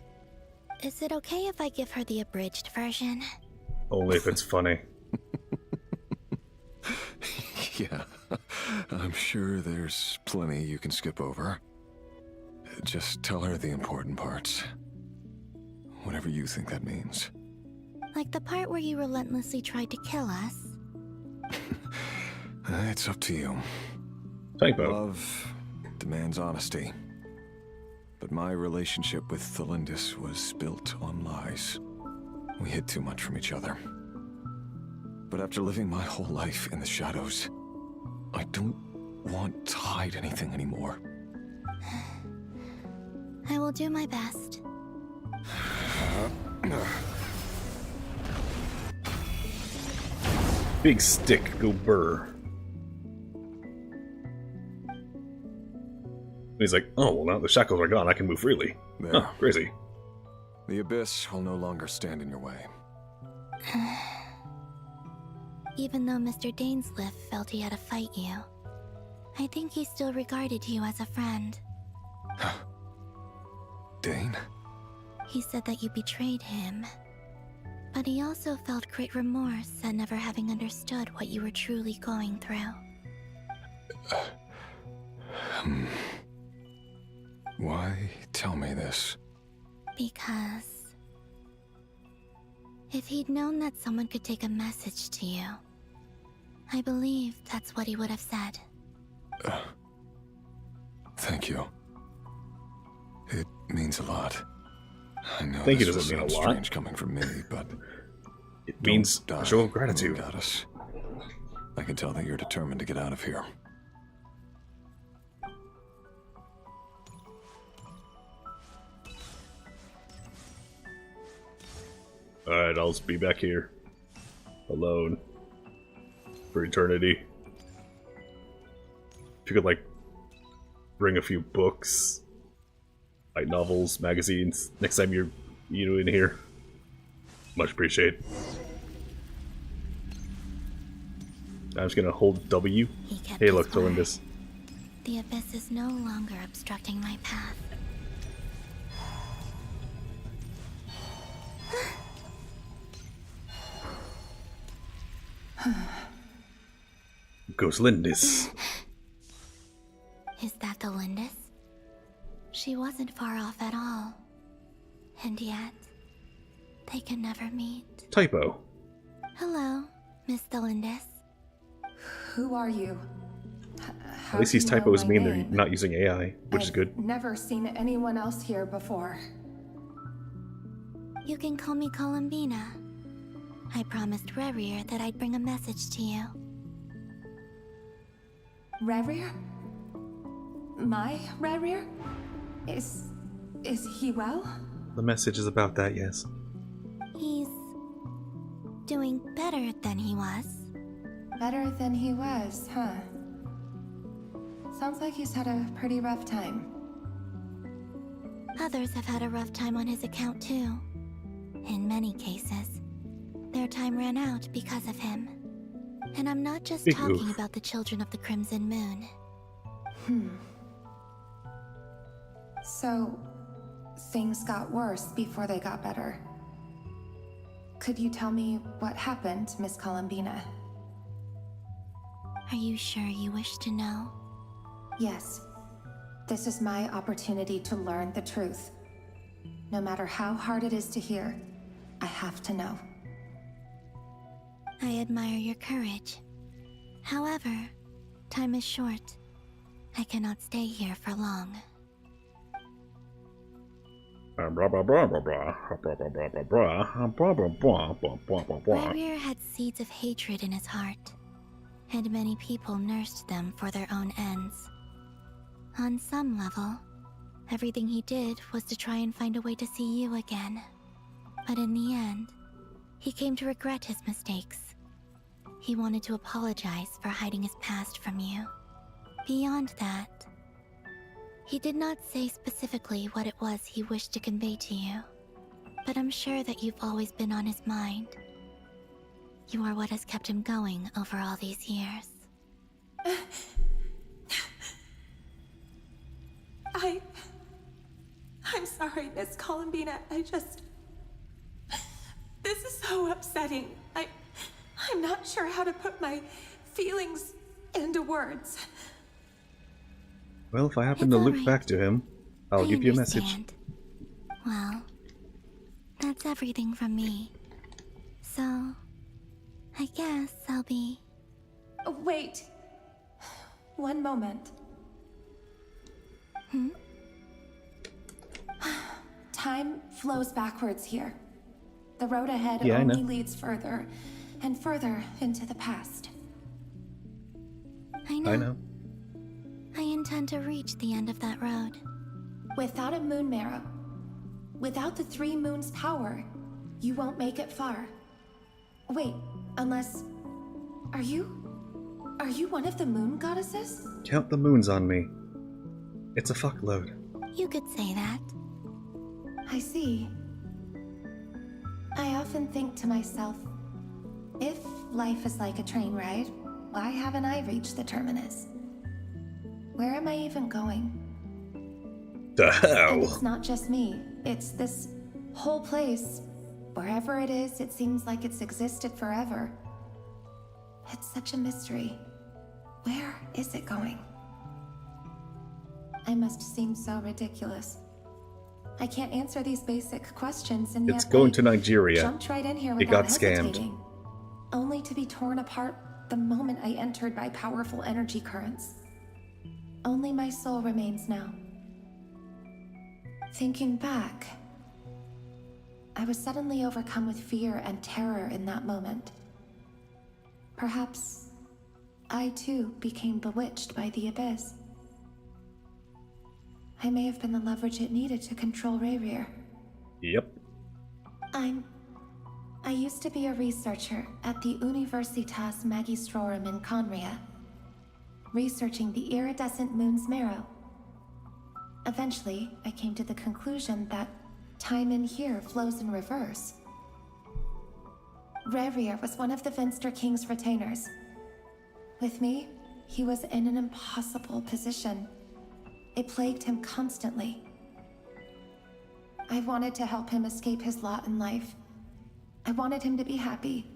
Is it okay if I give her the abridged version? Only if it's funny. Yeah, I'm sure there's plenty you can skip over. Just tell her the important parts. Whatever you think that means. Like the part where you relentlessly tried to kill us? It's up to you. Typo. Love demands honesty. But my relationship with Thelindis was built on lies. We hid too much from each other. But after living my whole life in the shadows, I don't want to hide anything anymore. I will do my best. Big stick, go burr. He's like, oh, well, now the shackles are gone. I can move freely. There. Huh, crazy. The abyss will no longer stand in your way. Even though Mr. Dainsliff felt he had to fight you, I think he still regarded you as a friend. Dane? He said that you betrayed him, but he also felt great remorse at never having understood what you were truly going through. Why tell me this? Because if he'd known that someone could take a message to you, I believe that's what he would have said. Thank you. It means a lot. I know Thank you this doesn't will mean a sound lot. strange coming from me, but It means don't a die, show of gratitude. Moon Goddess. I can tell that you're determined to get out of here. Alright, I'll just be back here. Alone. For eternity. If you could, like, bring a few books, like novels, magazines, next time you're in here. Much appreciated. I'm just gonna hold W. He kept Hey, his look, word. Thelindis. The abyss is no longer obstructing my path. Goes Lindis. Is that the Lindis? She wasn't far off at all. And yet, they can never meet. Typo. Hello, Miss Thelindis. Who are you? At least these typos mean they're not using AI, which is good. Never seen anyone else here before. You can call me Columbina. I promised Rerir that I'd bring a message to you. Rerir? My Rerir? Is he well? The message is about that, yes. He's doing better than he was. Better than he was, huh? Sounds like he's had a pretty rough time. Others have had a rough time on his account too. In many cases, their time ran out because of him. And I'm not just talking about the children of the Crimson Moon. So, things got worse before they got better. Could you tell me what happened, Miss Columbina? Are you sure you wish to know? Yes. This is my opportunity to learn the truth. No matter how hard it is to hear, I have to know. I admire your courage. However, time is short. I cannot stay here for long. Rerir had seeds of hatred in his heart, and many people nursed them for their own ends. On some level, everything he did was to try and find a way to see you again. But in the end, he came to regret his mistakes. He wanted to apologize for hiding his past from you. Beyond that, he did not say specifically what it was he wished to convey to you, but I'm sure that you've always been on his mind. You are what has kept him going over all these years. I'm sorry, Miss Columbina. This is so upsetting. I'm not sure how to put my feelings into words. Well, if I happen to loop back to him, I'll give you a message. Well, that's everything from me. So, I guess I'll be... Wait. One moment. Time flows backwards here. The road ahead only leads further and further into the past. I know. I intend to reach the end of that road. Without a moon marrow, without the 3 moons' power, you won't make it far. Wait, unless... Are you one of the moon goddesses? Count the moons on me. It's a fuckload. You could say that. I see. I often think to myself, if life is like a train ride, why haven't I reached the terminus? Where am I even going? The hell? And it's not just me. It's this whole place. Wherever it is, it seems like it's existed forever. It's such a mystery. Where is it going? I must seem so ridiculous. I can't answer these basic questions, and it's yet going to Nigeria. Jumped right in here it without got hesitating, scammed. only to be torn apart the moment I entered by powerful energy currents. Only my soul remains now. Thinking back, I was suddenly overcome with fear and terror in that moment. Perhaps I too became bewitched by the abyss. I may have been the leverage it needed to control Rerir. Yep. I used to be a researcher at the Universitas Magistrorum in Conria, researching the iridescent moon's marrow. Eventually, I came to the conclusion that time in here flows in reverse. Rerir was one of the Finster King's retainers. With me, he was in an impossible position. It plagued him constantly. I wanted to help him escape his lot in life. I wanted him to be happy,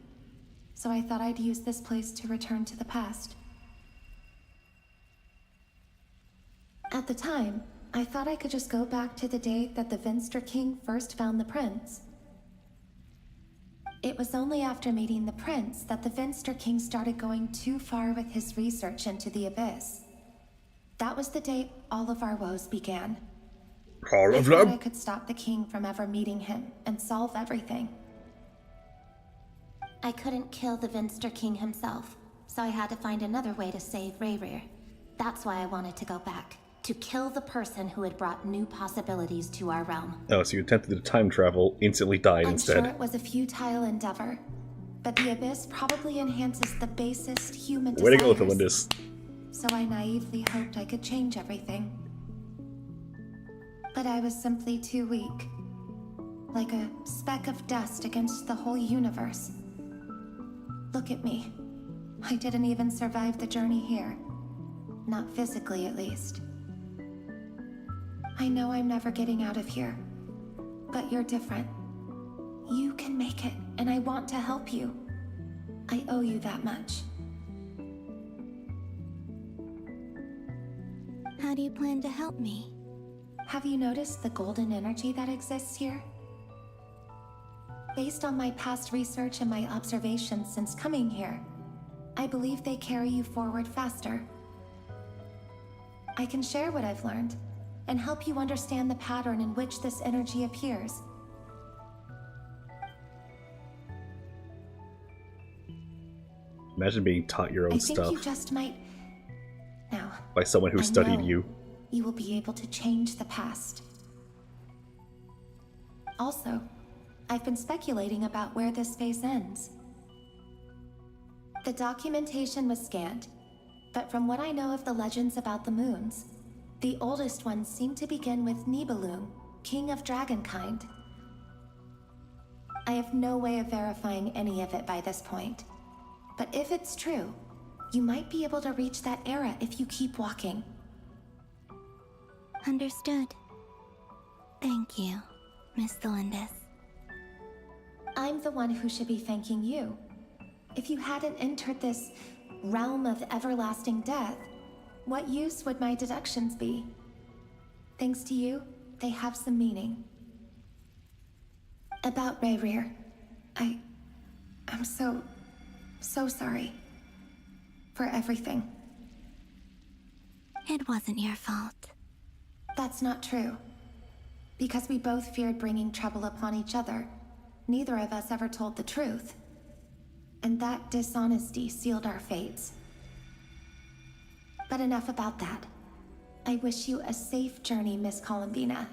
so I thought I'd use this place to return to the past. At the time, I thought I could just go back to the day that the Finster King first found the prince. It was only after meeting the prince that the Venster King started going too far with his research into the Abyss. That was the day all of our woes began. All I of thought them? I could stop the king from ever meeting him and solve everything. I couldn't kill the Venster King himself, so I had to find another way to save Rayrir. That's why I wanted to go back, to kill the person who had brought new possibilities to our realm. Oh, so you attempted to time travel, instantly died I'm instead. sure it was a futile endeavor, but the Abyss probably enhances the basest human Way to go, desires. Olyndus. So I naively hoped I could change everything. But I was simply too weak. Like a speck of dust against the whole universe. Look at me. I didn't even survive the journey here. Not physically, at least. I know I'm never getting out of here. But you're different. You can make it, and I want to help you. I owe you that much. How do you plan to help me? Have you noticed the golden energy that exists here? Based on my past research and my observations since coming here, I believe they carry you forward faster. I can share what I've learned and help you understand the pattern in which this energy appears. Imagine being taught your own I think stuff you just might... Now, by someone who I studied know you. you will be able to change the past. Also, I've been speculating about where this phase ends. The documentation was scanned, but from what I know of the legends about the moons, the oldest ones seem to begin with Nibelung, king of dragonkind. I have no way of verifying any of it by this point, but if it's true, you might be able to reach that era if you keep walking. Understood. Thank you, Miss Olyndus. I'm the one who should be thanking you. If you hadn't entered this realm of everlasting death, what use would my deductions be? Thanks to you, they have some meaning. About Rayrir, I'm so sorry. For everything. It wasn't your fault. That's not true. Because we both feared bringing trouble upon each other, neither of us ever told the truth. And that dishonesty sealed our fates. But enough about that. I wish you a safe journey, Miss Columbina.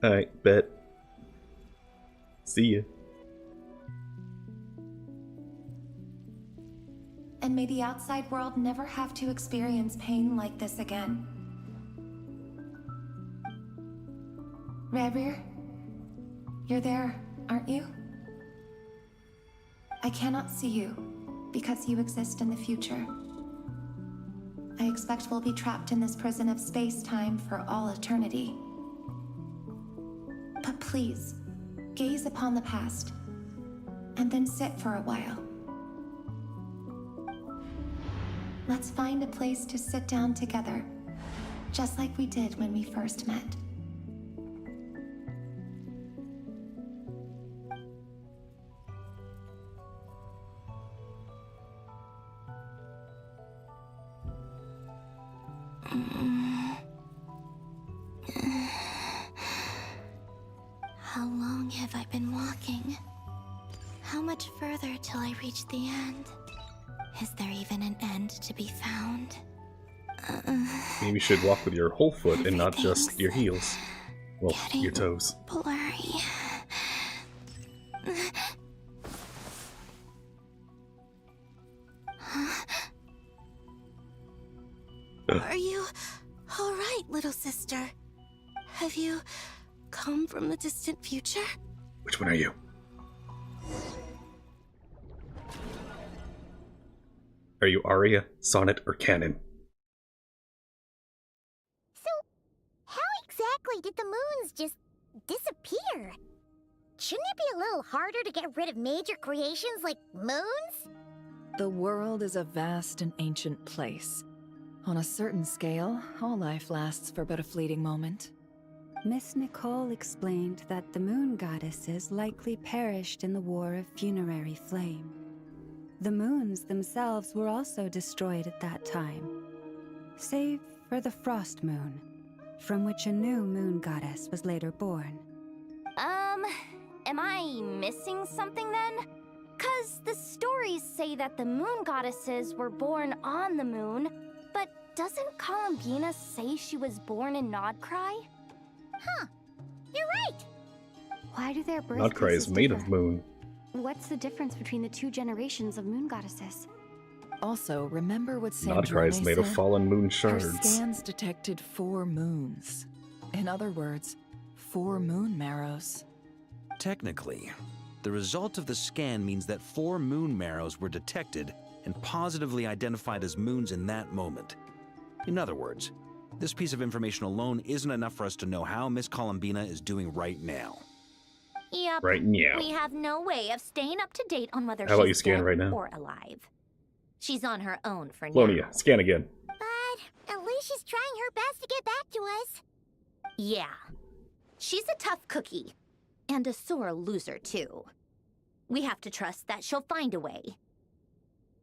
Alright, bet. See ya. And may the outside world never have to experience pain like this again. Rayrir, you're there, aren't you? I cannot see you, because you exist in the future. I expect we'll be trapped in this prison of space-time for all eternity. But please, gaze upon the past, and then sit for a while. Let's find a place to sit down together, just like we did when we first met. How long have I been walking? How much further till I reach the end? Is there even an end to be found? Maybe you should walk with your whole foot and not just your heels. Well, your toes. Blurry. Are you all right, little sister? Have you come from the distant future? Which one are you? Are you Arya, Sonnet, or Canon? So, how exactly did the moons just disappear? Shouldn't it be a little harder to get rid of major creations like moons? The world is a vast and ancient place. On a certain scale, all life lasts for but a fleeting moment. Miss Nicole explained that the moon goddesses likely perished in the War of Funerary Flame. The moons themselves were also destroyed at that time, save for the Frost Moon, from which a new moon goddess was later born. Am I missing something then? 'Cause the stories say that the moon goddesses were born on the moon, but doesn't Columbina say she was born in Nod-Krai? Huh, you're right! Why do their birth Nod-Krai is made of moon. What's the difference between the two generations of moon goddesses? Also, remember what Nod-Krai is Sandrone made of said? fallen moon Her shards. scans detected 4 moons. In other words, 4 moon marrows. Technically, the result of the scan means that 4 moon marrows were detected and positively identified as moons in that moment. In other words, this piece of information alone isn't enough for us to know how Miss Columbina is doing right now. Yep. Right now. We have no way of staying up to date on whether How about you she's scan dead right now? or alive. She's on her own for now. Lonia, scan again. But at least she's trying her best to get back to us. Yeah. She's a tough cookie. And a sore loser, too. We have to trust that she'll find a way.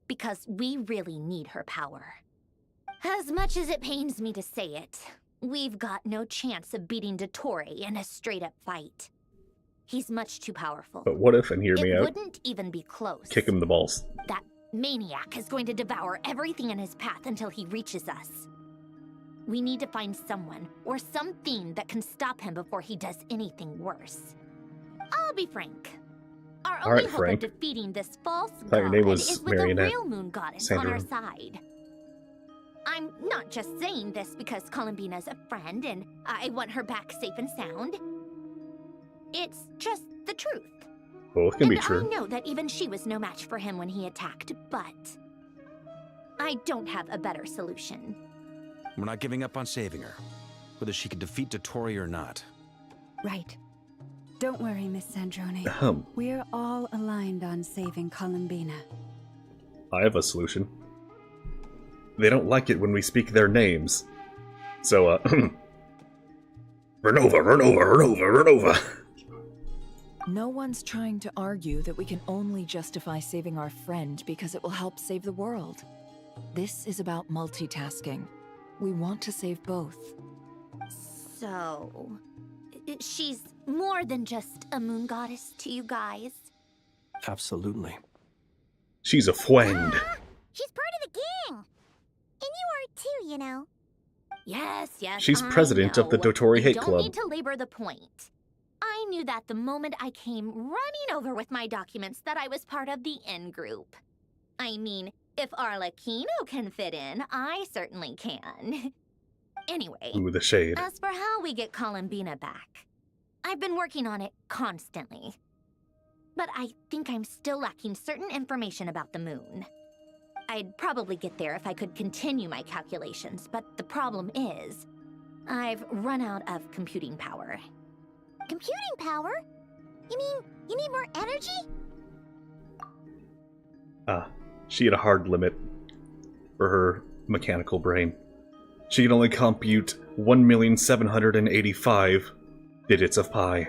Because we really need her power. As much as it pains me to say it, we've got no chance of beating Dottore in a straight-up fight. He's much too powerful. But what if, and hear me It out, wouldn't even be close. kick him in the balls. That maniac is going to devour everything in his path until he reaches us. We need to find someone or something that can stop him before he does anything worse. I'll be frank. Our All only right, hope Frank. of defeating this false Thought your name god was is with Marionette a real moon goddess on our Sandra. side. I'm not just saying this because Columbina's a friend and I want her back safe and sound. It's just the truth. Both can be And true. I know that even she was no match for him when he attacked, but I don't have a better solution. We're not giving up on saving her, whether she can defeat Dottore or not. Right. Don't worry, Miss Sandrone. We're all aligned on saving Columbina. I have a solution. They don't like it when we speak their names. So, Renova, Renova, Renova, Renova. No one's trying to argue that we can only justify saving our friend because it will help save the world. This is about multitasking. We want to save both. So, she's more than just a moon goddess to you guys. Absolutely. She's a friend. She's part of the gang. And you are too, you know. Yes, She's I president of the know. Dottore We Hate don't Club. need to labor the point. I knew that the moment I came running over with my documents that I was part of the in-group. I mean, if Arlecchino can fit in, I certainly can. Anyway, Ooh, the shade. as for how we get Columbina back, I've been working on it constantly. But I think I'm still lacking certain information about the moon. I'd probably get there if I could continue my calculations, but the problem is, I've run out of computing power. Computing power? You mean you need more energy? She had a hard limit for her mechanical brain. She could only compute 1,785 digits of pi.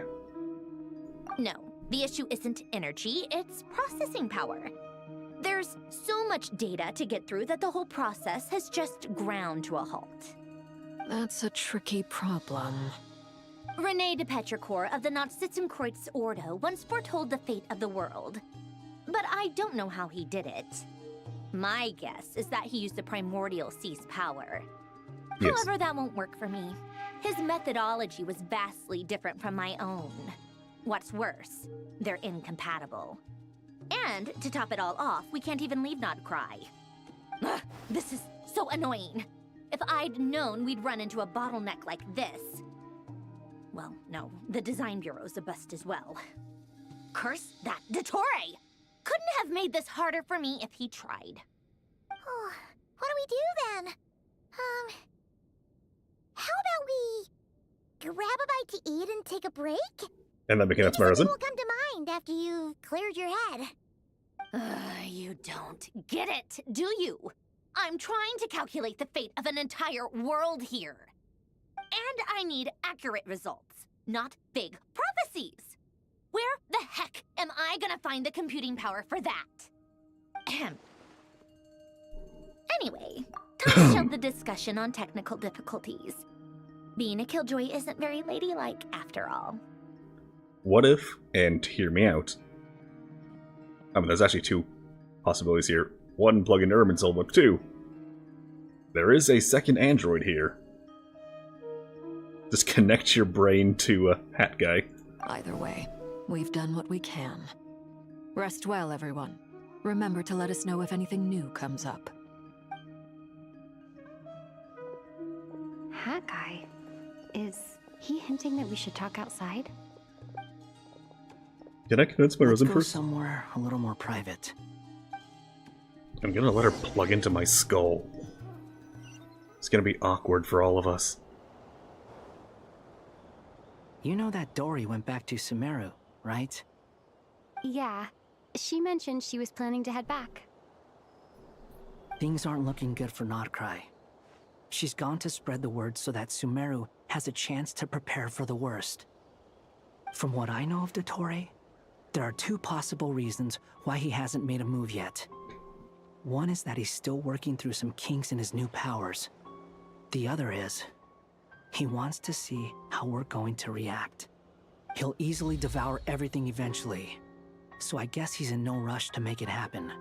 No, the issue isn't energy, it's processing power. There's so much data to get through that the whole process has just ground to a halt. That's a tricky problem. René de Petrichor of the Nord-Kreuz Ordo once foretold the fate of the world. But I don't know how he did it. My guess is that he used the primordial sea's power. Yes. However, that won't work for me. His methodology was vastly different from my own. What's worse, they're incompatible. And, to top it all off, we can't even leave Nod-Krai. Ugh, this is so annoying. If I'd known we'd run into a bottleneck like this... Well, no, the design bureau's a bust as well. Curse that Dottore! Couldn't have made this harder for me if he tried. Oh, what do we do then? How about we grab a bite to eat and take a break? And then became Maybe something Esmeralda. will come to mind after you've cleared your head. You don't get it, do you? I'm trying to calculate the fate of an entire world here. And I need accurate results, not big prophecies. Where the heck am I gonna find the computing power for that? Ahem. Anyway, time to shelve the discussion on technical difficulties. Being a killjoy isn't very ladylike, after all. What if, and hear me out, I mean, there's actually two possibilities here. One, plug into Irminsul, but two, there is a second android here. Just connect your brain to a hat guy. Either way, we've done what we can. Rest well, everyone. Remember to let us know if anything new comes up. Hat guy? Is he hinting that we should talk outside? Can I convince my Let's Rosen go first? somewhere a little more private. I'm gonna let her plug into my skull. It's gonna be awkward for all of us. You know that Dory went back to Sumeru, right? Yeah. She mentioned she was planning to head back. Things aren't looking good for Nod-Krai. She's gone to spread the word so that Sumeru has a chance to prepare for the worst. From what I know of Dottore, there are two possible reasons why he hasn't made a move yet. One is that he's still working through some kinks in his new powers. The other is, he wants to see how we're going to react. He'll easily devour everything eventually, so I guess he's in no rush to make it happen.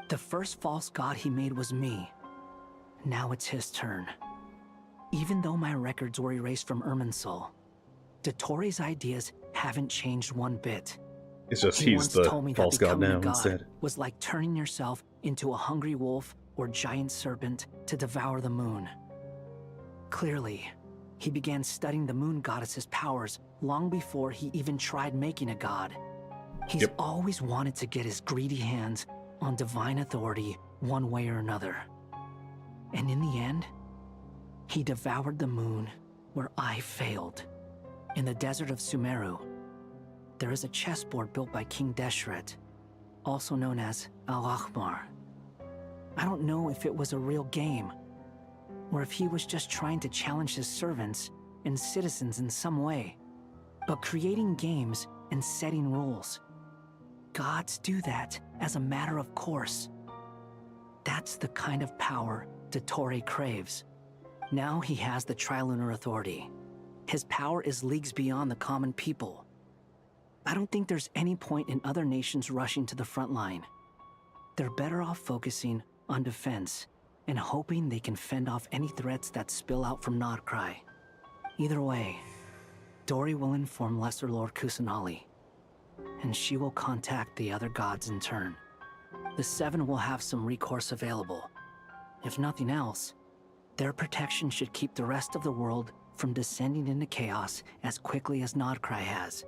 The first false god he made was me. Now it's his turn. Even though my records were erased from Irminsul, Dottore's ideas haven't changed one bit. It's just He he's once the told me that false god becoming now a god instead. was like turning yourself into a hungry wolf or giant serpent to devour the moon. Clearly, he began studying the moon goddess's powers long before he even tried making a god. He's always wanted to get his greedy hands on divine authority one way or another. And in the end, he devoured the moon where I failed. In the desert of Sumeru, there is a chessboard built by King Deshret, also known as Al-Ahmar. I don't know if it was a real game, or if he was just trying to challenge his servants and citizens in some way. But creating games and setting rules, gods do that as a matter of course. That's the kind of power Dottore craves. Now he has the Trilunar Authority. His power is leagues beyond the common people. I don't think there's any point in other nations rushing to the front line. They're better off focusing on defense and hoping they can fend off any threats that spill out from Nod-Krai. Either way, Dory will inform Lesser Lord Kusanali, and she will contact the other gods in turn. The Seven will have some recourse available. If nothing else, their protection should keep the rest of the world from descending into chaos as quickly as Nod-Krai has.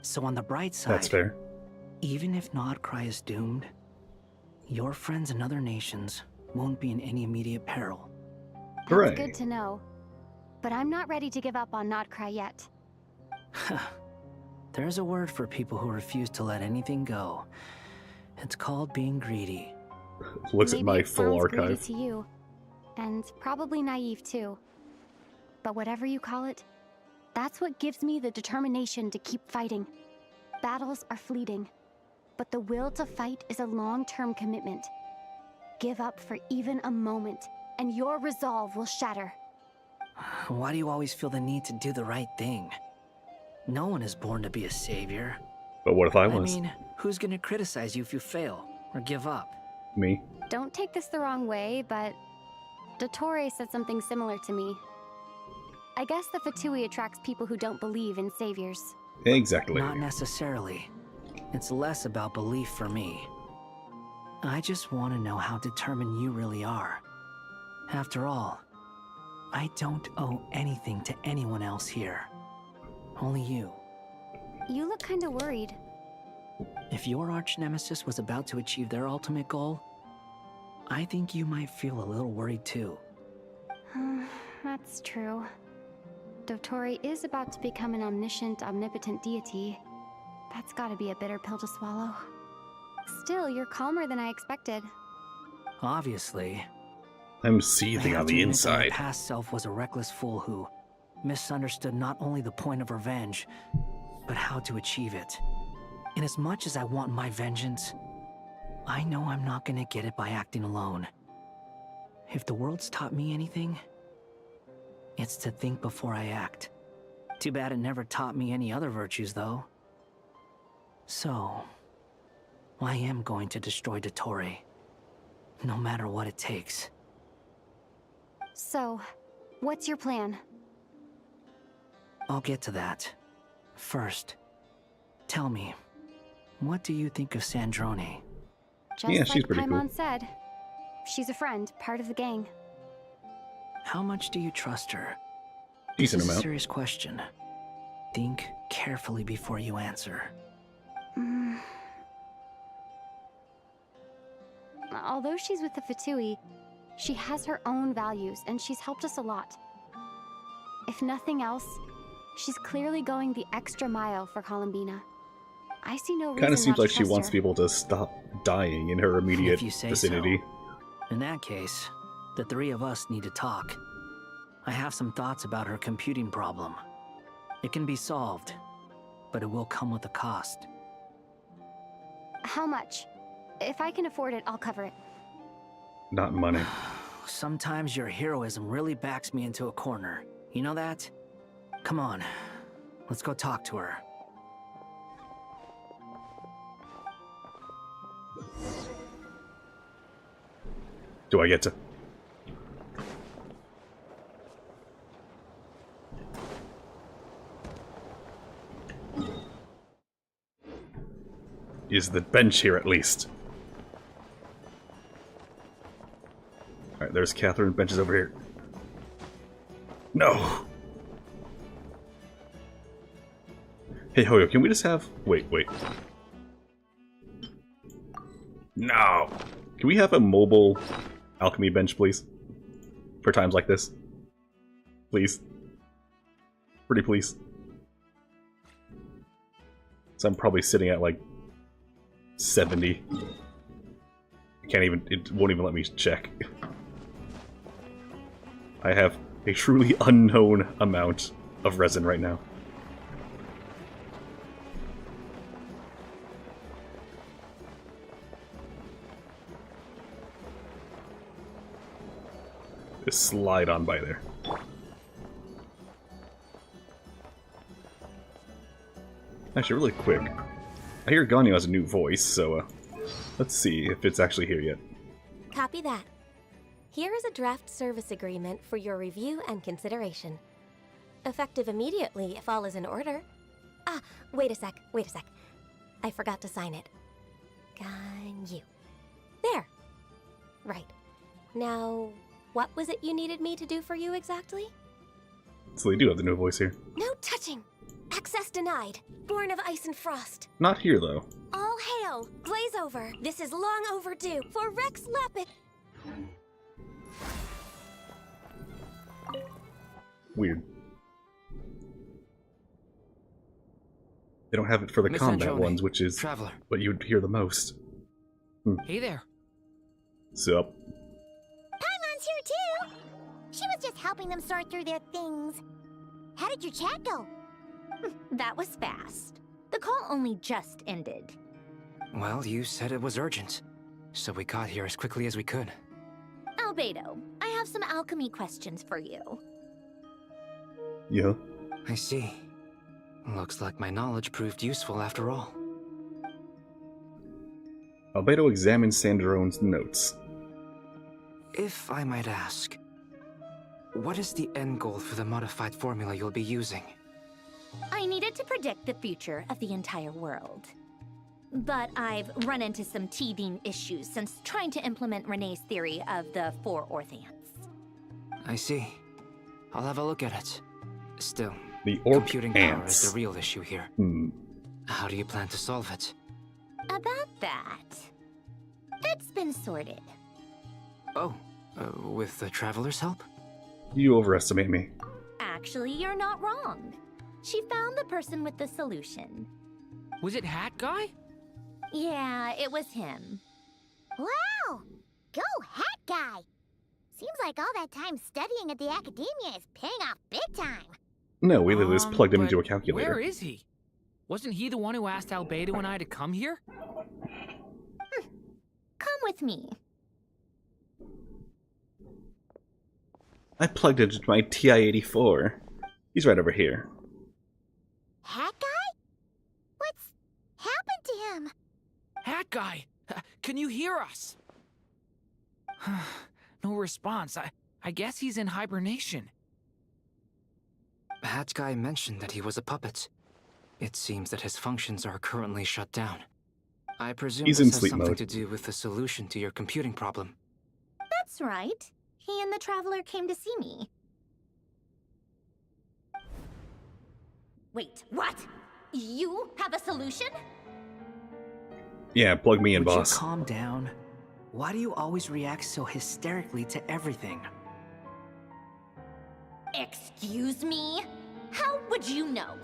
So on the bright side, That's fair. even if Nod-Krai is doomed, your friends in other nations won't be in any immediate peril. That's good to know. But I'm not ready to give up on Nod-Krai yet. There's a word for people who refuse to let anything go. It's called being greedy. Looks at Maybe my it full sounds greedy archive. to you, and probably naive too. But whatever you call it, that's what gives me the determination to keep fighting. Battles are fleeting, but the will to fight is a long-term commitment. Give up for even a moment, and your resolve will shatter. Why do you always feel the need to do the right thing? No one is born to be a savior. But what if I was? I mean, who's gonna criticize you if you fail or give up? Me? Don't take this the wrong way, but Dottore said something similar to me. I guess the Fatui attracts people who don't believe in saviors. Exactly. Not necessarily. It's less about belief for me. I just want to know how determined you really are. After all, I don't owe anything to anyone else here. Only you. You look kinda worried. If your arch-nemesis was about to achieve their ultimate goal, I think you might feel a little worried too. That's true. Dottore is about to become an omniscient, omnipotent deity. That's gotta be a bitter pill to swallow. Still, you're calmer than I expected. Obviously. I'm I seething have on to the admit that my inside. past self was a reckless fool who, misunderstood not only the point of revenge, but how to achieve it. And as much as I want my vengeance, I know I'm not gonna get it by acting alone. If the world's taught me anything, it's to think before I act. Too bad it never taught me any other virtues, though. So, I am going to destroy Dottore, no matter what it takes. So, what's your plan? I'll get to that. First, tell me, what do you think of Sandrone? Just Yeah, like she's pretty Paimon cool. said, she's a friend, part of the gang. How much do you trust her? Decent This is amount. a serious question. Think carefully before you answer. Although she's with the Fatui, she has her own values, and she's helped us a lot. If nothing else, she's clearly going the extra mile for Columbina. I see no reason Kind of seems not like to she trust wants her. people to stop dying in her immediate If you say vicinity. so. In that case, the three of us need to talk. I have some thoughts about her computing problem. It can be solved, but it will come with a cost. How much? If I can afford it, I'll cover it. Not money. Sometimes your heroism really backs me into a corner. You know that? Come on, let's go talk to her. Do I get to? Is the bench here at least? Alright, there's Catherine. Bench is over here. No! Hey, Hoyo, can we just have... Wait. No! Can we have a mobile alchemy bench, please? For times like this? Please. Pretty please. So I'm probably sitting at like 70. I can't even, it won't even let me check. I have a truly unknown amount of resin right now. Just slide on by there. Actually, really quick. I hear Ganyu has a new voice, so let's see if it's actually here yet. Copy that. Here is a draft service agreement for your review and consideration. Effective immediately if all is in order. Ah, wait a sec. I forgot to sign it. Ganyu. There. Right. Now, what was it you needed me to do for you exactly? So they do have the new voice here. No touching! Access denied. Born of ice and frost. Not here, though. All hail! Glaze over! This is long overdue for Rex Lapid! Weird. They don't have it for the Miss combat Androne, ones, which is Traveler. what you'd hear the most. Hey there. Sup? Paimon's here too! She was just helping them sort through their things. How did your chat go? That was fast. The call only just ended. Well, you said it was urgent, so we got here as quickly as we could. Albedo, I have some alchemy questions for you. Yeah. I see. Looks like my knowledge proved useful after all. Albedo examines Sandrone's notes. If I might ask, what is the end goal for the modified formula you'll be using? I needed to predict the future of the entire world. But I've run into some teething issues since trying to implement Renee's theory of the 4 Orthants. I see. I'll have a look at it. Still, The orc computing power ants. is the real issue here. How do you plan to solve it? About that, it's been sorted. Oh, with the Traveler's help? You overestimate me. Actually, you're not wrong. She found the person with the solution. Was it Hat Guy? Yeah, it was him. Wow! Go Hat Guy! Seems like all that time studying at the academia is paying off big time. No, we literally just plugged him into a but calculator. Where is he? Wasn't he the one who asked Albedo and I to come here? Come with me. I plugged it into my TI-84. He's right over here. Hat guy? What's happened to him? Hat guy, can you hear us? No response. I guess he's in hibernation. Hat guy mentioned that he was a puppet. It seems that his functions are currently shut down. I presume He's this in has sleep something mode. to do with the solution to your computing problem. That's right. He and the Traveler came to see me. Wait, what? You have a solution? Yeah, plug me in, Would boss. you calm down? Why do you always react so hysterically to everything? Excuse me? How would you know?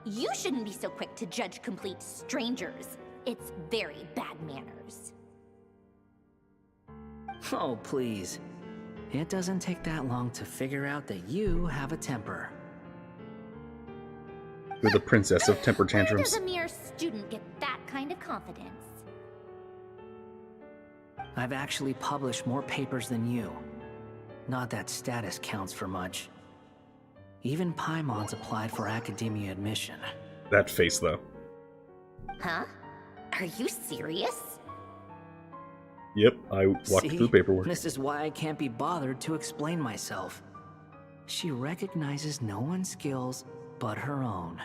You shouldn't be so quick to judge complete strangers. It's very bad manners. Oh, please. It doesn't take that long to figure out that you have a temper. You're the princess of temper Where tantrums. does a mere student get that kind of confidence? I've actually published more papers than you. Not that status counts for much. Even Paimon's applied for academia admission. That face, though. Huh? Are you serious? Yep, I walked See? through paperwork. This is why I can't be bothered to explain myself. She recognizes no one's skills but her own.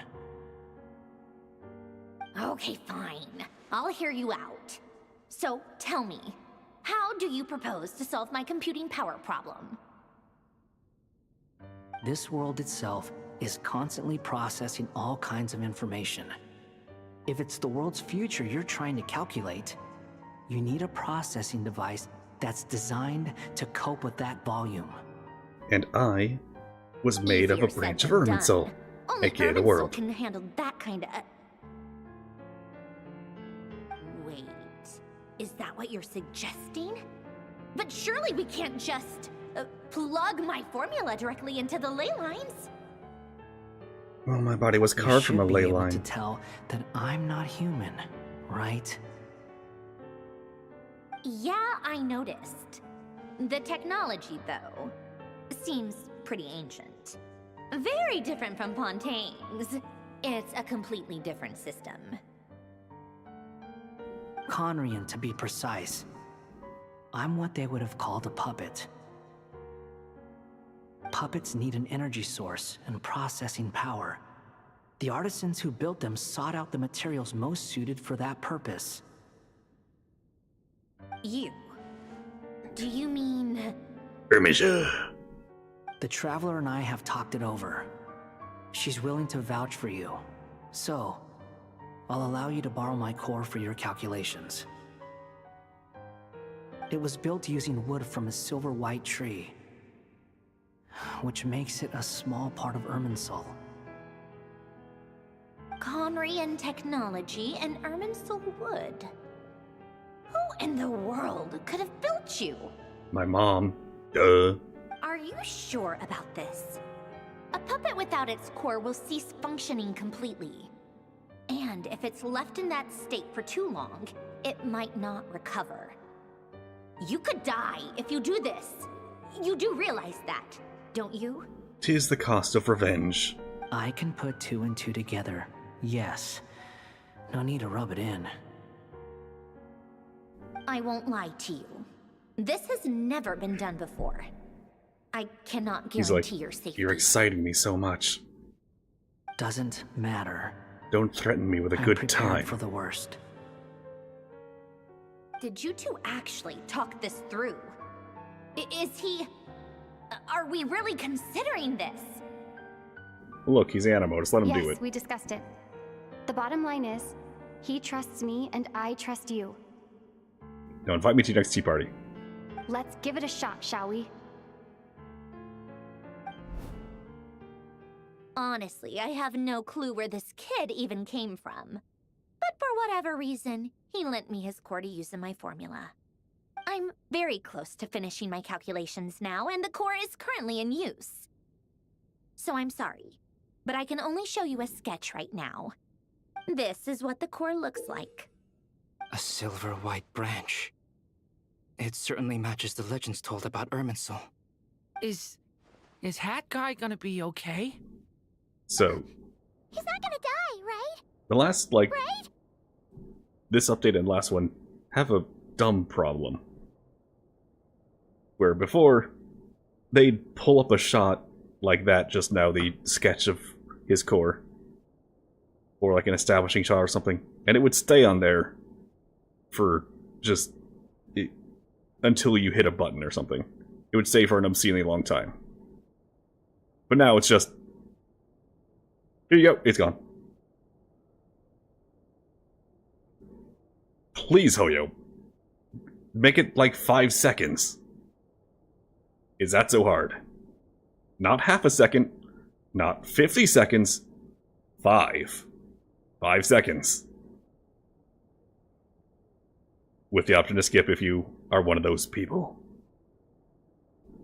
Okay, fine. I'll hear you out. So, tell me, how do you propose to solve my computing power problem? This world itself is constantly processing all kinds of information. If it's the world's future you're trying to calculate, you need a processing device that's designed to cope with that volume. And I was made of a Easier branch said of than done. Irminsul, Only aka the Irminsul world. can handle that kind of... Wait, is that what you're suggesting? But surely we can't just plug my formula directly into the ley lines. Well, my body was You carved from a should be ley able line. to tell that I'm not human, right? Yeah, I noticed. The technology, though, seems pretty ancient. Very different from Fontaine's. It's a completely different system. Conrian, to be precise. I'm what they would have called a puppet. Puppets need an energy source and processing power. The artisans who built them sought out the materials most suited for that purpose. You? Do you mean... Irminsul. The Traveler and I have talked it over. She's willing to vouch for you. So, I'll allow you to borrow my core for your calculations. It was built using wood from a silver-white tree, which makes it a small part of Irminsul. Conrian technology and Irminsul wood. Who in the world could have built you? My mom. Duh. Are you sure about this? A puppet without its core will cease functioning completely. And if it's left in that state for too long, it might not recover. You could die if you do this. You do realize that, don't you? 'Tis the cost of revenge. I can put two and two together, yes. No need to rub it in. I won't lie to you. This has never been done before. I cannot He's guarantee like, your safety. you're exciting me so much. Doesn't matter. Don't threaten me with a I'm good prepared time. for the worst. Did you two actually talk this through? Is he... Are we really considering this? Look, he's Animo. Just let him do Yes, it. we discussed it. The bottom line is, he trusts me and I trust you. Now invite me to your next tea party. Let's give it a shot, shall we? Honestly, I have no clue where this kid even came from. But for whatever reason, he lent me his core to use in my formula. I'm very close to finishing my calculations now, and the core is currently in use. So I'm sorry, but I can only show you a sketch right now. This is what the core looks like. A silver-white branch. It certainly matches the legends told about Irminsul. Is Hat Guy gonna be okay? So, He's not gonna die, right? the last, like, Right? this update and last one have a dumb problem. Where before, they'd pull up a shot like that just now, the sketch of his core. Or like an establishing shot or something. And it would stay on there for just until you hit a button or something. It would stay for an obscenely long time. But now it's just, here you go, it's gone. Please, Hoyo. Make it like 5 seconds. Is that so hard? Not half a second, not 50 seconds, 5. 5 seconds. With the option to skip if you are one of those people.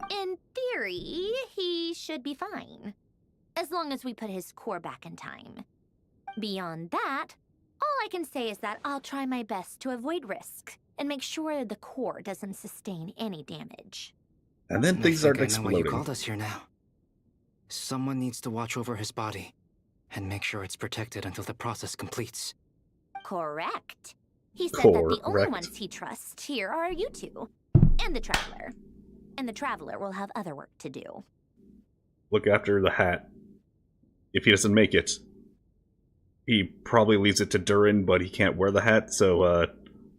In theory, he should be fine. As long as we put his core back in time. Beyond that, all I can say is that I'll try my best to avoid risk and make sure the core doesn't sustain any damage. And then things start I know exploding. why you called us here now. Someone needs to watch over his body and make sure it's protected until the process completes. Correct. He said that the only Correct. ones he trusts here are you two. And the Traveler. And the Traveler will have other work to do. Look after the hat. If he doesn't make it, he probably leaves it to Durin, but he can't wear the hat, so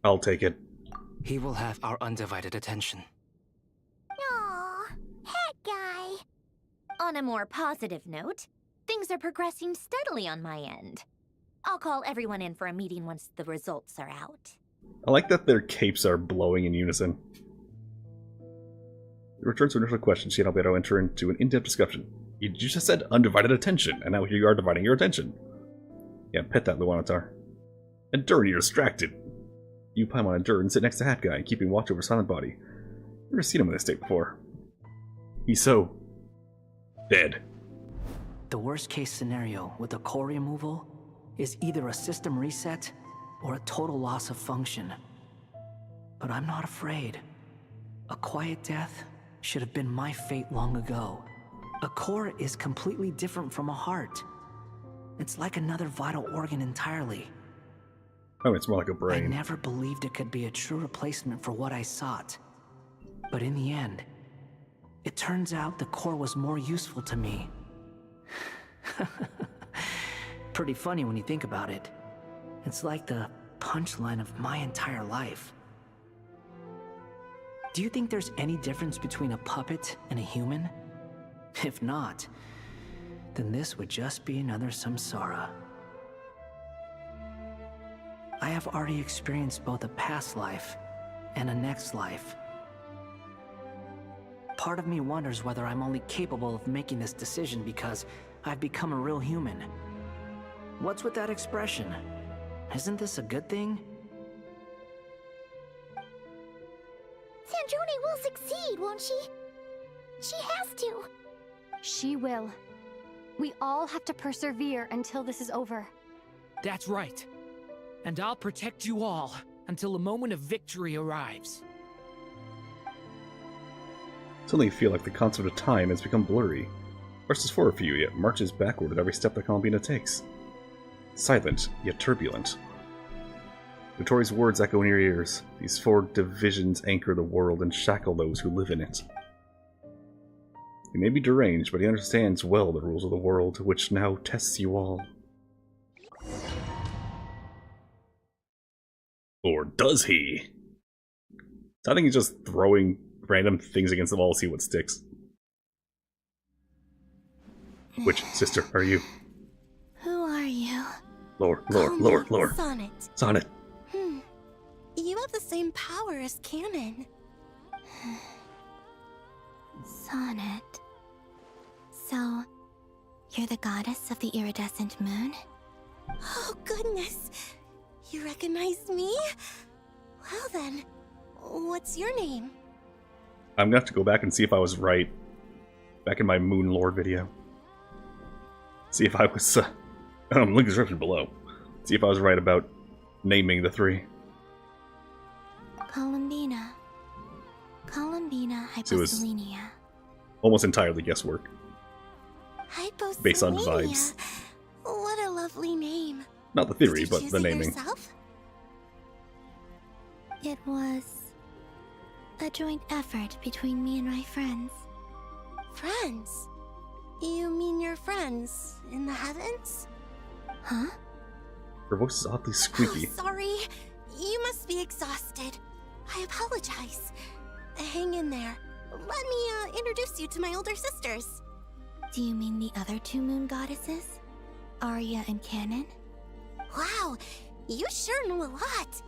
I'll take it. He will have our undivided attention. Aww, Hat Guy. On a more positive note, things are progressing steadily on my end. I'll call everyone in for a meeting once the results are out. I like that their capes are blowing in unison. It returns to initial question. She and Albedo enter into an in-depth discussion. You just said undivided attention, and now here you are dividing your attention. Yeah, pet that Luanatar. And Durin, you're distracted. You, Paimon, and Durin sit next to Hat Guy, keeping watch over Silent Body. You've never seen him in this state before. He's so... dead. The worst case scenario with the core removal is either a system reset or a total loss of function. But I'm not afraid. A quiet death should have been my fate long ago. A core is completely different from a heart. It's like another vital organ entirely. Oh, it's more like a I brain. never believed it could be a true replacement for what I sought. But in the end, it turns out the core was more useful to me. Pretty funny when you think about it. It's like the punchline of my entire life. Do you think there's any difference between a puppet and a human? If not, then this would just be another samsara. I have already experienced both a past life and a next life. Part of me wonders whether I'm only capable of making this decision because I've become a real human. What's with that expression? Isn't this a good thing? Sandrone will succeed, won't she? She has to. She will. We all have to persevere until this is over. That's right. And I'll protect you all until the moment of victory arrives. Suddenly you feel like the concept of time has become blurry. Rushes forward for you, yet marches backward at every step that Columbina takes. Silent, yet turbulent. Dottore's words echo in your ears. These 4 divisions anchor the world and shackle those who live in it. He may be deranged, but he understands well the rules of the world, which now tests you all. Or does he? I think he's just throwing random things against the wall to see what sticks. Which sister are you? Who are you? Lore. Sonnet. Sonnet. You have the same power as Canon. Sonnet. So, you're the goddess of the iridescent moon? Oh, goodness. You recognize me? Well then, what's your name? I'm gonna have to go back and see if I was right back in my Moon Lore video. See if I was... link in the description below. See if I was right about naming the three. Columbina. Columbina So it was Hyposelenia. almost entirely guesswork. Hyposelenia. Based on vibes. What a lovely name. Not the theory, Did you but choose the it naming. yourself? It was a joint effort between me and my friends. Friends? You mean your friends in the heavens? Huh? Her voice is oddly squeaky. Oh, sorry. You must be exhausted. I apologize. Hang in there. Let me introduce you to my older sisters. Do you mean the other two moon goddesses? Arya and Canon? Wow, you sure know a lot.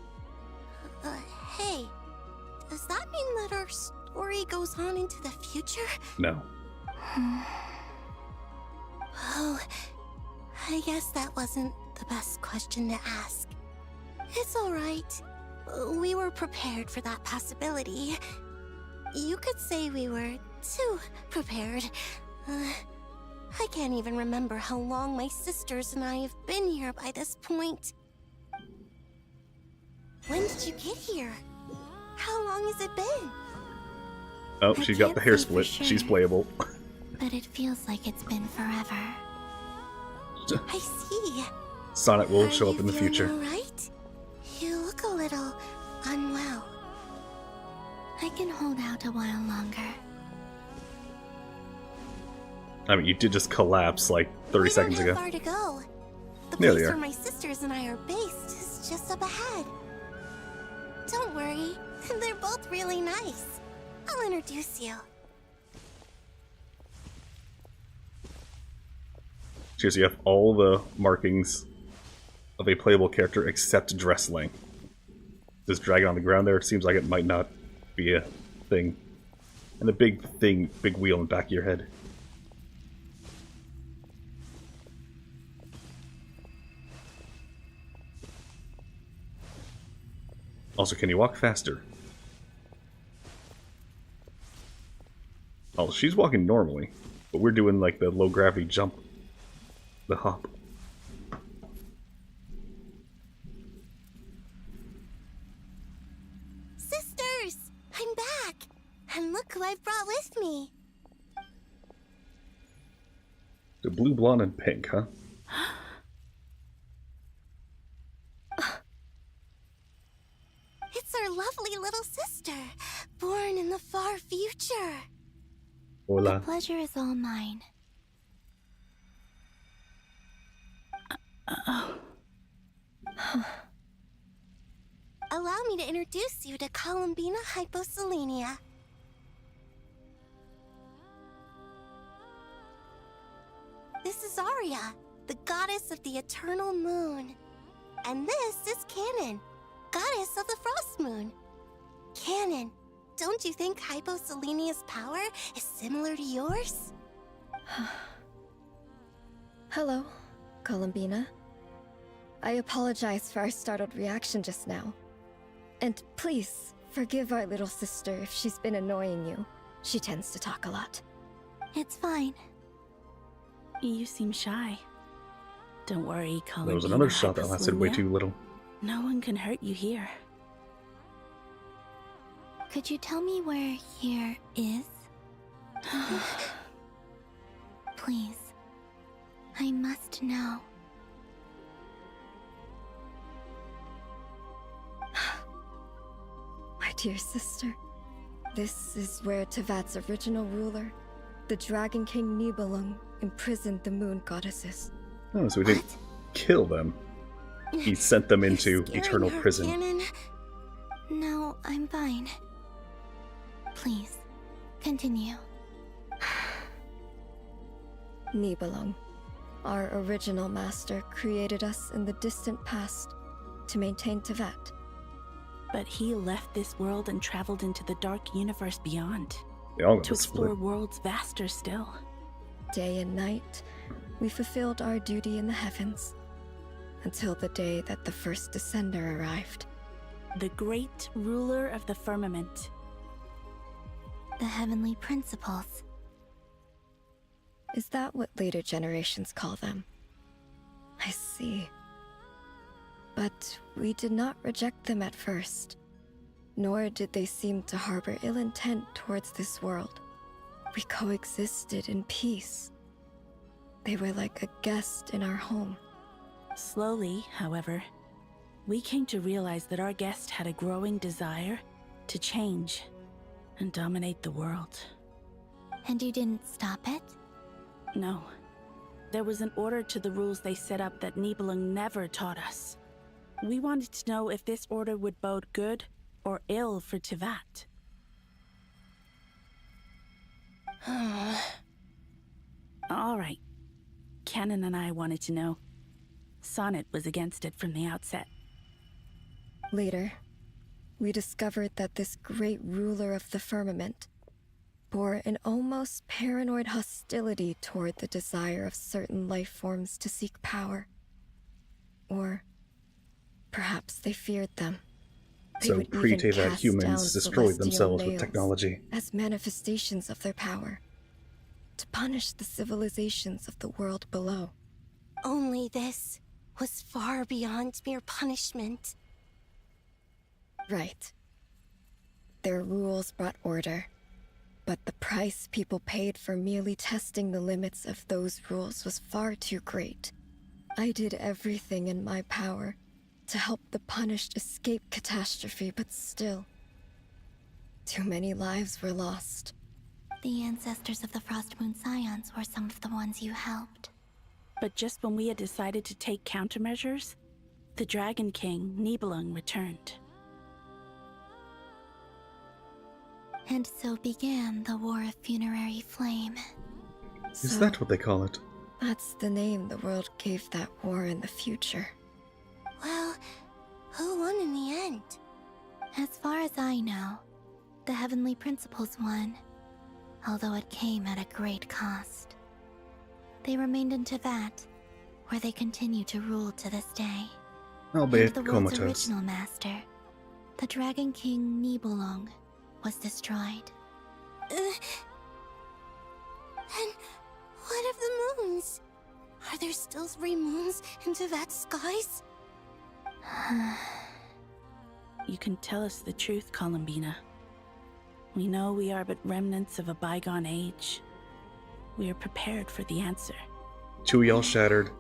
Hey, does that mean that our story goes on into the future? No. Oh, I guess that wasn't the best question to ask. It's alright. We were prepared for that possibility. You could say we were too prepared. I can't even remember how long my sisters and I have been here by this point. When did you get here? How long has it been? Oh, she got the hair split. sure. She's playable. But it feels like it's been forever. I see. Sonic will Are show up you in the feeling future. all right? You look a little unwell. I can hold out a while longer. I mean, you did just collapse like 30 seconds We don't ago. have far to go. The There place they are. where my sisters and I are based is just up ahead. Don't worry, they're both really nice. I'll introduce you. Cheers, you have all the markings of a playable character except dress length. This dragon on the ground there seems like it might not be a thing. And the big wheel in the back of your head. Also, can you walk faster? Oh, she's walking normally, but we're doing like the low gravity jump. The hop. Sisters, I'm back. And look who I've brought with me. The blue, blonde, and pink, huh? It's our lovely little sister, born in the far future. Hola. The pleasure is all mine. Allow me to introduce you to Columbina Hyposelenia. This is Arya, the goddess of the eternal moon. And this is Canon, goddess of the frost moon. Canon, don't you think Hyposelenia's power is similar to yours? Hello, Columbina. I apologize for our startled reaction just now. And please, forgive our little sister if she's been annoying you. She tends to talk a lot. It's fine. You seem shy. Don't worry, Columbina. There was another shot that lasted way too little. No one can hurt you here. Could you tell me where here is? Please. I must know. My dear sister, this is where Tevat's original ruler, the Dragon King Nibelung, imprisoned the moon goddesses. Oh, so we didn't kill them. He sent them into eternal prison. Canon. No, I'm fine. Please, continue. Nibelung, our original master, created us in the distant past to maintain Tevat. But he left this world and traveled into the dark universe beyond. They all got to the explore split. worlds vaster still. Day and night, we fulfilled our duty in the heavens, until the day that the first Descender arrived. The great ruler of the firmament. The heavenly principles. Is that what later generations call them? I see. But we did not reject them at first, nor did they seem to harbor ill intent towards this world. We coexisted in peace. They were like a guest in our home. Slowly, however, we came to realize that our guest had a growing desire to change and dominate the world. And you didn't stop it? No. There was an order to the rules they set up that Nibelung never taught us. We wanted to know if this order would bode good or ill for Teyvat. All right. Canon and I wanted to know. Sonnet was against it from the outset. Later, we discovered that this great ruler of the firmament bore an almost paranoid hostility toward the desire of certain life forms to seek power. Or perhaps they feared them. They So would even pre-Teyvat cast humans down destroyed celestial themselves with nails technology. as manifestations of their power, to punish the civilizations of the world below. Only this was far beyond mere punishment. Right. Their rules brought order, but the price people paid for merely testing the limits of those rules was far too great. I did everything in my power to help the punished escape catastrophe, but still, too many lives were lost. The ancestors of the Frost Moon Scions were some of the ones you helped. But just when we had decided to take countermeasures, the Dragon King, Nibelung, returned. And so began the War of Funerary Flame. Is that what they call it? That's the name the world gave that war in the future. Well, who won in the end? As far as I know, the Heavenly Principles won, although it came at a great cost. They remained in Teyvat, where they continue to rule to this day. Albeit And the world's comatose. original master, the Dragon King Nibelung, was destroyed. And what of the moons? Are there still 3 moons in Teyvat's skies? You can tell us the truth, Columbina. We know we are but remnants of a bygone age. We are prepared for the answer. Two of y'all shattered,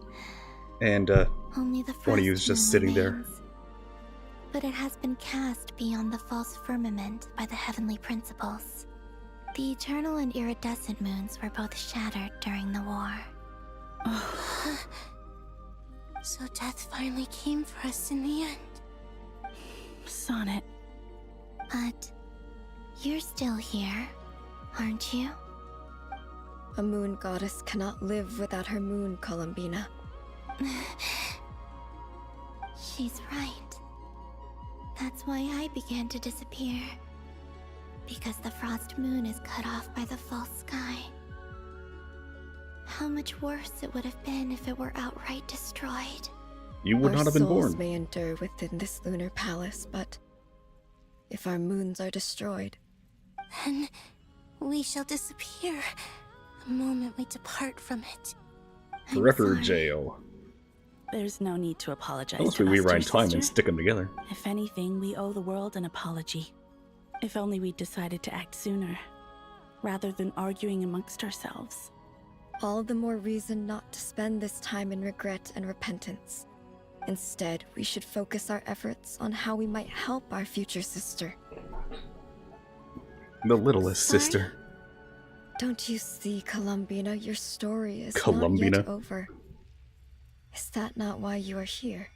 and Only the one of you is first just moon sitting there. remains. But it has been cast beyond the false firmament by the Heavenly Principles. The eternal and iridescent moons were both shattered during the war. So death finally came for us in the end. Sonnet. But you're still here, aren't you? A moon goddess cannot live without her moon, Columbina. She's right. That's why I began to disappear. Because the frost moon is cut off by the false sky. How much worse it would have been if it were outright destroyed. You would Our not have been souls born. may endure within this lunar palace, but if our moons are destroyed, Then we shall disappear the moment we depart from it. Forever jail. There's no need to apologize. Unless to we us, rewrite dear time sister. and stick them together. If anything, we owe the world an apology. If only we'd decided to act sooner, rather than arguing amongst ourselves. all the more reason not to spend this time in regret and repentance. Instead, we should focus our efforts on how we might help our future sister. The littlest sister. Don't you see, Columbina, your story is not Columbina. yet over. Is that not why you are here?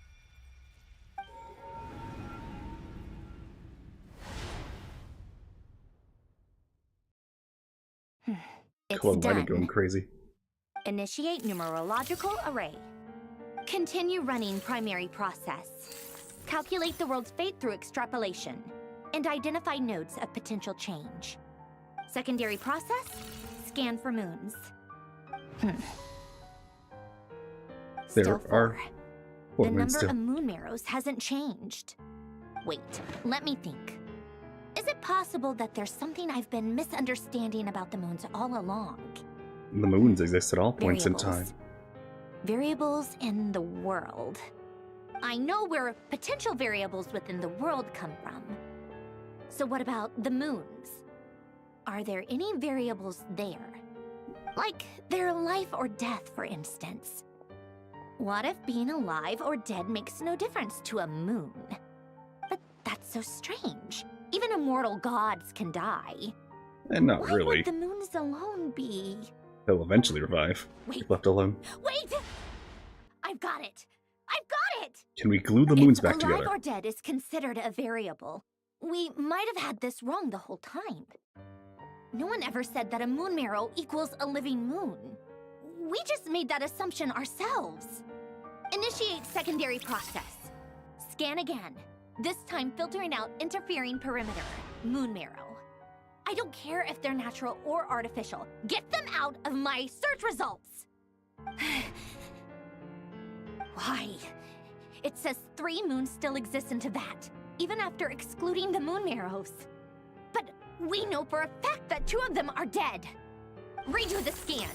It's Columbina done. going crazy. Initiate numerological array. Continue running primary process. Calculate the world's fate through extrapolation. And identify nodes of potential change. Secondary process, scan for moons. There Still are the moons number still. of moon marrows hasn't changed. Wait, let me think. Is it possible that there's something I've been misunderstanding about the moons all along? The moons exist at all points in time. Variables in the world. I know where potential variables within the world come from. So what about the moons? Are there any variables there? Like their life or death, for instance. What if being alive or dead makes no difference to a moon? But that's so strange. Even immortal gods can die. And not Why really. would the moons alone be? They'll eventually revive, if left alone. Wait! I've got it! I've got it! Can we glue the moons If back alive together? or dead is considered a variable, we might have had this wrong the whole time. No one ever said that a moon marrow equals a living moon. We just made that assumption ourselves. Initiate secondary process. Scan again. This time filtering out interfering perimeter. Moon marrow. I don't care if they're natural or artificial. Get them out of my search results! Why? It says 3 moons still exist in Teyvat, even after excluding the moon marrows. But we know for a fact that 2 of them are dead. Redo the scan.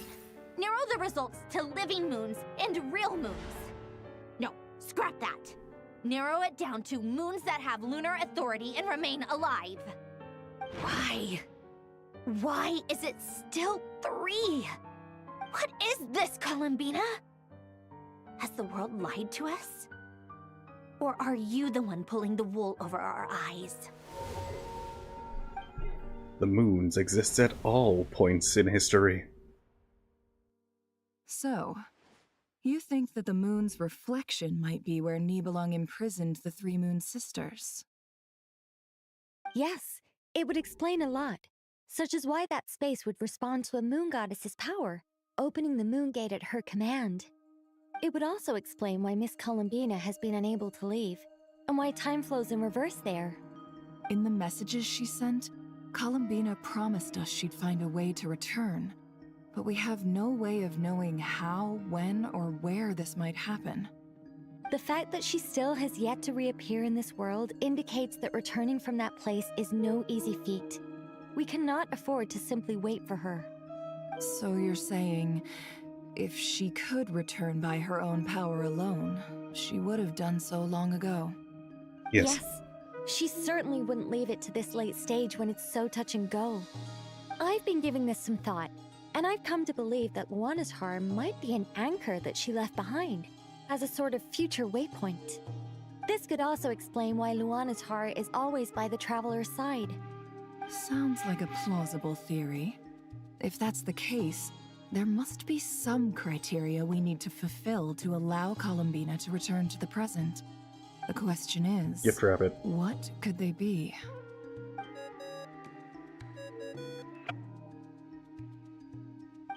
Narrow the results to living moons and real moons. No, scrap that. Narrow it down to moons that have lunar authority and remain alive. Why? Why is it still 3? What is this, Columbina? Has the world lied to us? Or are you the one pulling the wool over our eyes? The moons exist at all points in history. So, you think that the moon's reflection might be where Nibelung imprisoned the 3 moon sisters? Yes, it would explain a lot, such as why that space would respond to a moon goddess's power, opening the moon gate at her command. It would also explain why Miss Columbina has been unable to leave, and why time flows in reverse there. In the messages she sent, Columbina promised us she'd find a way to return, but we have no way of knowing how, when, or where this might happen. The fact that she still has yet to reappear in this world indicates that returning from that place is no easy feat. We cannot afford to simply wait for her. So you're saying, if she could return by her own power alone, she would have done so long ago? Yes. She certainly wouldn't leave it to this late stage when it's so touch and go. I've been giving this some thought, and I've come to believe that Luanatar might be an anchor that she left behind, as a sort of future waypoint. This could also explain why Luanatar is always by the traveler's side. Sounds like a plausible theory. If that's the case, there must be some criteria we need to fulfill to allow Columbina to return to the present. The question is, Gift wrap it. What could they be?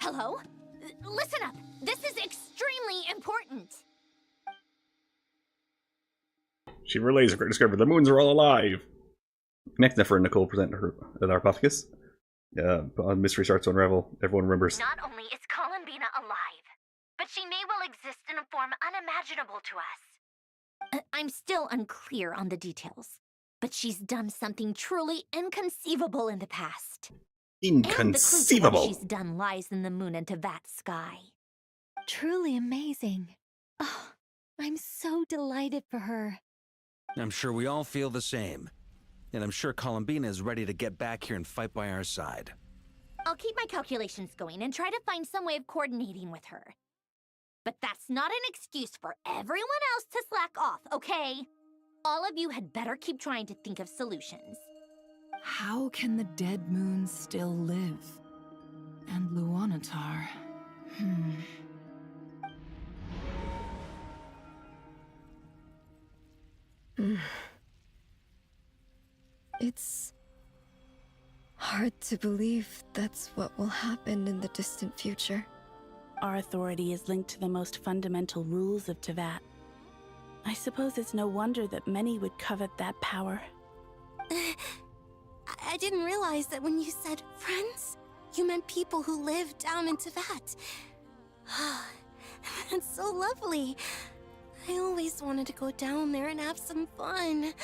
Hello? Listen up! This is extremely important! She relays her great discovery. The moons are all alive. Next, Nefer and Nicole present her the Arpophagus. Mystery starts to unravel. Everyone remembers. Not only is Columbina alive, but she may well exist in a form unimaginable to us. I'm still unclear on the details, but she's done something truly inconceivable in the past. Inconceivable! And the clue to what she's done lies in the moon and Teyvat sky. Truly amazing. Oh, I'm so delighted for her. I'm sure we all feel the same. And I'm sure Columbina is ready to get back here and fight by our side. I'll keep my calculations going and try to find some way of coordinating with her. But that's not an excuse for everyone else to slack off, okay? All of you had better keep trying to think of solutions. How can the dead moons still live? And Luanatar? It's hard to believe that's what will happen in the distant future. Our authority is linked to the most fundamental rules of Teyvat. I suppose it's no wonder that many would covet that power. I didn't realize that when you said friends, you meant people who live down in Teyvat. That's so lovely. I always wanted to go down there and have some fun.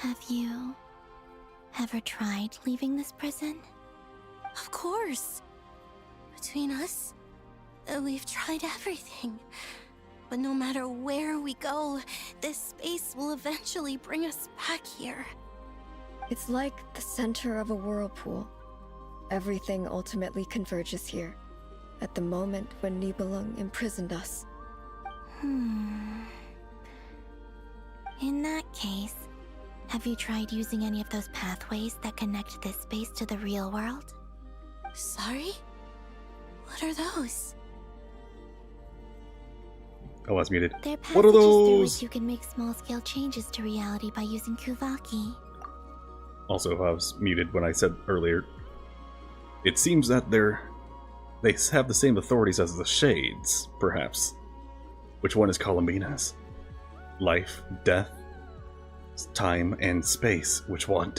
Have you ever tried leaving this prison? Of course. Between us, we've tried everything. But no matter where we go, this space will eventually bring us back here. It's like the center of a whirlpool. Everything ultimately converges here, at the moment when Nibelung imprisoned us. In that case, have you tried using any of those pathways that connect this space to the real world? Sorry? What are those? Oh, I was muted. They're What are passages through those? which you can make small-scale changes to reality by using Kuvaki. Also, if I was muted when I said earlier, it seems that they have the same authorities as the Shades, perhaps. Which one is Columbina's? Life, death, time, and space. Which one?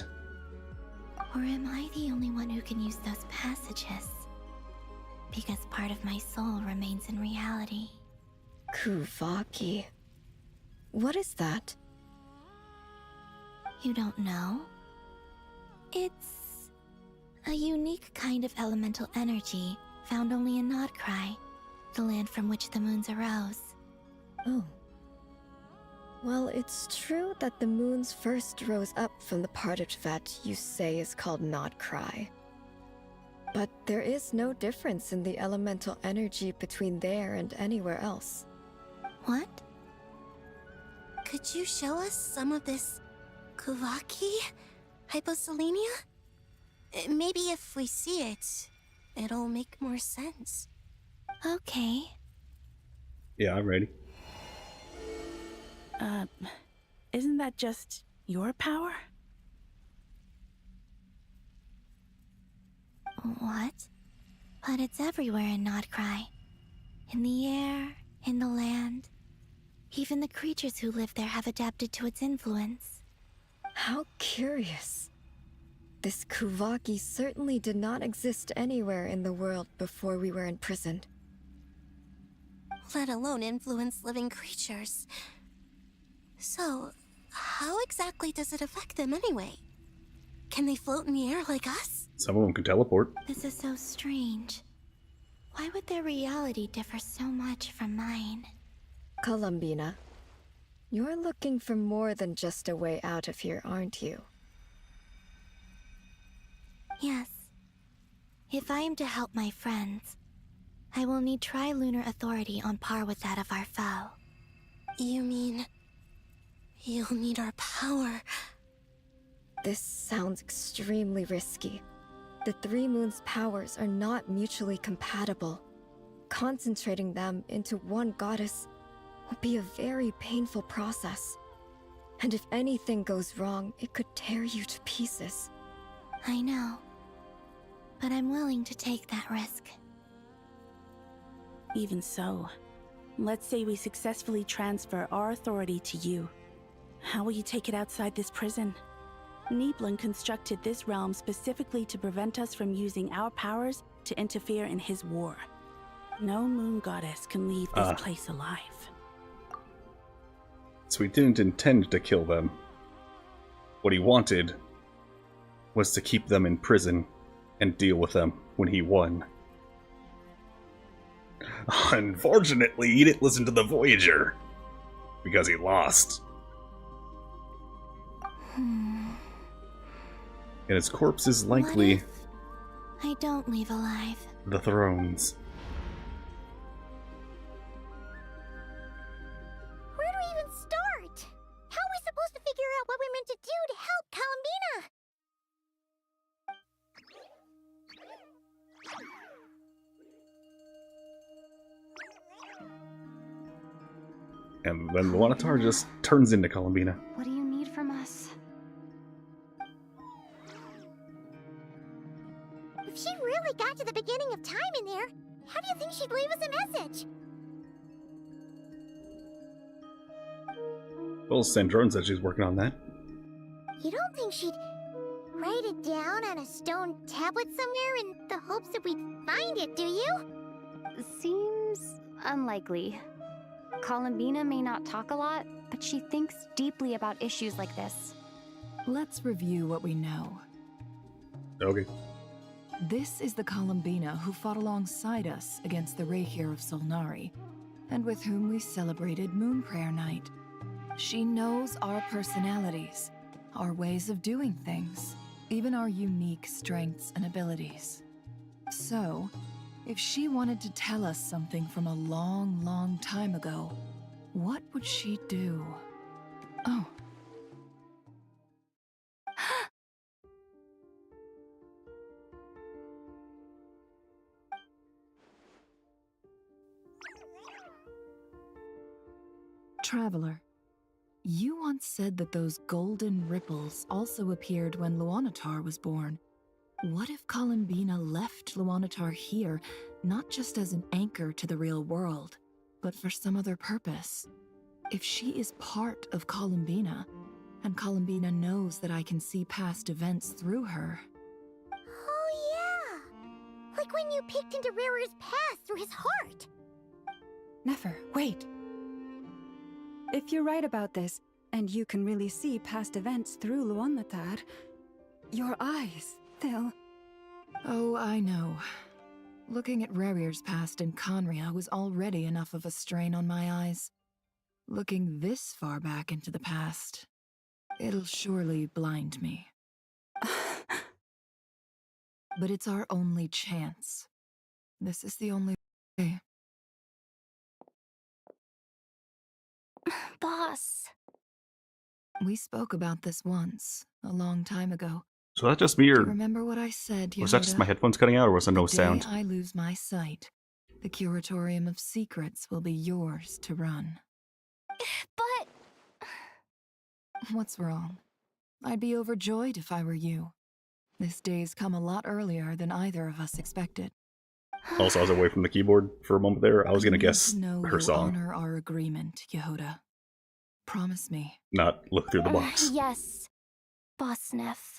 Or am I the only one who can use those passages? Because part of my soul remains in reality. Kuvaki. What is that? You don't know? It's a unique kind of elemental energy found only in Nod-Krai, the land from which the moons arose. Oh. Well, it's true that the moons first rose up from the part of Tibet you say is called Nod-Krai. But there is no difference in the elemental energy between there and anywhere else. What? Could you show us some of this Kuvaki hyposelenia? Maybe if we see it, it'll make more sense. Okay. Yeah, I'm ready. Isn't that just your power? What? But it's everywhere in Nod-Krai. In the air, in the land. Even the creatures who live there have adapted to its influence. How curious. This Kuvaki certainly did not exist anywhere in the world before we were imprisoned. Let alone influence living creatures. So, how exactly does it affect them anyway? Can they float in the air like us? Some of them can teleport. This is so strange. Why would their reality differ so much from mine? Columbina, you're looking for more than just a way out of here, aren't you? Yes. If I am to help my friends, I will need tri-lunar authority on par with that of our foe. You mean... you'll need our power? This sounds extremely risky. The Three Moons' powers are not mutually compatible. Concentrating them into one goddess will be a very painful process. And if anything goes wrong, it could tear you to pieces. I know. But I'm willing to take that risk. Even so, let's say we successfully transfer our authority to you. How will you take it outside this prison? Nibelung constructed this realm specifically to prevent us from using our powers to interfere in his war. No moon goddess can leave this place alive. So he didn't intend to kill them. What he wanted was to keep them in prison and deal with them when he won. Unfortunately, he didn't listen to the Voyager because he lost. And his corpse is likely I don't leave alive. the thrones. Where do we even start? How are we supposed to figure out what we're meant to do to help Columbina? And then the Wanatar just turns into Columbina. What do you need from us? If she really got to the beginning of time in there, how do you think she'd leave us a message? Well, Sandrone said she's working on that. You don't think she'd write it down on a stone tablet somewhere in the hopes that we'd find it, do you? Seems unlikely. Columbina may not talk a lot, but she thinks deeply about issues like this. Let's review what we know. Okay. This is the Columbina who fought alongside us against the Reikir of Solnari, and with whom we celebrated Moon Prayer Night. She knows our personalities, our ways of doing things, even our unique strengths and abilities. So, if she wanted to tell us something from a long, long time ago, what would she do? Oh. Traveler, you once said that those golden ripples also appeared when Luanatar was born. What if Columbina left Luanatar here, not just as an anchor to the real world, but for some other purpose? If she is part of Columbina, and Columbina knows that I can see past events through her... Oh yeah! Like when you peeked into Rarer's past through his heart! Nefer, wait. If you're right about this, and you can really see past events through Luanatar, your eyes, they'll... Oh, I know. Looking at Rerir's past in Conria was already enough of a strain on my eyes. Looking this far back into the past, it'll surely blind me. But it's our only chance. This is the only way. Boss. We spoke about this once, a long time ago. So that's just me, Do you or remember what I said, Yehuda? was that just my headphones cutting out, or was there no sound? The day I lose my sight, the Curatorium of Secrets will be yours to run. But... What's wrong? I'd be overjoyed if I were you. This day's come a lot earlier than either of us expected. Also, I was away from the keyboard for a moment there. I was gonna guess No, her you'll song, honor our agreement, Yehuda. Promise me. not look through the box. Yes, Boss Neff.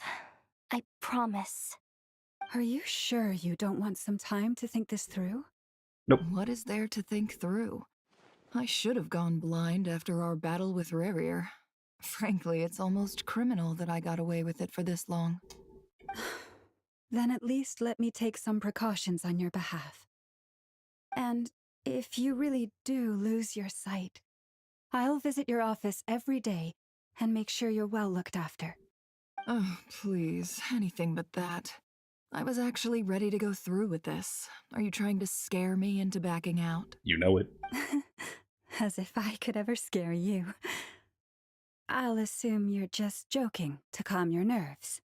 I promise. Are you sure you don't want some time to think this through? Nope. What is there to think through? I should have gone blind after our battle with Rerir. Frankly, it's almost criminal that I got away with it for this long. Then at least let me take some precautions on your behalf. And if you really do lose your sight, I'll visit your office every day and make sure you're well looked after. Oh, please, anything but that. I was actually ready to go through with this. Are you trying to scare me into backing out? You know it. As if I could ever scare you. I'll assume you're just joking to calm your nerves.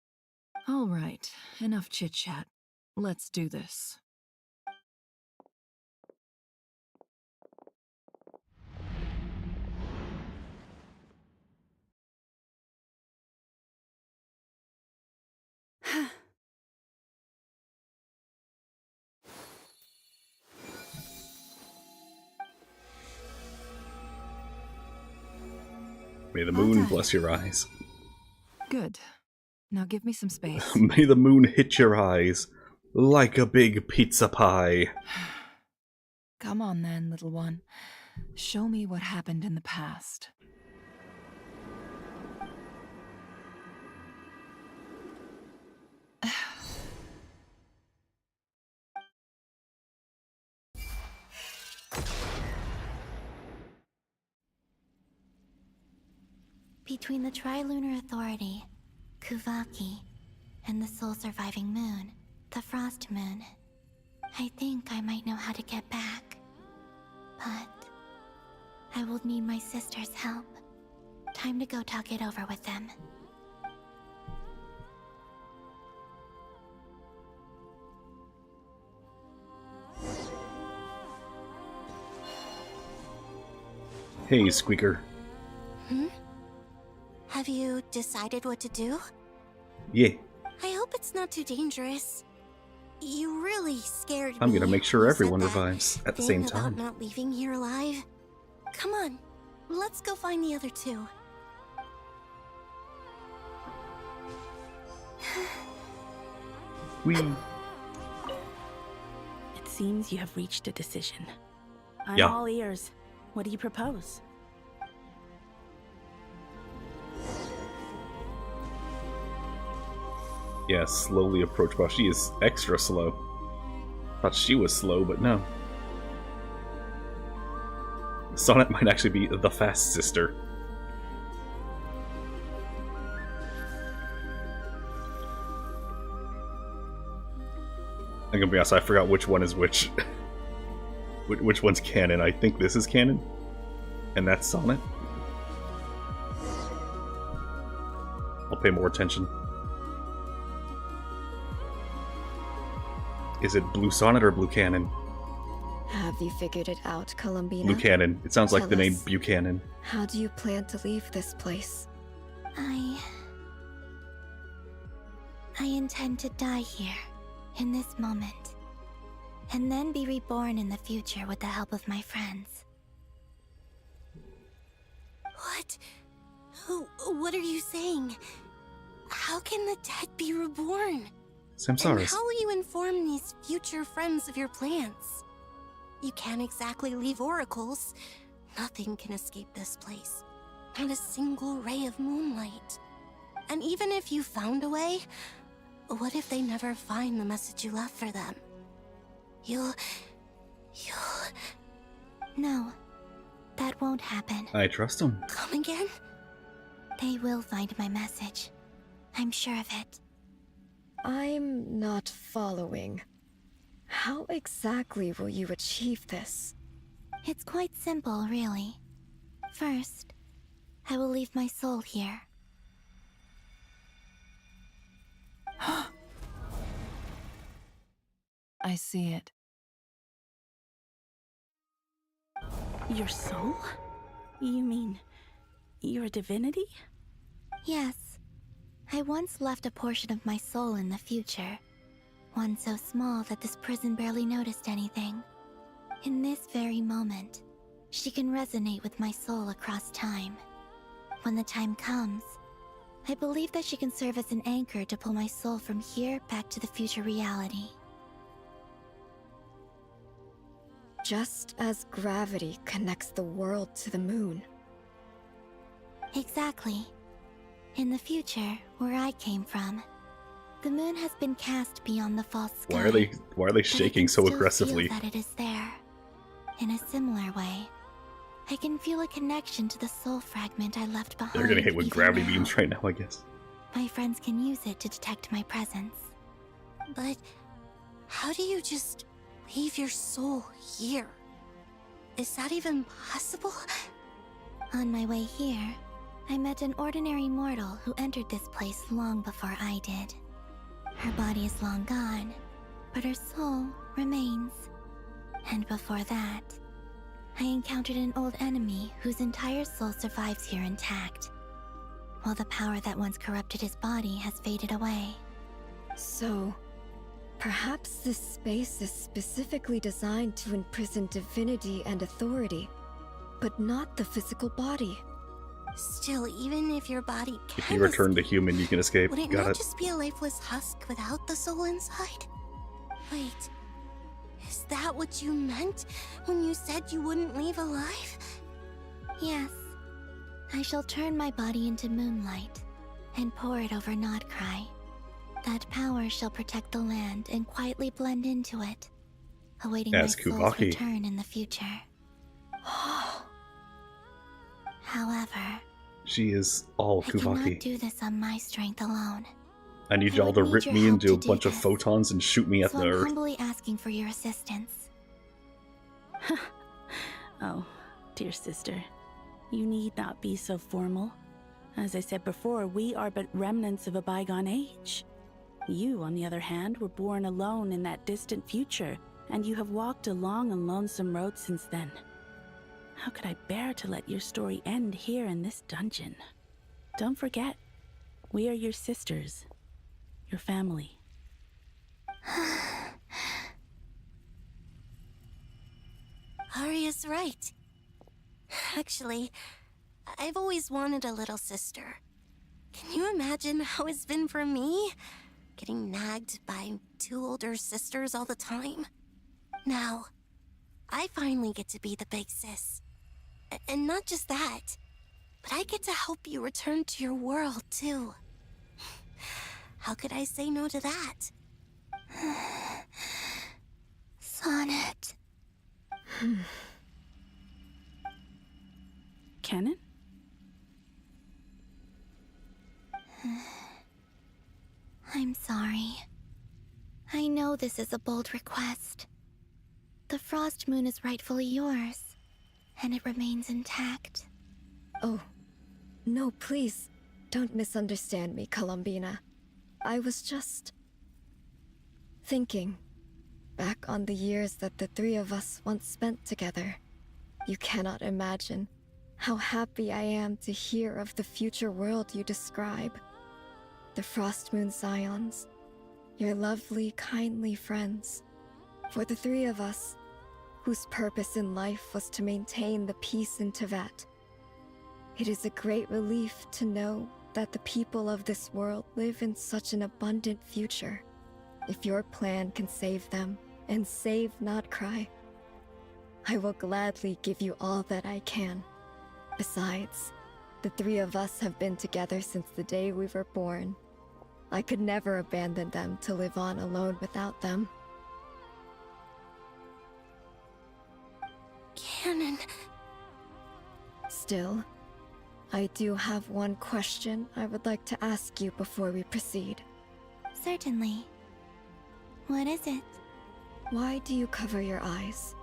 All right, enough chit-chat. Let's do this. May the moon bless your eyes. Good. Now give me some space. May the moon hit your eyes like a big pizza pie. Come on then, little one. Show me what happened in the past. Between the Trilunar Authority, Kuvaki, and the sole-surviving moon, the Frost Moon, I think I might know how to get back. But I will need my sister's help. Time to go talk it over with them. Hey, Squeaker. Have you decided what to do? Yeah, I hope it's not too dangerous. You really scared me. I'm gonna make sure when you everyone said that revives at the thing same about time. not leaving here alive. Come on, let's go find the other two. We. It seems you have reached a decision. I'm Yeah. all ears. What do you propose? Yeah, slowly approach boss. She is extra slow. Thought she was slow, but no. Sonnet might actually be the fast sister. I'm gonna be honest, I forgot which one is which. Which one's canon. I think this is canon. And that's Sonnet. I'll pay more attention. Is it Blue Sonnet or Blue Cannon? Have you figured it out, Columbina? Blue Cannon. It sounds like Tell the name us, Buchanan. how do you plan to leave this place? I intend to die here, in this moment, and then be reborn in the future with the help of my friends. What? What are you saying? How can the dead be reborn? And Samsaras. how will you inform these future friends of your plans? You can't exactly leave oracles. Nothing can escape this place. Not a single ray of moonlight. And even if you found a way, what if they never find the message you left for them? You'll... No, that won't happen. I trust him. Come again? They will find my message. I'm sure of it. I'm not following. How exactly will you achieve this? It's quite simple, really. First, I will leave my soul here. I see it. Your soul? You mean you're a divinity? Yes. I once left a portion of my soul in the future. One so small that this prison barely noticed anything. In this very moment, she can resonate with my soul across time. When the time comes, I believe that she can serve as an anchor to pull my soul from here back to the future reality. Just as gravity connects the world to the moon. Exactly. In the future, where I came from, the moon has been cast beyond the false sky. Why are they shaking so aggressively? Feel that it is there. In a similar way, I can feel a connection to the soul fragment I left behind. They're getting hit with even gravity now. beams right now, I guess. My friends can use it to detect my presence. But how do you just leave your soul here? Is that even possible? On my way here, I met an ordinary mortal who entered this place long before I did. Her body is long gone, but her soul remains. And before that, I encountered an old enemy whose entire soul survives here intact, while the power that once corrupted his body has faded away. So, perhaps this space is specifically designed to imprison divinity and authority, but not the physical body. Still, even if your body can If you return to human, you can escape. would it Got not it. just be a lifeless husk without the soul inside? Wait, is that what you meant when you said you wouldn't leave alive? Yes, I shall turn my body into moonlight and pour it over Nod-Krai. That power shall protect the land and quietly blend into it, awaiting my As soul's Kuvaki. return in the future. However, She is all I cannot Kuvaki. do this on my strength alone. I need I y'all would to need rip your me help into to a do bunch of this. photons and shoot me at So the I'm earth. humbly asking for your assistance. Oh, dear sister, you need not be so formal. As I said before, we are but remnants of a bygone age. You, on the other hand, were born alone in that distant future, and you have walked a long and lonesome road since then. How could I bear to let your story end here in this dungeon? Don't forget, we are your sisters, your family. Arya's right. Actually, I've always wanted a little sister. Can you imagine how it's been for me? Getting nagged by two older sisters all the time. Now, I finally get to be the big sis. And not just that, but I get to help you return to your world, too. How could I say no to that? Sonnet. Canon? I'm sorry. I know this is a bold request. The Frost Moon is rightfully yours, and it remains intact. Oh, no, please, don't misunderstand me, Columbina. I was just thinking back on the years that the three of us once spent together. You cannot imagine how happy I am to hear of the future world you describe. The Frost Moon Scions, your lovely, kindly friends. For the three of us, whose purpose in life was to maintain the peace in Teyvat, it is a great relief to know that the people of this world live in such an abundant future. If your plan can save them and save Nod-Krai, I will gladly give you all that I can. Besides, the three of us have been together since the day we were born. I could never abandon them to live on alone without them. Canon. Still, I do have one question I would like to ask you before we proceed. Certainly. What is it? Why do you cover your eyes?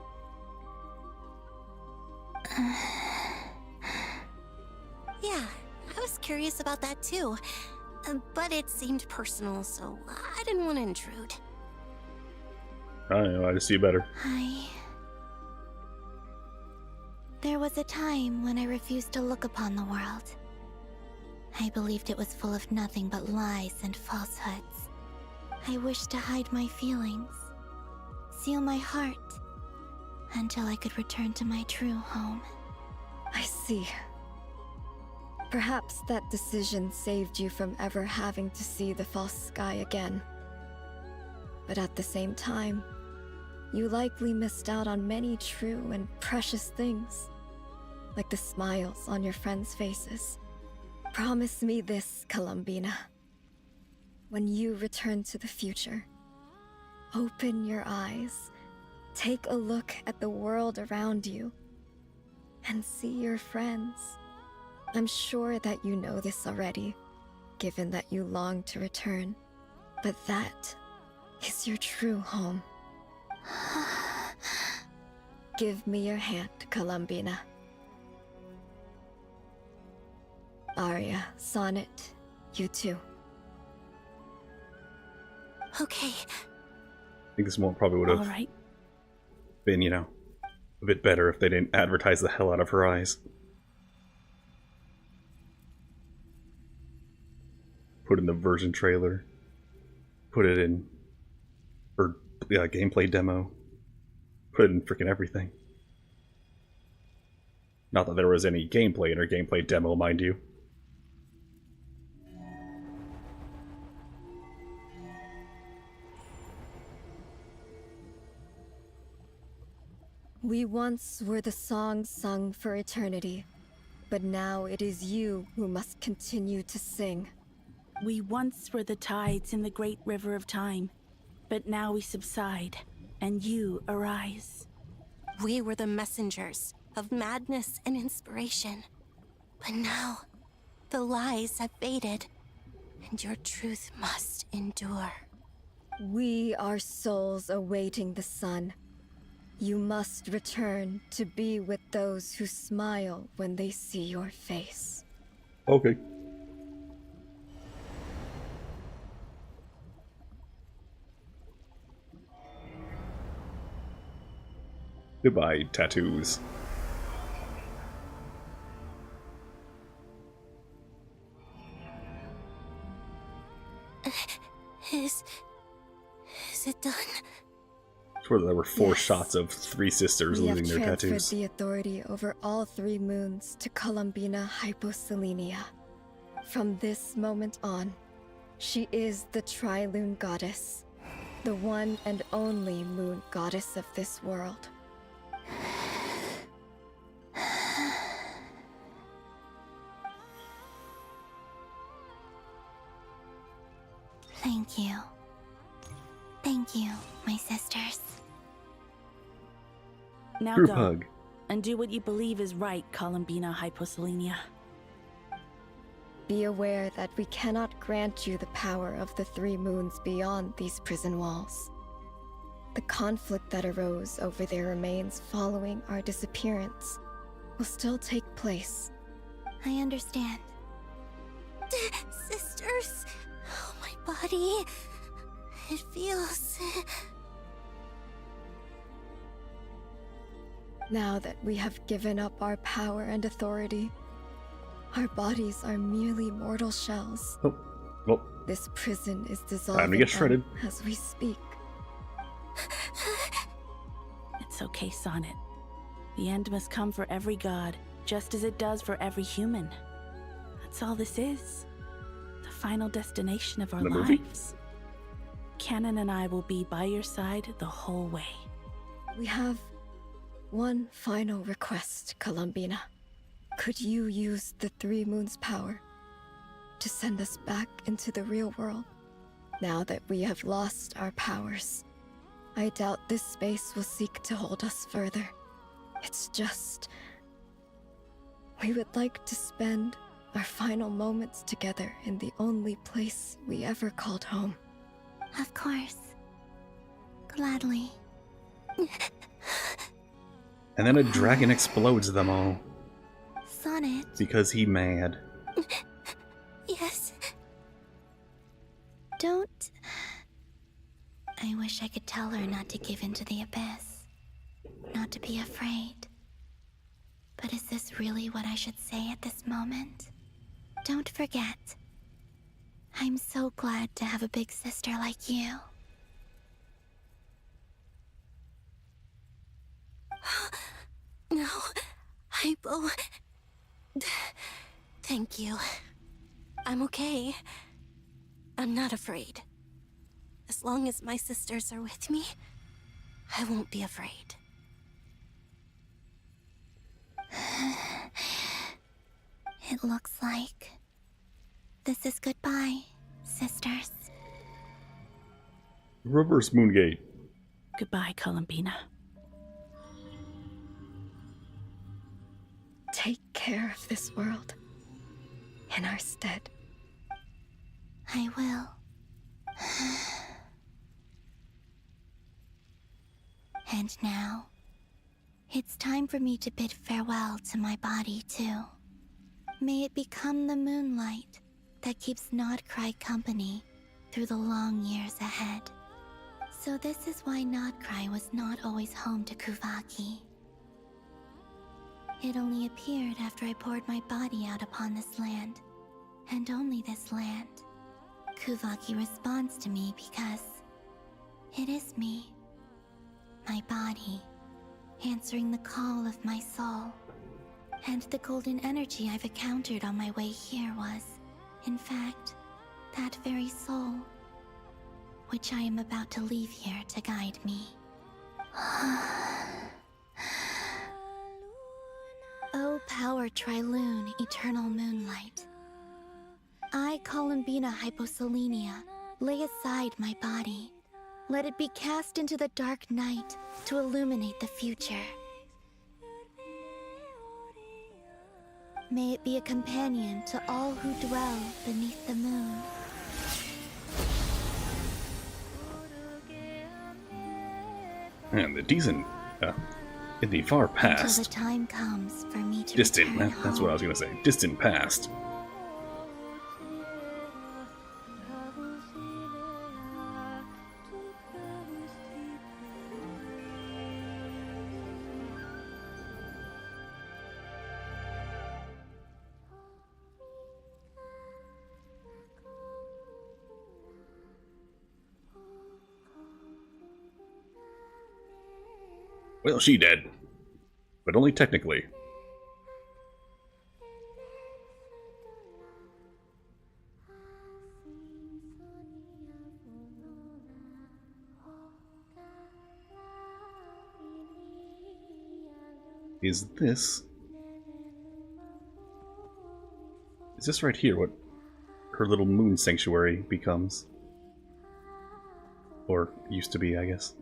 Yeah, I was curious about that too. But it seemed personal, so I didn't want to intrude. I don't know, I just see you better. There was a time when I refused to look upon the world. I believed it was full of nothing but lies and falsehoods. I wished to hide my feelings, seal my heart, until I could return to my true home. I see. Perhaps that decision saved you from ever having to see the false sky again. But at the same time, you likely missed out on many true and precious things, like the smiles on your friends' faces. Promise me this, Columbina. When you return to the future, open your eyes, take a look at the world around you, and see your friends. I'm sure that you know this already, given that you long to return, but that is your true home. Give me your hand, Columbina. Arya, Sonnet, you too. Okay. I think this one probably would have right. been, you know, a bit better if they didn't advertise the hell out of her eyes. Put in the version trailer. Put it in her gameplay demo. Put it in freaking everything. Not that there was any gameplay in her gameplay demo, mind you. We once were the songs sung for eternity, but now it is you who must continue to sing. We once were the tides in the great river of time, but now we subside, and you arise. We were the messengers of madness and inspiration. But now, the lies have faded, and your truth must endure. We are souls awaiting the sun. You must return to be with those who smile when they see your face. Okay. Goodbye, tattoos. Is it done? I swear there were 4 shots of 3 sisters We have losing their transferred tattoos. the authority over all 3 moons to Columbina Hyposelenia. From this moment on, she is the Tri-Lune Goddess, the one and only moon goddess of this world. Thank you. Thank you, my sisters. Now Group go hug. and do what you believe is right, Columbina Hyposelenia. Be aware that we cannot grant you the power of the three moons beyond these prison walls. The conflict that arose over their remains following our disappearance will still take place. I understand. Sisters, oh, my body. It feels... Now that we have given up our power and authority, our bodies are merely mortal shells. Oh, well, This prison is time dissolving to get shredded. as we speak. It's okay, Sonnet. The end must come for every god, just as it does for every human. That's all this is. The final destination of our The movie? lives. Canon and I will be by your side the whole way. We have one final request, Columbina. Could you use the three moons' power to send us back into the real world? Now that we have lost our powers, I doubt this space will seek to hold us further. It's just... we would like to spend our final moments together in the only place we ever called home. Of course. Gladly. And then a dragon explodes them all. Sonnet. Because he mad. Yes. Don't... I wish I could tell her not to give in to the abyss. Not to be afraid. But is this really what I should say at this moment? Don't forget. I'm so glad to have a big sister like you. No, Hypo. Thank you. I'm okay. I'm not afraid. As long as my sisters are with me, I won't be afraid. It looks like this is goodbye, sisters. Reverse Moongate. Goodbye, Columbina. Take care of this world in our stead. I will. And now, it's time for me to bid farewell to my body, too. May it become the moonlight that keeps Nod-Krai company through the long years ahead. So this is why Nod-Krai was not always home to Kuvaki. It only appeared after I poured my body out upon this land, and only this land. Kuvaki responds to me because it is me, my body, answering the call of my soul. And the golden energy I've encountered on my way here was, in fact, that very soul, which I am about to leave here to guide me. O power Trilune, eternal moonlight. I, Columbina Hyposelenia, lay aside my body. Let it be cast into the dark night to illuminate the future. May it be a companion to all who dwell beneath the moon. And the decent, in the far Until past. the time comes for me to Distant, return that's what I was gonna say. Distant past. Well, she dead. But only technically. Is this right here what her little moon sanctuary becomes? Or used to be, I guess.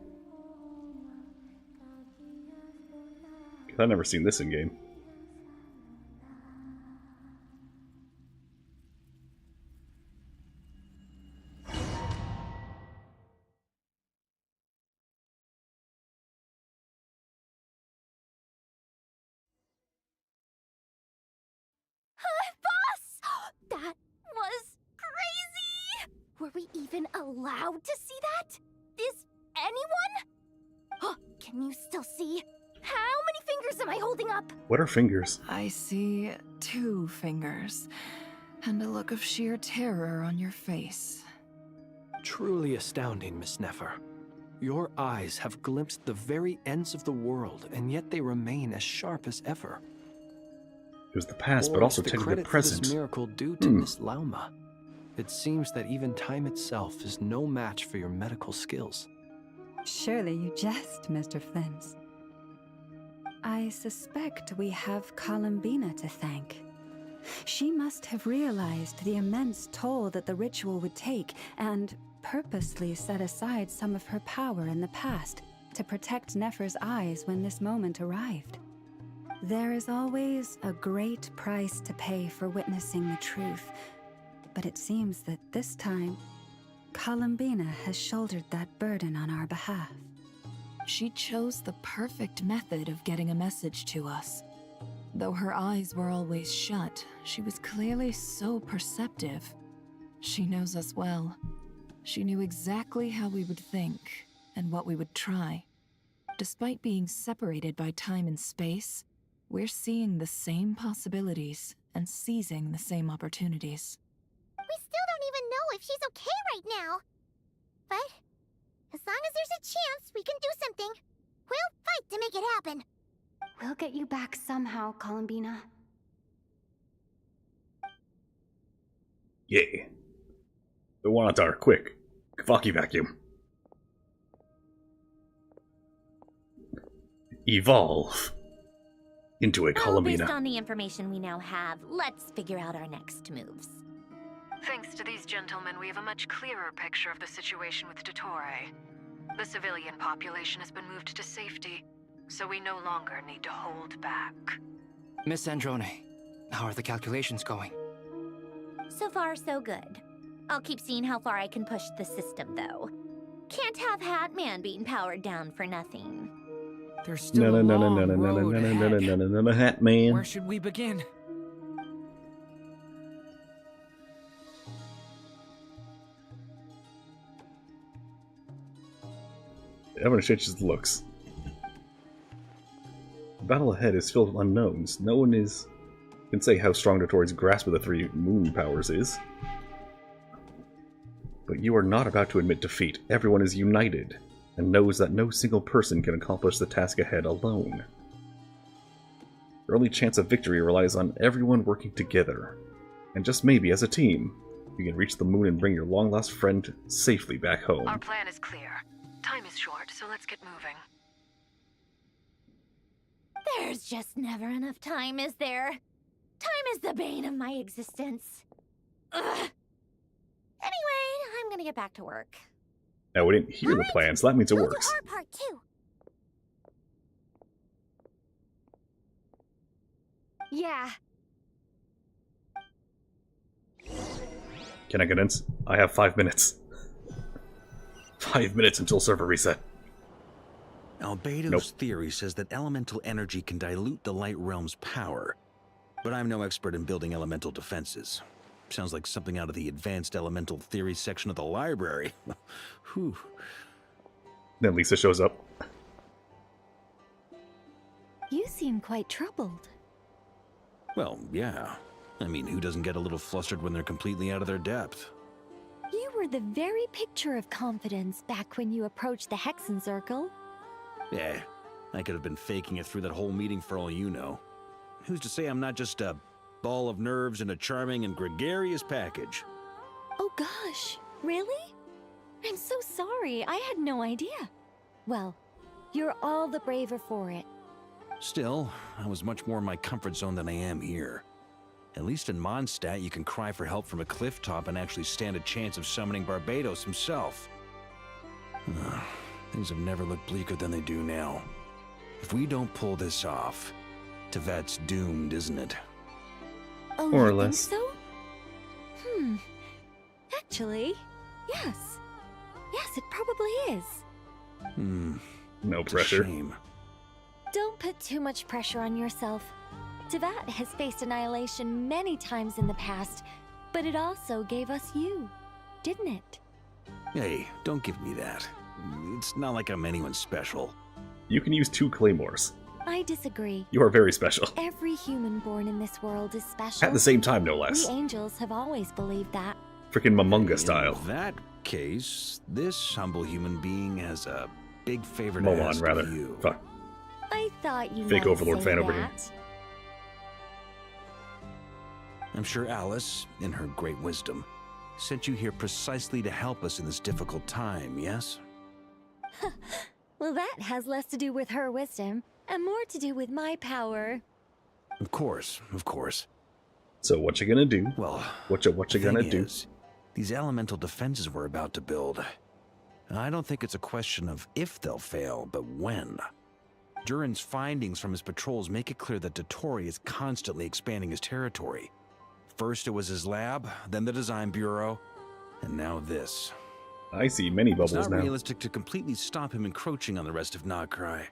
I've never seen this in-game. Boss! That was crazy! Were we even allowed to see that? Is anyone? Oh, can you still see? How many fingers am I holding up? What are fingers? I see 2 fingers, and a look of sheer terror on your face. Truly astounding, Miss Nefer. Your eyes have glimpsed the very ends of the world, and yet they remain as sharp as ever. It was the past, Or but also is the technically the credit for this present. miracle due to Miss Lauma? It seems that even time itself is no match for your medical skills. Surely you jest, Mr. Flint. I suspect we have Columbina to thank. She must have realized the immense toll that the ritual would take and purposely set aside some of her power in the past to protect Nefer's eyes when this moment arrived. There is always a great price to pay for witnessing the truth, but it seems that this time, Columbina has shouldered that burden on our behalf. She chose the perfect method of getting a message to us. Though her eyes were always shut, she was clearly so perceptive. She knows us well. She knew exactly how we would think and what we would try. Despite being separated by time and space, we're seeing the same possibilities and seizing the same opportunities. We still don't even know if she's okay right now. But as long as there's a chance we can do something, we'll fight to make it happen. We'll get you back somehow, Columbina. Yeah. The Wanatar, quick. Kavaki vacuum. Evolve into a Columbina. Based on the information we now have, let's figure out our next moves. Thanks to these gentlemen, we have a much clearer picture of the situation with Dottore. The civilian population has been moved to safety, so we no longer need to hold back. Miss Androne, how are the calculations going? So far, so good. I'll keep seeing how far I can push the system, though. Can't have Hatman being powered down for nothing. There's still a long road ahead. Hatman. Where should we begin? Everyone changes looks. The battle ahead is filled with unknowns. No one can say how strong Dottore's grasp of the 3 moon powers is. But you are not about to admit defeat. Everyone is united, and knows that no single person can accomplish the task ahead alone. Your only chance of victory relies on everyone working together. And just maybe, as a team, you can reach the moon and bring your long-lost friend safely back home. Our plan is clear. Time is short, so let's get moving. There's just never enough time, is there? Time is the bane of my existence. Ugh. Anyway, I'm gonna get back to work. Now, we didn't hear the plan, so that means it works. Our part too. Yeah. Can I condense? I have 5 minutes. 5 minutes until server reset. Albedo's theory says that elemental energy can dilute the light realm's power. But I'm no expert in building elemental defenses. Sounds like something out of the advanced elemental theory section of the library. Whew. Then Lisa shows up. You seem quite troubled. Well, yeah. I mean, who doesn't get a little flustered when they're completely out of their depth? You were the very picture of confidence back when you approached the Hexen Circle. Yeah, I could have been faking it through that whole meeting for all you know. Who's to say I'm not just a ball of nerves in a charming and gregarious package? Oh gosh, really? I'm so sorry, I had no idea. Well, you're all the braver for it. Still, I was much more in my comfort zone than I am here. At least in Mondstadt, you can cry for help from a cliff top and actually stand a chance of summoning Barbados himself. Things have never looked bleaker than they do now. If we don't pull this off, Tevet's doomed, isn't it? Oh, More or you less. think so? Actually, yes. Yes, it probably is. No It's a pressure. shame. Don't put too much pressure on yourself. Tevat has faced annihilation many times in the past, but it also gave us you, didn't it? Hey, don't give me that. It's not like I'm anyone special. You can use 2 claymores. I disagree. You are very special. Every human born in this world is special. At the same time, no less. We angels have always believed that. Freaking Momonga style. In that case, this humble human being has a big favor to Moan, ask rather. of you. Fuck. I thought you Fake might Overlord say fan over here. that. I'm sure Alice, in her great wisdom, sent you here precisely to help us in this difficult time, yes? Well, that has less to do with her wisdom and more to do with my power. Of course, of course. So what you gonna do? Well, what you gonna thing do? is, these elemental defenses we're about to build, I don't think it's a question of if they'll fail, but when. Durin's findings from his patrols make it clear that Dottore is constantly expanding his territory. First it was his lab, then the design bureau, and now this. I see many bubbles It's not now. realistic to completely stop him encroaching on the rest of Nod-Krai.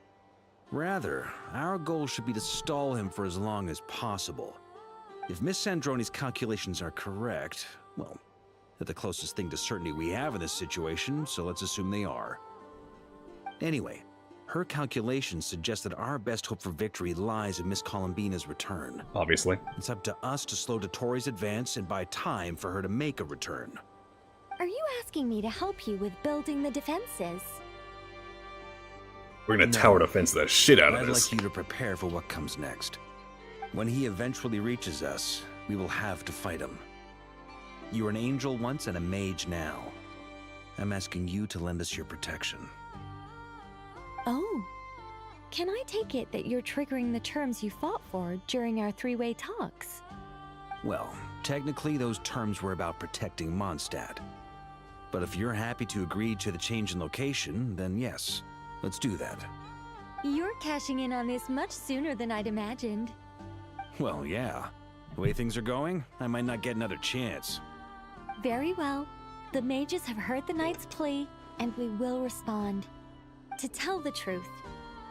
Rather, our goal should be to stall him for as long as possible. If Miss Sandroni's calculations are correct, well, they're the closest thing to certainty we have in this situation, so let's assume they are. Anyway, her calculations suggest that our best hope for victory lies in Miss Columbina's return. Obviously. It's up to us to slow Dottore's advance and buy time for her to make a return. Are you asking me to help you with building the defenses? We're gonna tower defense the shit out of I'd this. like you to prepare for what comes next. When he eventually reaches us, we will have to fight him. You were an angel once and a mage now. I'm asking you to lend us your protection. Oh. Can I take it that you're triggering the terms you fought for during our three-way talks? Well, technically those terms were about protecting Mondstadt. But if you're happy to agree to the change in location, then yes, let's do that. You're cashing in on this much sooner than I'd imagined. Well, yeah. The way things are going, I might not get another chance. Very well. The mages have heard the knight's plea, and we will respond. To tell the truth,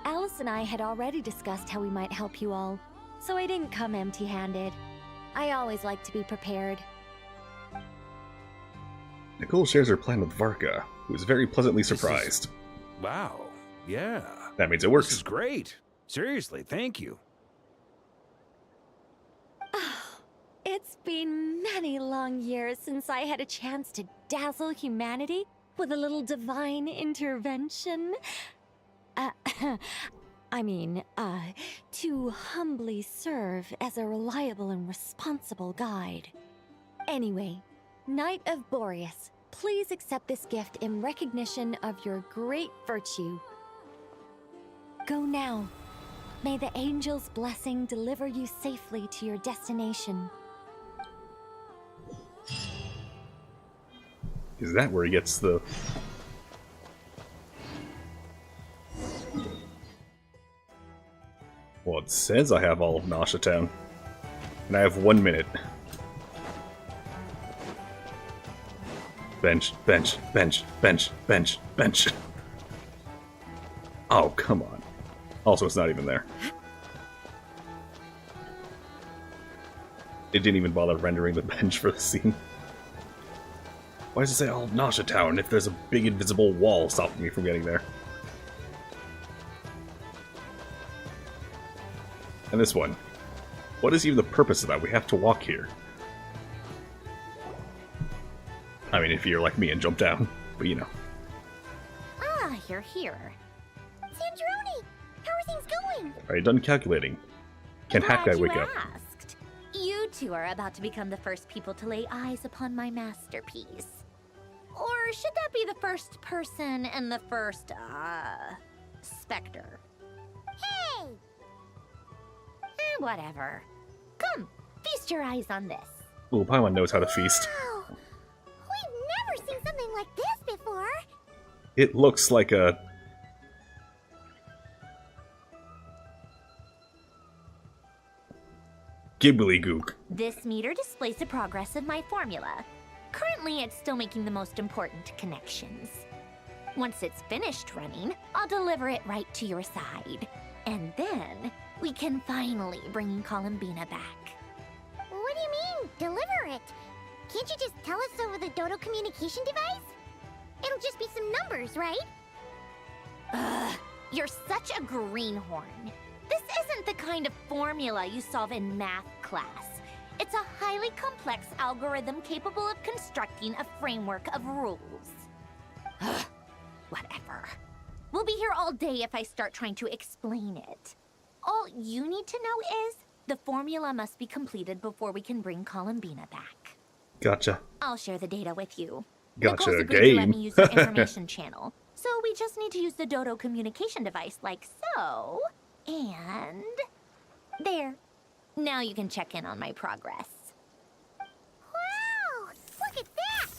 Alice and I had already discussed how we might help you all, so I didn't come empty-handed. I always like to be prepared. Nicole shares her plan with Varka, who is very pleasantly surprised. Wow, yeah. That means it works. This is great. Seriously, thank you. It's been many long years since I had a chance to dazzle humanity with a little divine intervention. To humbly serve as a reliable and responsible guide. Anyway, Knight of Boreas, please accept this gift in recognition of your great virtue. Go now. May the angel's blessing deliver you safely to your destination. Is that where he gets the... Well, it says I have all of Nasha Town. And I have 1 minute. Bench, bench, bench, bench, bench, bench. Oh, come on. Also, it's not even there. It didn't even bother rendering the bench for the scene. Why does it say all of Nasha Town if there's a big invisible wall stopping me from getting there? And this one. What is even the purpose of that? We have to walk here. I mean, if you're like me and jump down, but you know. Ah, you're here. Sandroni, how are things going? Are you done calculating? Can Hat Guy Glad wake you up? asked. You two are about to become the first people to lay eyes upon my masterpiece. Or should that be the first person and the first, specter? Hey! Whatever. Come, feast your eyes on this. Ooh, Paimon knows how to feast. Wow! We've never seen something like this before. It looks like a... Gibbly-gook. This meter displays the progress of my formula. Currently, it's still making the most important connections. Once it's finished running, I'll deliver it right to your side. And then, we can finally bring Columbina back. What do you mean, deliver it? Can't you just tell us over the Dodo communication device? It'll just be some numbers, right? Ugh, you're such a greenhorn. This isn't the kind of formula you solve in math class. It's a highly complex algorithm capable of constructing a framework of rules. Ugh, whatever. We'll be here all day if I start trying to explain it. All you need to know is the formula must be completed before we can bring Columbina back. Gotcha. I'll share the data with you. Gotcha, Nicole's agreed to let game. me use her information channel. So we just need to use the Dodo communication device like so. And... there. Now you can check in on my progress. Wow! Look at that!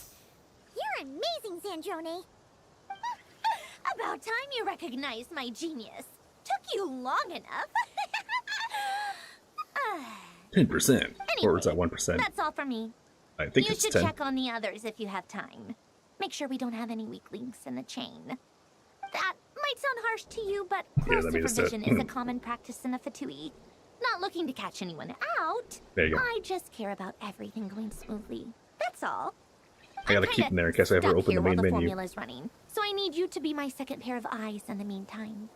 You're amazing, Sandrone. About time you recognized my genius. Took you long enough. 10%. Or was that 1%? That's all for me. I think you it's should 10. check on the others if you have time. Make sure we don't have any weak links in the chain. That might sound harsh to you, but close let me just, supervision is a common practice in a Fatui. Not looking to catch anyone out. There you go. I just care about everything going smoothly. That's all. I gotta keep them there in case I ever Stuck open here the main while the menu. formula's running, so I need you to be my second pair of eyes in the meantime.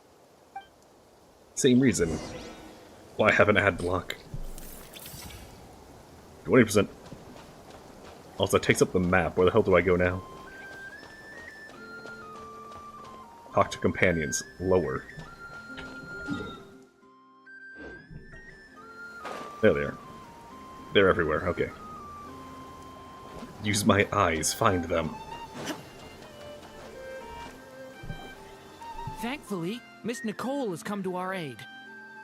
Same reason why I haven't had block. 20%. Also, it takes up the map. Where the hell do I go now? Talk to companions. Lower. There they are. They're everywhere. Okay. Use my eyes. Find them. Thankfully, Miss Nicole has come to our aid.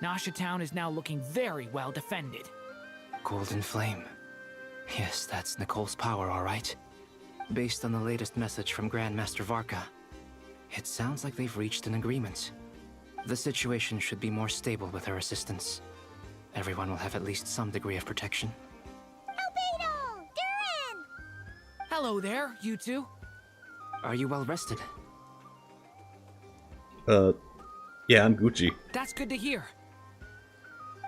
Nasha Town is now looking very well defended. Golden Flame. Yes, that's Nicole's power, all right. Based on the latest message from Grandmaster Varka, it sounds like they've reached an agreement. The situation should be more stable with her assistance. Everyone will have at least some degree of protection. Albedo! Duran! Hello there, you two. Are you well rested? Yeah, I'm Gucci. That's good to hear.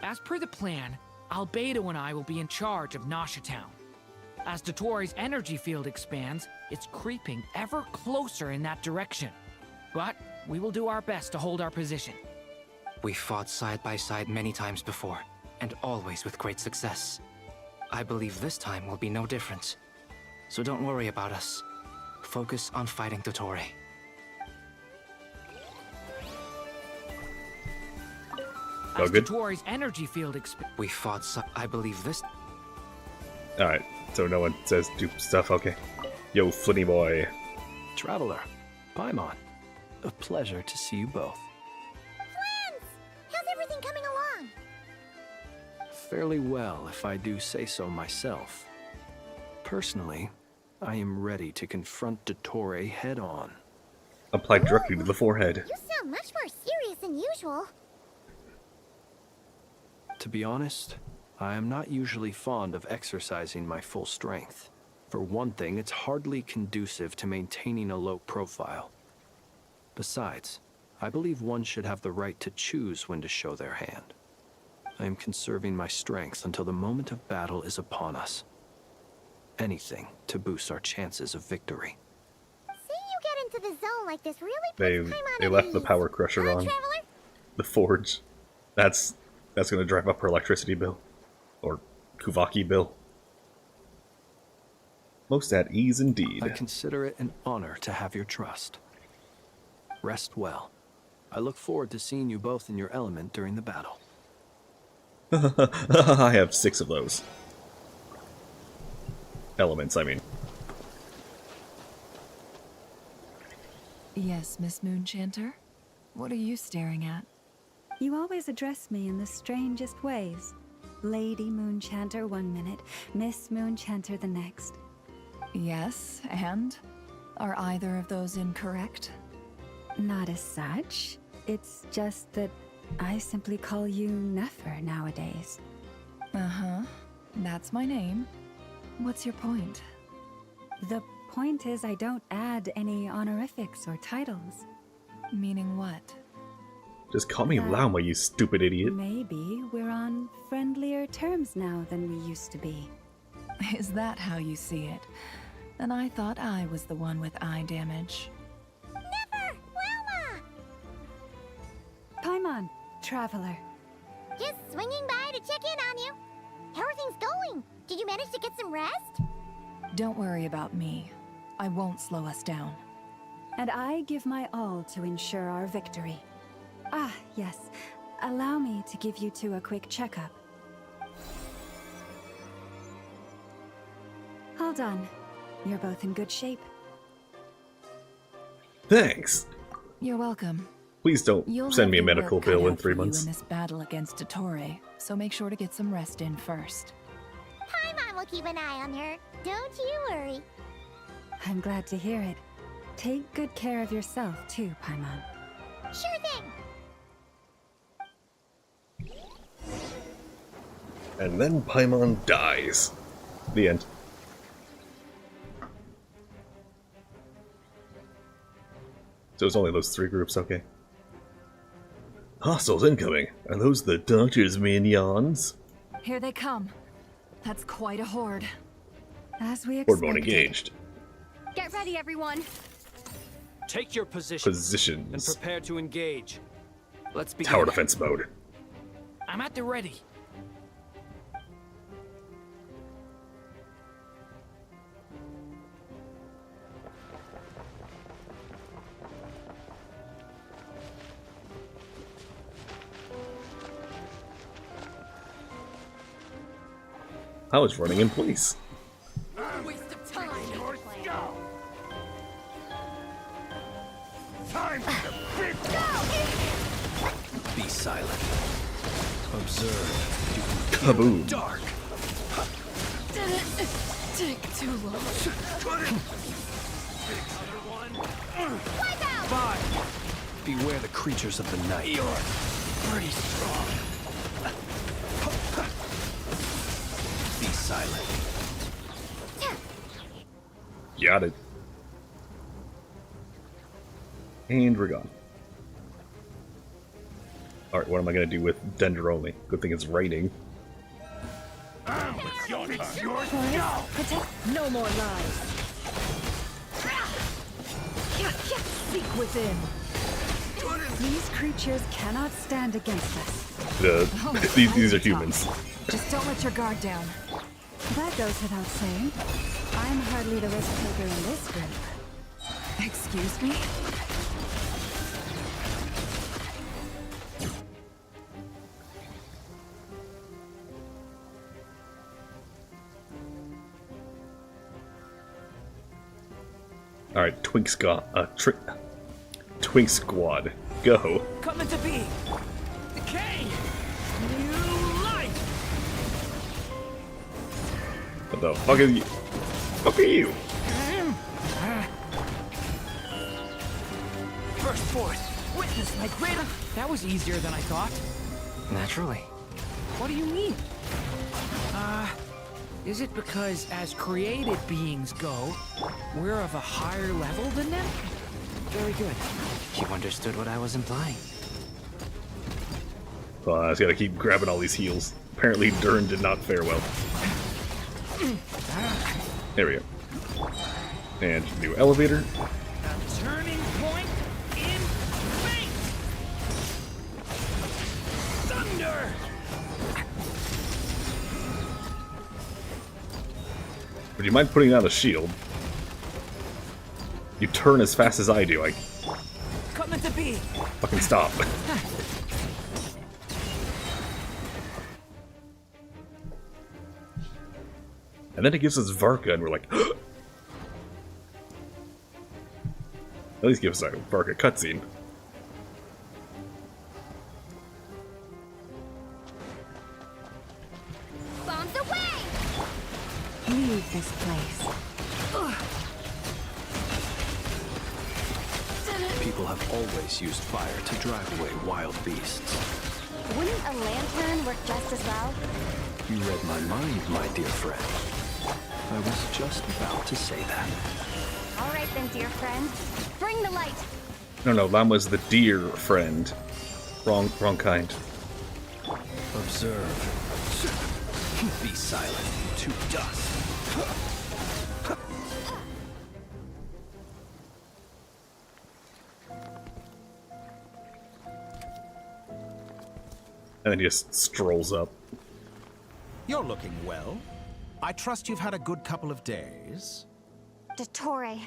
As per the plan, Albedo and I will be in charge of Nasha Town. As Dottore's energy field expands, it's creeping ever closer in that direction. But we will do our best to hold our position. We fought side by side many times before, and always with great success. I believe this time will be no different. So don't worry about us. Focus on fighting Dottore. As good? Dottore's energy field We fought I believe this... Alright, so no one says do stuff, okay. Yo, Flitty boy. Traveler, Paimon, a pleasure to see you both. Friends! How's everything coming along? Fairly well, if I do say so myself. Personally, I am ready to confront Dottore head-on. Applied directly to the forehead. You sound much more serious than usual. To be honest, I am not usually fond of exercising my full strength. For one thing, it's hardly conducive to maintaining a low profile. Besides, I believe one should have the right to choose when to show their hand. I am conserving my strength until the moment of battle is upon us. Anything to boost our chances of victory. Seeing you get into the zone like this really puts Paimon They at left the ease. power crusher Huh, on. Traveler? The forge. That's gonna drive up her electricity bill. Or Kuvaki bill. Most at ease indeed. I consider it an honor to have your trust. Rest well. I look forward to seeing you both in your element during the battle. I have 6 of those. Elements, I mean. Yes, Miss Moonchanter? What are you staring at? You always address me in the strangest ways. Lady Moonchanter one minute, Miss Moonchanter the next. Yes, and? Are either of those incorrect? Not as such. It's just that I simply call you Nefer nowadays. Uh-huh. That's my name. What's your point? The point is I don't add any honorifics or titles. Meaning what? Just call me Lauma, you stupid idiot. Maybe we're on friendlier terms now than we used to be. Is that how you see it? Then I thought I was the one with eye damage. Never! Lauma! Paimon, traveler. Just swinging by to check in on you. How are things going? Did you manage to get some rest? Don't worry about me. I won't slow us down. And I give my all to ensure our victory. Ah, yes. Allow me to give you two a quick checkup. Hold on. You're both in good shape. Thanks. You're welcome. Please don't You'll send have me a your medical work cut bill in out 3 for you months. in this battle against Dottore, so make sure to get some rest in first. Paimon will keep an eye on her. Don't you worry. I'm glad to hear it. Take good care of yourself too, Paimon. Sure thing. And then Paimon dies. The end. So it's only those 3 groups, okay. Hostiles incoming. Are those the Doctor's minions? Here they come. That's quite a horde. As we Horde mode engaged. Get ready, everyone. Take your position. Positions. And prepare to engage. Let's begin. Tower defense mode. I'm at the ready. I was running in place. Waste of time. Time for the big Be silent. Observe. Kaboom. Dark. Didn't take too long. Five. Beware the creatures of the night. You're pretty strong. Be silent. Got it. And we're gone. Alright, what am I gonna do with Dender only? Good thing it's raining. It's your turn. Protect. No more lies. Seek within. These creatures cannot stand against us. These are humans. Just don't let your guard down. That goes without saying. I'm hardly the risk taker in this group. Excuse me? Alright, Twink Squad, go. Coming to be. Decay. New life. What the fuck is you? Fuck are you? First force. Witness my great. That was easier than I thought. Naturally. What do you mean? Is it because as created beings go, we're of a higher level than them? Very good. You understood what I was implying. Well, I just gotta keep grabbing all these heals. Apparently, Dern did not fare well. There we go. And new elevator. A turning point in fate. Thunder. Would you mind putting down a shield? You turn as fast as I do. I Coming to be. fucking stop. And then it gives us Varka, and we're like, at least give us a Varka cutscene. Bombs away! Leave this place. people have always used fire to drive away wild beasts. Wouldn't a lantern work just as well? You read my mind, my dear friend. I was just about to say that. All right then, dear friend. Bring the light. No, Llama's the deer friend. Wrong kind. Observe. Be silent. To dust. And then he just strolls up. You're looking well. I trust you've had a good couple of days. Dottore.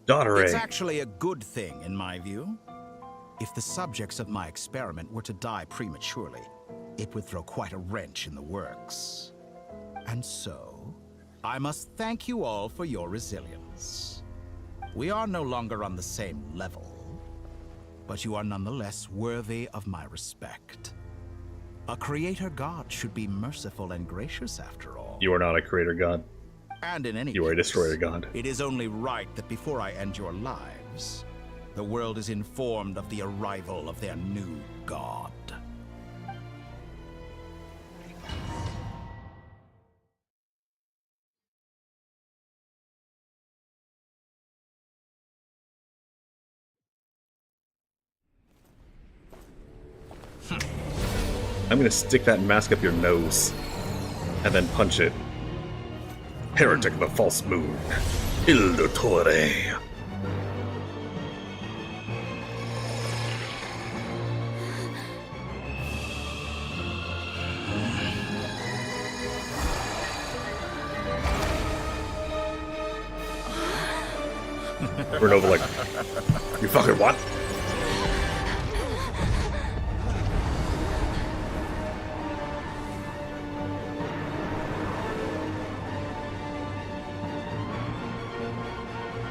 Dottore. It's actually a good thing, in my view. If the subjects of my experiment were to die prematurely, it would throw quite a wrench in the works. And so, I must thank you all for your resilience. We are no longer on the same level, but you are nonetheless worthy of my respect. A creator god should be merciful and gracious after all. You are not a creator god. And in any You are a case, destroyer god. it is only right that before I end your lives, the world is informed of the arrival of their new god. I'm gonna stick that mask up your nose. And then punch it. Heretic of the false moon. Il Dottore. Renova like, you fucking what?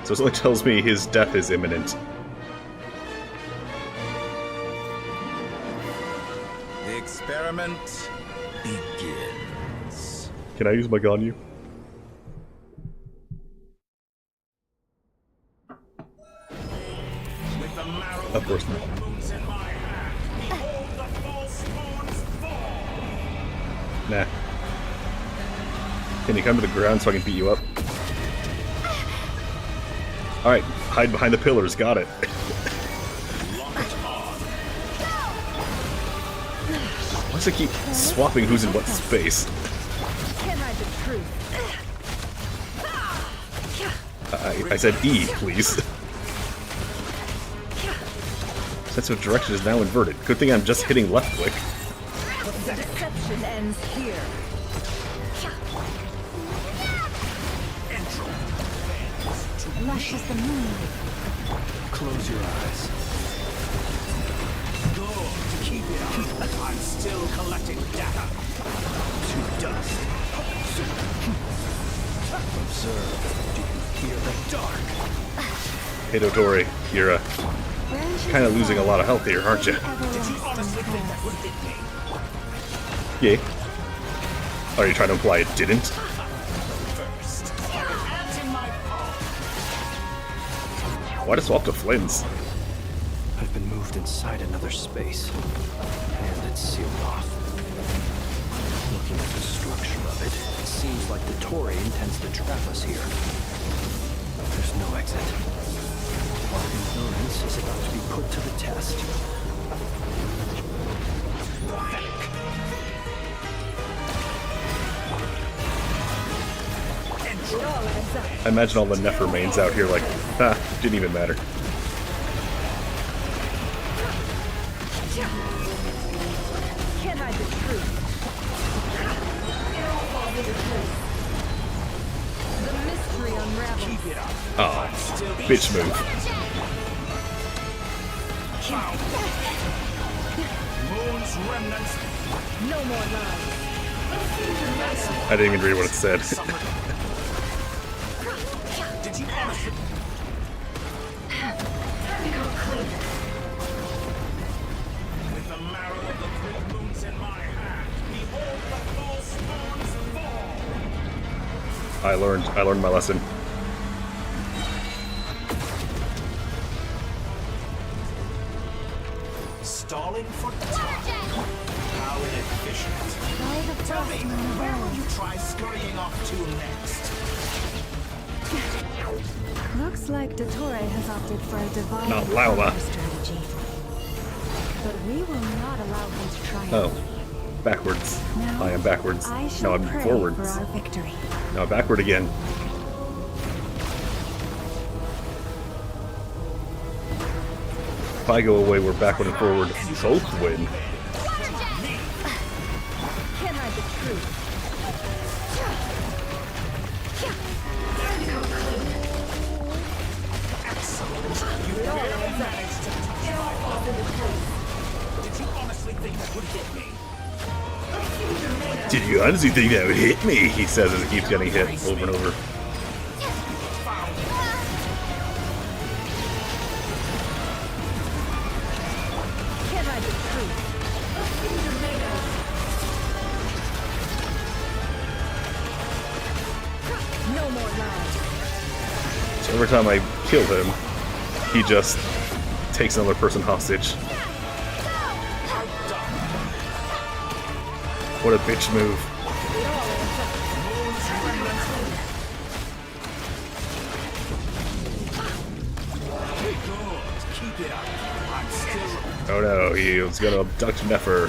So it only tells me his death is imminent. The experiment begins. Can I use my gun on you? Of course not. Nah. Can you come to the ground so I can beat you up? Alright, hide behind the pillars, got it. Why does it keep swapping who's in what space? Can't hide the truth. I said E, please. Sense of direction is now inverted. Good thing I'm just hitting left click. The deception ends here. Lush as the moonlight. Close your eyes. Good. Keep it up. I'm still collecting data. To dust. Observe. Do you hear the dark? Hey Dottore, you're kind of losing a lot of health here, aren't you? Did you honestly think that would hit me? Yeah. Are you trying to imply it didn't? Why just swap to Flynn's? I've been moved inside another space, and it's sealed off. Looking at the structure of it, it seems like Dottore intends to trap us here. There's no exit. Our endurance is about to be put to the test. I imagine all the Nephromains out here like, ah, didn't even matter. Can't hide the truth. The mystery unravels. Keep it up. Oh, bitch move. Moon's remnants. No more lies. I didn't even read what it said. Did you honestly? With the marrow of the three moons in my hand, behold the false moon's fall. I learned my lesson. Tell me, where will you try scurrying off to next? Looks like Dottore has opted for a divine Not Lauma. strategy. But we will not allow him to triumph. Oh. Backwards. Now, I am backwards. I No, shall I'm pray forwards. for our victory. No, backward again. If I go away, we're backward and forward. Both win. Can't hide the truth. You barely managed to touch my body. Did you honestly think that would hit me? Did you honestly think that would hit me? He says as he keeps getting hit over and over. Can't hide the truth. No more lies. So every time I kill him, he just takes another person hostage. What a bitch move. Oh no, he was gonna abduct Nefer.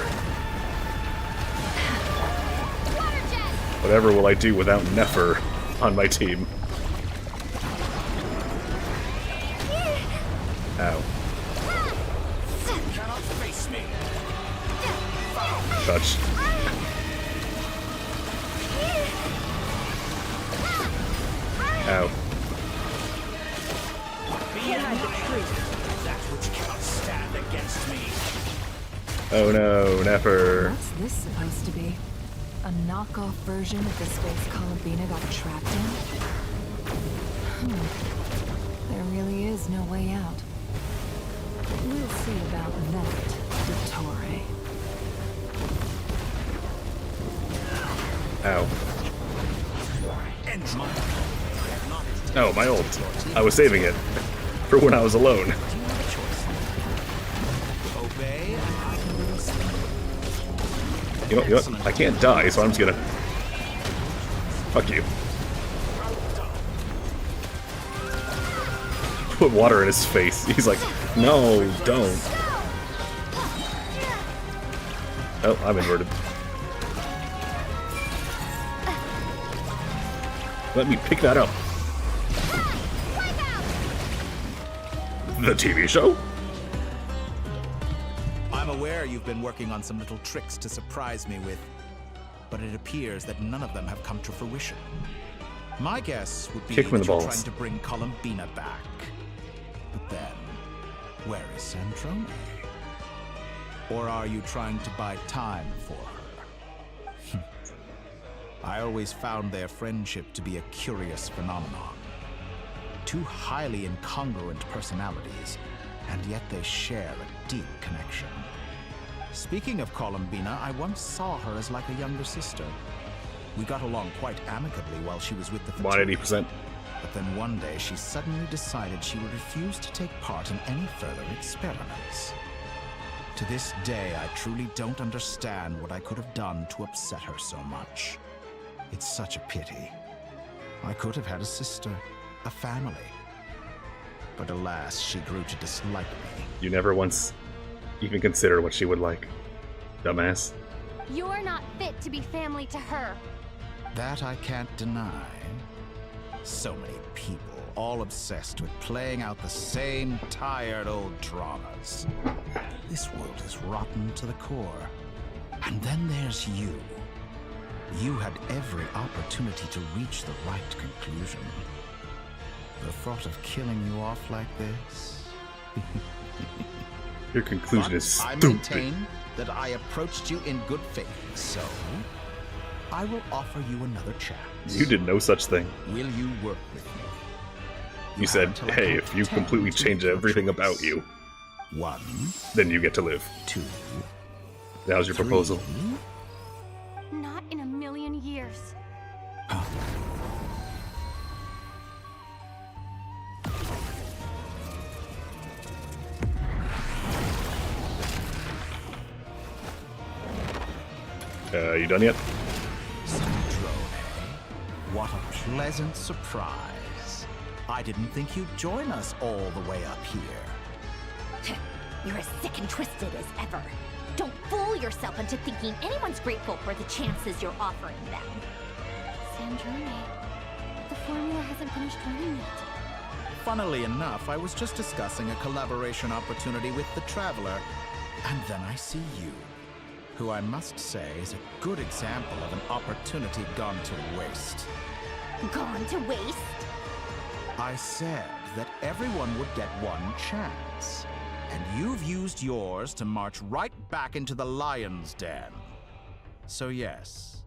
Whatever will I do without Nefer on my team? Ow. Touch. Ow. That which cannot stand against me. Oh no, Nefer. What's this supposed to be? A knockoff version of the space Columbina got trapped in? There really is no way out. We'll see about that, Dottore. Ow. Oh, my ult. I was saving it for when I was alone. You know what? I can't die, so I'm just gonna... Fuck you. Put water in his face. He's like, no, don't. Oh, I'm inverted. Let me pick that up. The TV show? I'm aware you've been working on some little tricks to surprise me with, but it appears that none of them have come to fruition. My guess would be Kick him in that the you're balls. trying to bring Columbina back. But then, where is Centrone? Or are you trying to buy time for her? I always found their friendship to be a curious phenomenon. Two highly incongruent personalities, and yet they share a deep connection. Speaking of Columbina, I once saw her as like a younger sister. We got along quite amicably while she was with the 180%. But then one day she suddenly decided she would refuse to take part in any further experiments. To this day, I truly don't understand what I could have done to upset her so much. It's such a pity. I could have had a sister, a family. But alas, she grew to dislike me. You never once even considered what she would like. Dumbass. You're not fit to be family to her. That I can't deny. So many people, all obsessed with playing out the same tired old dramas. This world is rotten to the core. And then there's you. You had every opportunity to reach the right conclusion. The thought of killing you off like this? Your conclusion is I stupid. maintain that I approached you in good faith, so I will offer you another chance. You did no such thing. Will you work with me? You said, hey, if you completely change everything about you, 1, then you get to live. 2. That was your proposal. Not in a million years. You done yet? What a pleasant surprise. I didn't think you'd join us all the way up here. You're as sick and twisted as ever. Don't fool yourself into thinking anyone's grateful for the chances you're offering them. Sandrone, the formula hasn't finished running yet. Funnily enough, I was just discussing a collaboration opportunity with the Traveler, and then I see you, who I must say is a good example of an opportunity gone to waste. Gone to waste? I said that everyone would get one chance, and you've used yours to march right back into the lion's den. So yes,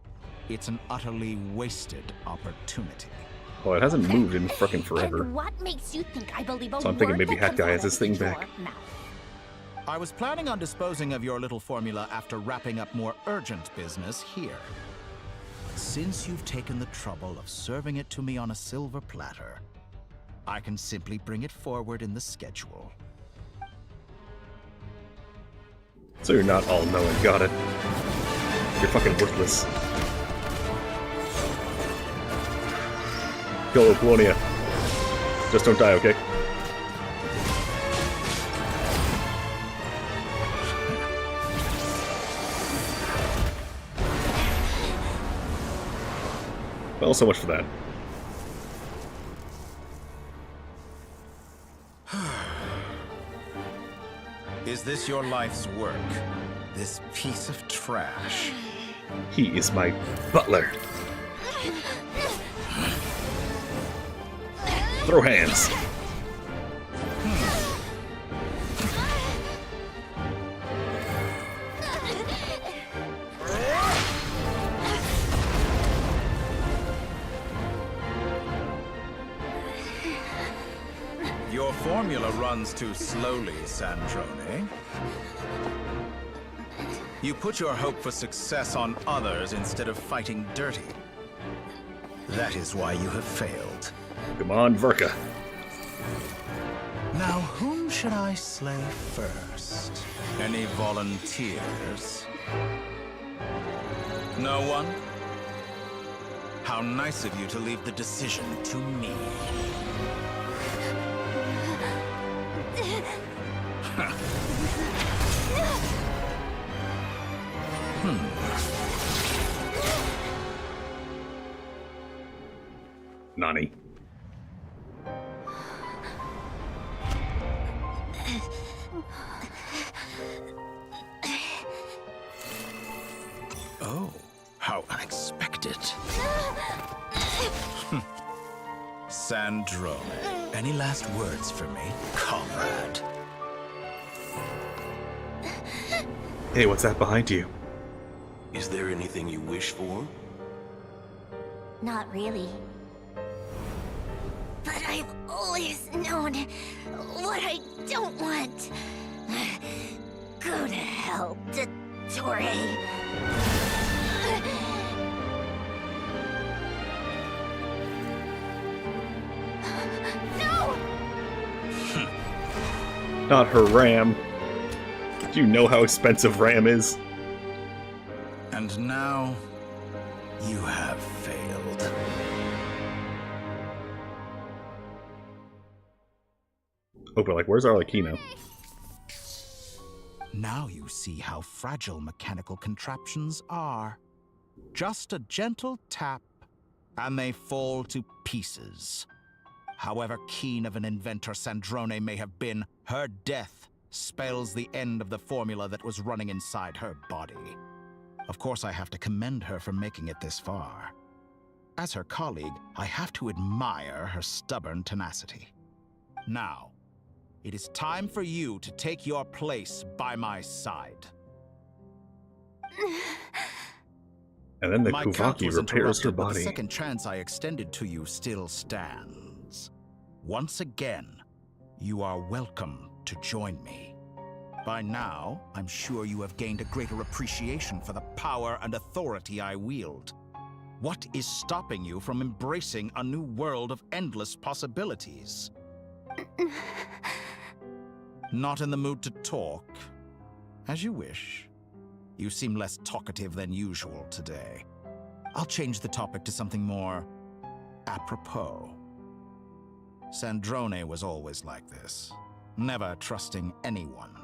it's an utterly wasted opportunity. Well, it hasn't moved in frickin' forever. And what makes you think I believe a So I'm thinking word maybe that Hat comes Guy out has his of thing your back. mouth? I was planning on disposing of your little formula after wrapping up more urgent business here. Since you've taken the trouble of serving it to me on a silver platter, I can simply bring it forward in the schedule. So you're not all knowing, got it. You're fucking worthless. Go, Colonia. Just don't die, okay? Well, so much for that. Is this your life's work? This piece of trash? He is my butler. Throw hands. Your formula runs too slowly, Sandrone. You put your hope for success on others instead of fighting dirty. That is why you have failed. Come on, Verka. Now, whom should I slay first? Any volunteers? No one? How nice of you to leave the decision to me. Nani. Oh, how unexpected. Sandrone, any last words for me, comrade? Hey, what's that behind you? Is there anything you wish for? Not really. But I've always known what I don't want. Go to hell, Dottore. No! Not her RAM. Do you know how expensive RAM is? And now, you have failed. Oh, but like, where's Arlecchino? Now you see how fragile mechanical contraptions are. Just a gentle tap, and they fall to pieces. However keen of an inventor Sandrone may have been, her death spells the end of the formula that was running inside her body. Of course, I have to commend her for making it this far. As her colleague, I have to admire her stubborn tenacity. Now, it is time for you to take your place by my side. And then the My count Kuvaki was repairs her interrupted, but body. the second chance I extended to you still stands. Once again, you are welcome to join me. By now, I'm sure you have gained a greater appreciation for the power and authority I wield. What is stopping you from embracing a new world of endless possibilities? Not in the mood to talk? As you wish. You seem less talkative than usual today. I'll change the topic to something more apropos. Sandrone was always like this, never trusting anyone,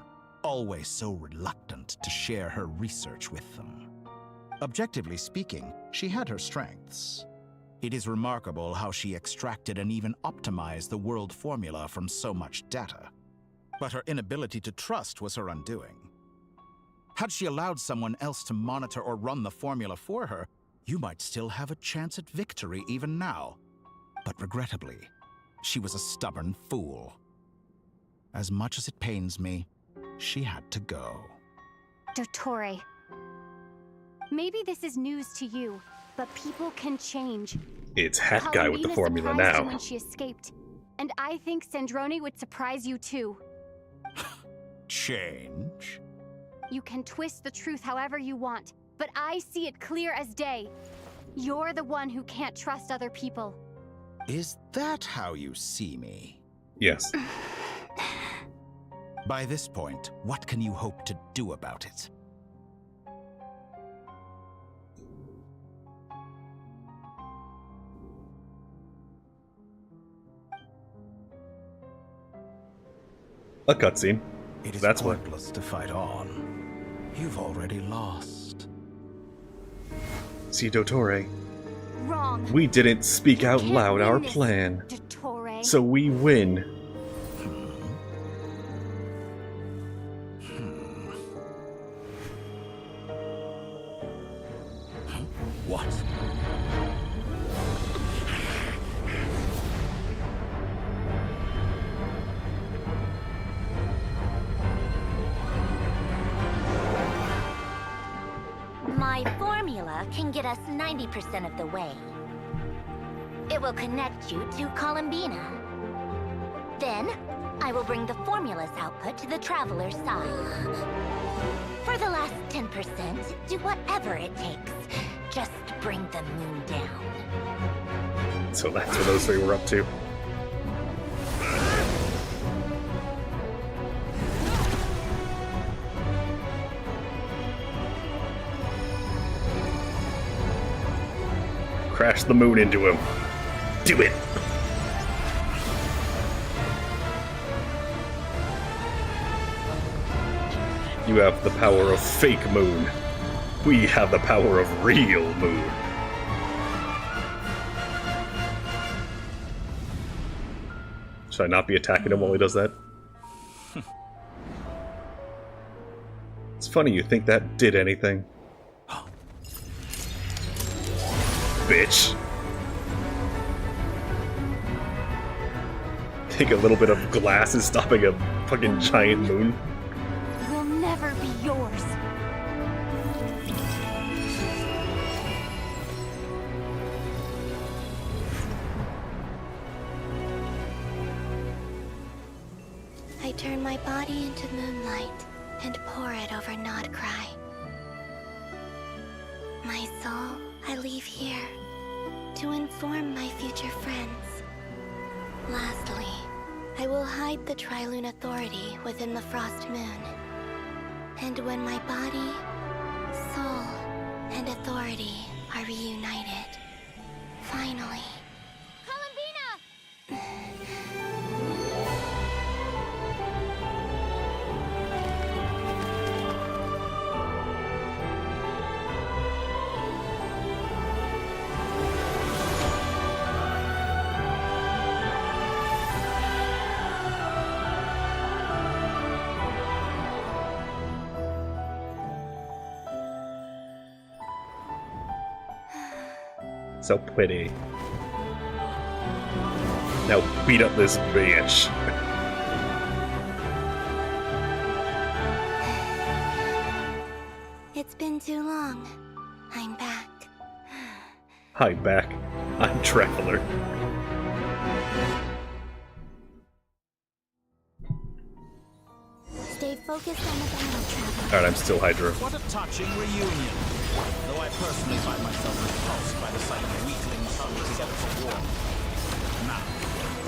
always so reluctant to share her research with them. Objectively speaking, she had her strengths. It is remarkable how she extracted and even optimized the world formula from so much data. But her inability to trust was her undoing. Had she allowed someone else to monitor or run the formula for her, you might still have a chance at victory even now. But regrettably, she was a stubborn fool. As much as it pains me, she had to go. Dottore. Maybe this is news to you, but people can change. It's Hat Guy with the Columbina formula surprised now. you when she escaped, and I think Sandrone would surprise you too. Change? You can twist the truth however you want, but I see it clear as day. You're the one who can't trust other people. Is that how you see me? Yes. By this point, what can you hope to do about it? A cutscene. It is That's what. pointless to fight on. You've already lost. See, Dottore, Wrong. we didn't speak out can't loud win our this, plan. Dottore. So we win. What? My formula can get us 90% of the way. It will connect you to Columbina. Then, I will bring the formula's output to the Traveler's side. For the last 10%, do whatever it takes. Just bring the moon down. So that's what those three were up to. Crash the moon into him. Do it! You have the power of fake moon. We have the power of real moon. Should I not be attacking him while he does that? It's funny you think that did anything. Bitch. Think a little bit of glass is stopping a fucking giant moon. Will never be yours. I turn my body into moonlight and pour it over Nod-Krai. My soul I leave here to inform my future friends. Lastly, I will hide the Trilune Authority within the Frost Moon. And when my body, soul, and authority are reunited, finally... So pretty. Now beat up this bitch. It's been too long. I'm back. Hi, back. I'm Traveler. Stay focused on the battle, Traveler. Alright, I'm still Hydra. What a touching reunion. Though I personally find myself repulsed by the sight of weaklings huddled together for war. Now,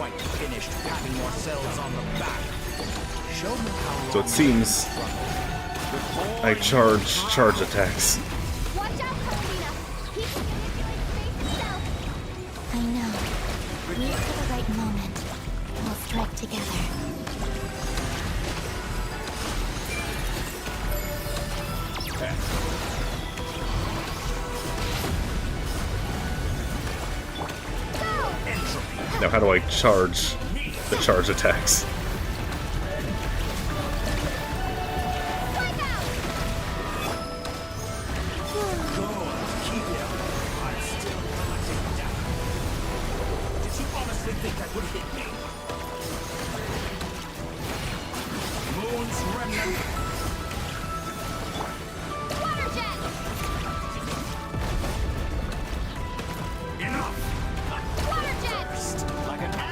quite finished patting yourselves on the back. Show me how. So it seems I charge attacks. Watch out, Columbina! Keep manipulating space itself! I know. right moment, we'll strike together. Now how do I charge the charge attacks?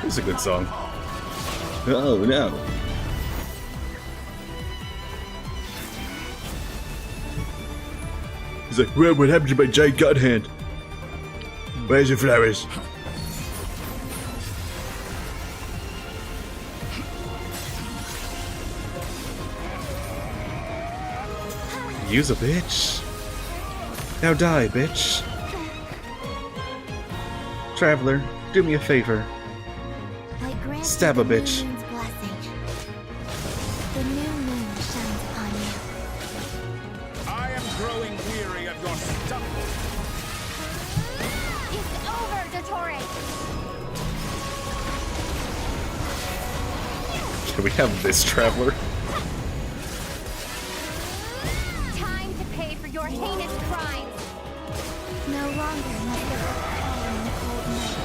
It's a good song. Oh no. He's like, well, what happened to my giant god hand? Where's your flowers? Use a bitch. Now die, bitch. Traveler, do me a favor. Stab a bitch. The new moon shines upon you. I am growing weary of your stumble. It's over, Dottore! Can we have this traveler? Time to pay for your heinous crimes! No longer must the fall in the cold night.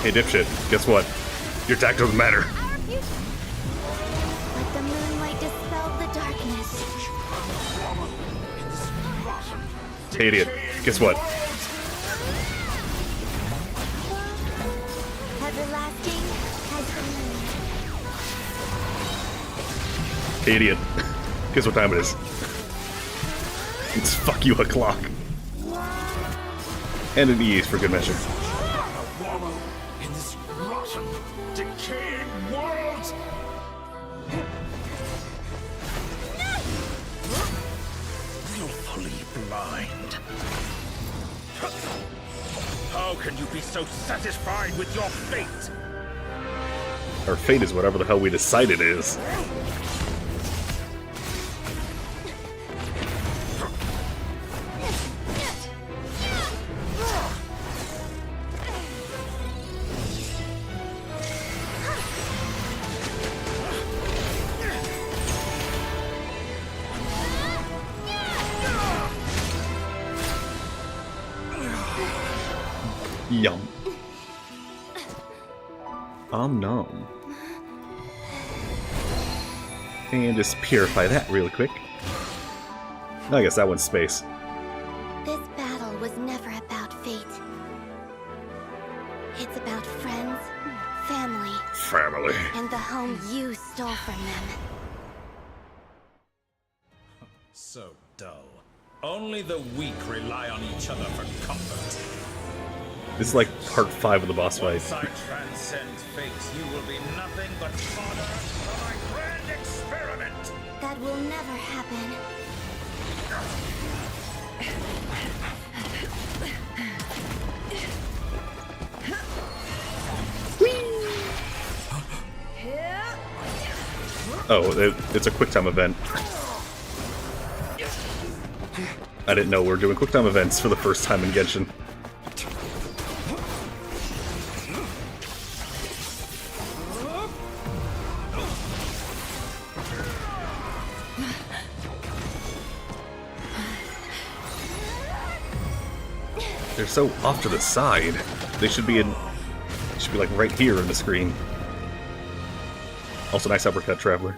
Hey dipshit, guess what? Your attack doesn't matter. Let the moonlight dispel the darkness. Hey idiot, guess what? Everlasting as the moon. Hey idiot, guess what time it is? It's fuck you o'clock. And an E for good measure. Decaying world! Willfully blind. How can you be so satisfied with your fate? Our fate is whatever the hell we decide it is. Yum. Nom. And just purify that really quick. I guess that one's space. This battle was never about fate. It's about friends, family, and the home you stole from them. So dull. Only the weak rely on each other for comfort. This is like part 5 of the boss fight. Once I transcend fate, you will be nothing but fodder for my grand experiment. That will never happen. Oh, it's a quick time event. I didn't know we were doing quick time events for the first time in Genshin. They're so off to the side. They should be like right here in the screen. Also, nice uppercut, Traveler.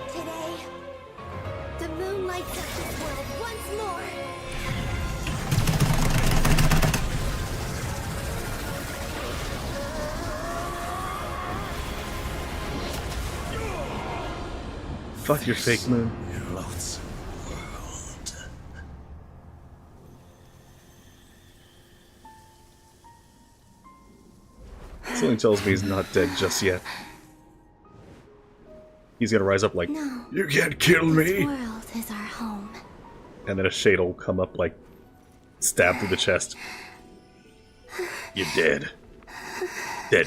Today, the moon lights up this world once more. Fuck your fake moon. Something tells me he's not dead just yet. He's gonna rise up like, No. you can't kill me! This world is our home. And then a shade will come up, like, stab through the chest. You're dead. Dead.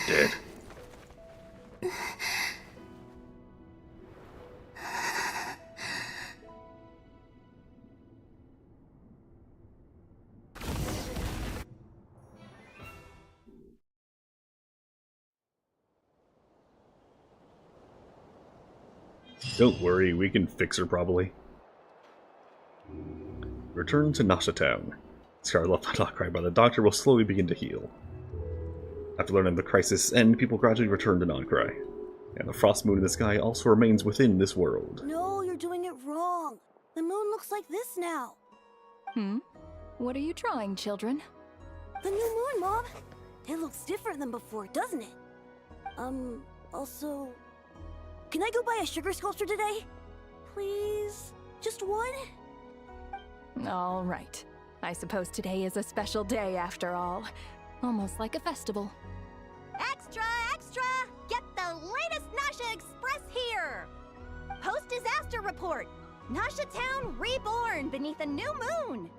Don't worry, we can fix her probably. Return to Nasha Town. Scar left by Nod-Krai, but the doctor will slowly begin to heal. After learning the crisis end, people gradually return to Nod-Krai. And the frost moon in the sky also remains within this world. No, you're doing it wrong. The moon looks like this now. What are you drawing, children? The new moon, Mom. It looks different than before, doesn't it? Also... Can I go buy a sugar sculpture today? Please? Just one? All right. I suppose today is a special day after all. Almost like a festival. Extra, extra! Get the latest Nasha Express here! Post-disaster report! Nasha Town reborn beneath a new moon!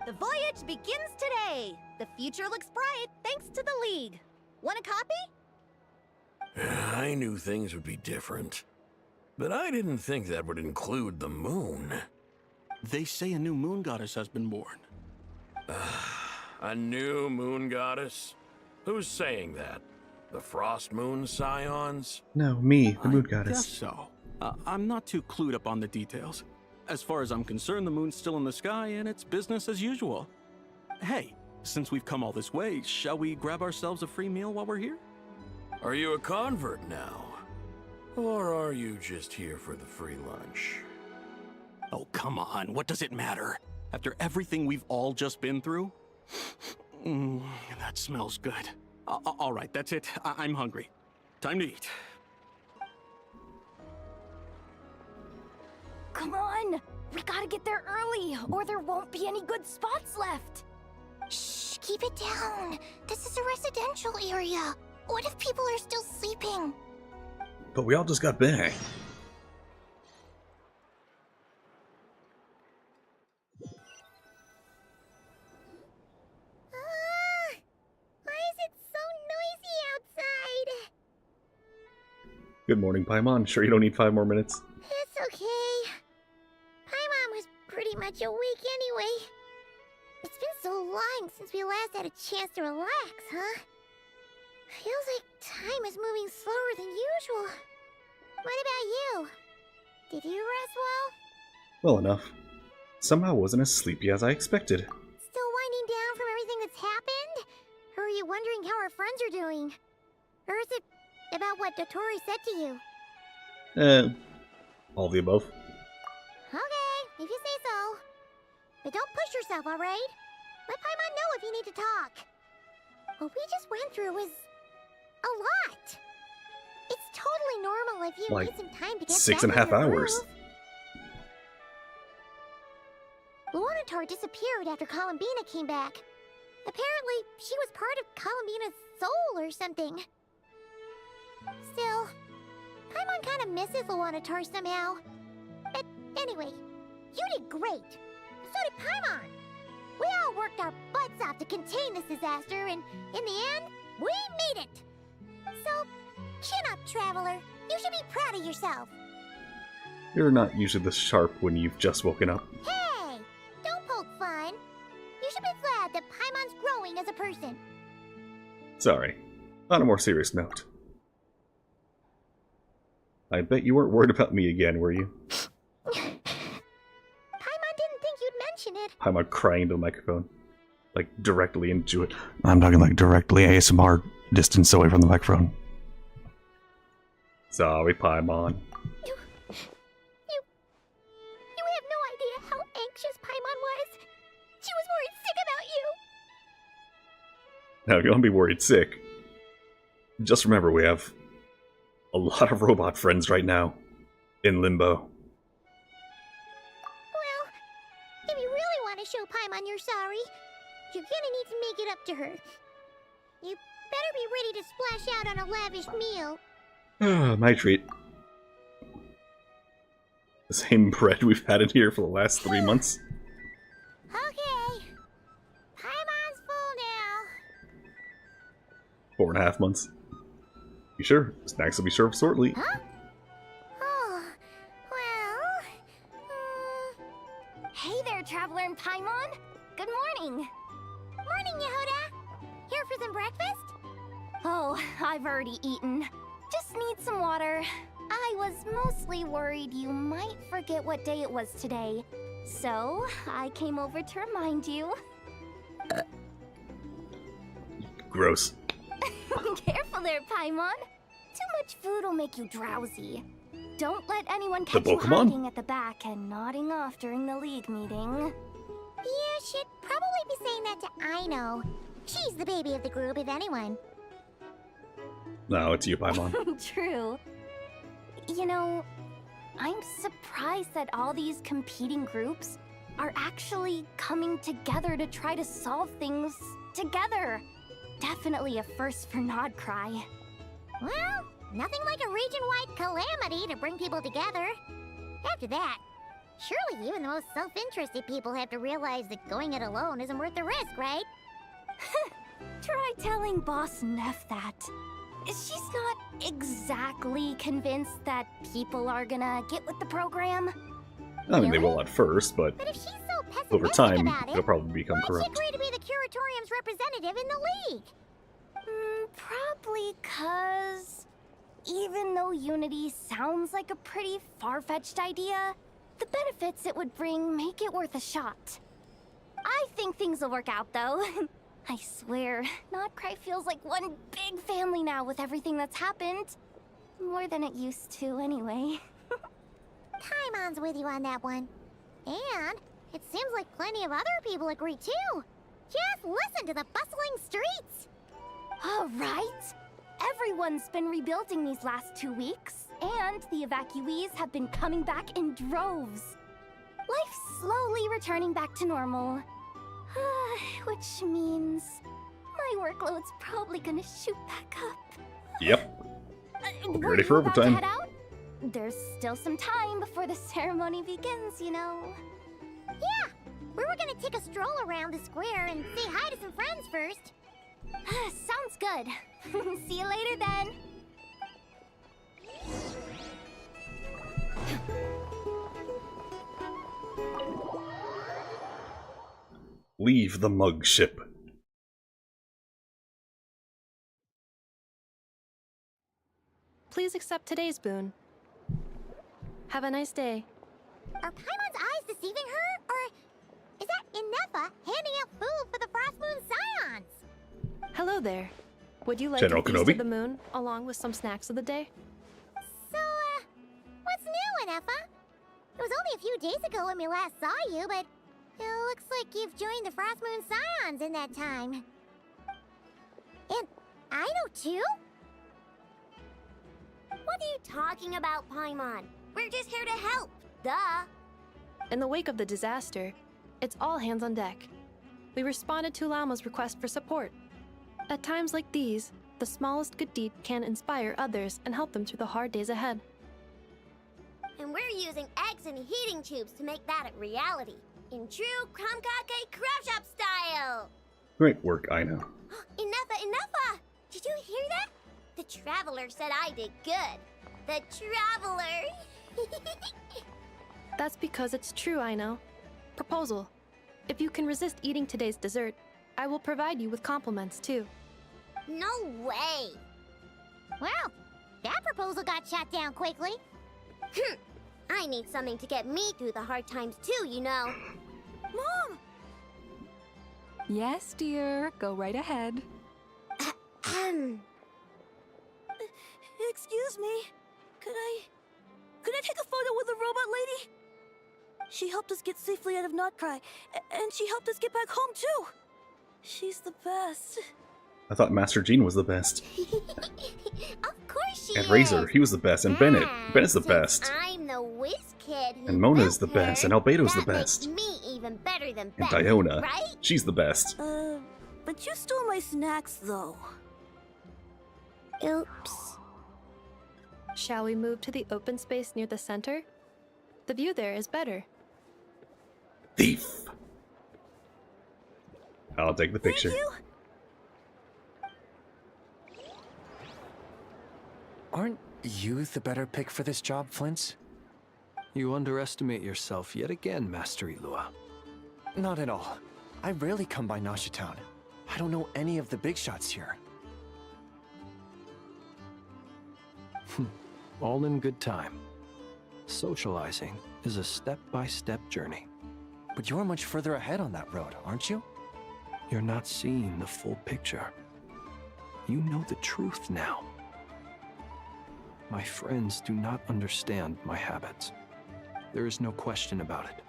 The voyage begins today! The future looks bright thanks to the League. Want a copy? I knew things would be different, but I didn't think that would include the moon. They say a new moon goddess has been born. A new moon goddess? Who's saying that? The Frost Moon Scions? No, me, the moon I goddess. guess so. I'm not too clued up on the details. As far as I'm concerned, the moon's still in the sky and it's business as usual. Hey, since we've come all this way, shall we grab ourselves a free meal while we're here? Are you a convert now? Or are you just here for the free lunch? Oh, come on. What does it matter? After everything we've all just been through? That smells good. All right, that's it. I'm hungry. Time to eat. Come on! We gotta get there early, or there won't be any good spots left! Shh, keep it down. This is a residential area. What if people are still sleeping? But we all just got back. Why is it so noisy outside? Good morning, Paimon. Sure you don't need 5 more minutes? It's okay. Paimon was pretty much awake anyway. It's been so long since we last had a chance to relax, huh? Feels like time is moving slower than usual. What about you? Did you rest well? Well enough. Somehow wasn't as sleepy as I expected. Still winding down from everything that's happened? Or are you wondering how our friends are doing? Or is it about what Dottore said to you? All of the above. Okay, if you say so. But don't push yourself, alright? Let Paimon know if you need to talk. What we just went through was a lot. It's totally normal if you Like need some time to get 6.5 back in your hours. groove. Luonatar disappeared after Columbina came back. Apparently, she was part of Columbina's soul or something. Still, Paimon kind of misses Luonatar somehow. But anyway, you did great. So did Paimon. We all worked our butts off to contain this disaster, and in the end, we made it. So, chin up, Traveler. You should be proud of yourself. You're not usually this sharp when you've just woken up. Hey, don't poke fun. You should be glad that Paimon's growing as a person. Sorry. On a more serious note. I bet you weren't worried about me again, were you? Paimon didn't think you'd mention it. Paimon crying into the microphone. Like, directly into it. I'm talking like directly ASMR distance away from the microphone. Sorry, Paimon. You have no idea how anxious Paimon was. She was worried sick about you. Now, if you don't be worried sick, just remember we have a lot of robot friends right now in Limbo. Well, if you really want to show Paimon you're sorry, you're gonna need to make it up to her. You better be ready to splash out on a lavish meal. My treat. The same bread we've had in here for the last 3 months. 4.5 months. You sure? Snacks will be served shortly. Huh? Oh, well... Hey there, Traveler and Paimon! Good morning! Morning, Yehuda! Here for some breakfast? Oh, I've already eaten. Just need some water. I was mostly worried you might forget what day it was today. So, I came over to remind you. Gross. Careful there, Paimon. Too much food will make you drowsy. Don't let anyone The catch you Pokemon? hiding at the back and nodding off during the league meeting. You should probably be saying that to Aino. She's the baby of the group, if anyone. No, it's you, Paimon. True. You know, I'm surprised that all these competing groups are actually coming together to try to solve things together. Definitely a first for Nod-Krai. Well, nothing like a region-wide calamity to bring people together. After that, surely even the most self-interested people have to realize that going it alone isn't worth the risk, right? Try telling Boss Neff that. She's not exactly convinced that people are gonna get with the program. I mean, they will at first, but But if she's so pessimistic over time, about it, it'll probably become why'd she corrupt. agree to be the Curatorium's representative in the league? Probably 'cause even though Unity sounds like a pretty far-fetched idea, the benefits it would bring make it worth a shot. I think things will work out, though. I swear, Nod-Krai feels like one big family now with everything that's happened. More than it used to, anyway. Paimon's with you on that one. And it seems like plenty of other people agree too. Just listen to the bustling streets. All right. Everyone's been rebuilding these last 2 weeks, and the evacuees have been coming back in droves. Life's slowly returning back to normal. Which means my workload's probably gonna shoot back up. Yep. I'll be Were ready you for about to overtime. head out? There's still some time before the ceremony begins, you know. Yeah, we were gonna take a stroll around the square and say hi to some friends first. Sounds good. See you later then. Leave the mug ship. Please accept today's boon. Have a nice day. Are Paimon's eyes deceiving her? Or is that Inefa handing out food for the Frost Moon Scions? Hello there. Would you like General a feast Kenobi? of the moon, along with some snacks of the day? So, what's new, Inefa? It was only a few days ago when we last saw you, but it looks like you've joined the Frost Moon Scions in that time. And I know too? What are you talking about, Paimon? We're just here to help. Duh. In the wake of the disaster, it's all hands on deck. We responded to Lauma's request for support. At times like these, the smallest good deed can inspire others and help them through the hard days ahead. And we're using eggs and heating tubes to make that a reality. In true Kromkake Crab Shop style. Great work, I know. Enough! Did you hear that? The Traveler said I did good. The Traveler! That's because it's true, I know. Proposal. If you can resist eating today's dessert, I will provide you with compliments, too. No way! Well, that proposal got shot down quickly. I need something to get me through the hard times too, you know. Mom! Yes, dear. Go right ahead. Excuse me. Could I take a photo with the robot lady? She helped us get safely out of Nod-Krai, and she helped us get back home too. She's the best. I thought Master Gene was the best. Of course she And is. Razor, he was the best. And Bennett. Bennett's the best. I'm the whiz kid who And Mona is built the best. her. And Albedo's the That best. makes me even better than And best, Diona. right? She's the best. But you stole my snacks though. Oops. Shall we move to the open space near the center? The view there is better. Thief. I'll take the picture. Aren't you the better pick for this job, Flint? You underestimate yourself yet again, Master Ilua. Not at all. I rarely come by Nasha Town. I don't know any of the big shots here. All in good time. Socializing is a step-by-step journey. But you're much further ahead on that road, aren't you? You're not seeing the full picture. You know the truth now. My friends do not understand my habits. There is no question about it.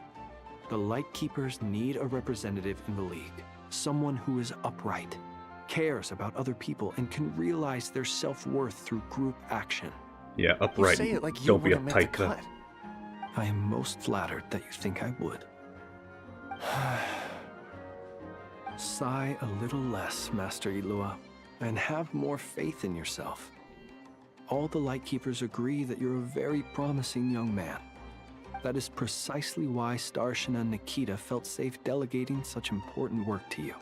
The Lightkeepers need a representative in the League. Someone who is upright, cares about other people, and can realize their self-worth through group action. Yeah, upright. You say it like you Don't be wouldn't make the uptight. cut. I am most flattered that you think I would. Sigh a little less, Master Ilua, and have more faith in yourself. All the Lightkeepers agree that you're a very promising young man. That is precisely why Starshin and Nikita felt safe delegating such important work to you.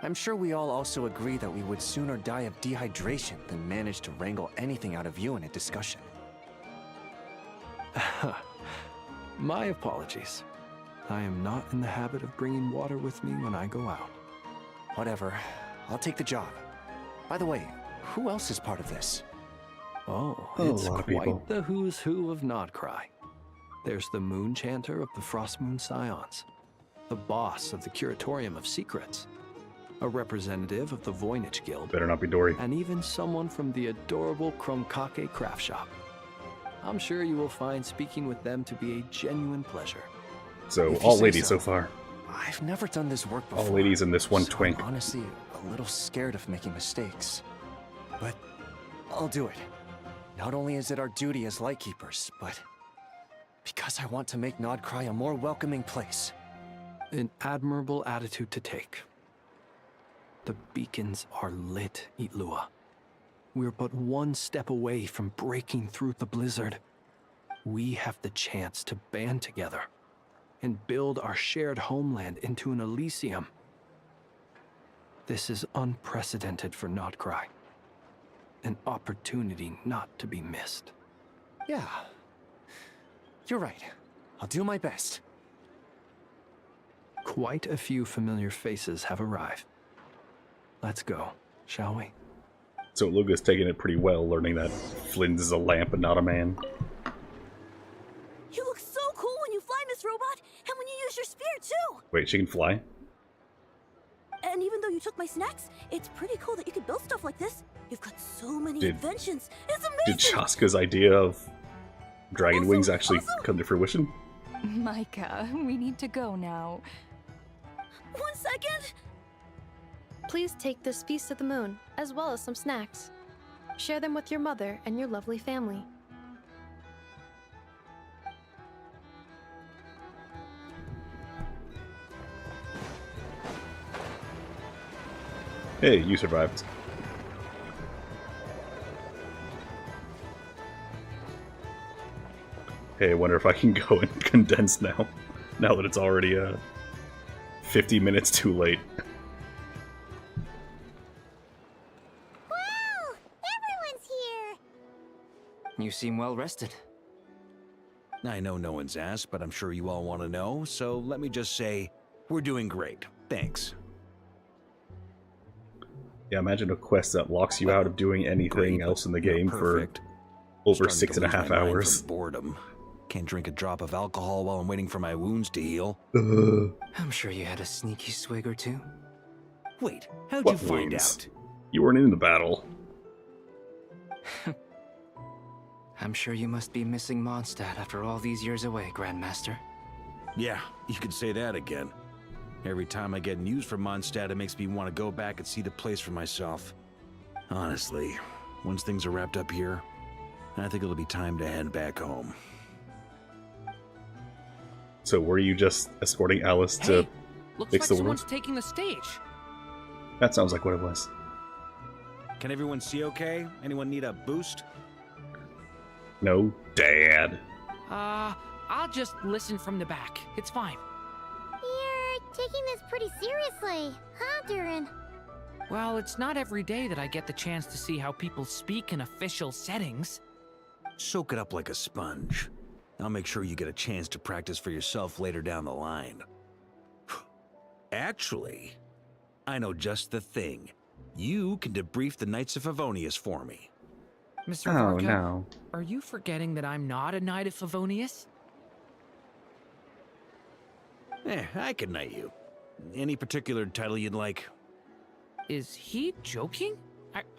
I'm sure we all also agree that we would sooner die of dehydration than manage to wrangle anything out of you in a discussion. My apologies. I am not in the habit of bringing water with me when I go out. Whatever. I'll take the job. By the way, who else is part of this? Oh, a it's lot of people. quite the who's who of Nod-Krai. There's the Moon Chanter of the Frost Moon Scions, the boss of the Curatorium of Secrets, a representative of the Voynich Guild, Better not be Dory. and even someone from the adorable Kromkake craft shop. I'm sure you will find speaking with them to be a genuine pleasure. So, If you all say ladies so so. far. I've never done this work before. All ladies and this one so twink. I'm honestly a little scared of making mistakes. But I'll do it. Not only is it our duty as Lightkeepers, but because I want to make Nod-Krai a more welcoming place. An admirable attitude to take. The beacons are lit, Ilua. We're but one step away from breaking through the blizzard. We have the chance to band together and build our shared homeland into an Elysium. This is unprecedented for Nod-Krai. An opportunity not to be missed. Yeah. You're right. I'll do my best. Quite a few familiar faces have arrived. Let's go, shall we? So Luga's taking it pretty well, learning that Flint is a lamp and not a man. You look so cool when you fly, Miss Robot, and when you use your spear, too! Wait, she can fly? And even though you took my snacks, it's pretty cool that you could build stuff like this. You've got so many inventions. It's amazing! Did Chaska's idea of dragon wings actually come to fruition? Micah, we need to go now. 1 second! Please take this feast of the moon, as well as some snacks. Share them with your mother and your lovely family. Hey, you survived. Hey, I wonder if I can go and condense now. Now that it's already 50 minutes too late. Wow! Everyone's here! You seem well rested. I know no one's asked, but I'm sure you all want to know, so let me just say, we're doing great. Thanks. Yeah, imagine a quest that locks you out of doing anything else in the game for over Starting to 6.5 lose my mind hours. from boredom. Can't drink a drop of alcohol while I'm waiting for my wounds to heal. I'm sure you had a sneaky swig or two. Wait, how'd What you find wounds? out? You weren't in the battle. I'm sure you must be missing Mondstadt after all these years away, Grandmaster. Yeah, you could say that again. Every time I get news from Mondstadt, it makes me want to go back and see the place for myself. Honestly, once things are wrapped up here, I think it'll be time to head back home. So were you just escorting Alice to Looks fix like the someone's wounds? taking the stage. That sounds like what it was. Can everyone see okay? Anyone need a boost? No, Dad. I'll just listen from the back. It's fine. You're taking this pretty seriously, huh, Durin? Well, it's not every day that I get the chance to see how people speak in official settings. Soak it up like a sponge. I'll make sure you get a chance to practice for yourself later down the line. Actually, I know just the thing. You can debrief the Knights of Favonius for me. Mr. Oh, Varka, no. are you forgetting that I'm not a Knight of Favonius? I can knight you. Any particular title you'd like? Is he joking?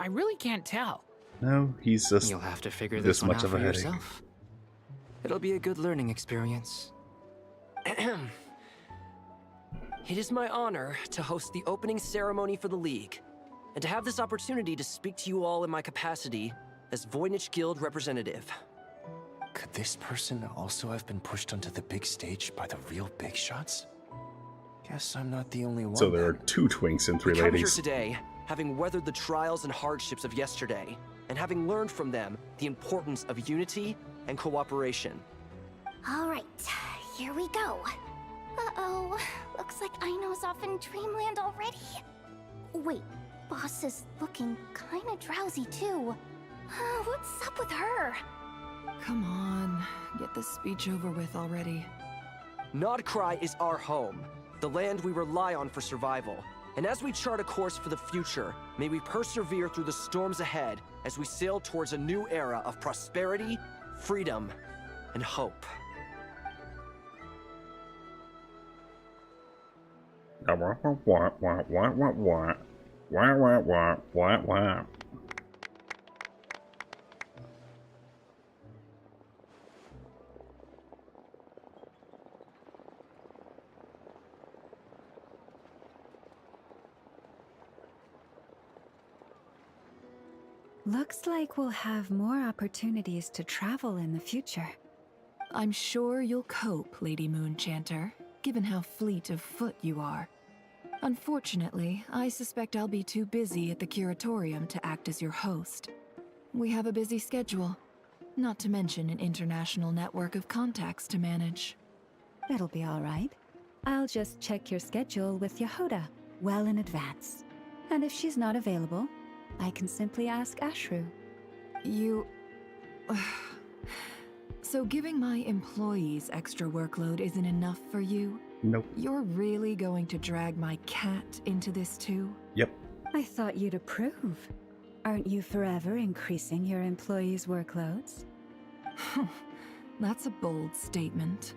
I really can't tell. No, he's just You'll have to figure this this one much out of a for headache. yourself. It'll be a good learning experience. It is my honor to host the opening ceremony for the League, and to have this opportunity to speak to you all in my capacity as Voynich Guild representative. Could this person also have been pushed onto the big stage by the real big shots? Guess I'm not the only one. So there are 2 twinks and 3 We come here ladies. today, having weathered the trials and hardships of yesterday, and having learned from them the importance of unity and cooperation. All right, here we go. Uh-oh, looks like Aino's off in dreamland already. Wait, Boss is looking kinda drowsy too. What's up with her? Come on, get this speech over with already. Nod-Krai is our home, the land we rely on for survival. And as we chart a course for the future, may we persevere through the storms ahead as we sail towards a new era of prosperity, freedom, and hope. Looks like we'll have more opportunities to travel in the future. I'm sure you'll cope, Lady Moonchanter, given how fleet of foot you are. Unfortunately, I suspect I'll be too busy at the Curatorium to act as your host. We have a busy schedule, not to mention an international network of contacts to manage. It'll be all right. I'll just check your schedule with Yehoda well in advance. And if she's not available, I can simply ask Ashru. You... So giving my employees extra workload isn't enough for you? Nope. You're really going to drag my cat into this too? Yep. I thought you'd approve. Aren't you forever increasing your employees' workloads? That's a bold statement.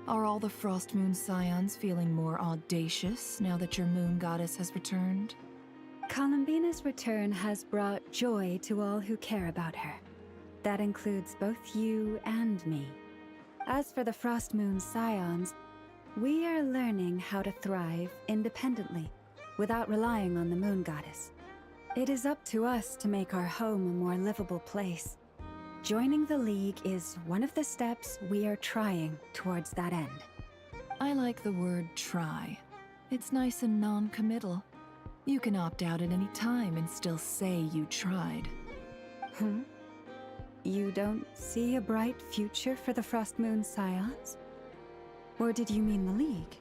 Are all the Frost Moon Scions feeling more audacious now that your moon goddess has returned? Columbina's return has brought joy to all who care about her. That includes both you and me. As for the Frost Moon Scions, we are learning how to thrive independently, without relying on the moon goddess. It is up to us to make our home a more livable place. Joining the League is one of the steps we are trying towards that end. I like the word try. It's nice and non-committal. You can opt out at any time and still say you tried. You don't see a bright future for the Frost Moon Scions? Or did you mean the League?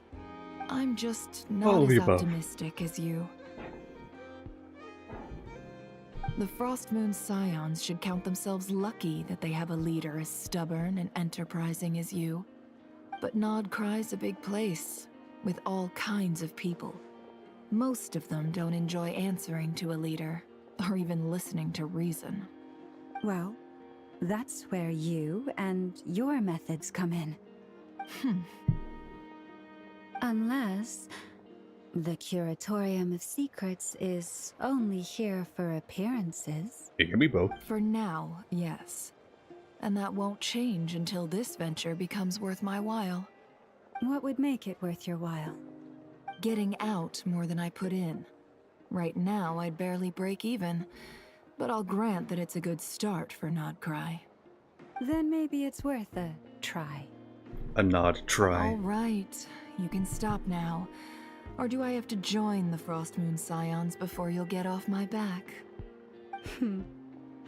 I'm just All not of the as above. optimistic as you. The Frost Moon Scions should count themselves lucky that they have a leader as stubborn and enterprising as you. But Nod-Krai's a big place, with all kinds of people. Most of them don't enjoy answering to a leader, or even listening to reason. Well, that's where you and your methods come in. Unless the Curatorium of Secrets is only here for appearances. It can be both. For now, yes. And that won't change until this venture becomes worth my while. What would make it worth your while? Getting out more than I put in. Right now, I'd barely break even, but I'll grant that it's a good start for Nod-Krai. Then maybe it's worth a try. A Nod-Krai. All right, you can stop now. Or do I have to join the Frost Moon Scions before you'll get off my back?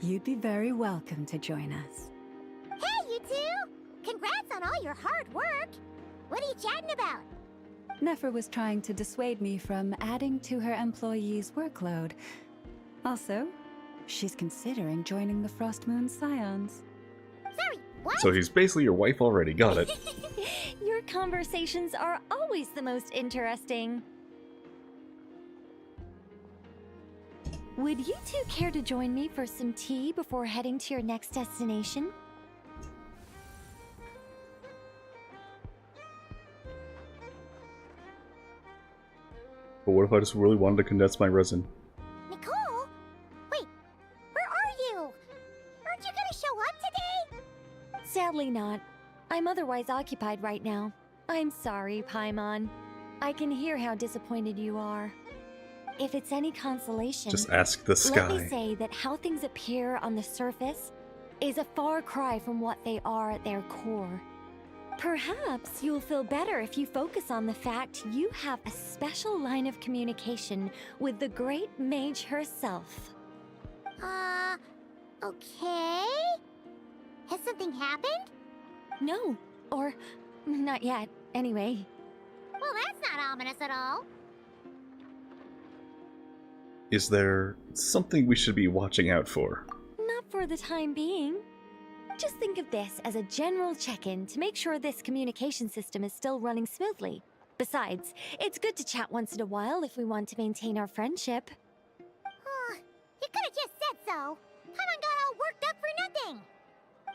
You'd be very welcome to join us. Hey, you two! Congrats on all your hard work! What are you chatting about? Nefer was trying to dissuade me from adding to her employees' workload. Also, she's considering joining the Frost Moon Scions. Sorry, what? So he's basically your wife already. Got it. Your conversations are always the most interesting. Would you two care to join me for some tea before heading to your next destination? But what if I just really wanted to condense my resin? Nicole? Wait, where are you? Aren't you gonna show up today? Sadly not. I'm otherwise occupied right now. I'm sorry, Paimon. I can hear how disappointed you are. If it's any consolation, Just ask the sky. let me say that how things appear on the surface is a far cry from what they are at their core. Perhaps you'll feel better if you focus on the fact you have a special line of communication with the great mage herself. Okay? Has something happened? No, or not yet, anyway. Well, that's not ominous at all. Is there something we should be watching out for? Not for the time being. Just think of this as a general check-in to make sure this communication system is still running smoothly. Besides, it's good to chat once in a while if we want to maintain our friendship. You could have just said so. Paimon got all worked up for nothing.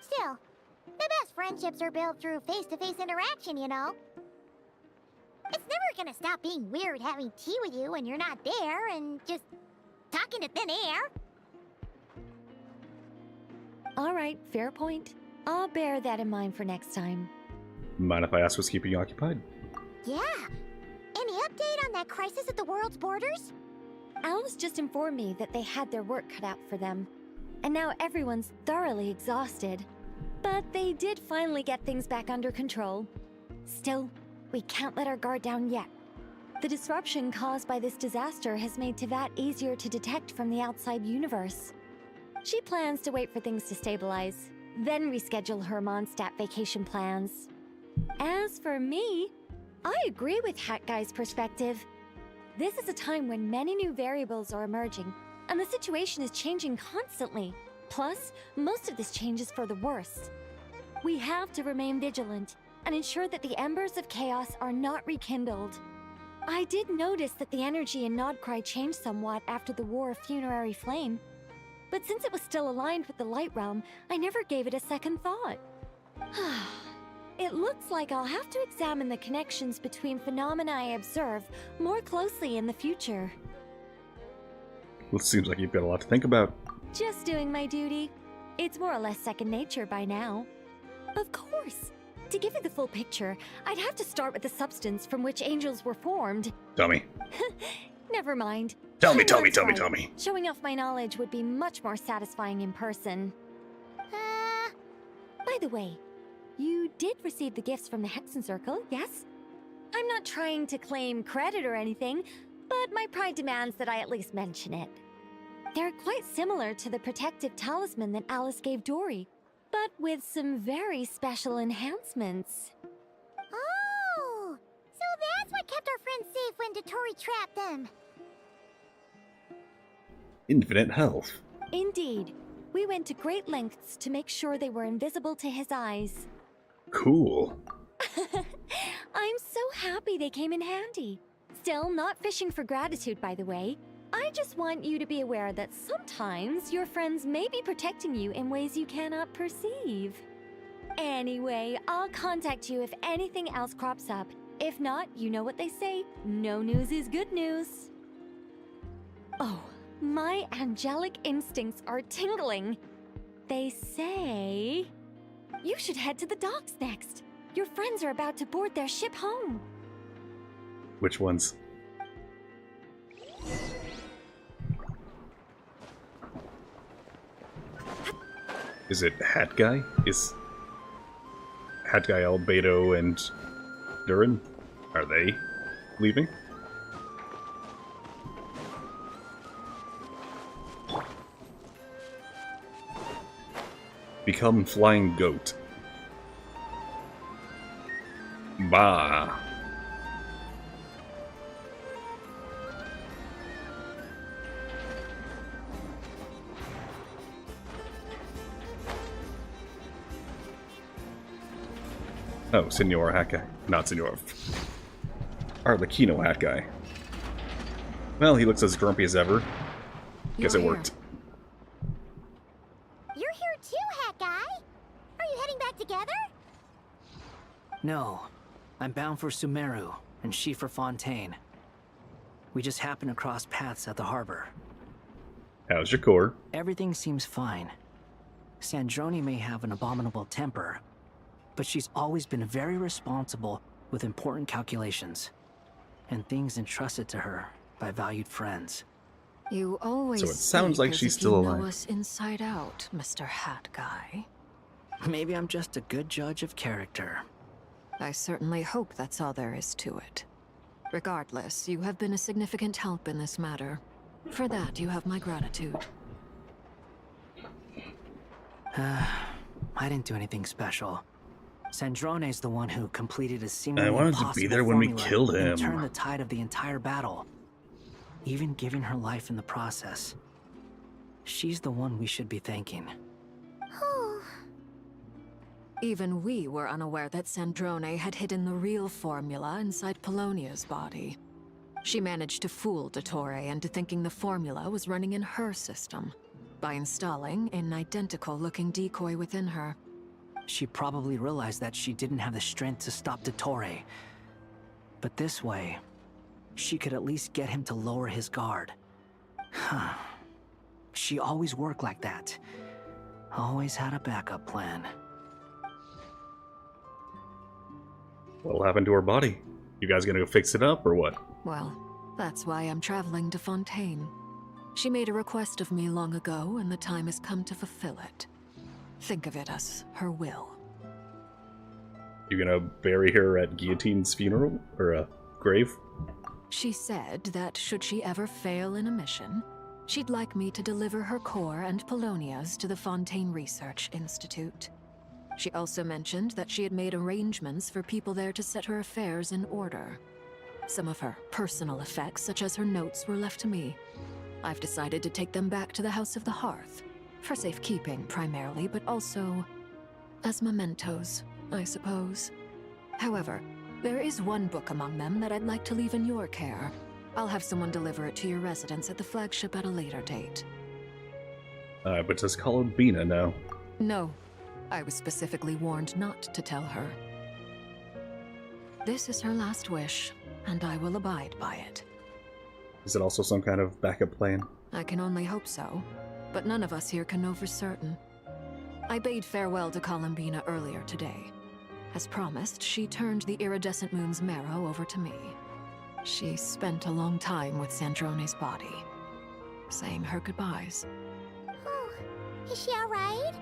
Still, the best friendships are built through face-to-face interaction, you know. It's never gonna stop being weird having tea with you when you're not there and just talking to thin air. Alright, fair point. I'll bear that in mind for next time. Mind if I ask what's keeping you occupied? Yeah. Any update on that crisis at the world's borders? Alice just informed me that they had their work cut out for them. And now everyone's thoroughly exhausted. But they did finally get things back under control. Still, we can't let our guard down yet. The disruption caused by this disaster has made Teyvat easier to detect from the outside universe. She plans to wait for things to stabilize, then reschedule her Mondstadt vacation plans. As for me, I agree with Hat Guy's perspective. This is a time when many new variables are emerging, and the situation is changing constantly. Plus, most of this change is for the worse. We have to remain vigilant and ensure that the embers of chaos are not rekindled. I did notice that the energy in Nod-Krai changed somewhat after the War of Funerary Flame, but since it was still aligned with the Light Realm, I never gave it a second thought. It looks like I'll have to examine the connections between phenomena I observe more closely in the future. Well, it seems like you've got a lot to think about. Just doing my duty. It's more or less second nature by now. Of course. To give you the full picture, I'd have to start with the substance from which angels were formed. Tell me. Never mind. Tell me. Showing off my knowledge would be much more satisfying in person. By the way, you did receive the gifts from the Hexen Circle, yes? I'm not trying to claim credit or anything, but my pride demands that I at least mention it. They're quite similar to the protective talisman that Alice gave Dory, but with some very special enhancements. Oh, so that's what kept our friends safe when Dottore trapped them. Infinite health. Indeed. We went to great lengths to make sure they were invisible to his eyes. Cool. I'm so happy they came in handy. Still, not fishing for gratitude, by the way. I just want you to be aware that sometimes your friends may be protecting you in ways you cannot perceive. Anyway, I'll contact you if anything else crops up. If not, you know what they say, no news is good news. Oh, my angelic instincts are tingling. They say you should head to the docks next. Your friends are about to board their ship home. Which ones? Is it Hat Guy? Is Hat Guy, Albedo, and Durin? Are they leaving? Become Flying Goat. Bah. Oh, Senor Hat Guy. Not Senor. Arlecchino Hat Guy. Well, he looks as grumpy as ever. Guess it worked. You're here too, Hat Guy. Are you heading back together? No. I'm bound for Sumeru, and she for Fontaine. We just happened to cross paths at the harbor. How's your core? Everything seems fine. Sandrone may have an abominable temper, but she's always been very responsible with important calculations and things entrusted to her by valued friends. You always So it sounds like she's still you know alive. us inside out, Mr. Hat Guy. Maybe I'm just a good judge of character. I certainly hope that's all there is to it. Regardless, you have been a significant help in this matter. For that, you have my gratitude. I didn't do anything special. Sandrone's the one who completed a seemingly I wanted to be impossible there when we formula killed and him. turned the tide of the entire battle, even giving her life in the process. She's the one we should be thanking. Even we were unaware that Sandrone had hidden the real formula inside Polonia's body. She managed to fool Dottore into thinking the formula was running in her system by installing an identical-looking decoy within her. She probably realized that she didn't have the strength to stop Dottore. But this way, she could at least get him to lower his guard. She always worked like that. Always had a backup plan. What'll happen to her body? You guys gonna go fix it up, or what? Well, that's why I'm traveling to Fontaine. She made a request of me long ago, and the time has come to fulfill it. Think of it as her will. You gonna bury her at Guillotine's funeral? Or grave? She said that should she ever fail in a mission, she'd like me to deliver her core and Polonia's to the Fontaine Research Institute. She also mentioned that she had made arrangements for people there to set her affairs in order. Some of her personal effects, such as her notes, were left to me. I've decided to take them back to the House of the Hearth, for safekeeping primarily, but also as mementos, I suppose. However, there is one book among them that I'd like to leave in your care. I'll have someone deliver it to your residence at the flagship at a later date. But does Columbina know? No. I was specifically warned not to tell her. This is her last wish, and I will abide by it. Is it also some kind of backup plan? I can only hope so, but none of us here can know for certain. I bade farewell to Columbina earlier today. As promised, she turned the iridescent moon's marrow over to me. She spent a long time with Sandrone's body, saying her goodbyes. Oh, is she alright?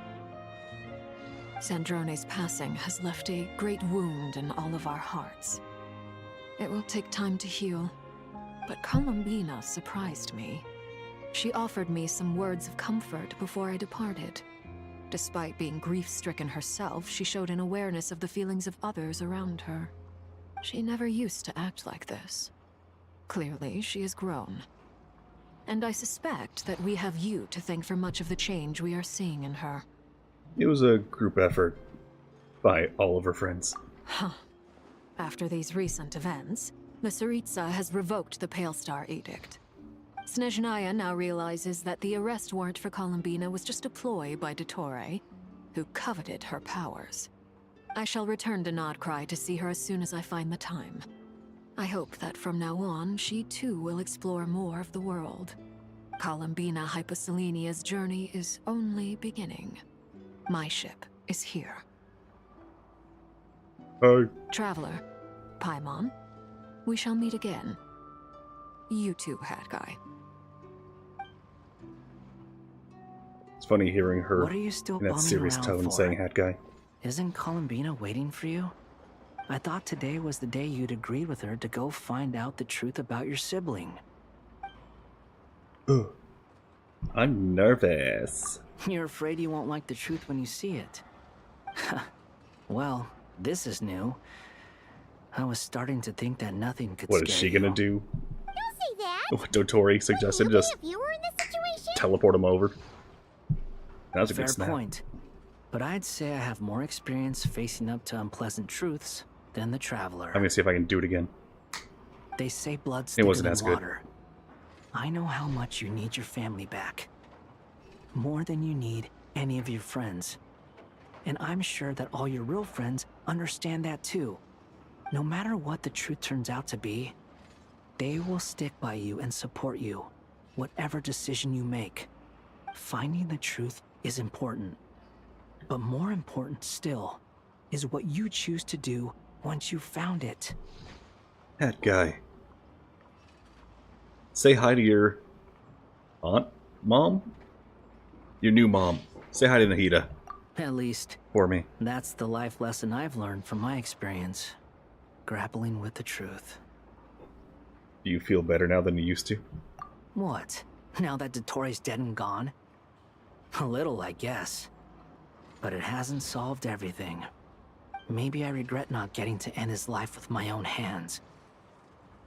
Sandrone's passing has left a great wound in all of our hearts. It will take time to heal, but Columbina surprised me. She offered me some words of comfort before I departed. Despite being grief-stricken herself, she showed an awareness of the feelings of others around her. She never used to act like this. Clearly, she has grown. And I suspect that we have you to thank for much of the change we are seeing in her. It was a group effort by all of her friends. Huh. After these recent events, the Tsaritsa has revoked the Pale Star Edict. Snezhnaya now realizes that the arrest warrant for Columbina was just a ploy by Dottore, who coveted her powers. I shall return to Nod-Krai to see her as soon as I find the time. I hope that from now on, she too will explore more of the world. Columbina Hyposelenia's journey is only beginning. My ship is here. Hi. Traveler, Paimon, we shall meet again. You too, Hat Guy. It's funny hearing her What are you still in that bumming serious around tone for? saying Hat Guy. Isn't Columbina waiting for you? I thought today was the day you'd agreed with her to go find out the truth about your sibling. Ugh. I'm nervous. You're afraid you won't like the truth when you see it. Well, this is new. I was starting to think that nothing could What is scare she gonna you. do? Don't say that! What Dottore suggested, just If you were in this situation, teleport him over. That was a Fair good snap. point. but I'd say I have more experience facing up to unpleasant truths than the Traveler. I'm gonna see if I can do it again. They say blood's It thicker wasn't than as good. water. I know how much you need your family back. More than you need any of your friends. And I'm sure that all your real friends understand that too. No matter what the truth turns out to be, they will stick by you and support you, whatever decision you make. Finding the truth is important. But more important still is what you choose to do once you've found it. That guy. Say hi to your aunt? Mom? Your new mom. Say hi to Nahida. At least, for me. That's the life lesson I've learned from my experience. Grappling with the truth. Do you feel better now than you used to? What? Now that Dottore's dead and gone? A little, I guess. But it hasn't solved everything. Maybe I regret not getting to end his life with my own hands.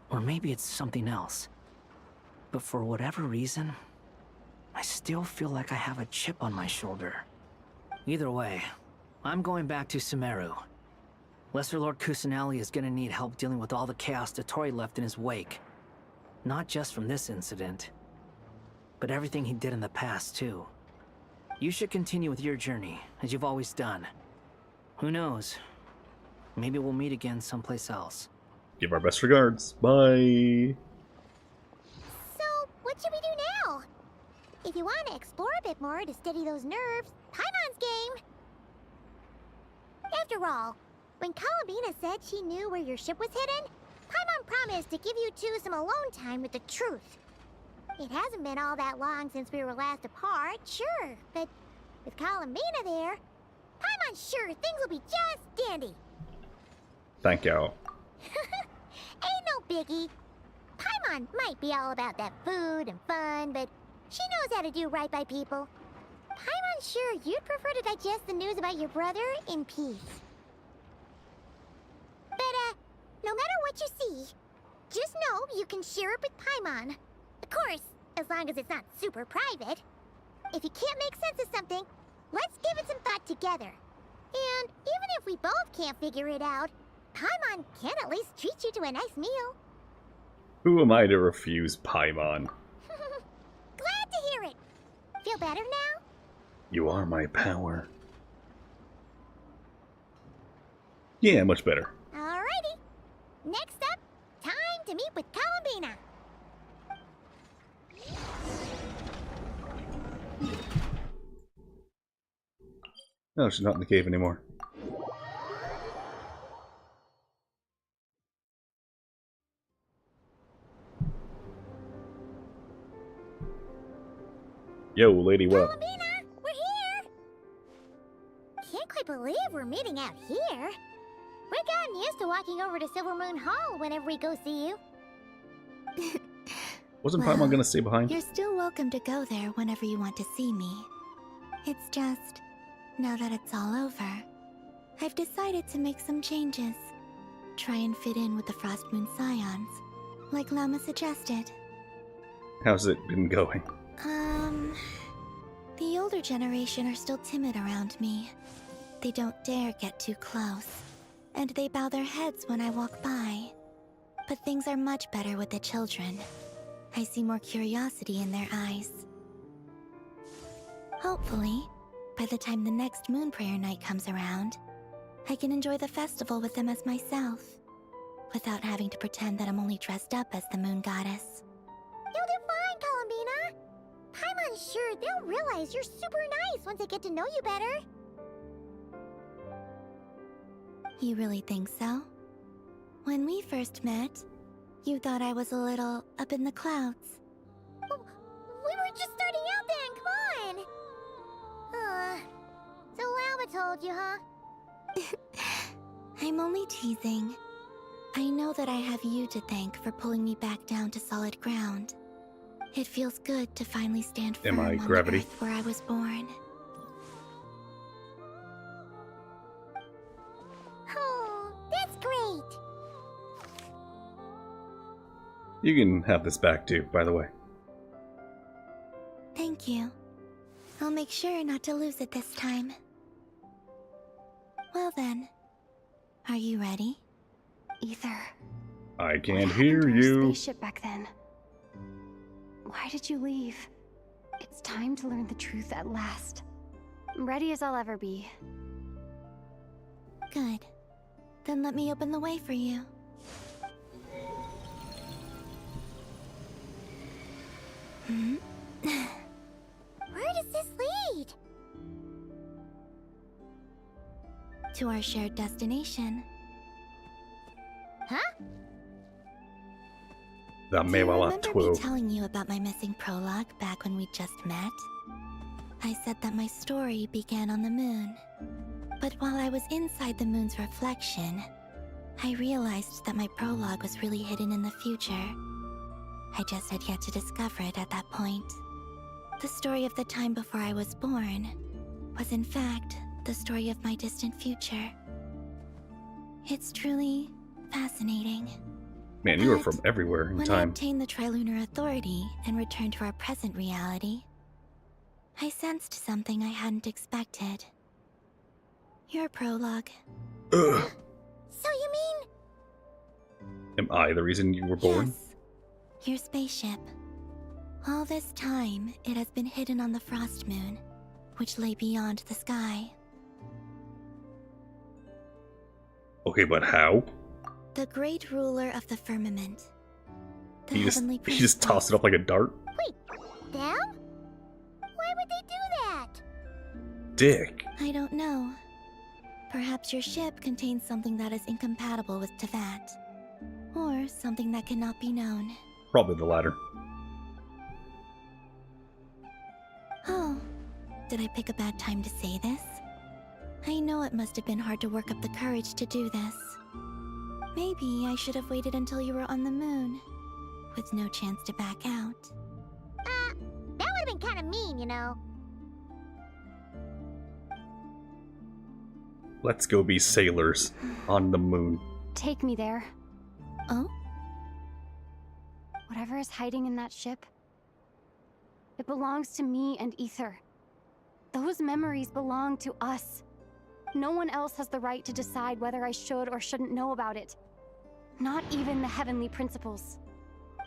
Or maybe it's something else. But for whatever reason, I still feel like I have a chip on my shoulder. Either way, I'm going back to Sumeru. Lesser Lord Kusanali is gonna need help dealing with all the chaos Dottore left in his wake. Not just from this incident, but everything he did in the past, too. You should continue with your journey, as you've always done. Who knows? Maybe we'll meet again someplace else. Give our best regards. Bye. So, what should we do now? If you want to explore a bit more to steady those nerves, Paimon's game! After all, when Columbina said she knew where your ship was hidden, Paimon promised to give you two some alone time with the truth. It hasn't been all that long since we were last apart, sure, but with Columbina there, Paimon's sure things will be just dandy. Thank you. Ain't no biggie. Paimon might be all about that food and fun, but she knows how to do right by people. Paimon's sure you'd prefer to digest the news about your brother in peace. But, no matter what you see, just know you can share it with Paimon. Of course, as long as it's not super private. If you can't make sense of something, let's give it some thought together. And even if we both can't figure it out, Paimon can at least treat you to a nice meal. Who am I to refuse Paimon? Glad to hear it. Feel better now? You are my power. Yeah, much better. Alrighty. Next up, time to meet with Columbina. No, she's not in the cave anymore. Yo, lady, what up? Columbina, we're here! Can't quite believe we're meeting out here. We've gotten used to walking over to Silver Moon Hall whenever we go see you. Wasn't Well, Paimon gonna stay behind? You're still welcome to go there whenever you want to see me. It's just, now that it's all over, I've decided to make some changes. Try and fit in with the Frost Moon Scions, like Lama suggested. How's it been going? The older generation are still timid around me. They don't dare get too close, and they bow their heads when I walk by. But things are much better with the children. I see more curiosity in their eyes. Hopefully, by the time the next Moon Prayer Night comes around, I can enjoy the festival with them as myself, without having to pretend that I'm only dressed up as the Moon Goddess. You'll do fine, Columbina. Paimon's sure they'll realize you're super nice once they get to know you better. You really think so? When we first met, you thought I was a little up in the clouds. Oh, we were just starting out then, come on! So Lama told you, huh? I'm only teasing. I know that I have you to thank for pulling me back down to solid ground. It feels good to finally stand firm Am I on gravity? the earth where I was born. Oh, that's great! You can have this back too, by the way. Thank you. I'll make sure not to lose it this time. Well then, are you ready? Ether. I What can't happened hear to our you. spaceship back then? Why did you leave? It's time to learn the truth at last. I'm ready as I'll ever be. Good. Then let me open the way for you. Where does this lead? To our shared destination. Huh? The Do you remember me 12. telling you about my missing prologue back when we just met? I said that my story began on the moon. But while I was inside the moon's reflection, I realized that my prologue was really hidden in the future. I just had yet to discover it at that point. The story of the time before I was born was in fact the story of my distant future. It's truly fascinating. Man, you were from everywhere in When I time. obtained the Trilunar Authority and returned to our present reality, I sensed something I hadn't expected. Your prologue. Ugh. So you mean... Am I the reason you were born? Your spaceship. All this time, it has been hidden on the Frost Moon, which lay beyond the sky. Okay, but how? The great ruler of the firmament. The He heavenly just tossed it up like a dart? Wait, them? Why would they do that? Dick. I don't know. Perhaps your ship contains something that is incompatible with Tevat. Or something that cannot be known. Probably the latter. Oh, did I pick a bad time to say this? I know it must have been hard to work up the courage to do this. Maybe I should have waited until you were on the moon, with no chance to back out. That would've been kinda mean, you know. Let's go be sailors on the moon. Take me there. Oh? Whatever is hiding in that ship, it belongs to me and Ether. Those memories belong to us. No one else has the right to decide whether I should or shouldn't know about it. Not even the Heavenly Principles.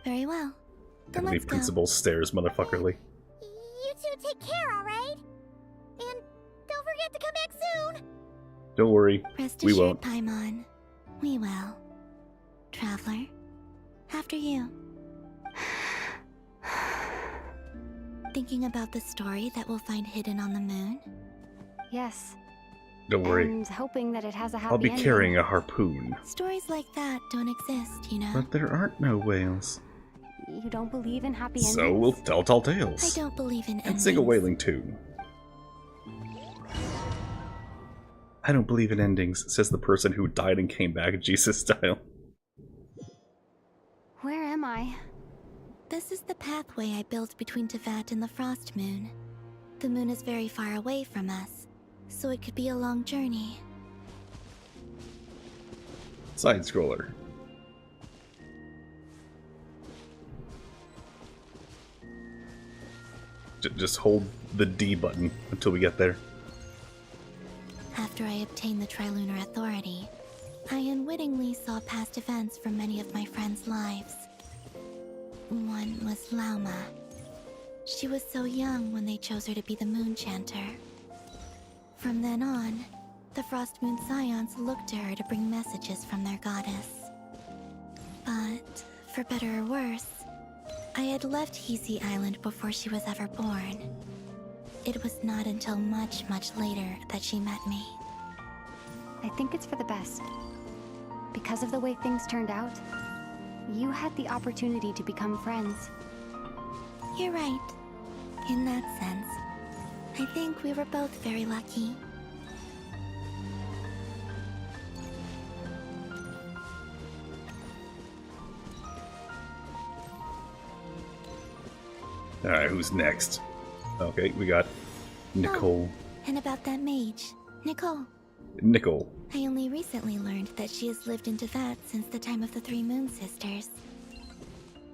Very well. Then Heavenly let's go. Principal stares motherfuckerly. You two take care, alright? And don't forget to come back soon! Don't worry, Rest we assured, won't. Paimon. We will. Traveler, after you. Thinking about the story that we'll find hidden on the moon? Yes. Don't worry. And hoping that it has a happy I'll be ending. carrying a harpoon. Stories like that don't exist, you know? But there aren't no whales. You don't believe in happy So endings? we'll tell tall I tales. don't believe in And sing a endings. whaling tune. I don't believe in endings, says the person who died and came back Jesus style. Where am I? This is the pathway I built between Tevat and the Frost Moon. The moon is very far away from us, so it could be a long journey. Side scroller. Just hold the D button until we get there. After I obtained the Trilunar Authority, I unwittingly saw past events from many of my friends' lives. One was Lauma. She was so young when they chose her to be the Moon Chanter. From then on, the Frost Moon Scions looked to her to bring messages from their goddess. But, for better or worse, I had left Hisi Island before she was ever born. It was not until much, much later that she met me. I think it's for the best. Because of the way things turned out, you had the opportunity to become friends. You're right. In that sense, I think we were both very lucky. Alright, who's next? Okay, we got Nicole. And about that mage, Nicole. Nicole. I only recently learned that she has lived in Tevat since the time of the Three Moon Sisters.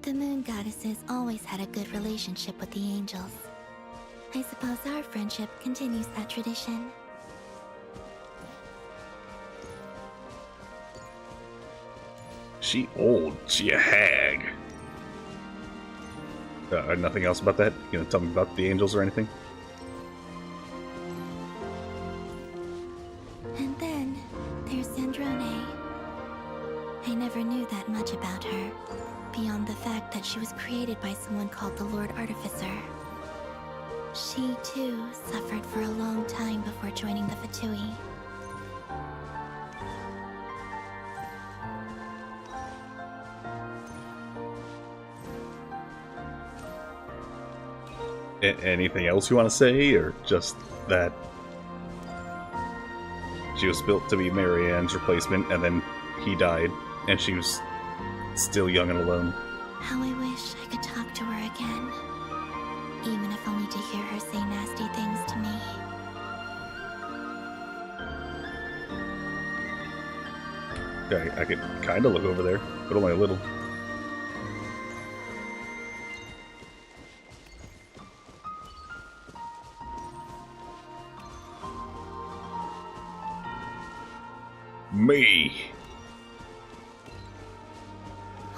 The Moon Goddesses always had a good relationship with the angels. I suppose our friendship continues that tradition. She old. She a hag. Nothing else about that? You gonna tell me about the angels or anything? And then there's Sandrone. I never knew that much about her, beyond the fact that she was created by someone called the Lord Artificer. She, too, suffered for a long time before joining the Fatui. Anything else you want to say, or just that she was built to be Marianne's replacement, and then he died, and she was still young and alone? How I wish I could talk to her again, even if only to hear her say nasty things to me. Okay, I could kind of look over there, but only a little. Me.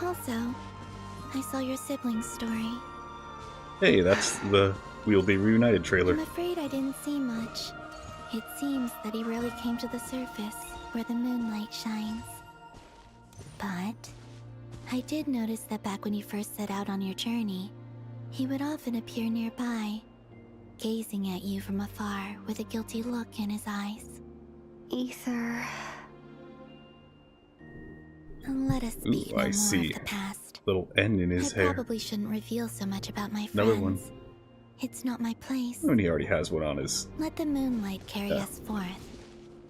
Also, I saw your siblings' story. Hey, that's the We'll Be Reunited trailer. I'm afraid I didn't see much. It seems that he rarely came to the surface, where the moonlight shines. But I did notice that back when you first set out on your journey, he would often appear nearby, gazing at you from afar with a guilty look in his eyes. Ether. Let us speak no I more see. of the past. Little N in his I hair. probably shouldn't reveal so much about my friends. Another one. It's not my place. I mean, he already has one on his Let the moonlight carry us forth.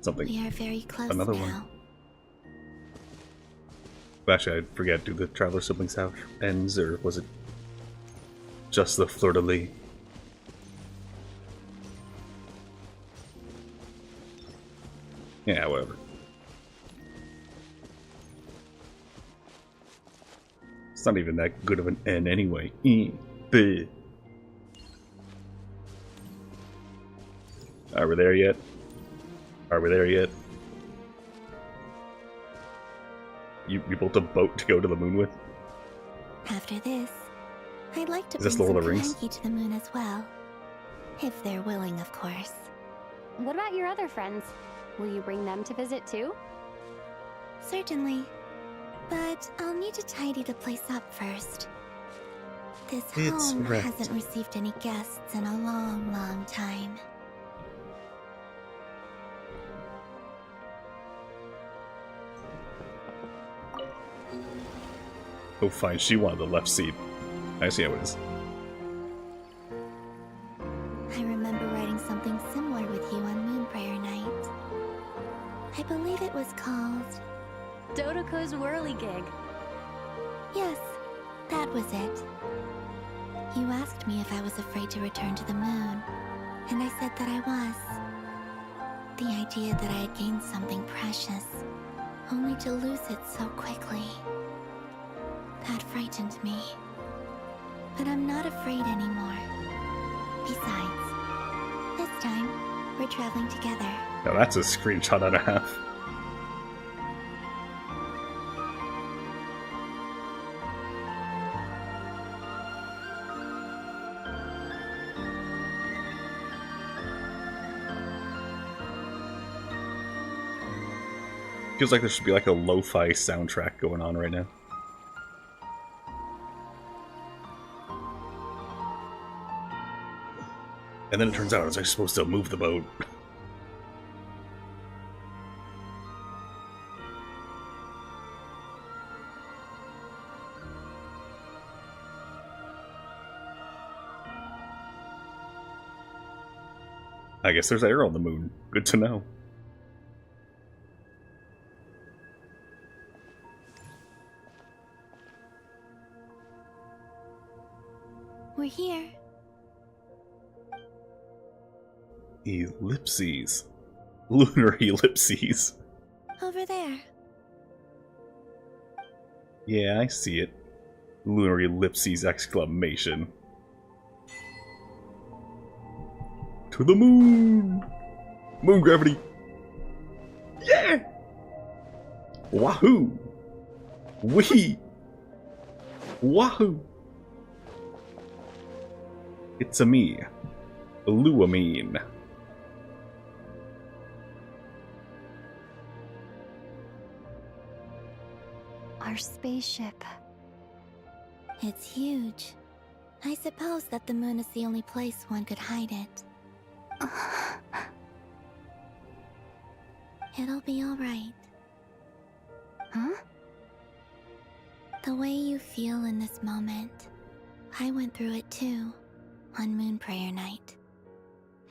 something. We are very close Another now. one. Actually, I forget. Do the Traveler siblings have N's, or was it just the fleur-de-lis? Yeah, whatever. It's not even that good of an N anyway. Bleh. Are we there yet? Are we there yet? You built a boat to go to the moon with? After this, I'd like to Is this bring Lord some of the Rings? Kalanki to the moon as well. If they're willing, of course. What about your other friends? Will you bring them to visit too? Certainly. But I'll need to tidy the place up first. This It's home wrecked. hasn't received any guests in a long, long time. Oh, fine. She wanted the left seat. I see how it is. I remember writing something similar with you on Moonprayer Night. I believe it was called... Dodoko's Whirligig. Yes, that was it. You asked me if I was afraid to return to the moon, and I said that I was. The idea that I had gained something precious, only to lose it so quickly. That frightened me. But I'm not afraid anymore. Besides, this time, we're traveling together. Now that's a screenshot and a half. Feels like there should be like a lo-fi soundtrack going on right now. And then it turns out I was like supposed to move the boat. I guess there's air on the moon. Good to know. We're here. Ellipses. Lunar ellipses. Over there. Yeah, I see it. Lunar ellipses exclamation. To the moon! Moon gravity! Yeah! Wahoo! Wee! Wahoo! It's a me, Luamine. Our spaceship. It's huge. I suppose that the moon is the only place one could hide it. It'll be alright. Huh? The way you feel in this moment, I went through it too, on Moon Prayer Night.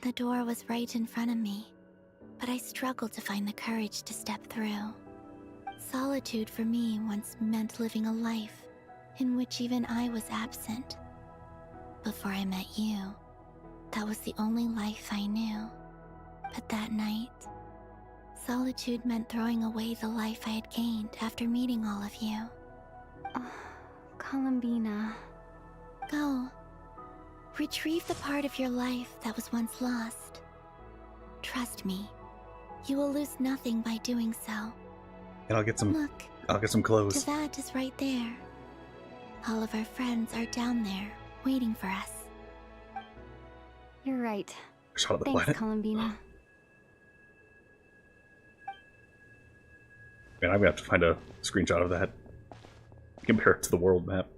The door was right in front of me, but I struggled to find the courage to step through. Solitude for me once meant living a life in which even I was absent. Before I met you, that was the only life I knew. But that night, solitude meant throwing away the life I had gained after meeting all of you. Columbina. Go. Retrieve the part of your life that was once lost. Trust me, you will lose nothing by doing so. And I'll get some. Look, I'll get some clothes. Teyvat is right there. All of our friends are down there, waiting for us. You're right. Shot of the Thanks, planet. Columbina. Man, I'm gonna have to find a screenshot of that. Compare it to the world map.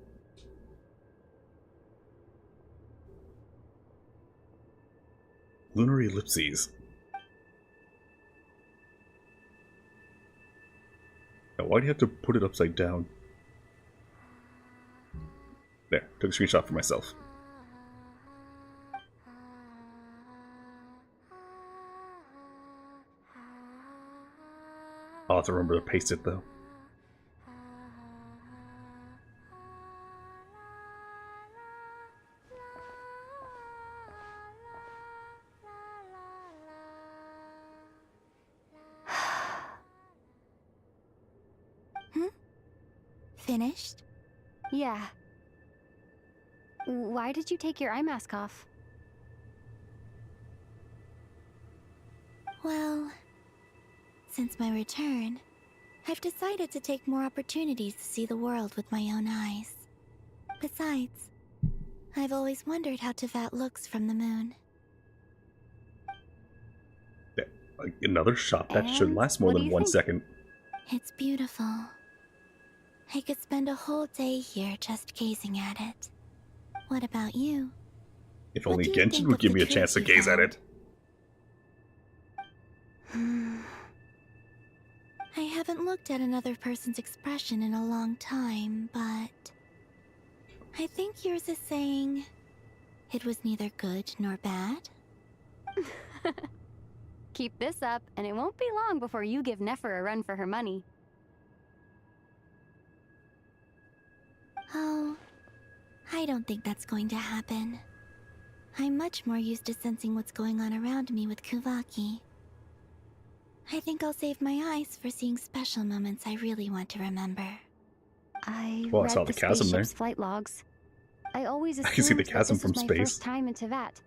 Lunar ellipses. Now, why do you have to put it upside down? There, took a screenshot for myself. I'll have to remember to paste it though. Finished? Yeah. Why did you take your eye mask off? Well, since my return, I've decided to take more opportunities to see the world with my own eyes. Besides, I've always wondered how Teyvat looks from the moon. Yeah, another shot that should last more than 1 second. It's beautiful. I could spend a whole day here just gazing at it. What about you? If What only do you Genshin think would of give the me a chance to trees you gaze at it. I haven't looked at another person's expression in a long time, but I think yours is saying it was neither good nor bad. Keep this up, and it won't be long before you give Nefer a run for her money. Oh, I don't think that's going to happen. I'm much more used to sensing what's going on around me with Kuvaki. I think I'll save my eyes for seeing special moments I really want to remember. Well, I saw the chasm there. spaceship's flight logs. I always I can see the assumed that chasm this from was my space. first time in Teyvat.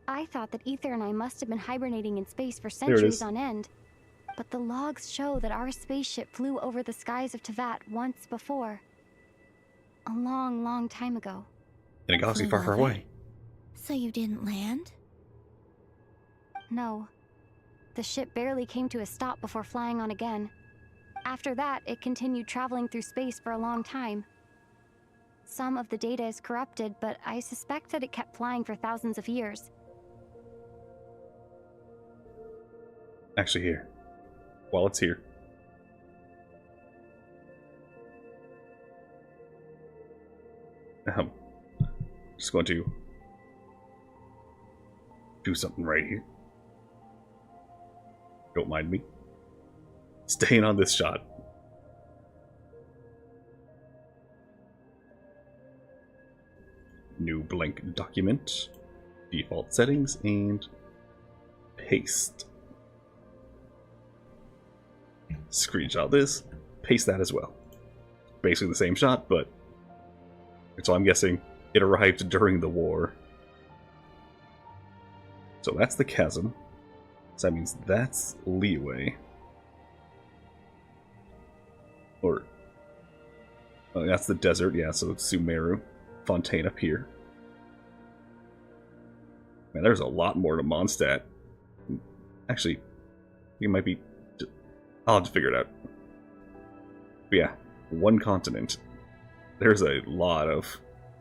I thought that Ether and I must have been hibernating in space for There it centuries is. on end. But the logs show that our spaceship flew over the skies of Teyvat once before. A long, long time ago. In a galaxy far, far away. So you didn't land? No. The ship barely came to a stop before flying on again. After that, it continued traveling through space for a long time. Some of the data is corrupted, but I suspect that it kept flying for thousands of years. Actually, here. While it's here. Just going to do something right here. Don't mind me. Staying on this shot. New blank document. Default settings and paste. Screenshot this. Paste that as well. Basically the same shot, but so I'm guessing it arrived during the war. So that's the chasm. So that means that's leeway. Or Oh, that's the desert, yeah, so it's Sumeru. Fontaine up here. Man, there's a lot more to Mondstadt. Actually, it might be... I'll have to figure it out. But yeah, one continent. There's a lot of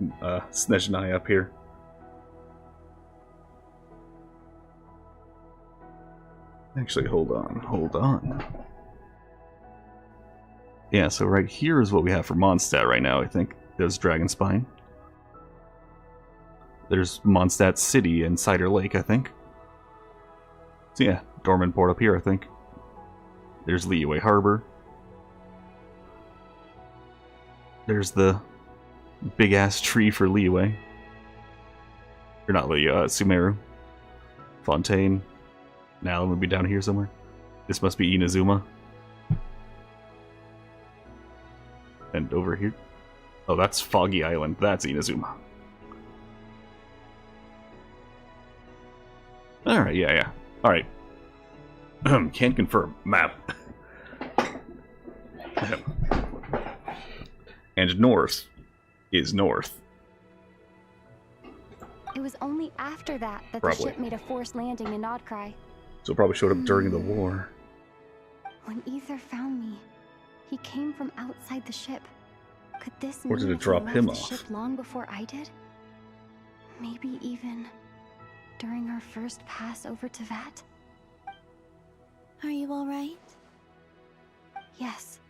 Snezhnaya up here. Actually, hold on. Yeah, so right here is what we have for Mondstadt right now, I think. There's Dragonspine. There's Mondstadt City and Cider Lake, I think. So yeah, Dorman Port up here, I think. There's Liyue Harbor. There's the big-ass tree for Liyue. Or not Liyue, Sumeru. Fontaine. Now it would be down here somewhere. This must be Inazuma. And over here. Oh, that's Foggy Island. That's Inazuma. Alright, yeah. Alright. Can confirm. Map. And north is north. It was only after that the Probably. ship made a forced landing in Nod-Krai. So it probably showed up during the war. When Ether found me, he came from outside the ship. Could this Or did mean it drop he him left the off? ship long before I did? Maybe even during our first pass over to Vat? Are you alright? Yes.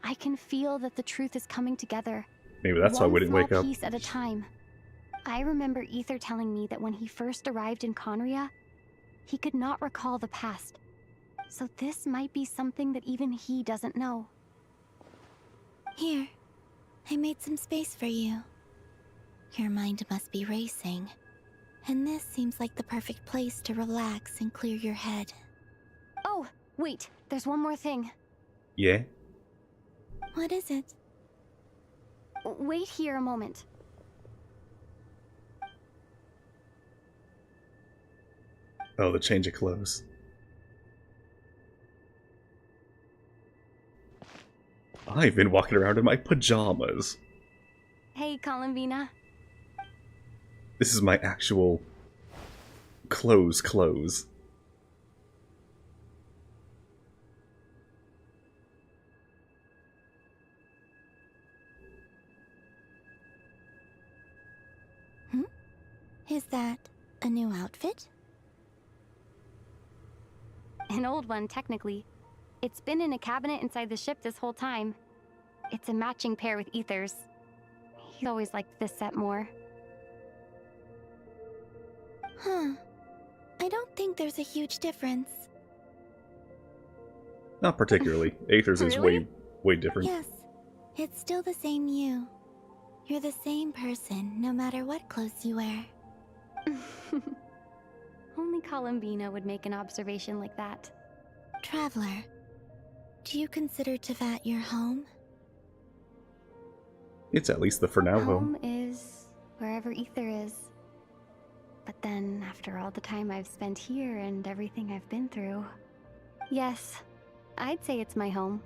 I can feel that the truth is coming together. Maybe that's why we didn't wake One up. small piece at a time. I remember Ether telling me that when he first arrived in Conria, he could not recall the past. So this might be something that even he doesn't know. Here, I made some space for you. Your mind must be racing, and this seems like the perfect place to relax and clear your head. Oh, wait, there's one more thing. Yeah? What is it? Wait here a moment. Oh, the change of clothes. I've been walking around in my pajamas. Hey, Columbina. This is my actual clothes. Is that a new outfit? An old one, technically. It's been in a cabinet inside the ship this whole time. It's a matching pair with Ether's. He always liked this set more. Huh. I don't think there's a huge difference. Not particularly. Aether's is Really? way different. Yes, it's still the same you. You're the same person, no matter what clothes you wear. Only Columbina would make an observation like that. Traveler, do you consider Tevat your home? It's at least the for now home. Home is wherever Ether is. But then, after all the time I've spent here and everything I've been through, yes, I'd say it's my home.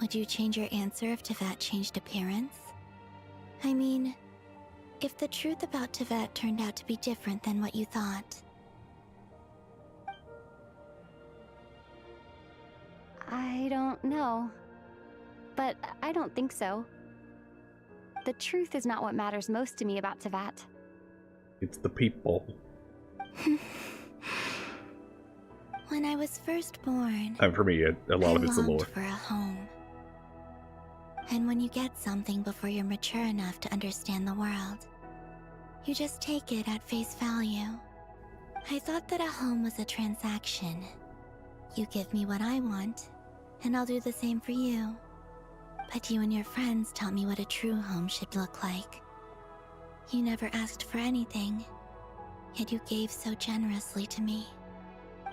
Would you change your answer if Tevat changed appearance? I mean, if the truth about Tevat turned out to be different than what you thought. I don't know. But I don't think so. The truth is not what matters most to me about Tevat. It's the people. When I was first born, And for me, a lot of it's the I longed lore. for a home. And when you get something before you're mature enough to understand the world, you just take it at face value. I thought that a home was a transaction. You give me what I want, and I'll do the same for you. But you and your friends taught me what a true home should look like. You never asked for anything, yet you gave so generously to me.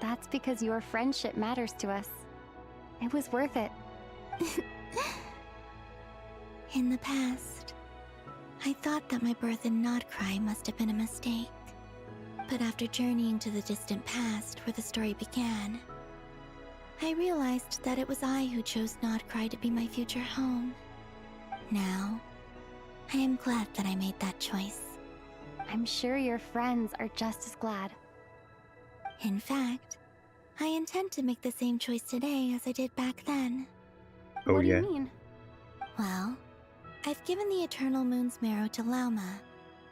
That's because your friendship matters to us. It was worth it. In the past, I thought that my birth in Nod-Krai must have been a mistake. But after journeying to the distant past where the story began, I realized that it was I who chose Nod-Krai to be my future home. Now, I am glad that I made that choice. I'm sure your friends are just as glad. In fact, I intend to make the same choice today as I did back then. Oh, what do yeah. you mean? Well, I've given the Eternal Moon's Marrow to Lauma,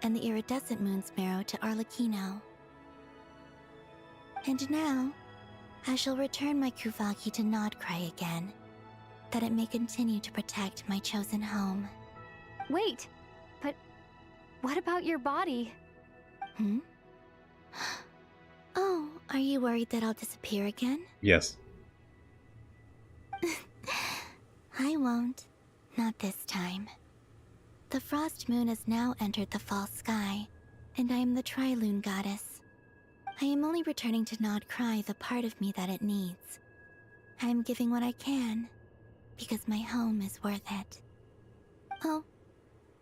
and the Iridescent Moon's Marrow to Arlecchino. And now, I shall return my Kuvagi to Nod-Krai again, that it may continue to protect my chosen home. Wait, but what about your body? Hmm? Oh, are you worried that I'll disappear again? Yes. I won't. Not this time. The Frost Moon has now entered the fall sky, and I am the Tri-Lune Goddess. I am only returning to Nod-Krai the part of me that it needs. I am giving what I can, because my home is worth it. Oh,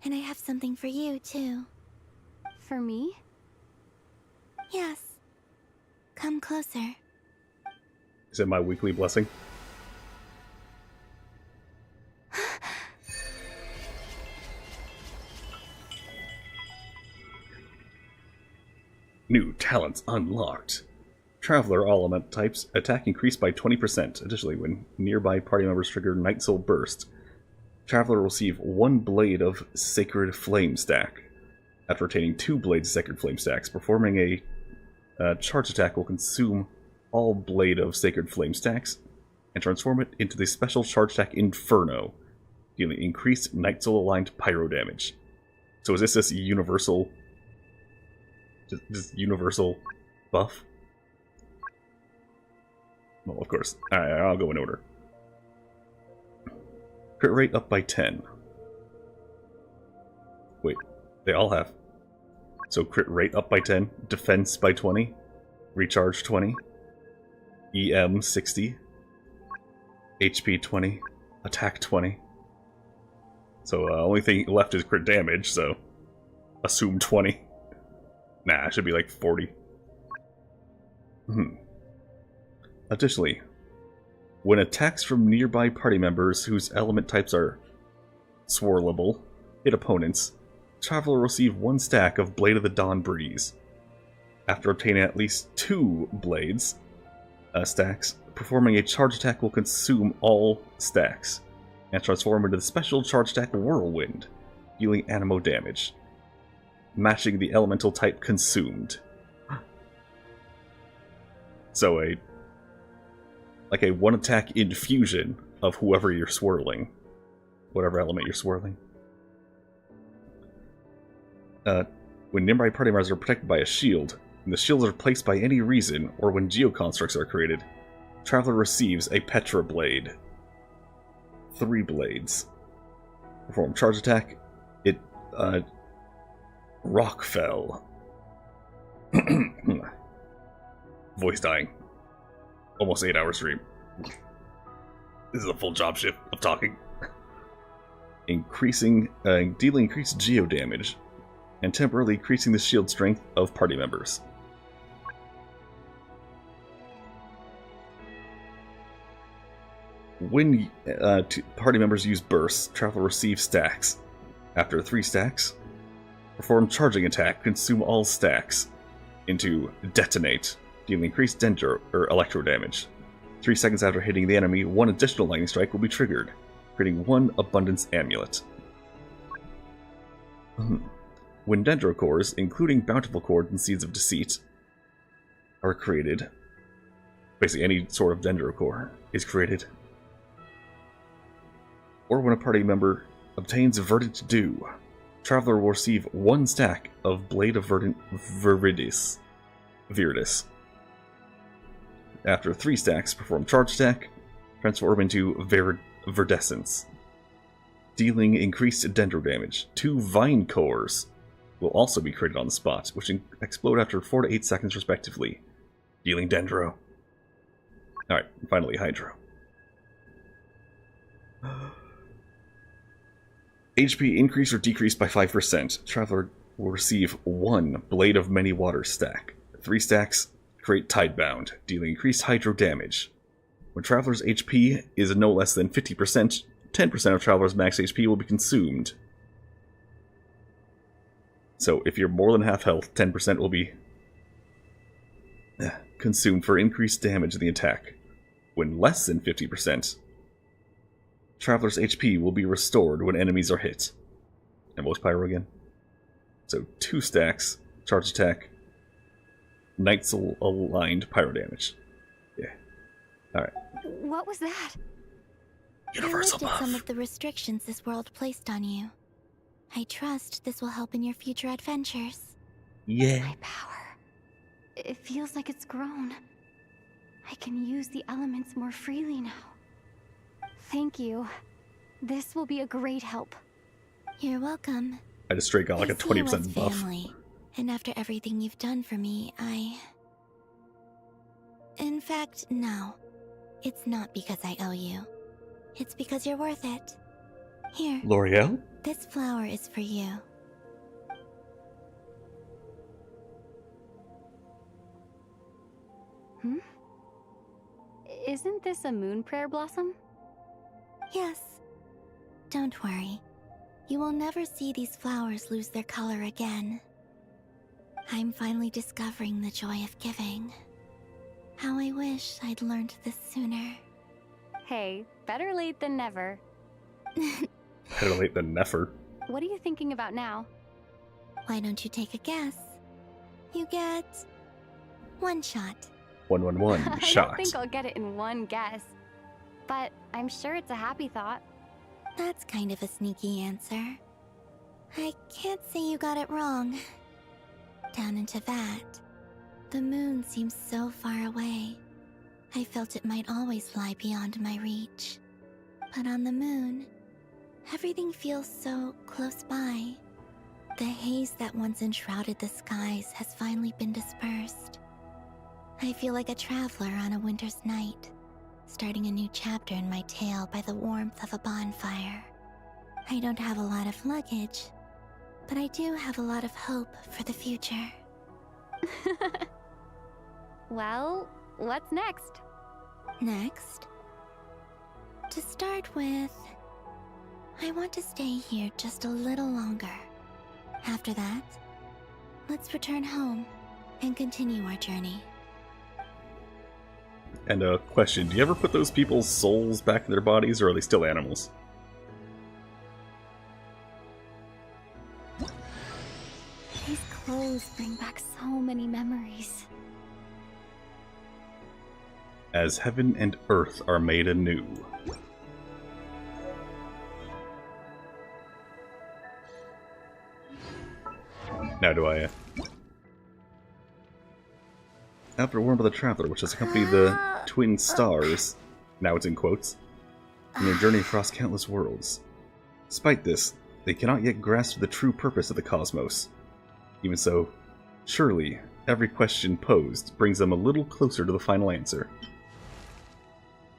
and I have something for you, too. For me? Yes. Come closer. Is it my weekly blessing? New talents unlocked. Traveler all element types attack increased by 20%. Additionally, when nearby party members trigger Night Soul Burst, Traveler will receive 1 blade of Sacred Flame stack. After retaining 2 blades of Sacred Flame stacks, performing a charge attack will consume all blade of Sacred Flame stacks and transform it into the special charge attack Inferno, dealing increased Night Soul aligned pyro damage. So is this universal? Just universal buff? Well, of course. Alright, I'll go in order. Crit rate up by 10. Wait, they all have. So crit rate up by 10, defense by 20, recharge 20, EM 60, HP 20, attack 20. So only thing left is crit damage, so assume 20. Nah, it should be like 40. Additionally, when attacks from nearby party members whose element types are swirlable hit opponents, Traveler will receive 1 stack of Blade of the Dawn Breeze. After obtaining at least 2 blades stacks, performing a charge attack will consume all stacks and transform into the special charge attack Whirlwind, dealing animo damage, matching the elemental type consumed. So a 1 attack infusion of whoever you're swirling, whatever element you're swirling. When nearby party members are protected by a shield, and the shields are placed by any reason, or when geoconstructs are created, Traveler receives a Petra Blade. 3 blades. Perform charge attack. It Rockfell. Voice dying. Almost 8 hour stream. This is a full job shift of talking. Dealing increased geo damage, and temporarily increasing the shield strength of party members. When party members use bursts, Traveler receives stacks. After 3 stacks, perform charging attack, consume all stacks into detonate, dealing increased dendro or electro damage. 3 seconds after hitting the enemy, 1 additional lightning strike will be triggered, creating 1 abundance amulet. When dendro cores, including bountiful cores and seeds of deceit, are created, basically any sort of dendro core is created, or when a party member obtains Verdant Dew, Traveler will receive 1 stack of Blade of Verdant Viridis. After 3 stacks, perform charge attack, transform into Verdescence, dealing increased dendro damage. 2 vine cores will also be created on the spot, which explode after 4 to 8 seconds respectively, dealing dendro. Alright, finally Hydro. HP increase or decrease by 5%. Traveler will receive 1 Blade of Many Waters stack. 3 stacks create Tidebound, dealing increased Hydro damage. When Traveler's HP is no less than 50%, 10% of Traveler's max HP will be consumed. So if you're more than half health, 10% will be consumed for increased damage in the attack. When less than 50%, Traveler's HP will be restored when enemies are hit. And what's Pyro again? So 2 stacks, charge attack, Knights aligned Pyro damage. Yeah. Alright. What was that? Universal You lifted buff. some of the restrictions this world placed on you. I trust this will help in your future adventures. Yeah. My power. It feels like it's grown. I can use the elements more freely now. Thank you. This will be a great help. You're welcome. I just straight got like a I see you 20% as buff. family, and after everything you've done for me, In fact, no. It's not because I owe you. It's because you're worth it. Here. L'Oreal? This flower is for you. Isn't this a moon prayer blossom? Yes. Don't worry. You will never see these flowers lose their color again. I'm finally discovering the joy of giving. How I wish I'd learned this sooner. Hey, better late than never. Better late than never. What are you thinking about now? Why don't you take a guess? You get 1 shot. 111 I shot. don't think I'll get it in one guess. But I'm sure it's a happy thought. That's kind of a sneaky answer. I can't say you got it wrong. Down into that, the moon seems so far away. I felt it might always lie beyond my reach. But on the moon, everything feels so close by. The haze that once enshrouded the skies has finally been dispersed. I feel like a traveler on a winter's night, starting a new chapter in my tale by the warmth of a bonfire. I don't have a lot of luggage, but I do have a lot of hope for the future. Well, what's next? Next? To start with, I want to stay here just a little longer. After that, let's return home and continue our journey. And a question, do you ever put those people's souls back in their bodies, or are they still animals? These clothes bring back so many memories. As heaven and earth are made anew. Now do I... After warned by the Traveler, which has accompanied the twin stars, now it's in quotes, in their journey across countless worlds. Despite this, they cannot yet grasp the true purpose of the cosmos. Even so, surely, every question posed brings them a little closer to the final answer.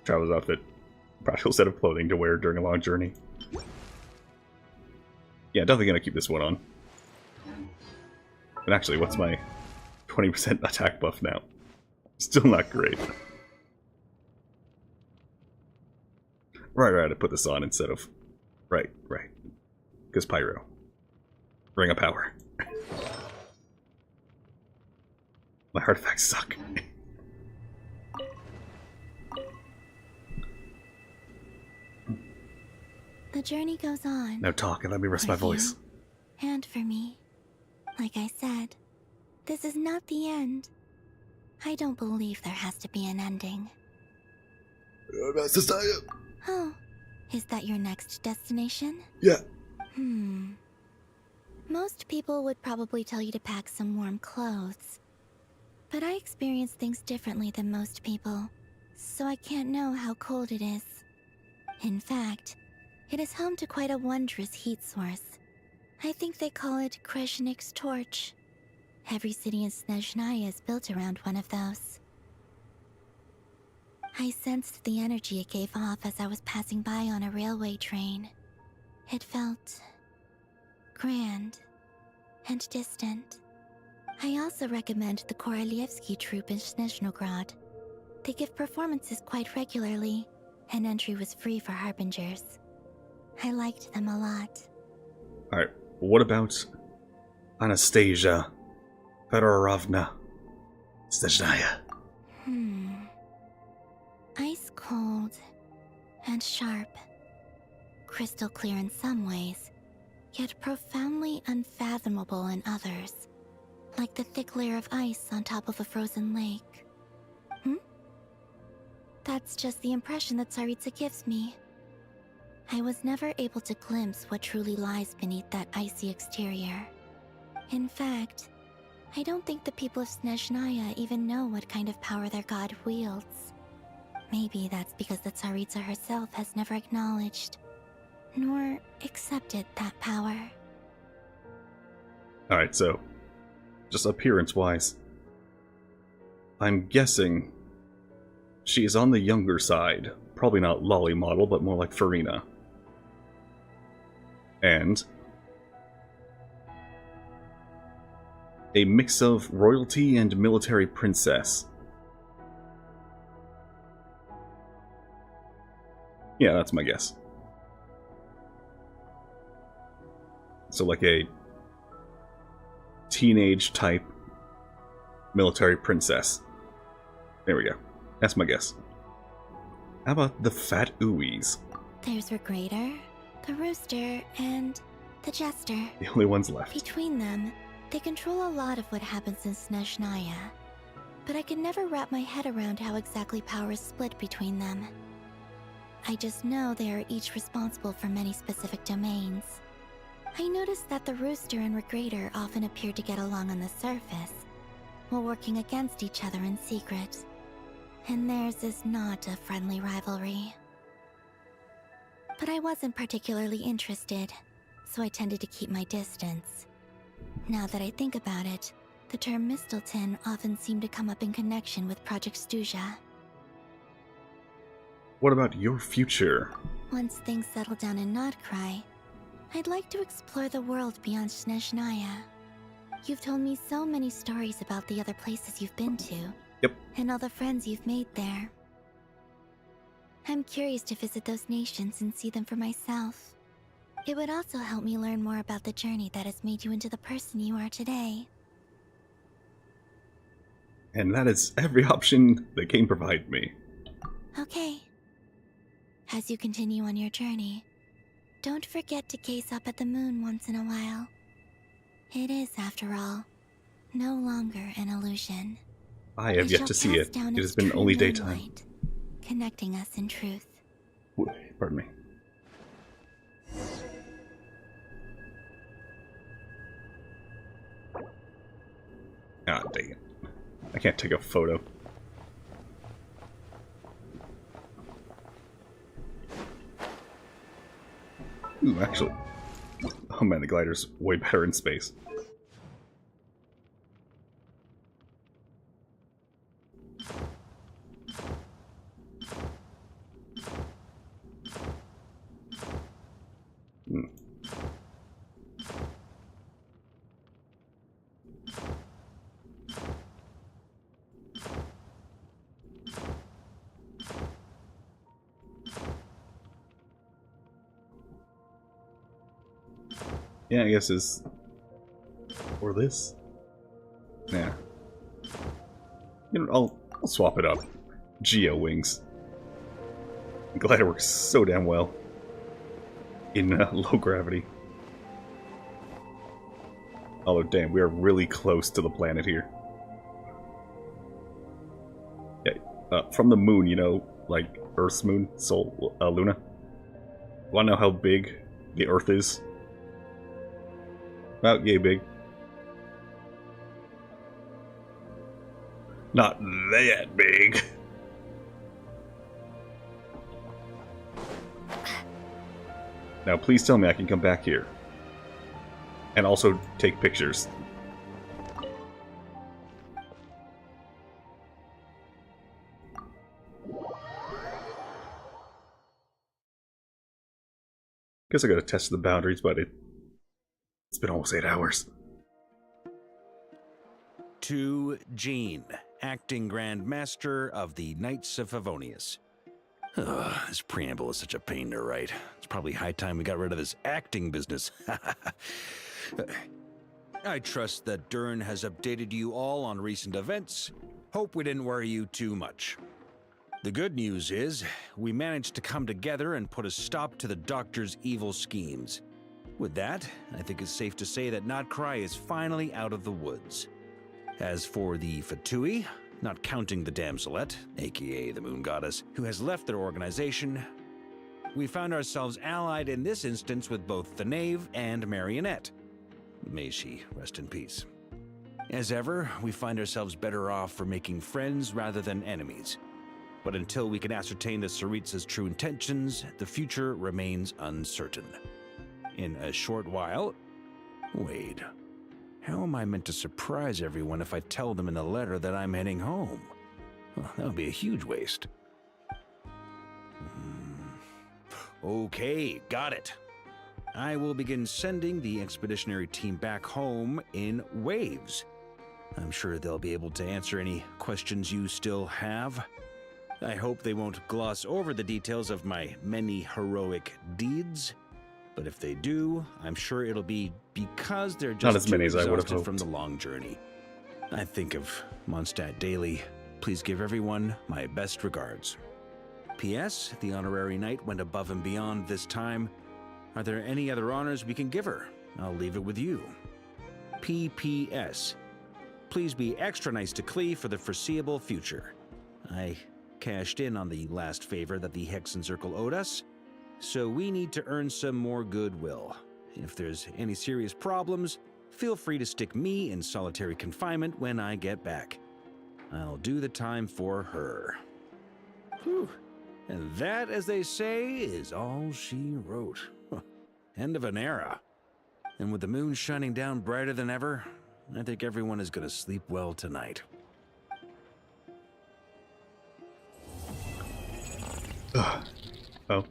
Traveler's outfit. Practical set of clothing to wear during a long journey. Yeah, definitely gonna keep this one on. And actually, what's my 20% attack buff now? Still not great. Right, I put this on instead of... Right. Because Pyro. Ring of Power. My artifacts suck. The journey goes on. Now talk and let me rest my voice. And for me. Like I said, this is not the end. I don't believe there has to be an ending. Oh, is that your next destination? Yeah. Most people would probably tell you to pack some warm clothes. But I experience things differently than most people, so I can't know how cold it is. In fact, it is home to quite a wondrous heat source. I think they call it Kreshnik's torch. Every city in Snezhnaya is built around one of those. I sensed the energy it gave off as I was passing by on a railway train. It felt grand and distant. I also recommend the Korolievsky troop in Snezhnograd. They give performances quite regularly, and entry was free for Harbingers. I liked them a lot. Alright, what about Anastasia Fedorovna Snezhnaya? Ice cold and sharp. Crystal clear in some ways, yet profoundly unfathomable in others. Like the thick layer of ice on top of a frozen lake. That's just the impression that Tsaritsa gives me. I was never able to glimpse what truly lies beneath that icy exterior. In fact, I don't think the people of Snezhnaya even know what kind of power their god wields. Maybe that's because the Tsaritsa herself has never acknowledged, nor accepted that power. Alright, so, just appearance-wise, I'm guessing she is on the younger side. Probably not lolly model, but more like Farina. And a mix of royalty and military princess. Yeah, that's my guess. So like a teenage type military princess. There we go. That's my guess. How about the fat ooies? There's Regrator, the Rooster, and the Jester. The only ones left. Between them, they control a lot of what happens in Snezhnaya. But I can never wrap my head around how exactly power is split between them. I just know they are each responsible for many specific domains. I noticed that the Rooster and Regrator often appear to get along on the surface, while working against each other in secret. And theirs is not a friendly rivalry. But I wasn't particularly interested, so I tended to keep my distance. Now that I think about it, the term Mistelton often seemed to come up in connection with Project Stuja. What about your future? Once things settle down in Nod-Krai, I'd like to explore the world beyond Snezhnaya. You've told me so many stories about the other places you've been to. Yep. And all the friends you've made there. I'm curious to visit those nations and see them for myself. It would also help me learn more about the journey that has made you into the person you are today. And that is every option the game provided me. Okay. As you continue on your journey, don't forget to gaze up at the moon once in a while. It is, after all, no longer an illusion. I have yet to see it. It has been only daytime. Connecting us in truth. Pardon me. Ah, dang it. I can't take a photo. Ooh, actually. Oh man, the glider's way better in space. Yeah, I guess is or this. Yeah. You know, I'll swap it up. Geo wings. Glider works so damn well in low gravity. Although, damn, we are really close to the planet here. Yeah, from the moon, you know, like Earth's moon, Sol, Luna. Wanna know how big the Earth is? About yay big. Not that big. Now please tell me I can come back here. And also take pictures. Guess I gotta test the boundaries, but it's been almost 8 hours. To Jean, acting Grand Master of the Knights of Favonius. This preamble is such a pain to write. It's probably high time we got rid of this acting business. I trust that Dern has updated you all on recent events. Hope we didn't worry you too much. The good news is, we managed to come together and put a stop to the Doctor's evil schemes. With that, I think it's safe to say that Nod-Krai is finally out of the woods. As for the Fatui, not counting the Damselette, aka the Moon Goddess, who has left their organization, we found ourselves allied in this instance with both the Knave and Marionette. May she rest in peace. As ever, we find ourselves better off for making friends rather than enemies. But until we can ascertain the Tsaritsa's true intentions, the future remains uncertain. In a short while... Wait. How am I meant to surprise everyone if I tell them in the letter that I'm heading home? Well, that would be a huge waste. Okay, got it. I will begin sending the expeditionary team back home in waves. I'm sure they'll be able to answer any questions you still have. I hope they won't gloss over the details of my many heroic deeds. But if they do, I'm sure it'll be because they're just not as many as I would have exhausted hoped from the long journey. I think of Mondstadt daily. Please give everyone my best regards. P.S. The honorary knight went above and beyond this time. Are there any other honors we can give her? I'll leave it with you. P.P.S. Please be extra nice to Klee for the foreseeable future. I cashed in on the last favor that the Hexen Circle owed us, so we need to earn some more goodwill. If there's any serious problems, feel free to stick me in solitary confinement when I get back. I'll do the time for her. Whew. And that, as they say, is all she wrote. End of an era. And with the moon shining down brighter than ever, I think everyone is going to sleep well tonight. Oh.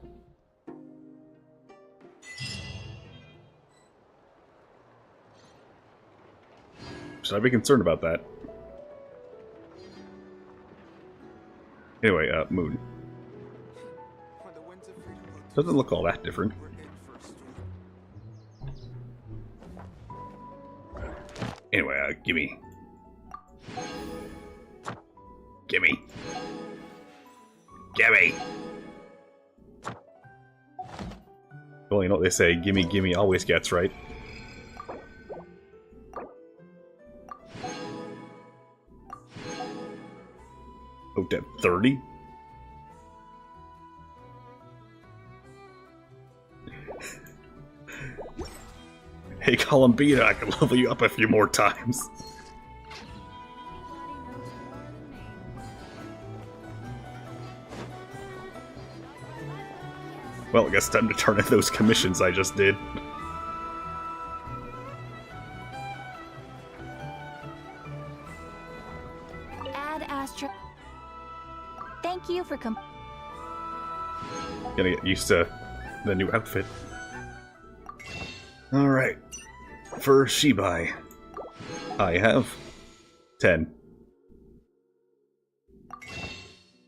Should I be concerned about that? Anyway, moon. Doesn't look all that different. Anyway, gimme. Gimme. Gimme! Well, you know what they say, gimme gimme always gets, right? Oh, at 30? Hey, Columbina, I can level you up a few more times. Well, I guess it's time to turn in those commissions I just did. Ad Astra. Thank you for Gonna get used to the new outfit. Alright. For Shibai, I have 10.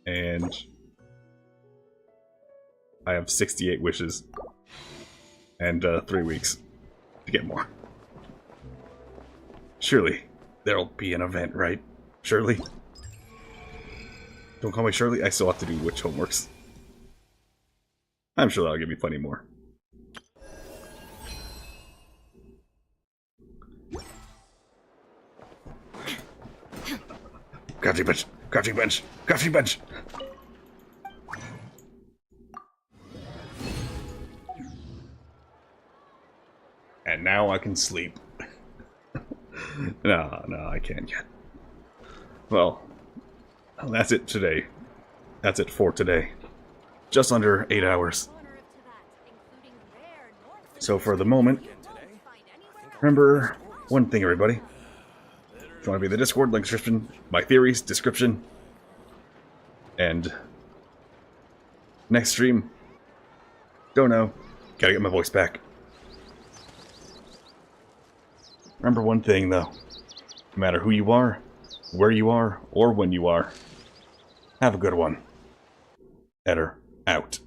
And I have 68 wishes. And 3 weeks to get more. Surely there'll be an event, right? Surely? Don't call me Shirley, I still have to do witch homeworks. I'm sure that'll give me plenty more. Crafting bench! Crafting bench! Crafting bench! And now I can sleep. No, I can't yet. Well, that's it today. That's it for today. Just under 8 hours. So for the moment, remember one thing, everybody. If you want to be in the Discord, link description, my theories, description. And next stream, don't know, gotta get my voice back. Remember one thing though, no matter who you are, where you are or when you are. Have a good one. Eder, out.